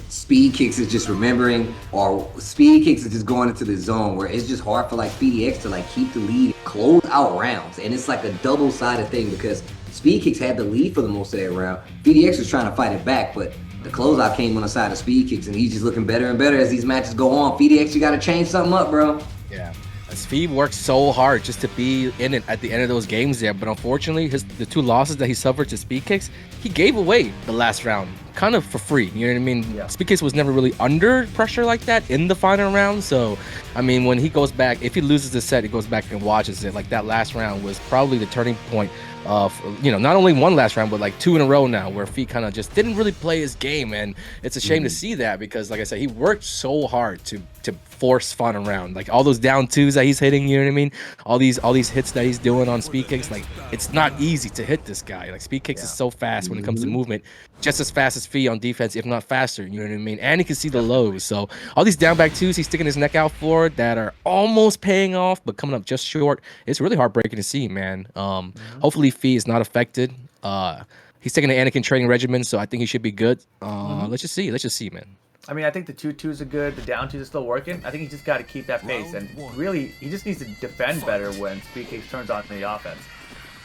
S2: Speed Kicks is just remembering, or Speed Kicks is just going into the zone where it's just hard for like PDX to like keep the lead, close out rounds, and it's like a double-sided thing because Speed Kicks had the lead for the most of that round. PDX was trying to fight it back, but the closeout came on the side of Speed Kicks, and he's just looking better and better as these matches go on. PDX, you got to change something up, bro.
S5: Yeah. Speed worked so hard just to be in it at the end of those games there, but unfortunately, the 2 losses that he suffered to Speed Kicks, he gave away the last round kind of for free. You know what I mean? Yeah. Speed Kicks was never really under pressure like that in the final round. So, I mean, when he goes back, if he loses the set, he goes back and watches it. Like that last round was probably the turning point of, you know, not only one last round, but like 2 in a row now where Fee kind of just didn't really play his game. And it's a shame to see that because, like I said, he worked so hard to force final round. Like all those down 2s that he's hitting, you know what I mean? All these hits that he's doing on Speed Kicks, like it's not easy to hit this guy. Like Speed Kicks is so fast when it comes to movement, just as fast as Fee on defense, if not faster, you know what I mean? And he can see the lows. So all these down back 2s he's sticking his neck out for that are almost paying off, but coming up just short. It's really heartbreaking to see, man. Hopefully Fee is not affected. He's taking the Anakin training regimen, so I think he should be good. Let's just see, man.
S3: I mean, I think the 2-2s are good. The down 2s are still working. I think he just got to keep that pace. And really, he just needs to defend better when Speed Kicks turns on the offense.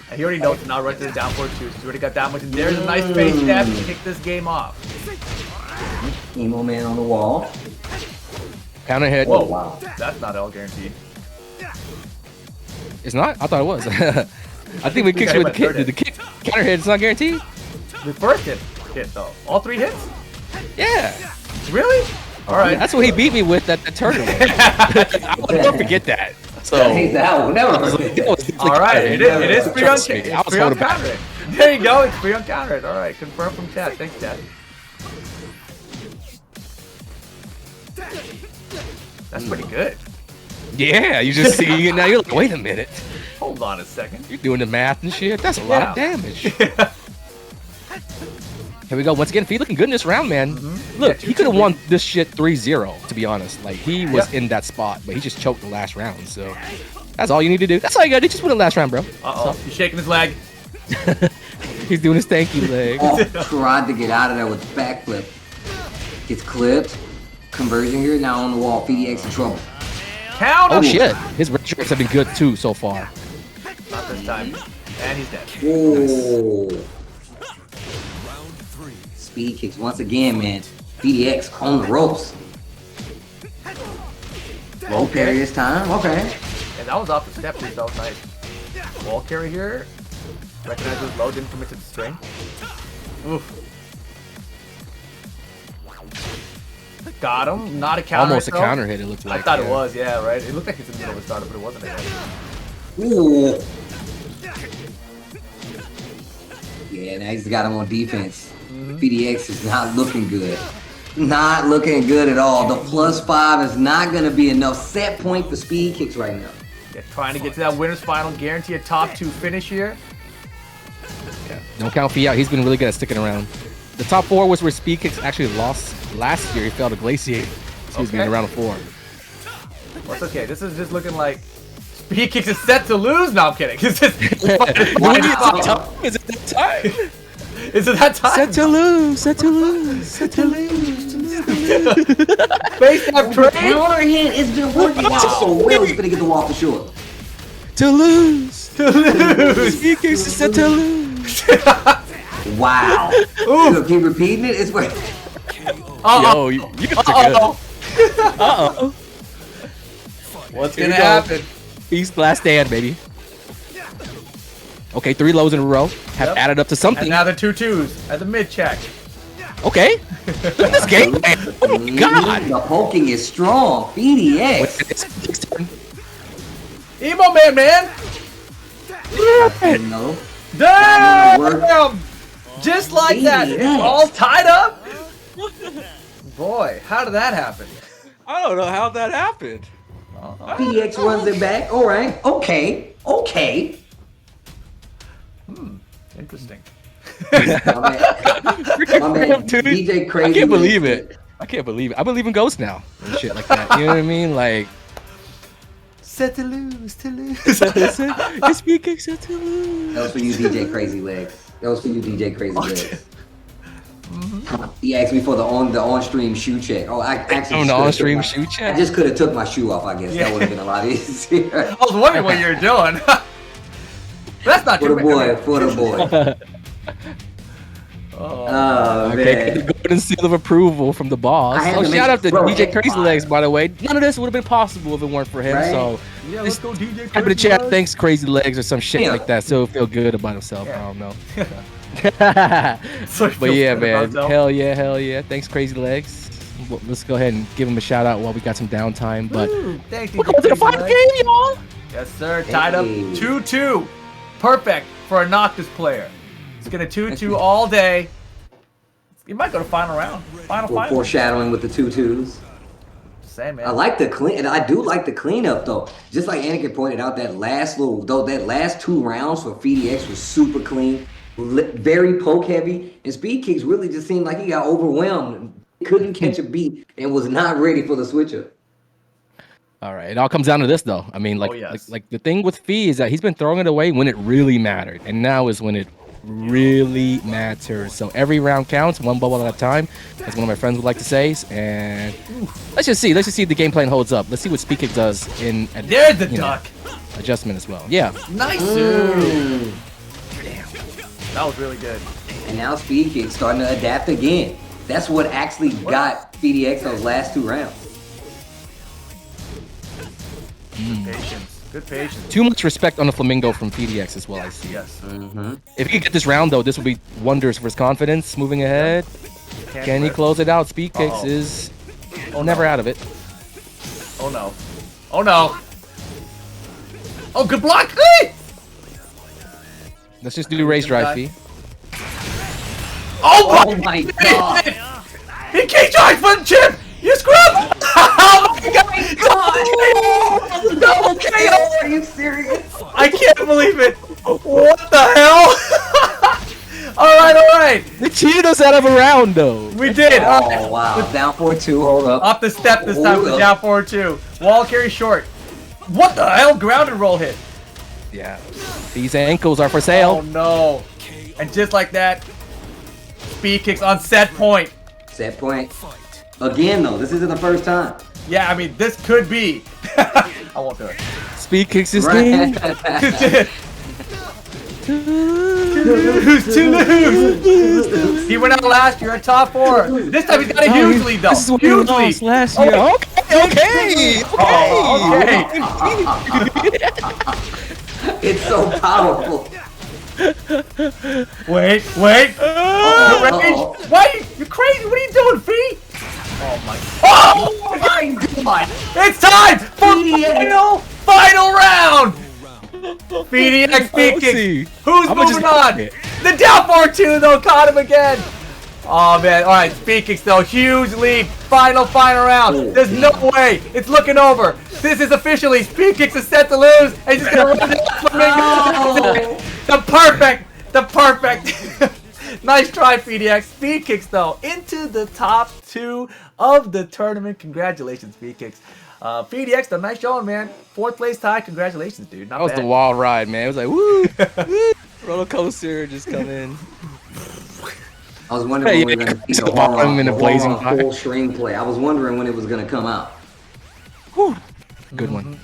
S3: And he already knows to not run to the down 4-2s. He's already got that much. And there's a nice face step to kick this game off.
S2: Emo man on the wall.
S5: Counter hit.
S3: Whoa, wow. That's not all guaranteed.
S5: It's not? I thought it was. I think we kicked you with the kick. The kick counter hit. It's not guaranteed.
S3: The first hit though. All 3 hits?
S5: Yeah.
S3: Really? All right.
S5: That's what he beat me with at the tournament. I'll never forget that. So
S2: that will never forget.
S3: All right. It is free on counter hit. There you go. It's free on counter hit. All right. Confirm from chat. Thanks, chat. That's pretty good.
S5: Yeah, you just see it now. You're like, wait a minute.
S3: Hold on a second.
S5: You're doing the math and shit. That's a lot of damage. Here we go. Once again, Fee looking good in this round, man. Look, he could have won this shit 3-0, to be honest. Like, he was in that spot, but he just choked the last round. So that's all you need to do. That's all you got to do. Just win the last round, bro.
S3: Uh-oh. He's shaking his leg.
S5: He's doing his stanky leg.
S2: Tried to get out of there with the backflip. Gets clipped. Conversion here. Now on the wall. PDX in trouble.
S3: Count.
S5: Oh, shit. His range rates have been good, too, so far.
S3: Not this time. And he's dead.
S2: Oh. Speed Kicks once again, man. PDX on the ropes. Low carry this time. Okay.
S3: And that was off the step, too. That was nice. Wall carry here. Recognizes low, didn't commit to the string. Oof. Got him. Not a counter
S5: Almost
S3: hit,
S5: a counter hit, it looked like.
S3: I thought it was, yeah, right? It looked like it's in the middle of a starter, but it wasn't.
S2: Ooh. Yeah, now he's got him on defense. PDX is not looking good. Not looking good at all. The +5 is not going to be enough set point for Speed Kicks right now.
S3: Yeah, trying to get to that winner's final, guarantee a top 2 finish here.
S5: Yeah. Don't count Fee out. He's been really good at sticking around. The top 4 was where Speed Kicks actually lost last year. He failed to glaciate. Excuse me, in round 4.
S3: Well, it's okay. This is just looking like Speed Kicks is set to lose. No, I'm kidding. It's just,
S5: Is it that time?
S3: Is it that time?
S5: Set to lose. Set to lose. Set to lose.
S3: Face step
S2: The counter hit has been working out so well. He's going to get the wall for sure.
S5: To lose. To lose. Speed Kicks is set to lose.
S2: Wow. Ooh. Keep repeating it. It's where.
S5: Yo, you guys are good. Uh-oh.
S3: What's going to happen?
S5: East last stand, baby. Okay, 3 lows in a row. Have added up to something.
S3: And now the 2-2s at the mid check.
S5: Okay. Look at this game, man. Oh my god.
S2: The poking is strong. PDX.
S3: Emo man.
S2: No.
S3: Damn! Just like that. It's all tied up. Boy, how did that happen?
S5: I don't know how that happened.
S2: PDX runs it back. All right. Okay.
S3: Interesting.
S2: My man, DJ Crazy.
S5: I can't believe it. I believe in ghosts now and shit like that. You know what I mean? Like,
S3: set to lose.
S5: It's Speed Kicks set to lose.
S2: That was for you, DJ Crazy Legs. He asked me for the on-stream shoe check. Oh, I actually
S5: on the on-stream shoe check.
S2: I just could have took my shoe off. I guess that would have been a lot easier.
S3: I was wondering what you were doing. That's not
S2: for
S3: true.
S2: For the boy. Oh,
S5: okay.
S2: man.
S5: Golden seal of approval from the boss. Oh, shout out to DJ Crazy Legs, by the way. None of this would have been possible if it weren't for him. Right? So,
S3: yeah, let's go, DJ.
S5: Type in the chat. Thanks, Crazy Legs, or some shit like that. So he'll feel good about himself. I don't know. But yeah, man. Hell yeah. Thanks, Crazy Legs. Well, let's go ahead and give him a shout out while we got some downtime. But
S3: we're
S5: going to the final game, y'all.
S3: Yes, sir. Tied up 2-2. Perfect for a Noctis player. It's gonna 2-2 all day. You might go to final round. Final.
S2: Foreshadowing with the 2-2s.
S3: Same, man.
S2: I like the clean, and I do like the cleanup though. Just like Anakin pointed out, that last 2 rounds for PDX was super clean, very poke heavy, and Speed Kicks really just seemed like he got overwhelmed, couldn't catch a beat, and was not ready for the switch up.
S5: All right, it all comes down to this though. I mean, like the thing with Fee is that he's been throwing it away when it really mattered, and now is when it really matters. So every round counts, one bubble at a time, as one of my friends would like to say. And let's just see if the game plan holds up. Let's see what Speed Kick does in
S3: There's the duck.
S5: Adjustment as well. Yeah.
S3: Nice. Damn. That was really good.
S2: And now Speed Kick's starting to adapt again. That's what actually got PDX those last 2 rounds.
S3: Patience. Good patience.
S5: Too much respect on the Flamingo from PDX as well, I see.
S3: Yes.
S5: If he could get this round, though, this would be wonders for his confidence moving ahead. Can he close it out? Speed Kicks is never out of it.
S3: Oh, no. Oh, no. Oh, good block.
S5: Let's just do raise drive fee.
S3: Oh,
S2: my God.
S3: He can't drive for the chip. You scrub. Oh, my God. Double KO.
S2: Are you serious?
S3: I can't believe it. What the hell? All right.
S5: They cheated us out of a round, though.
S3: We did.
S2: Oh, wow. Down 4-2. Hold up.
S3: Off the step this time with down 4-2. Wall carry short. What the hell? Ground and roll hit.
S5: Yeah. These ankles are for sale.
S3: Oh, no. And just like that, Speed Kicks on set point.
S2: Set point. Again, though, this isn't the first time.
S3: Yeah, I mean, this could be. I won't do it.
S5: Speed Kicks his
S2: Right.
S5: game.
S3: To lose. He went out last year at top 4. This time he's got a huge lead, though.
S5: This is what he
S3: Huge
S5: lost
S3: lead.
S5: last year. Okay.
S3: Okay.
S2: It's so powerful.
S3: Wait.
S2: Uh-oh.
S3: Why? You're crazy. What are you doing, Fee? Oh my God. It's time for final round. PDX Speed Kicks. Who's moving on? The down 4-2 though caught him again. Oh man. All right, Speed Kicks though, huge lead. Final round. There's no way. It's looking over. This is officially Speed Kicks is set to lose. And he's just gonna run it. The perfect. Nice try, PDX. Speed Kicks, though, into the top 2 of the tournament. Congratulations, Speed Kicks. PDX, the nice showing, man. 4th place tie. Congratulations, dude. Not
S5: That was
S3: bad.
S5: the wild ride, man. It was like, woo, woo, roller coaster just come in.
S2: I was wondering when we were going to see the
S5: bottom in a blazing fire.
S2: full string play. I was wondering when it was going to come out.
S5: Whew. Good one.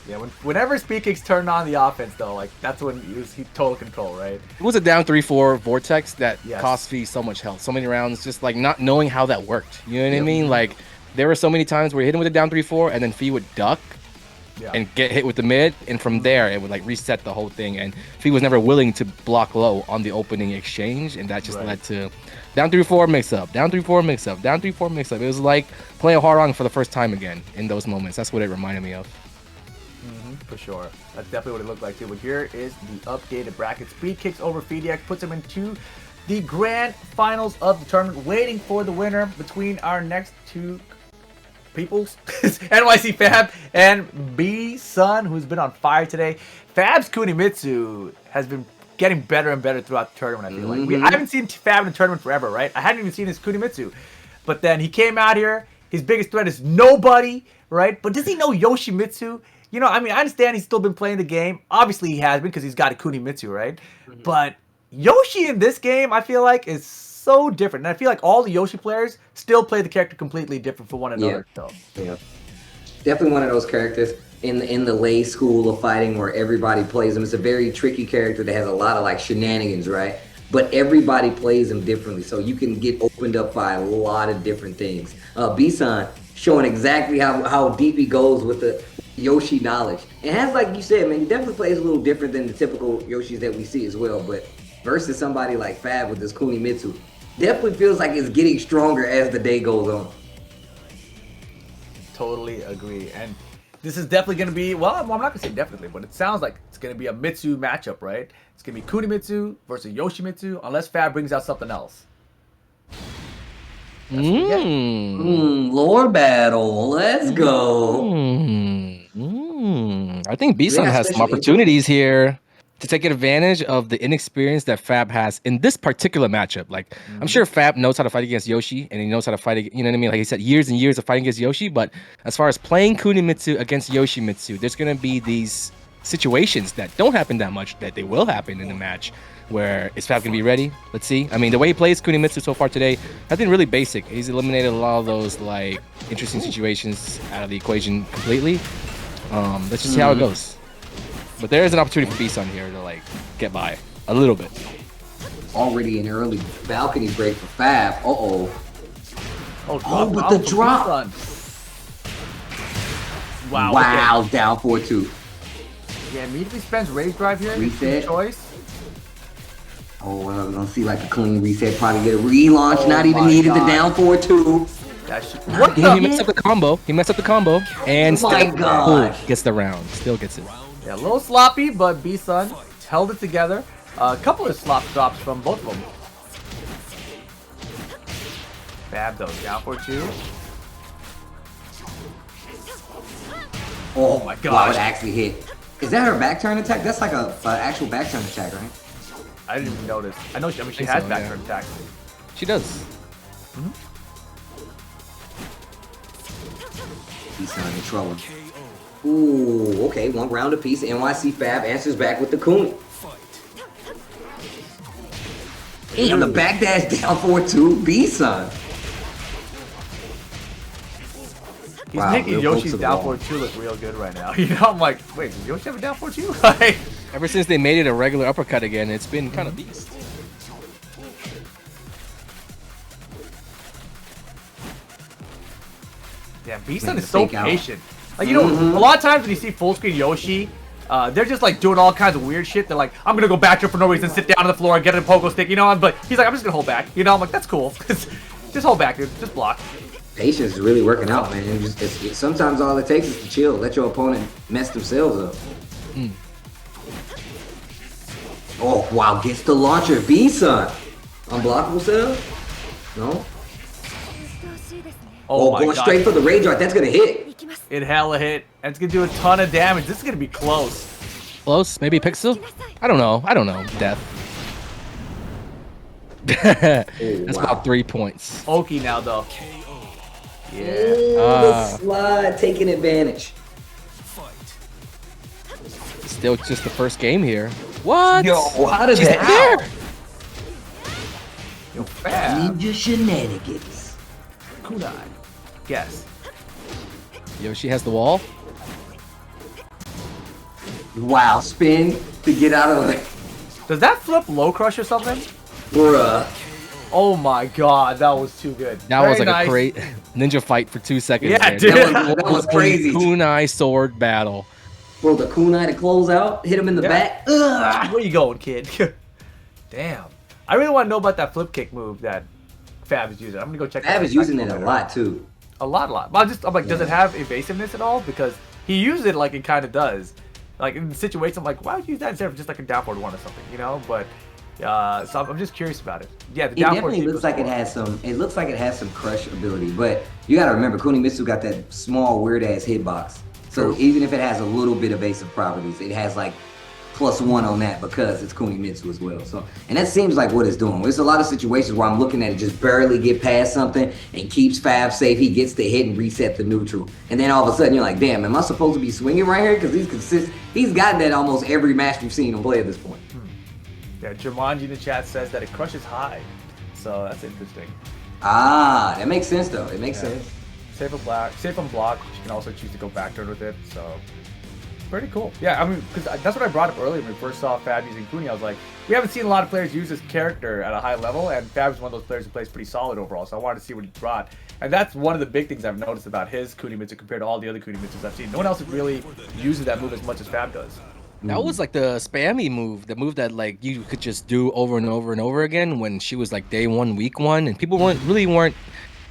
S3: Yeah, whenever Speed Kicks turned on the offense, though, like that's when he was total control, right?
S5: It was a down 3-4 vortex that
S3: Yes.
S5: cost Fee so much health, so many rounds, just like not knowing how that worked. You know what I mean? Like there were so many times where you hit him with a down 3-4 and then Fee would duck and get hit with the mid, and from there it would like reset the whole thing. And Fee was never willing to block low on the opening exchange, and that just led to down 3-4 mix up, down 3-4 mix up, down 3-4 mix up. It was like playing Hwarang for the first time again in those moments. That's what it reminded me of.
S3: For sure. That's definitely what it looked like too. But here is the updated bracket. Speed Kicks over PDX puts him into the grand finals of the tournament, waiting for the winner between our next 2 peoples, NYC Fab and B Sun, who's been on fire today. Fab's Kunimitsu has been getting better and better throughout the tournament, I feel like. I haven't seen Fab in the tournament forever, right? I hadn't even seen his Kunimitsu. But then he came out here, his biggest threat is nobody, right? But does he know Yoshimitsu? You know, I mean, I understand he's still been playing the game. Obviously, he has been because he's got a Kunimitsu, right? But Yoshi in this game, I feel like, is so different. And I feel like all the Yoshi players still play the character completely different from one another. So.
S2: Yeah. Definitely one of those characters in the lay school of fighting where everybody plays him. It's a very tricky character that has a lot of like shenanigans, right? But everybody plays him differently, so you can get opened up by a lot of different things. B-San showing exactly how deep he goes with the Yoshi knowledge. And has, like you said, man, he definitely plays a little different than the typical Yoshis that we see as well. But versus somebody like Fab with this Kunimitsu, definitely feels like it's getting stronger as the day goes on.
S3: Totally agree. And this is definitely going to be, well, I'm not going to say definitely, but it sounds like it's going to be a Mitsu matchup, right? It's going to be Kunimitsu versus Yoshimitsu, unless Fab brings out something else.
S2: Lore battle. Let's go.
S5: I think B-Sun has some opportunities here to take advantage of the inexperience that Fab has in this particular matchup. Like, I'm sure Fab knows how to fight against Yoshi, and he knows how to fight, you know what I mean? Like he said, years and years of fighting against Yoshi, but as far as playing Kunimitsu against Yoshimitsu, there's going to be these situations that don't happen that much that they will happen in the match. Where is Fab gonna be ready? Let's see. I mean, the way he plays Kunimitsu so far today has been really basic. He's eliminated a lot of those like interesting situations out of the equation completely. Let's just see how it goes. But there is an opportunity for B-Sun here to like get by a little bit.
S2: Already an early balcony break for Fab.
S3: Oh,
S2: but the drop.
S3: Wow.
S2: Wow, okay. Down 4-2.
S3: Yeah, immediately spends Rage Drive here.
S2: Reset.
S3: Choice.
S2: Oh, well, we're gonna see like a clean reset. Probably get a relaunch. Not even needed. The down 4-2.
S5: He messed up the combo. He messed up the combo. And still gets the round. Still gets it.
S3: Yeah, a little sloppy, but B-Sun held it together. A couple of slop drops from both of them. Fab though, down 4-2. Oh my god.
S2: Wow, it actually hit. Is that her back turn attack? That's like a actual back turn attack, right?
S3: I didn't even notice. I know she has back turn attack.
S5: She does.
S2: B-Sun in trouble. Ooh, okay, one round apiece. NYC Fab answers back with the Kuni. And the back dash down 4-2, B-Sun.
S3: He's making Yoshi's down 4-2 look real good right now. You know, I'm like, wait, does Yoshi have a down 4-2? Like,
S5: ever since they made it a regular uppercut again, it's been kind of beast.
S3: Yeah, B-Sun is so patient. Like, you know, a lot of times when you see full screen Yoshi, they're just like doing all kinds of weird shit. They're like, I'm gonna go back here for no reason, sit down on the floor, and get a pogo stick, you know? But he's like, I'm just gonna hold back. You know, I'm like, that's cool. Just hold back, dude. Just block.
S2: Patience is really working out, man. Sometimes all it takes is to chill. Let your opponent mess themselves up. Oh, wow. Gets the launcher. B-Sun. Unblockable setup? No?
S3: Oh,
S2: going straight for the Rage Art. That's going to hit.
S3: It hella hit. And it's going to do a ton of damage. This is going to be close.
S5: Close? Maybe Pixel? I don't know. Death. That's about 3 points.
S3: Oki now, though. Yeah.
S2: The slide taking advantage.
S5: Still just the first game here. What?
S2: Yo, how did that happen?
S3: Yo, Fab.
S2: Ninja shenanigans.
S3: Kunai. Yes.
S5: Yoshi has the wall.
S2: Wow, spin to get out of it.
S3: Does that flip low crush or something?
S2: Bruh.
S3: Oh my god, that was too good.
S5: That was like a great ninja fight for 2 seconds.
S3: Yeah,
S5: man.
S3: dude.
S2: That was crazy.
S5: Kunai sword battle.
S2: Bro, the kunai to close out, hit him in the back. Ugh.
S3: Where you going, kid? Damn. I really want to know about that flip kick move that Fab is using. I'm gonna go check.
S2: Fab is using it a lot too.
S3: A lot. But I'm like, does it have evasiveness at all? Because he uses it like it kind of does. Like in the situation, I'm like, why would you use that instead of just like a downward one or something, you know? But so I'm just curious about it. Yeah, the downward
S2: definitely looks like it has some. It looks like it has some crush ability, but you gotta remember, Kunimitsu got that small weird ass hitbox. So even if it has a little bit of evasive properties, it has like +1 on that because it's Kunimitsu as well. So, and that seems like what it's doing. There's a lot of situations where I'm looking at it just barely get past something and keeps Fab safe. He gets the hit and reset the neutral. And then all of a sudden you're like, damn, am I supposed to be swinging right here? Because he's gotten that almost every match we've seen him play at this point.
S3: Yeah, Jumanji in the chat says that it crushes high. So that's interesting.
S2: Ah, that makes sense though. It makes sense.
S3: Safe on block. You can also choose to go back turn with it. So pretty cool. Yeah, I mean, because that's what I brought up earlier when we first saw Fab using Kuni. I was like, we haven't seen a lot of players use this character at a high level, and Fab is one of those players who plays pretty solid overall. So I wanted to see what he brought. And that's one of the big things I've noticed about his Kunimitsu compared to all the other Kunimitsus I've seen. No one else really uses that move as much as Fab does.
S5: That was like the spammy move, the move that like you could just do over and over and over again when she was like day one, week one, and people weren't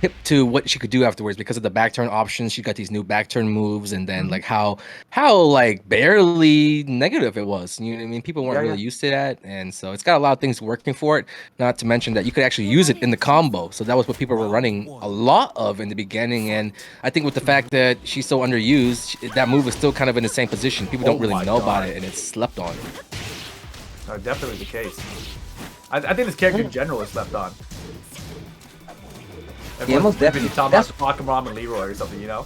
S5: hip to what she could do afterwards because of the back turn options. She got these new back turn moves, and then like how like barely negative it was. You know what I mean? People weren't really used to that, and so it's got a lot of things working for it. Not to mention that you could actually use it in the combo. So that was what people were running a lot of in the beginning. And I think with the fact that she's so underused, that move is still kind of in the same position. People don't really know about it, and it's slept on.
S3: Definitely the case. I think this character in general is slept on.
S2: Yeah, most definitely.
S3: Talking about Pokemon and Leroy or something, you know.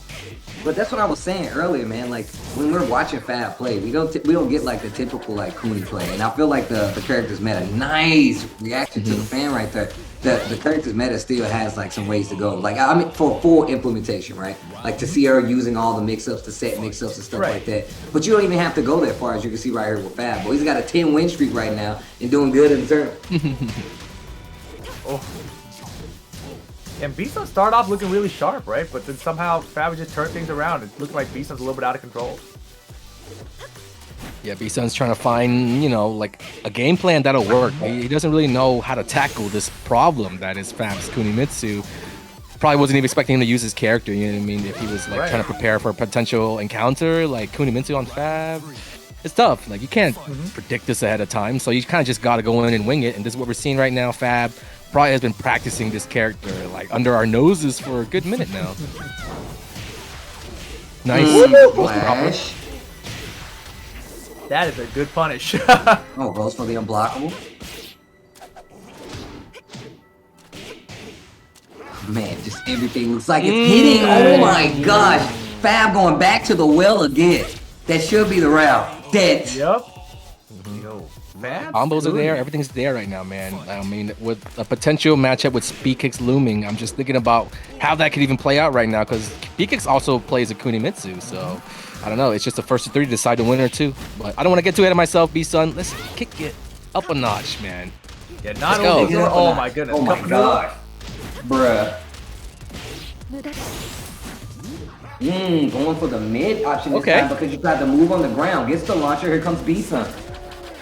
S2: But that's what I was saying earlier, man. Like when we're watching Fab play, we don't get like the typical like Cooney play, and I feel like the characters meta, nice reaction to the fan right there. The characters meta still has like some ways to go. Like I mean, for full implementation, right? Like to see her using all the mix-ups, the set mix-ups and stuff like that. But you don't even have to go that far, as you can see right here with Fab. Boy, he's got a 10-win streak right now and doing good in the tournament.
S3: Oh. And B-Sun started off looking really sharp, right? But then somehow Fab just turned things around. It looked like B-Sun's a little bit out of control.
S5: Yeah, B-Sun's trying to find, you know, like a game plan that'll work. He doesn't really know how to tackle this problem that is Fab's Kunimitsu. Probably wasn't even expecting him to use his character, you know what I mean? If he was like trying to prepare for a potential encounter like Kunimitsu on Fab. It's tough. Like you can't predict this ahead of time, so you kind of just got to go in and wing it. And this is what we're seeing right now. Fab probably has been practicing this character like under our noses for a good minute now. Nice.
S2: Flash.
S3: That is a good punish.
S2: Oh, goes for the unblockable. Man, just everything looks like it's hitting. Oh my gosh. Fab going back to the well again. That should be the route. Dead.
S3: Yep. Yo, Fab.
S5: Combos are there. Everything's there right now, man. I mean, with a potential matchup with Speed Kicks looming, I'm just thinking about how that could even play out right now because Speed Kicks also plays a Kunimitsu, so I don't know. It's just the first of three to decide the winner too. But I don't want to get too ahead of myself, B-Sun. Let's kick it up a notch, man.
S3: Yeah, not only. Oh my goodness.
S2: Oh my god. Bruh. Going for the mid option this time because you got to move on the ground. Gets the launcher. Here comes B-Sun.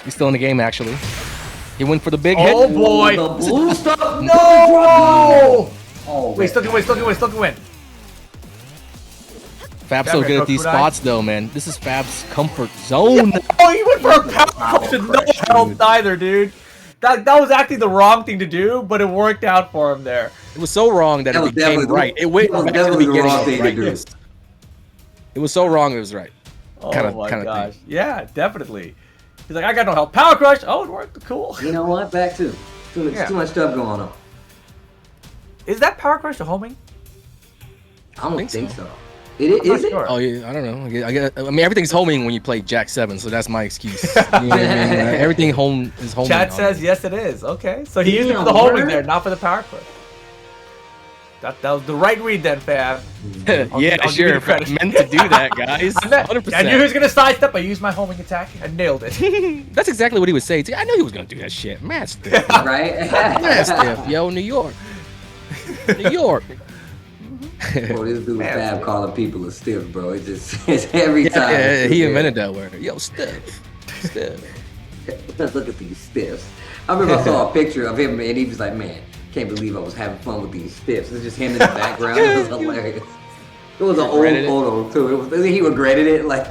S5: He's still in the game, actually. He went for the big hit.
S3: Oh boy.
S2: The blue stuff.
S3: No!
S2: Oh,
S3: wait, still can win.
S5: Fab's so good at these spots, though, man. This is Fab's comfort zone.
S3: Oh, he went for a power crush and no health either, dude. That was actually the wrong thing to do, but it worked out for him there.
S5: It was so wrong that it became right. It went back to the beginning. Right. It was so wrong, it was right.
S3: Oh my gosh. Thing. Yeah, definitely. He's like, I got no help. Power crush. Oh, it worked. Cool.
S2: You know what? Back to too much stuff going on.
S3: Is that power crush a homing?
S2: I don't think so. Is it?
S5: Oh yeah, I don't know. I mean, everything's homing when you play Jack 7, so that's my excuse. You know what I mean? Everything home is homing.
S3: Chat says yes, it is. Okay, so he used it for the homing there, not for the power crush. That was the right read then, Fab.
S5: Yeah, sure. Meant to do that, guys. 100%.
S3: I knew he was gonna sidestep. I used my homing attack. I nailed it.
S5: That's exactly what he was saying. I knew he was gonna do that shit. Mad stiff.
S2: Right?
S5: Mad stiff, yo, New York. New York.
S2: Bro, this dude Fab calling people a stiff, bro. It's every time.
S5: Yeah, he invented that word. Yo, stiff.
S2: Look at these stiffs. I remember I saw a picture of him and he was like, man, can't believe I was having fun with these stiffs. It's just him in the background. It was hilarious. It was an old photo too. He regretted it. Like,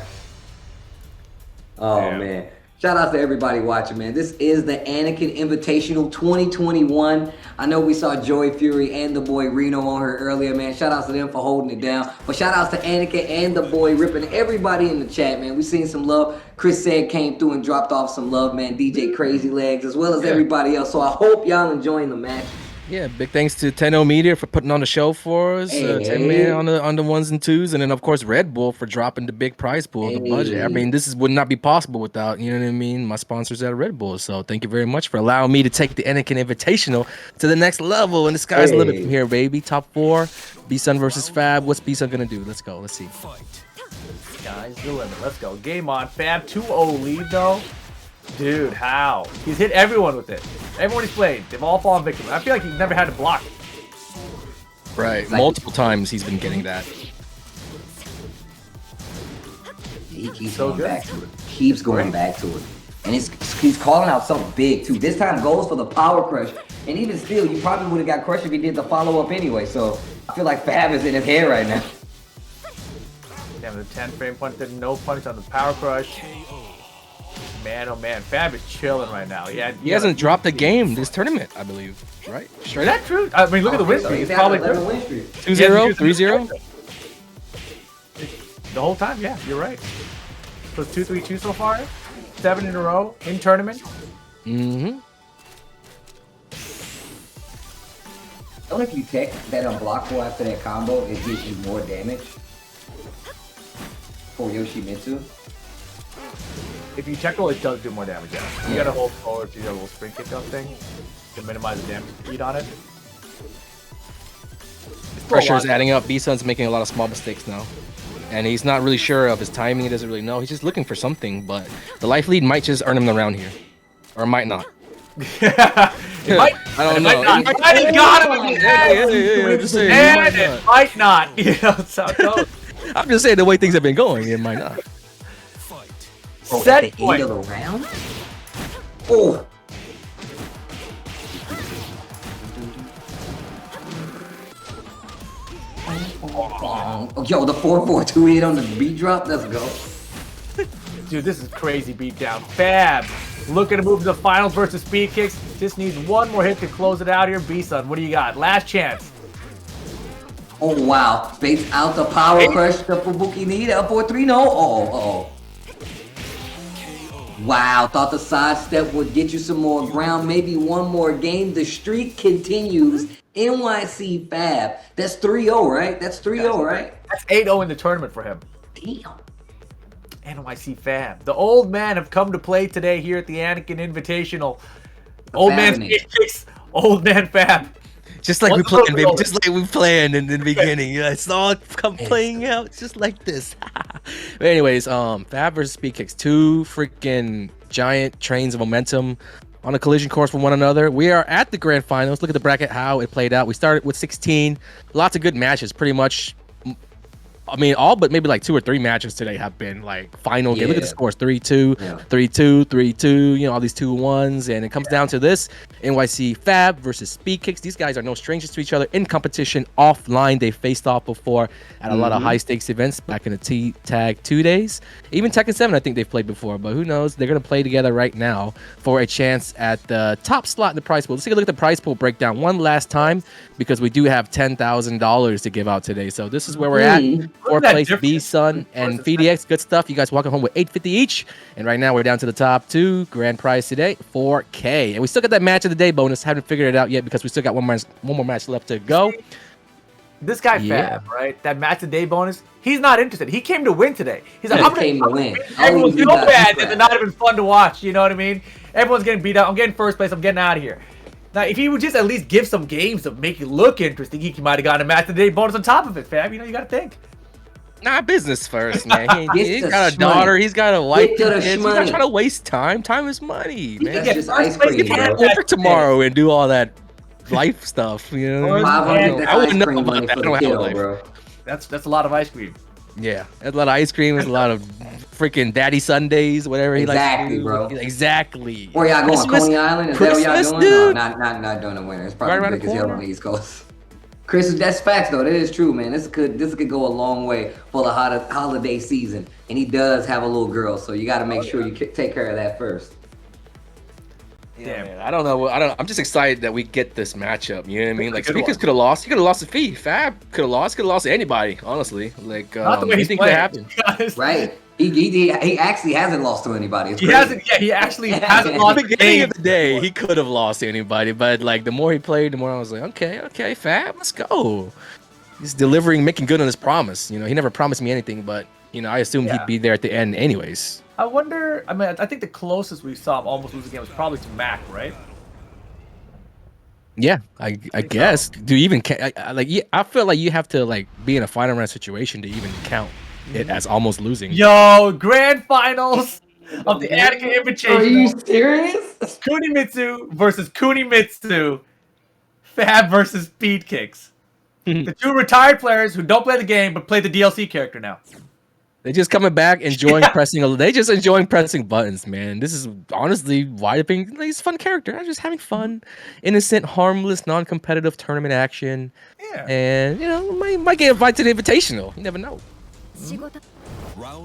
S2: oh man. Shout out to everybody watching, man. This is the Anakin Invitational 2021. I know we saw Joy Fury and the boy Reno on her earlier, man. Shout outs to them for holding it down. But shout outs to Anakin and the boy ripping everybody in the chat, man. We seen some love. Chris said came through and dropped off some love, man. DJ Crazy Legs, as well as everybody else. So I hope y'all enjoying the match.
S5: Yeah, big thanks to Tenno Media for putting on the show for us. 10 Man on the ones and twos, and then of course Red Bull for dropping the big prize pool, the budget. I mean, would not be possible without, you know what I mean, my sponsors at Red Bull. So thank you very much for allowing me to take the Anakin Invitational to the next level. And the sky's the limit from here, baby. Top 4, B-Sun versus Fab. What's B-Sun gonna do? Let's go. Let's see.
S3: Sky's the limit. Let's go. Game on. Fab 2-0 lead though. Dude, how? He's hit everyone with it. Everyone he's played, they've all fallen victim. I feel like he's never had to block.
S5: Right, multiple times he's been getting that.
S2: He keeps going back to it. Keeps going back to it. And he's calling out something big too. This time goes for the power crush. And even still, you probably would have got crushed if he did the follow-up anyway. So I feel like Fab is in his head right now.
S3: Damn, the 10-frame punch did no punish on the power crush. Man, oh man, Fab is chilling right now.
S5: He hasn't dropped a game this tournament, I believe. Right?
S3: Straight. Is that true? I mean, look at the win streak. It's probably true.
S5: 2-0, 3-0.
S3: The whole time, yeah, you're right. So it's 2-3-2 so far. 7 in a row in tournament.
S2: Don't if you take that unblockable after that combo, it gives you more damage for Yoshimitsu.
S3: If you check roll, it does do more damage. Yeah. You gotta hold forward to your little sprint kick up thing to minimize the damage speed on it.
S5: Pressure is adding up. B-Sun's making a lot of small mistakes now. And he's not really sure of his timing. He doesn't really know. He's just looking for something, but the life lead might just earn him the round here. Or it might not.
S3: I
S5: don't know.
S3: It might have got him.
S5: And
S3: it might not. You know, that's how it goes.
S5: I'm just saying the way things have been going, it might not.
S2: Oh,
S3: Set
S2: at the
S3: point.
S2: end of the round? Oh! Oh, yo, the 4-4-2 hit on the beat drop. Let's go.
S3: Dude, this is crazy beatdown. Fab. Looking to move to the finals versus speed kicks. Just needs one more hit to close it out here. B-Sun, what do you got? Last chance.
S2: Oh, wow. Space out the power crush. The Fubuki need up 4-3. No. Oh. Wow. Thought the sidestep would get you some more ground. Maybe one more game. The streak continues. NYC Fab. That's 3-0, right? That's 3-0, right?
S3: That's 8-0 in the tournament for him.
S2: Damn.
S3: NYC Fab. The old man have come to play today here at the Anakin Invitational. Old man speed kicks. Old man Fab.
S5: Just like we planned, baby. Just like we planned in the beginning. Yeah, it's all playing out just like this. But anyways, Fab versus Speed Kicks. Two freaking giant trains of momentum on a collision course with one another. We are at the grand finals. Look at the bracket, how it played out. We started with 16. Lots of good matches. Pretty much, I mean, all but maybe like 2 or 3 matches today have been like final game. Look at the scores: 3-2, 3-2, 3-2. You know, all these 2-1s, and it comes down to this: NYC Fab versus Speed Kicks. These guys are no strangers to each other in competition offline. They faced off before at a lot of high stakes events back in the T-Tag 2 days. Even Tekken 7, I think they've played before, but who knows? They're gonna play together right now for a chance at the top slot in the prize pool. Let's take a look at the prize pool breakdown one last time because we do have $10,000 to give out today. So this is where we're at. 4th place, B-Sun and VDX. Good stuff. You guys walking home with $850 each. And right now we're down to the top 2. Grand prize today, $4K. And we still got that match of the day bonus. Haven't figured it out yet because we still got one more match left to go.
S3: This guy Fab, right? That match of the day bonus. He's not interested. He came to win today. He's like, I'm
S2: came to win.
S3: Everyone's so bad that they're not even fun to watch. You know what I mean? Everyone's getting beat up. I'm getting first place. I'm getting out of here. Now, if he would just at least give some games to make it look interesting, he might have gotten a match of the day bonus on top of it, Fab. You know, you got to think.
S5: Nah, business first, man. He's got a daughter. He's got a wife. He's not trying to waste time. Time is money, man.
S2: That's just ice cream, bro.
S5: Work tomorrow and do all that life stuff. You know,
S2: I wouldn't know about that. I don't have a life,
S3: bro. That's a lot of ice cream.
S5: Yeah, that's a lot of ice cream. There's a lot of freaking daddy Sundays, whatever he likes to do.
S2: Bro.
S5: Exactly.
S2: Where y'all going? Coney Island? Is that what y'all doing?
S5: Dude.
S2: No, not during the winter. It's probably big as hell on the East Coast. Chris, that's facts though. That is true, man. This could go a long way for the holiday season. And he does have a little girl, so you got to make sure you take care of that first.
S5: Yeah, man. I don't know. I'm just excited that we get this matchup. You know what I mean? Like, Speakers could have lost. He could have lost to Fee. Fab could have lost. Could have lost to anybody. Honestly, like,
S3: not the way he's
S5: playing. Happen.
S2: Right. He actually hasn't lost to anybody.
S3: He hasn't. Yeah, he actually hasn't lost.
S5: At the beginning of the day, he could have lost to anybody, but like the more he played, the more I was like, okay, Fab, let's go. He's delivering, making good on his promise. You know, he never promised me anything, but you know, I assumed he'd be there at the end, anyways.
S3: I wonder. I mean, I think the closest we saw him almost lose a game was probably to Mac, right?
S5: Yeah, I guess. Do you even I feel like you have to like be in a final round situation to even count it as almost losing.
S3: Yo, grand finals of the Anakin Invitational.
S2: Are you serious?
S3: Kunimitsu versus Kunimitsu. Fab versus Speed Kicks. The 2 retired players who don't play the game but play the DLC character now.
S5: They're just coming back, enjoying pressing. They just enjoying pressing buttons, man. This is honestly why he's a fun character. I'm just having fun, innocent, harmless, non-competitive tournament action.
S3: Yeah.
S5: And you know, might get invited to the Invitational. You never know.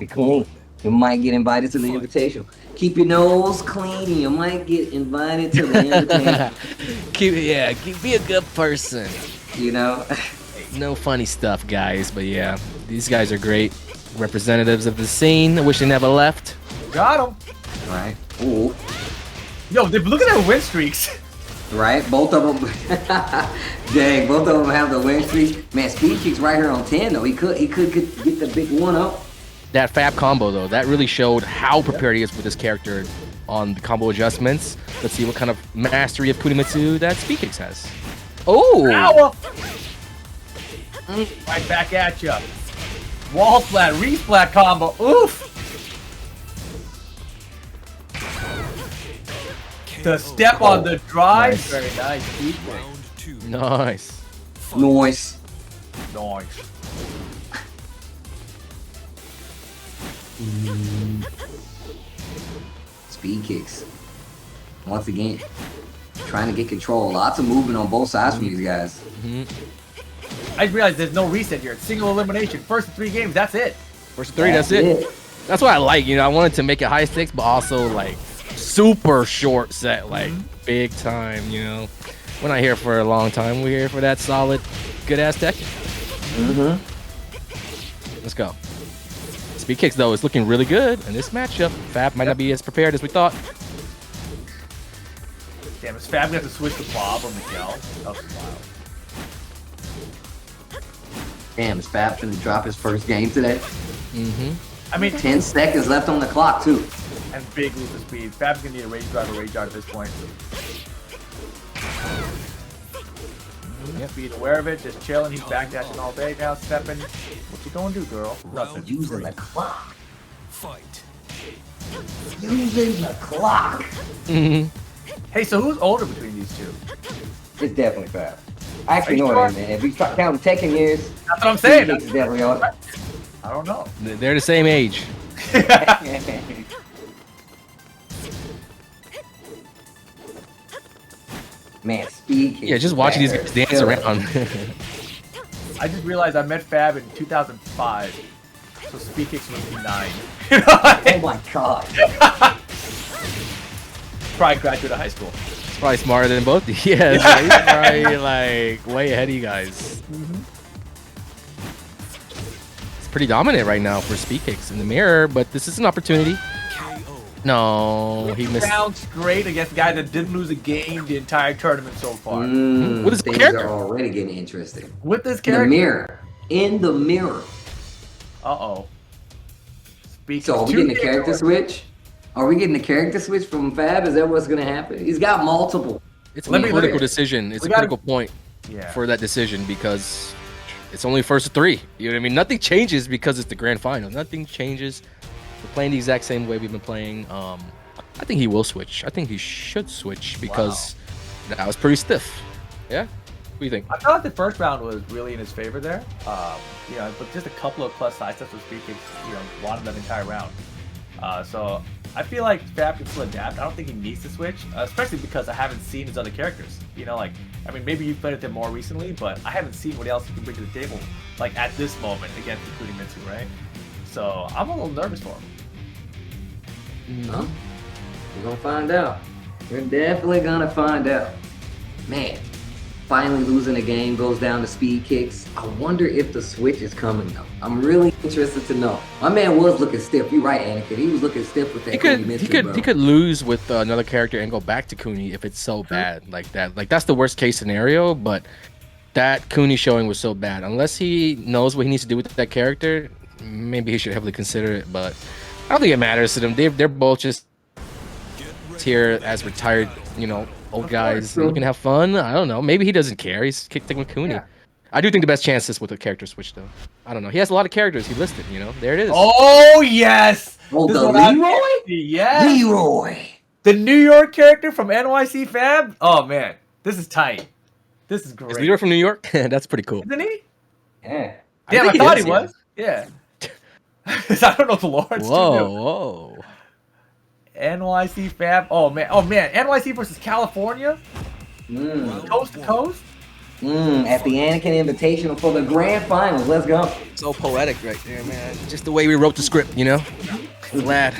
S2: Cool. You might get invited to the Invitational. Keep your nose clean. You might get invited to the Invitational.
S5: Be a good person.
S2: You know.
S5: No funny stuff, guys. But yeah, these guys are great. Representatives of the scene. I wish they never left.
S3: Got him.
S2: Right. Ooh.
S3: Yo, look at their win streaks.
S2: Right? Both of them. Dang, both of them have the win streak. Man, speed kicks right here on 10 though. He could get the big one up.
S5: That Fab combo though, that really showed how prepared he is with this character on the combo adjustments. Let's see what kind of mastery of Kunimitsu that speed kicks has. Oh!
S3: Ow! Right back at you. Wall splat, resplat combo. Oof! The step on the drive.
S5: Nice.
S3: Very nice. Speed kick.
S4: Round 2.
S5: Nice.
S2: Noise.
S3: Nice.
S2: Speed kicks. Once again, trying to get control. Lots of movement on both sides from these guys.
S3: I just realized there's no reset here. It's single elimination. First 3 games, that's it.
S5: First 3, that's it. That's what I like. You know, I wanted to make it high stakes, but also like super short set, like big time. You know, we're not here for a long time. We're here for that solid, good ass tech. Let's go. Speed kicks though is looking really good in this matchup. Fab might not be as prepared as we thought.
S3: Damn, is Fab gonna have to switch to Bob or Miguel? That was wild.
S2: Damn, is Fab gonna drop his first game today?
S3: I mean,
S2: 10 seconds left on the clock too.
S3: and big lose of speed. Fab's gonna need a rage drive or rage guard at this point. Yep. Being aware of it, just chilling. He's backdashing all day now, stepping. What you gonna do, girl? Nothing.
S2: Using the clock.
S4: Fight.
S2: Using the clock.
S3: Hey, so who's older between these two?
S2: It's definitely Fab. I actually
S3: Are you
S2: know it,
S3: sure?
S2: man. If you start counting Tekken years,
S3: That's what I'm saying.
S2: it's definitely on.
S3: I don't know.
S5: They're the same age.
S2: Man, speed kicks.
S5: Yeah, just watching these guys dance around.
S3: I just realized I met Fab in 2005, so speed kicks was 9.
S2: Oh my god.
S3: Probably graduated high school.
S5: It's probably smarter than both. Yeah, he's probably like way ahead of you guys. It's pretty dominant right now for speed kicks in the mirror, but this is an opportunity. No, he missed.
S3: Sounds great against a guy that didn't lose a game the entire tournament so far.
S5: With his
S2: Things
S5: character.
S2: are already getting interesting.
S3: With this
S2: In the
S3: character.
S2: mirror. In the mirror.
S3: Uh-oh.
S2: So are we getting a character switch? Are we getting a character switch from Fab? Is that what's gonna happen? He's got multiple.
S5: It's
S3: Let
S5: a
S3: me-
S5: critical decision. It's
S3: we
S5: a
S3: gotta-
S5: critical point
S3: Yeah.
S5: for that decision because it's only first of 3. You know what I mean? Nothing changes because it's the grand final. Nothing changes. We're playing the exact same way we've been playing. I think he will switch. I think he should switch because that was pretty stiff. Yeah? What do you think?
S3: I felt like the first round was really in his favor there. You know, but just a couple of plus side steps with speed kicks, you know, won that entire round. So I feel like Fab can still adapt. I don't think he needs to switch, especially because I haven't seen his other characters. You know, like, I mean, maybe you've played with him more recently, but I haven't seen what else he can bring to the table, like at this moment against including Mitsu, right? So I'm a little nervous for him.
S2: Huh? We're gonna find out. We're definitely gonna find out. Man, finally losing a game goes down to speed kicks. I wonder if the switch is coming though. I'm really interested to know. My man was looking stiff. You're right, Anakin. He was looking stiff with that.
S5: He could lose with another character and go back to Kuni if it's so bad like that. Like that's the worst case scenario, but that Kuni showing was so bad. Unless he knows what he needs to do with that character, maybe he should heavily consider it, but I don't think it matters to them. They're both just here as retired, you know, old guys looking to have fun. I don't know. Maybe he doesn't care. He's taking with Kuni.
S3: Yeah.
S5: I do think the best chance is with a character switch, though. I don't know. He has a lot of characters he listed, you know. There it is.
S3: Oh yes!
S2: Oh,
S3: This
S2: the
S3: is what I-
S2: Leroy?
S3: Yes!
S2: Leroy.
S3: The New York character from NYC Fab? Oh man, this is tight. This is great.
S5: Is Leroy from New York? That's pretty cool.
S3: Isn't he?
S2: Yeah.
S3: Damn, I
S5: think he
S3: thought
S5: is,
S3: he
S5: yeah.
S3: was. Yeah. I don't know the Lawrence.
S5: Whoa.
S3: NYC Fab. Oh man. NYC versus California. Coast to coast.
S2: At the Anakin Invitational for the grand finals. Let's go.
S5: So poetic right there, man. Just the way we wrote the script, you know? Glad.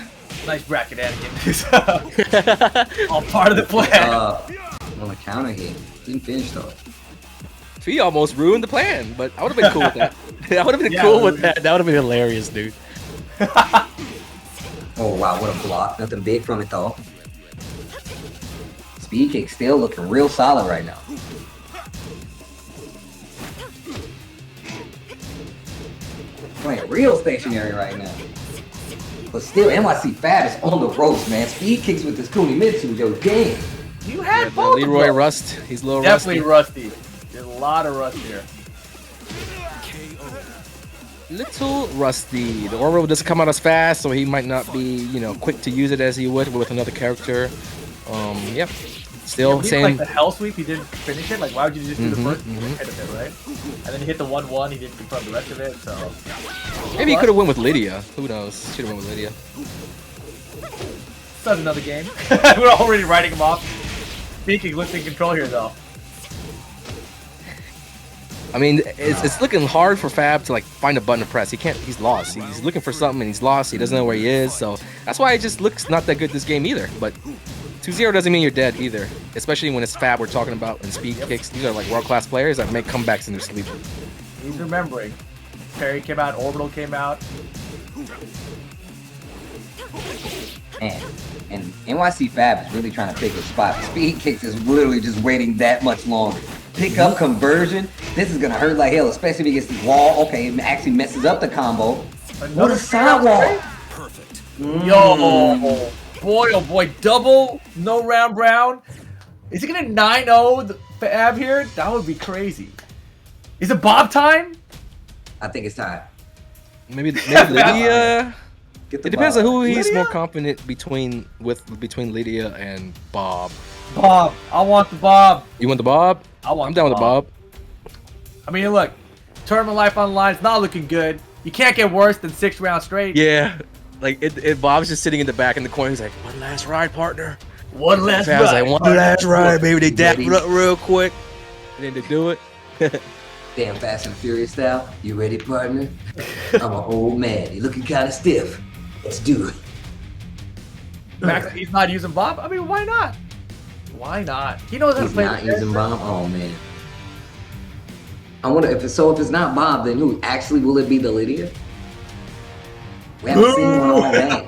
S3: Nice bracket, Anakin. All part of the plan.
S2: On the counter hit. Didn't finish though.
S5: He almost ruined the plan, but I would have been cool with that. I would have been
S3: Yeah,
S5: cool with that. That would have been hilarious, dude.
S2: Oh wow, what a block. Nothing big from it though. Speed kick still looking real solid right now. Playing real stationary right now. But still, NYC Fab is on the ropes, man. Speed kicks with this Kunimitsu, yo, game.
S3: You had both.
S5: Leroy Rust. He's a little
S3: definitely rusty. There's a lot of rust here.
S5: Little rusty. The aura doesn't come out as fast, so he might not be, you know, quick to use it as he would with another character. Yep. Still same.
S3: Like the hell sweep, he didn't finish it. Like, why would you just do the first hit of it, right? And then he hit the 1-1. He didn't confirm the rest of it. So
S5: maybe he could have went with Lydia. Who knows? Should have went with Lydia.
S3: That's another game. We're already writing him off. Speaking, lifting control here though.
S5: I mean, it's looking hard for Fab to like find a button to press. He can't. He's lost. He's looking for something and he's lost. He doesn't know where he is. So that's why it just looks not that good this game either. But 2-0 doesn't mean you're dead either. Especially when it's Fab we're talking about and speed kicks. These are like world-class players that make comebacks in their sleep.
S3: He's remembering. Perry came out. Orbital came out.
S2: And NYC Fab is really trying to pick his spot. Speed kicks is literally just waiting that much longer. Pick up conversion. This is gonna hurt like hell, especially if he gets the wall. Okay, it actually messes up the combo. What a side wall!
S4: Perfect.
S3: Yo, boy, oh boy, double no round brown. Is he gonna 9-0 the Fab here? That would be crazy. Is it Bob time?
S2: I think it's time.
S5: Maybe Lydia.
S2: Get the
S5: It depends
S2: ball.
S5: on who he's
S3: Lydia?
S5: more confident between Lydia and Bob.
S3: Bob, I want the Bob.
S5: You want the Bob?
S3: I want
S5: I'm down with the Bob.
S3: I mean, look, tournament life on the line is not looking good. You can't get worse than 6 rounds straight.
S5: Yeah, like Bob's just sitting in the back in the corner. He's like, "One last ride, partner."
S3: One last
S5: Fab's
S3: ride.
S5: like, "One last ride, baby." They dap it up real quick, and then they do it.
S2: Damn Fast and Furious style. You ready, partner? I'm an old man. You looking kind of stiff. Let's do it.
S3: Max, he's not using Bob. I mean, why not? Why not? He knows how to
S2: He's
S3: play.
S2: not
S3: the
S2: using
S3: character.
S2: Bob. Oh man. I wonder if it's so. If it's not Bob, then who actually will it be? The Lydia? We haven't seen one all day.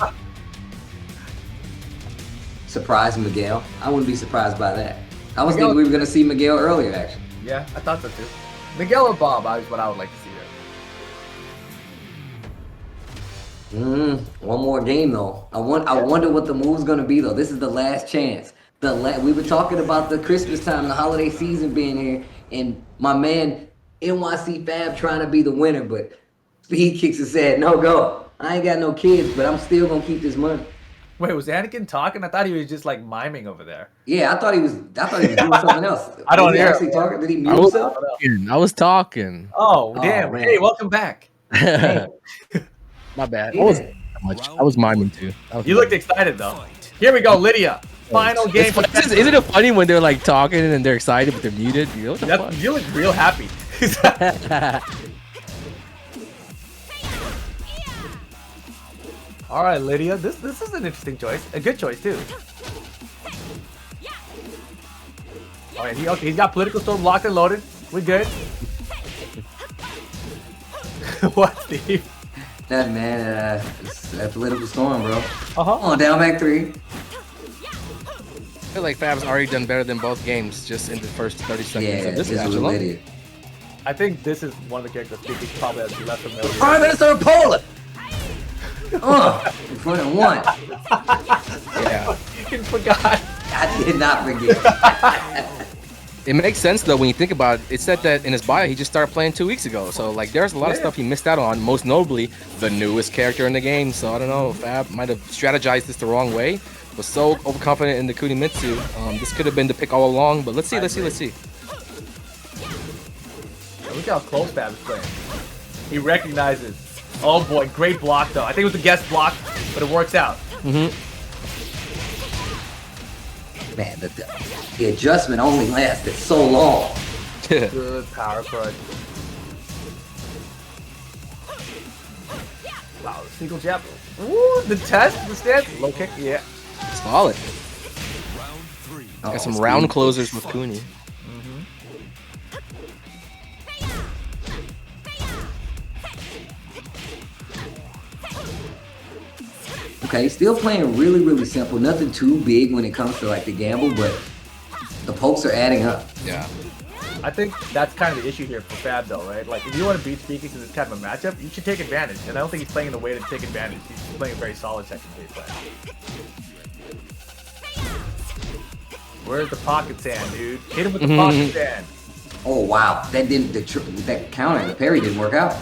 S2: Surprise Miguel. I wouldn't be surprised by that. I was thinking we were gonna see Miguel earlier, actually.
S3: Yeah, I thought so too. Miguel or Bob is what I would like to see there.
S2: One more game though. I wonder what the move's gonna be though. This is the last chance. We were talking about the Christmas time, the holiday season being here, and my man NYC Fab trying to be the winner, but Speed Kicks and said, "No go. I ain't got no kids, but I'm still gonna keep this money."
S3: Wait, was Anakin talking? I thought he was just like miming over there.
S2: Yeah, I thought he was doing something else.
S3: I don't
S2: Did he
S3: hear
S2: actually
S3: him.
S2: talking? Did he mute himself?
S5: I was talking.
S3: Oh, damn.
S2: man.
S3: Hey, welcome back.
S5: My bad.
S2: Yeah.
S5: I was miming too.
S3: You looked excited though. Here we go, Lydia. Final game.
S5: Isn't it funny when they're like talking and they're excited but they're muted? You know what the fuck?
S3: You look real happy. All right, Lydia. This is an interesting choice. A good choice too. All right, he's got political storm locked and loaded. We're good. What, Steve?
S2: That man, it's a political storm, bro.
S3: Uh-huh.
S2: On down back 3.
S5: I feel like Fab's already done better than both games just in the first 30 seconds
S2: Yeah,
S5: of this
S2: this
S5: match
S2: is
S5: alone.
S2: Lydia.
S3: I think this is one of the characters Steve probably has less familiar.
S2: Prime Minister of Poland. In front of 1.
S5: Yeah.
S3: You forgot.
S2: I did not forget.
S5: It makes sense though when you think about it. It said that in his bio he just started playing 2 weeks ago. So like there's a lot of stuff he missed out on, most notably the newest character in the game. So I don't know, Fab might have strategized this the wrong way. Was so overconfident in the Kunimitsu. This could have been the pick all along, but let's see.
S3: Look how close Fab is playing. He recognizes. Oh boy, great block though. I think it was a guest block, but it works out.
S2: Man, the adjustment only lasted so long.
S3: Good power crunch. Wow, single jab. Ooh, the test, the stance. Low kick, yeah.
S5: Solid.
S4: Round 3.
S5: Got some round closers with Kuni.
S2: Okay, still playing really, really simple. Nothing too big when it comes to like the gamble, but The pokes are adding up.
S1: Yeah.
S3: I think that's kind of the issue here for Fab, though, right? Like, if you want to beat Speaking because it's kind of a matchup, you should take advantage. And I don't think he's playing in the way to take advantage. He's playing a very solid second base play. Where's the pocket sand, dude? Hit him with the pocket sand.
S2: Oh wow, that didn't that counter, the parry didn't work out.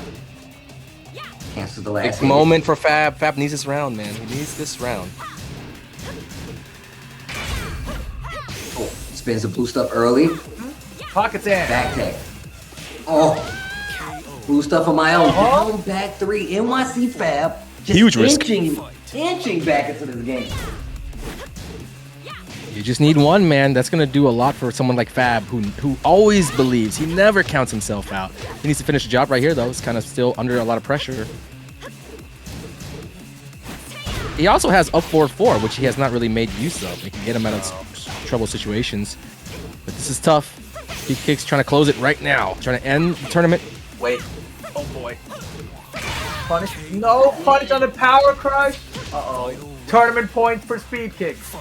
S2: Cancels the last
S1: Big moment for Fab. Fab needs this round, man. He needs this round.
S2: Oh, spins the blue stuff early.
S3: Pocket sand.
S2: Back tech. Oh, blue stuff on my own. Down back 3. NYC Fab. Just
S1: Huge risk.
S2: Inching back into this game.
S1: You just need one, man. That's gonna do a lot for someone like Fab, who always believes. He never counts himself out. He needs to finish the job right here, though. It's kind of still under a lot of pressure. He also has up 4-4, which he has not really made use of. It can get him out of trouble situations. But this is tough. He kicks trying to close it right now. Trying to end the tournament.
S3: Wait. Oh boy. Punish. No punish on the power crush. Uh-oh. Tournament points for speed kicks.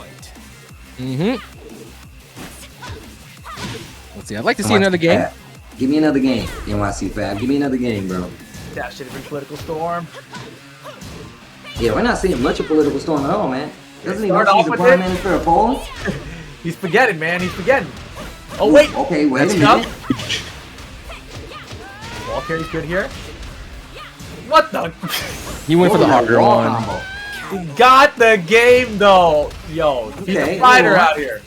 S1: Let's see. I'd like to see another game.
S2: Fab. Give me another game, NYC Fab. Give me another game, bro.
S3: That should have been Political Storm.
S2: Yeah, we're not seeing much of Political Storm at all, man. Doesn't he
S3: Start
S2: know
S3: off
S2: he's the
S3: with
S2: prime
S3: it.
S2: minister of Poland?
S3: He's forgetting, man. He's forgetting. Oh, wait.
S2: Okay, wait a
S3: That's
S2: minute.
S3: Wall carry's good here. What the?
S1: He went for the harder
S2: Wall
S1: one.
S2: combo.
S3: He got the game, though. Yo, he's
S2: Okay,
S3: a fighter
S2: alright.
S3: out here.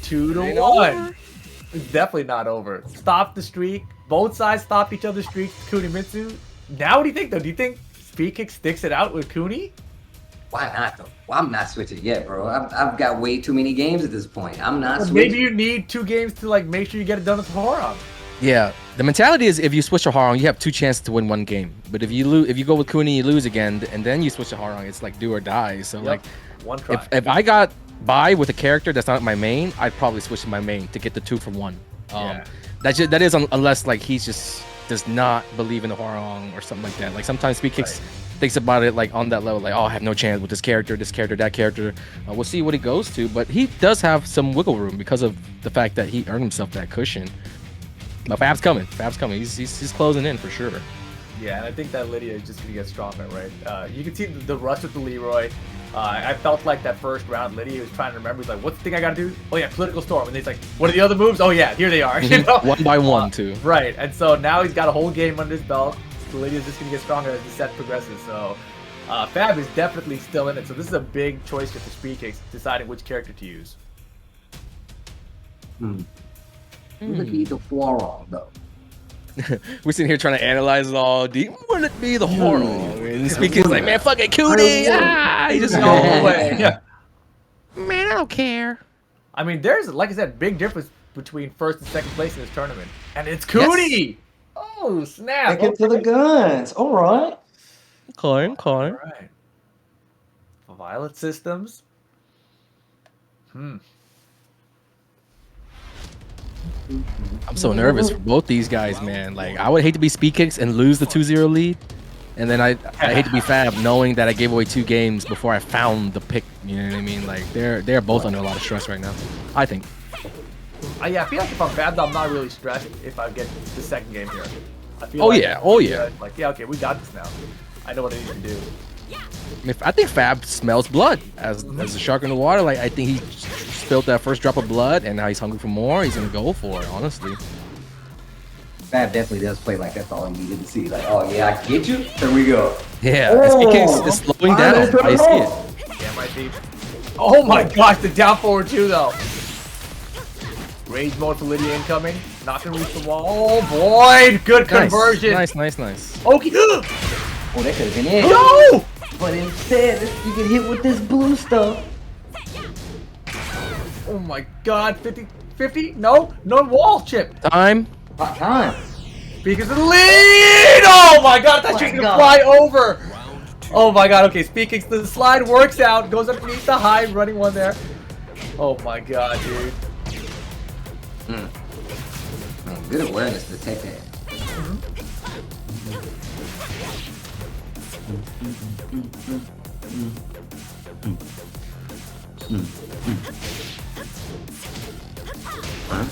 S3: 2-1. It's definitely not over. Stop the streak. Both sides stopped each other's streaks. Kunimitsu. Now, what do you think, though? Do you think Speed Kick sticks it out with Kuni?
S2: Why not, though? Well, I'm not switching yet, bro. I've got way too many games at this point. I'm not switching.
S3: Maybe you need 2 games to like make sure you get it done with Horon.
S1: Yeah, the mentality is if you switch to Harong, you have 2 chances to win 1 game. But if you go with Kuni, you lose again, and then you switch to Harong, it's like do or die. So like,
S3: one try.
S1: if I got by with a character that's not my main, I'd probably switch to my main to get the 2 for 1.
S3: Yeah.
S1: That is unless like he just does not believe in the Harong or something like that. Like sometimes Speed Kicks thinks about it like on that level, like, oh, I have no chance with this character, that character. We'll see what he goes to, but he does have some wiggle room because of the fact that he earned himself that cushion. But Fab's coming. He's closing in for sure.
S3: Yeah, and I think that Lydia is just gonna get stronger, right? You can see the rush with the Leroy. I felt like that first round, Lydia was trying to remember. He's like, "What's the thing I gotta do? Oh yeah, Political Storm." And he's like, "What are the other moves? Oh yeah, here they are." You know?
S1: 1 by 1 too.
S3: Right, and so now he's got a whole game under his belt. Lydia's just gonna get stronger as the set progresses. So Fab is definitely still in it. So this is a big choice for Speed Kicks, deciding which character to use.
S2: Look at the Huarong, though.
S1: We're sitting here trying to analyze it all deep. Will it be the Harong? And Speed Kicks like, man, fuck it, Kuni. He just goes away.
S3: Yeah.
S1: Man, I don't care.
S3: I mean, there's, like I said, big difference between first and second place in this tournament. And it's Kuni!
S1: Yes.
S3: Oh, snap.
S2: Back into the guns. All right.
S1: Calling.
S3: All right. Violet Systems.
S1: I'm so nervous for both these guys, man. Like, I would hate to be Speed Kicks and lose the 2-0 lead. And then I hate to be Fab knowing that I gave away 2 games before I found the pick. You know what I mean? Like, they're both under a lot of stress right now, I think.
S3: Yeah, I feel like if I'm Fab, I'm not really stressed if I get the second game here. I feel
S1: Oh,
S3: like
S1: yeah.
S3: Like, yeah, okay, we got this now. I know what I need to do.
S1: I think Fab smells blood as a shark in the water. Like, I think he spilled that first drop of blood, and now he's hungry for more. He's gonna go for it, honestly.
S2: Fab definitely does play like that's all he needed to see. Like, oh yeah, I get you. There we go.
S1: Yeah, Speed Kicks is slowing down. I see it.
S3: Yeah, might be. Oh my gosh, the down forward 2 though. Rage mode for Lydia incoming. Not gonna reach the wall. Oh boy, good conversion.
S1: Nice.
S3: Okay.
S2: Oh, that could have been it.
S3: No!
S2: But instead, you get hit with this blue stuff.
S3: Oh my god, 50? No wall chip.
S1: Time.
S2: Hot time.
S3: Because of the lead! Oh my god, I thought she was gonna fly over. Oh my god, okay, speaking, the slide works out, goes underneath the high, running one there. Oh my god, dude.
S2: Man, good awareness to take that.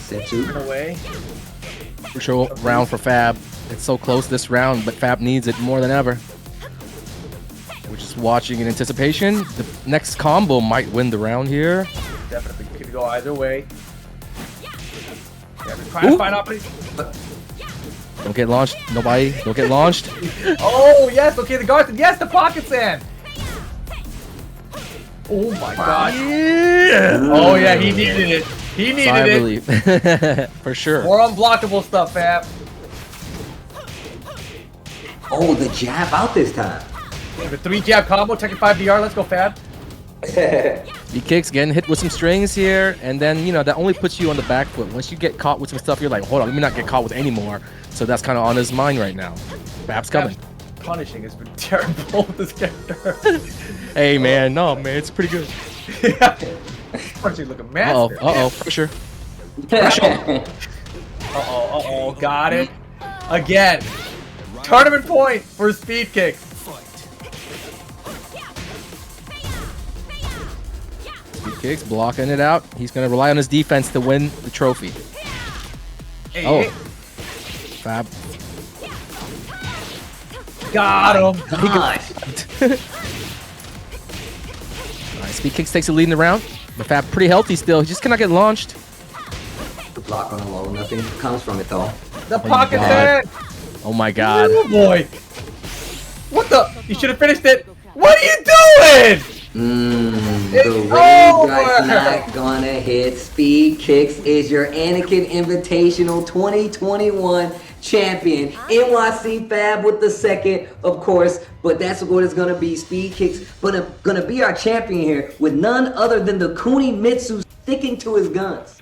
S2: Set 2.
S3: Away.
S5: Crucial round for Fab. It's so close this round, but Fab needs it more than ever. We're just watching in anticipation. The next combo might win the round here.
S3: Definitely could go either way. Yeah, we're trying to find opportunity.
S5: Don't get launched. Nobody. Don't get launched.
S3: Oh, yes. Okay, the guards. Yes, the pocket sand. Oh, my God.
S5: Yeah.
S3: Oh, yeah, he needed it. He needed
S5: Sigh of
S3: it.
S5: relief. For sure.
S3: More unblockable stuff, Fab.
S2: Oh, the jab out this time.
S3: The 3-jab combo, taking 5 DR. Let's go, Fab.
S5: He kicks, getting hit with some strings here, and then, you know, that only puts you on the back foot. Once you get caught with some stuff, you're like, hold on, let me not get caught with any more. So that's kind of on his mind right now. Fab's coming.
S3: Punishing has been terrible with this character.
S5: Hey, man, no, man, it's pretty good.
S3: Yeah. Punishing looking master.
S5: Uh-oh, pressure.
S3: Uh-oh, got it. Again. Tournament point for speed kicks.
S5: He kicks, blocking it out. He's going to rely on his defense to win the trophy.
S3: Hey,
S5: Oh.
S3: hey.
S5: Fab.
S3: Got him.
S2: God.
S5: Nice. Speed kicks takes the lead in the round. But Fab pretty healthy still. He just cannot get launched.
S2: The block on the low, nothing comes from it though.
S3: The
S5: my
S3: pocket
S5: God.
S3: sand.
S5: Oh my god.
S3: Oh boy. What the? You should have finished it. What are you doing?
S2: The
S3: It's
S2: Rays
S3: over.
S2: are not gonna hit. Speed Kicks is your Anakin Invitational 2021 champion. NYC Fab with the second, of course, but that's what it's gonna be. Speed Kicks, but gonna be our champion here with none other than the Kunimitsu sticking to his guns.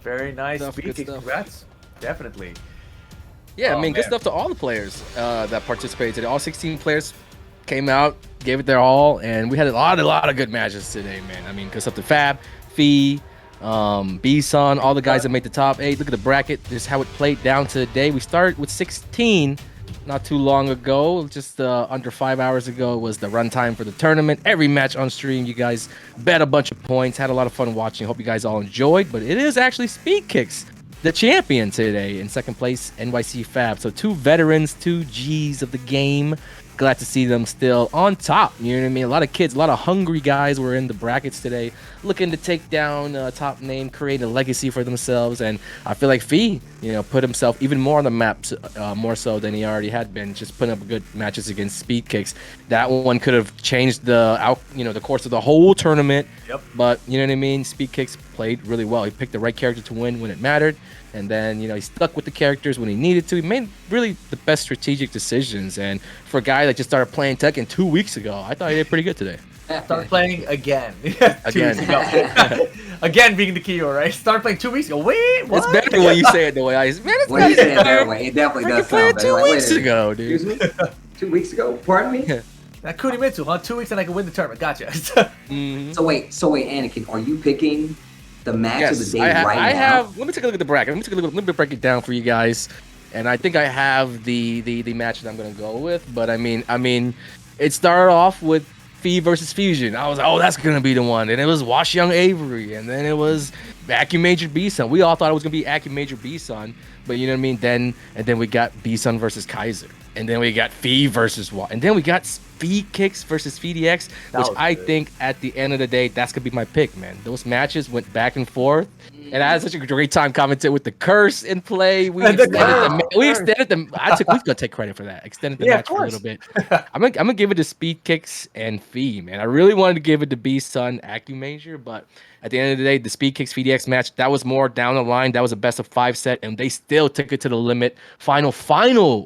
S3: Very nice.
S5: Stuff,
S3: Speed
S5: good
S3: kicks.
S5: stuff.
S3: Congrats. Definitely.
S5: Yeah,
S3: Oh,
S5: I mean, good
S3: man.
S5: stuff to all the players that participated today. All 16 players came out, gave it their all, and we had a lot of good matches today, man. I mean, good stuff to Fab, Fee, B-Sun, all the guys that made the top 8. Look at the bracket. This is how it played down to the day. We started with 16 not too long ago. Just under 5 hours ago was the runtime for the tournament. Every match on stream, you guys bet a bunch of points. Had a lot of fun watching. Hope you guys all enjoyed. But it is actually Speed Kicks, the champion today. In second place, NYC Fab. So 2 veterans, 2 G's of the game. Glad to see them still on top. You know what I mean? A lot of kids, a lot of hungry guys were in the brackets today, looking to take down top name, create a legacy for themselves. And I feel like Fee, you know, put himself even more on the map, more so than he already had been, just putting up good matches against Speed Kicks. That one could have changed the the course of the whole tournament.
S3: Yep.
S5: But you know what I mean? Speed Kicks played really well. He picked the right character to win when it mattered. And then, you know, he stuck with the characters when he needed to. He made really the best strategic decisions. And for a guy that just started playing Tekken 2 weeks ago, I thought he did pretty good today.
S3: Start playing again. 2
S5: Again.
S3: weeks ago. Again being the key, right? Start playing 2 weeks ago. Wait, what?
S5: It's better when you say it the way I... Man, it's
S2: When you say it
S5: better.
S2: that way, it definitely
S5: I
S2: does
S5: played
S2: sound better.
S5: 2
S2: Like, wait
S5: weeks
S2: a minute.
S5: ago, dude.
S2: Excuse me? 2 weeks ago? Pardon me?
S3: Now, Kunimitsu, huh? 2 weeks and I can win the tournament. Gotcha.
S2: So wait, Anakin, are you picking the match of the
S5: Yes,
S2: day
S5: I
S2: now?
S5: have... Let me take a look at the bracket. Let me break it down for you guys. And I think I have the match that I'm going to go with. But, I mean, it started off with Fee versus Fusion. I was like, oh, that's going to be the one. And it was Wash Young Avery. And then it was AccuMajor B-Sun. We all thought it was going to be AccuMajor B-Sun. But you know what I mean? Then we got B-Sun versus Kaiser. And then we got Fee versus Wash. And then we got Speed Kicks versus FDX, which I think at the end of the day, that's going to be my pick, man. Those matches went back and forth. And I had such a great time commenting with the curse in play. We extended the we're gonna take credit for that. Extended the match for a little bit. I'm gonna give it to Speed Kicks and Fee, man. I really wanted to give it to B-Sun AccuMajor, but at the end of the day, the Speed Kicks FDX match, that was more down the line. That was a best of 5 set, and they still took it to the limit. Final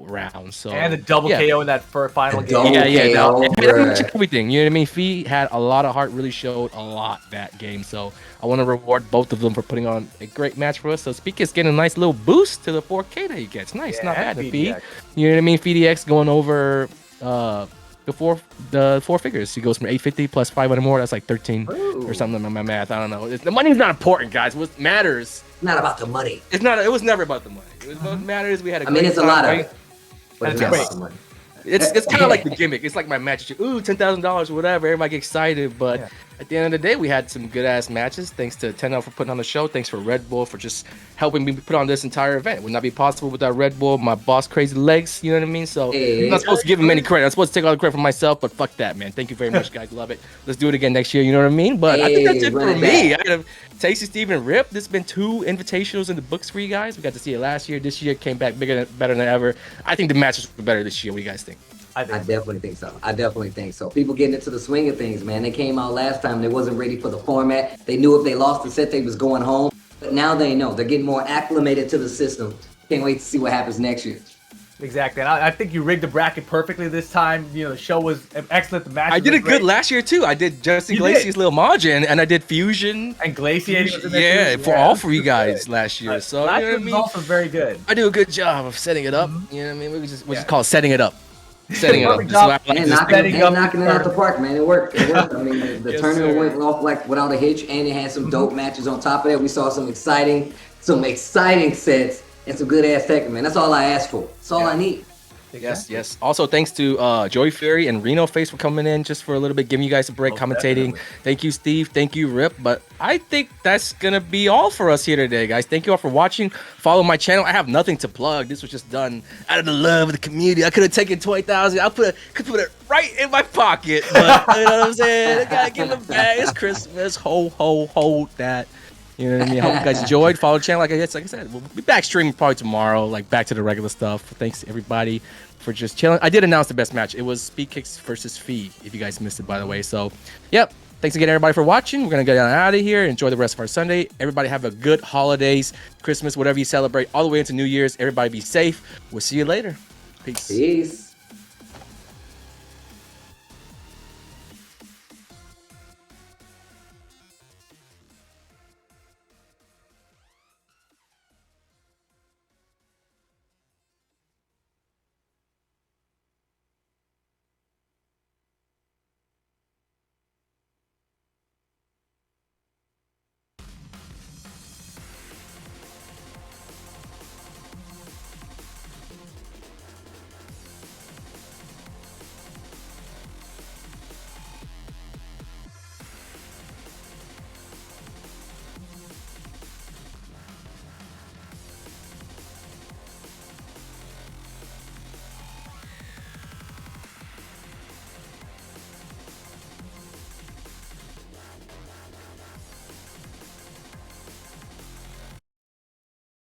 S5: round. So
S3: and the double KO in that final game.
S5: Everything. You know what I mean? Fee had a lot of heart, really showed a lot that game. So I want to reward both of them for putting on a great match for us. So Speed Kicks getting a nice little boost to the 4K that he gets. Nice, not bad. Fee, you know what I mean? FDX going over the four figures. He goes from 850 plus 500 more. That's like 13 or something on my math. I don't know. The money's not important, guys. What matters?
S2: It's not about the money.
S5: It's not. It was never about the money. It was what matters. We had a.
S2: It's a lot of it, but it's not
S3: great.
S2: about the money.
S5: It's kind of like the gimmick. It's like my match. Ooh, $10,000 or whatever. Everybody get excited, but at the end of the day, we had some good ass matches. Thanks to 10L for putting on the show. Thanks for Red Bull for just helping me put on this entire event. It would not be possible without Red Bull, my boss, Crazy Legs. You know what I mean? So I'm not supposed to give him any credit. I'm supposed to take all the credit for myself, but fuck that, man. Thank you very much, guys. Love it. Let's do it again next year. You know what I mean? But I think that's it for me. I have Tasty Steve and Rip. This has been 2 invitationals in the books for you guys. We got to see it last year. This year came back better than ever. I think the matches were better this year. What do you guys think?
S2: I definitely think so. I definitely think so. People getting into the swing of things, man. They came out last time. They wasn't ready for the format. They knew if they lost the set, they was going home. But now they know. They're getting more acclimated to the system. Can't wait to see what happens next year.
S3: Exactly. And I think you rigged the bracket perfectly this time. You know, the show was excellent. The match.
S5: I did it good last year, too. I did Justin Glacier's Lil Majin, and I did Fusion.
S3: And Glacier.
S5: Yeah, for all 3 guys last year. So,
S3: last
S5: you know
S3: year
S5: what I mean?
S3: was also very good.
S5: I do a good job of setting it up. You know what I mean? We just call it setting it up. Setting it up.
S3: Perfect job.
S2: And knocking it out the park, man. It worked. It worked. I mean, the tournament went off like without a hitch, and it had some dope matches on top of that. We saw some exciting sets and some good ass tech, man. That's all I asked for. That's all I need.
S5: Yes. Also, thanks to Joey Fury and Reno Face for coming in just for a little bit, giving you guys a break, commentating. Definitely. Thank you, Steve. Thank you, Rip. But I think that's gonna be all for us here today, guys. Thank you all for watching. Follow my channel. I have nothing to plug. This was just done out of the love of the community. I could have taken 20,000. I could put it right in my pocket, but you know what I'm saying? I gotta give it back. It's Christmas. Hold that. You know what I mean? I hope you guys enjoyed. Follow the channel. Like I said, we'll be back streaming probably tomorrow, like back to the regular stuff. Thanks to everybody for just chilling. I did announce the best match. It was Speed Kicks versus Fee, if you guys missed it, by the way. So, yep. Thanks again, everybody, for watching. We're going to get out of here. Enjoy the rest of our Sunday. Everybody have a good holidays, Christmas, whatever you celebrate, all the way into New Year's. Everybody be safe. We'll see you later. Peace.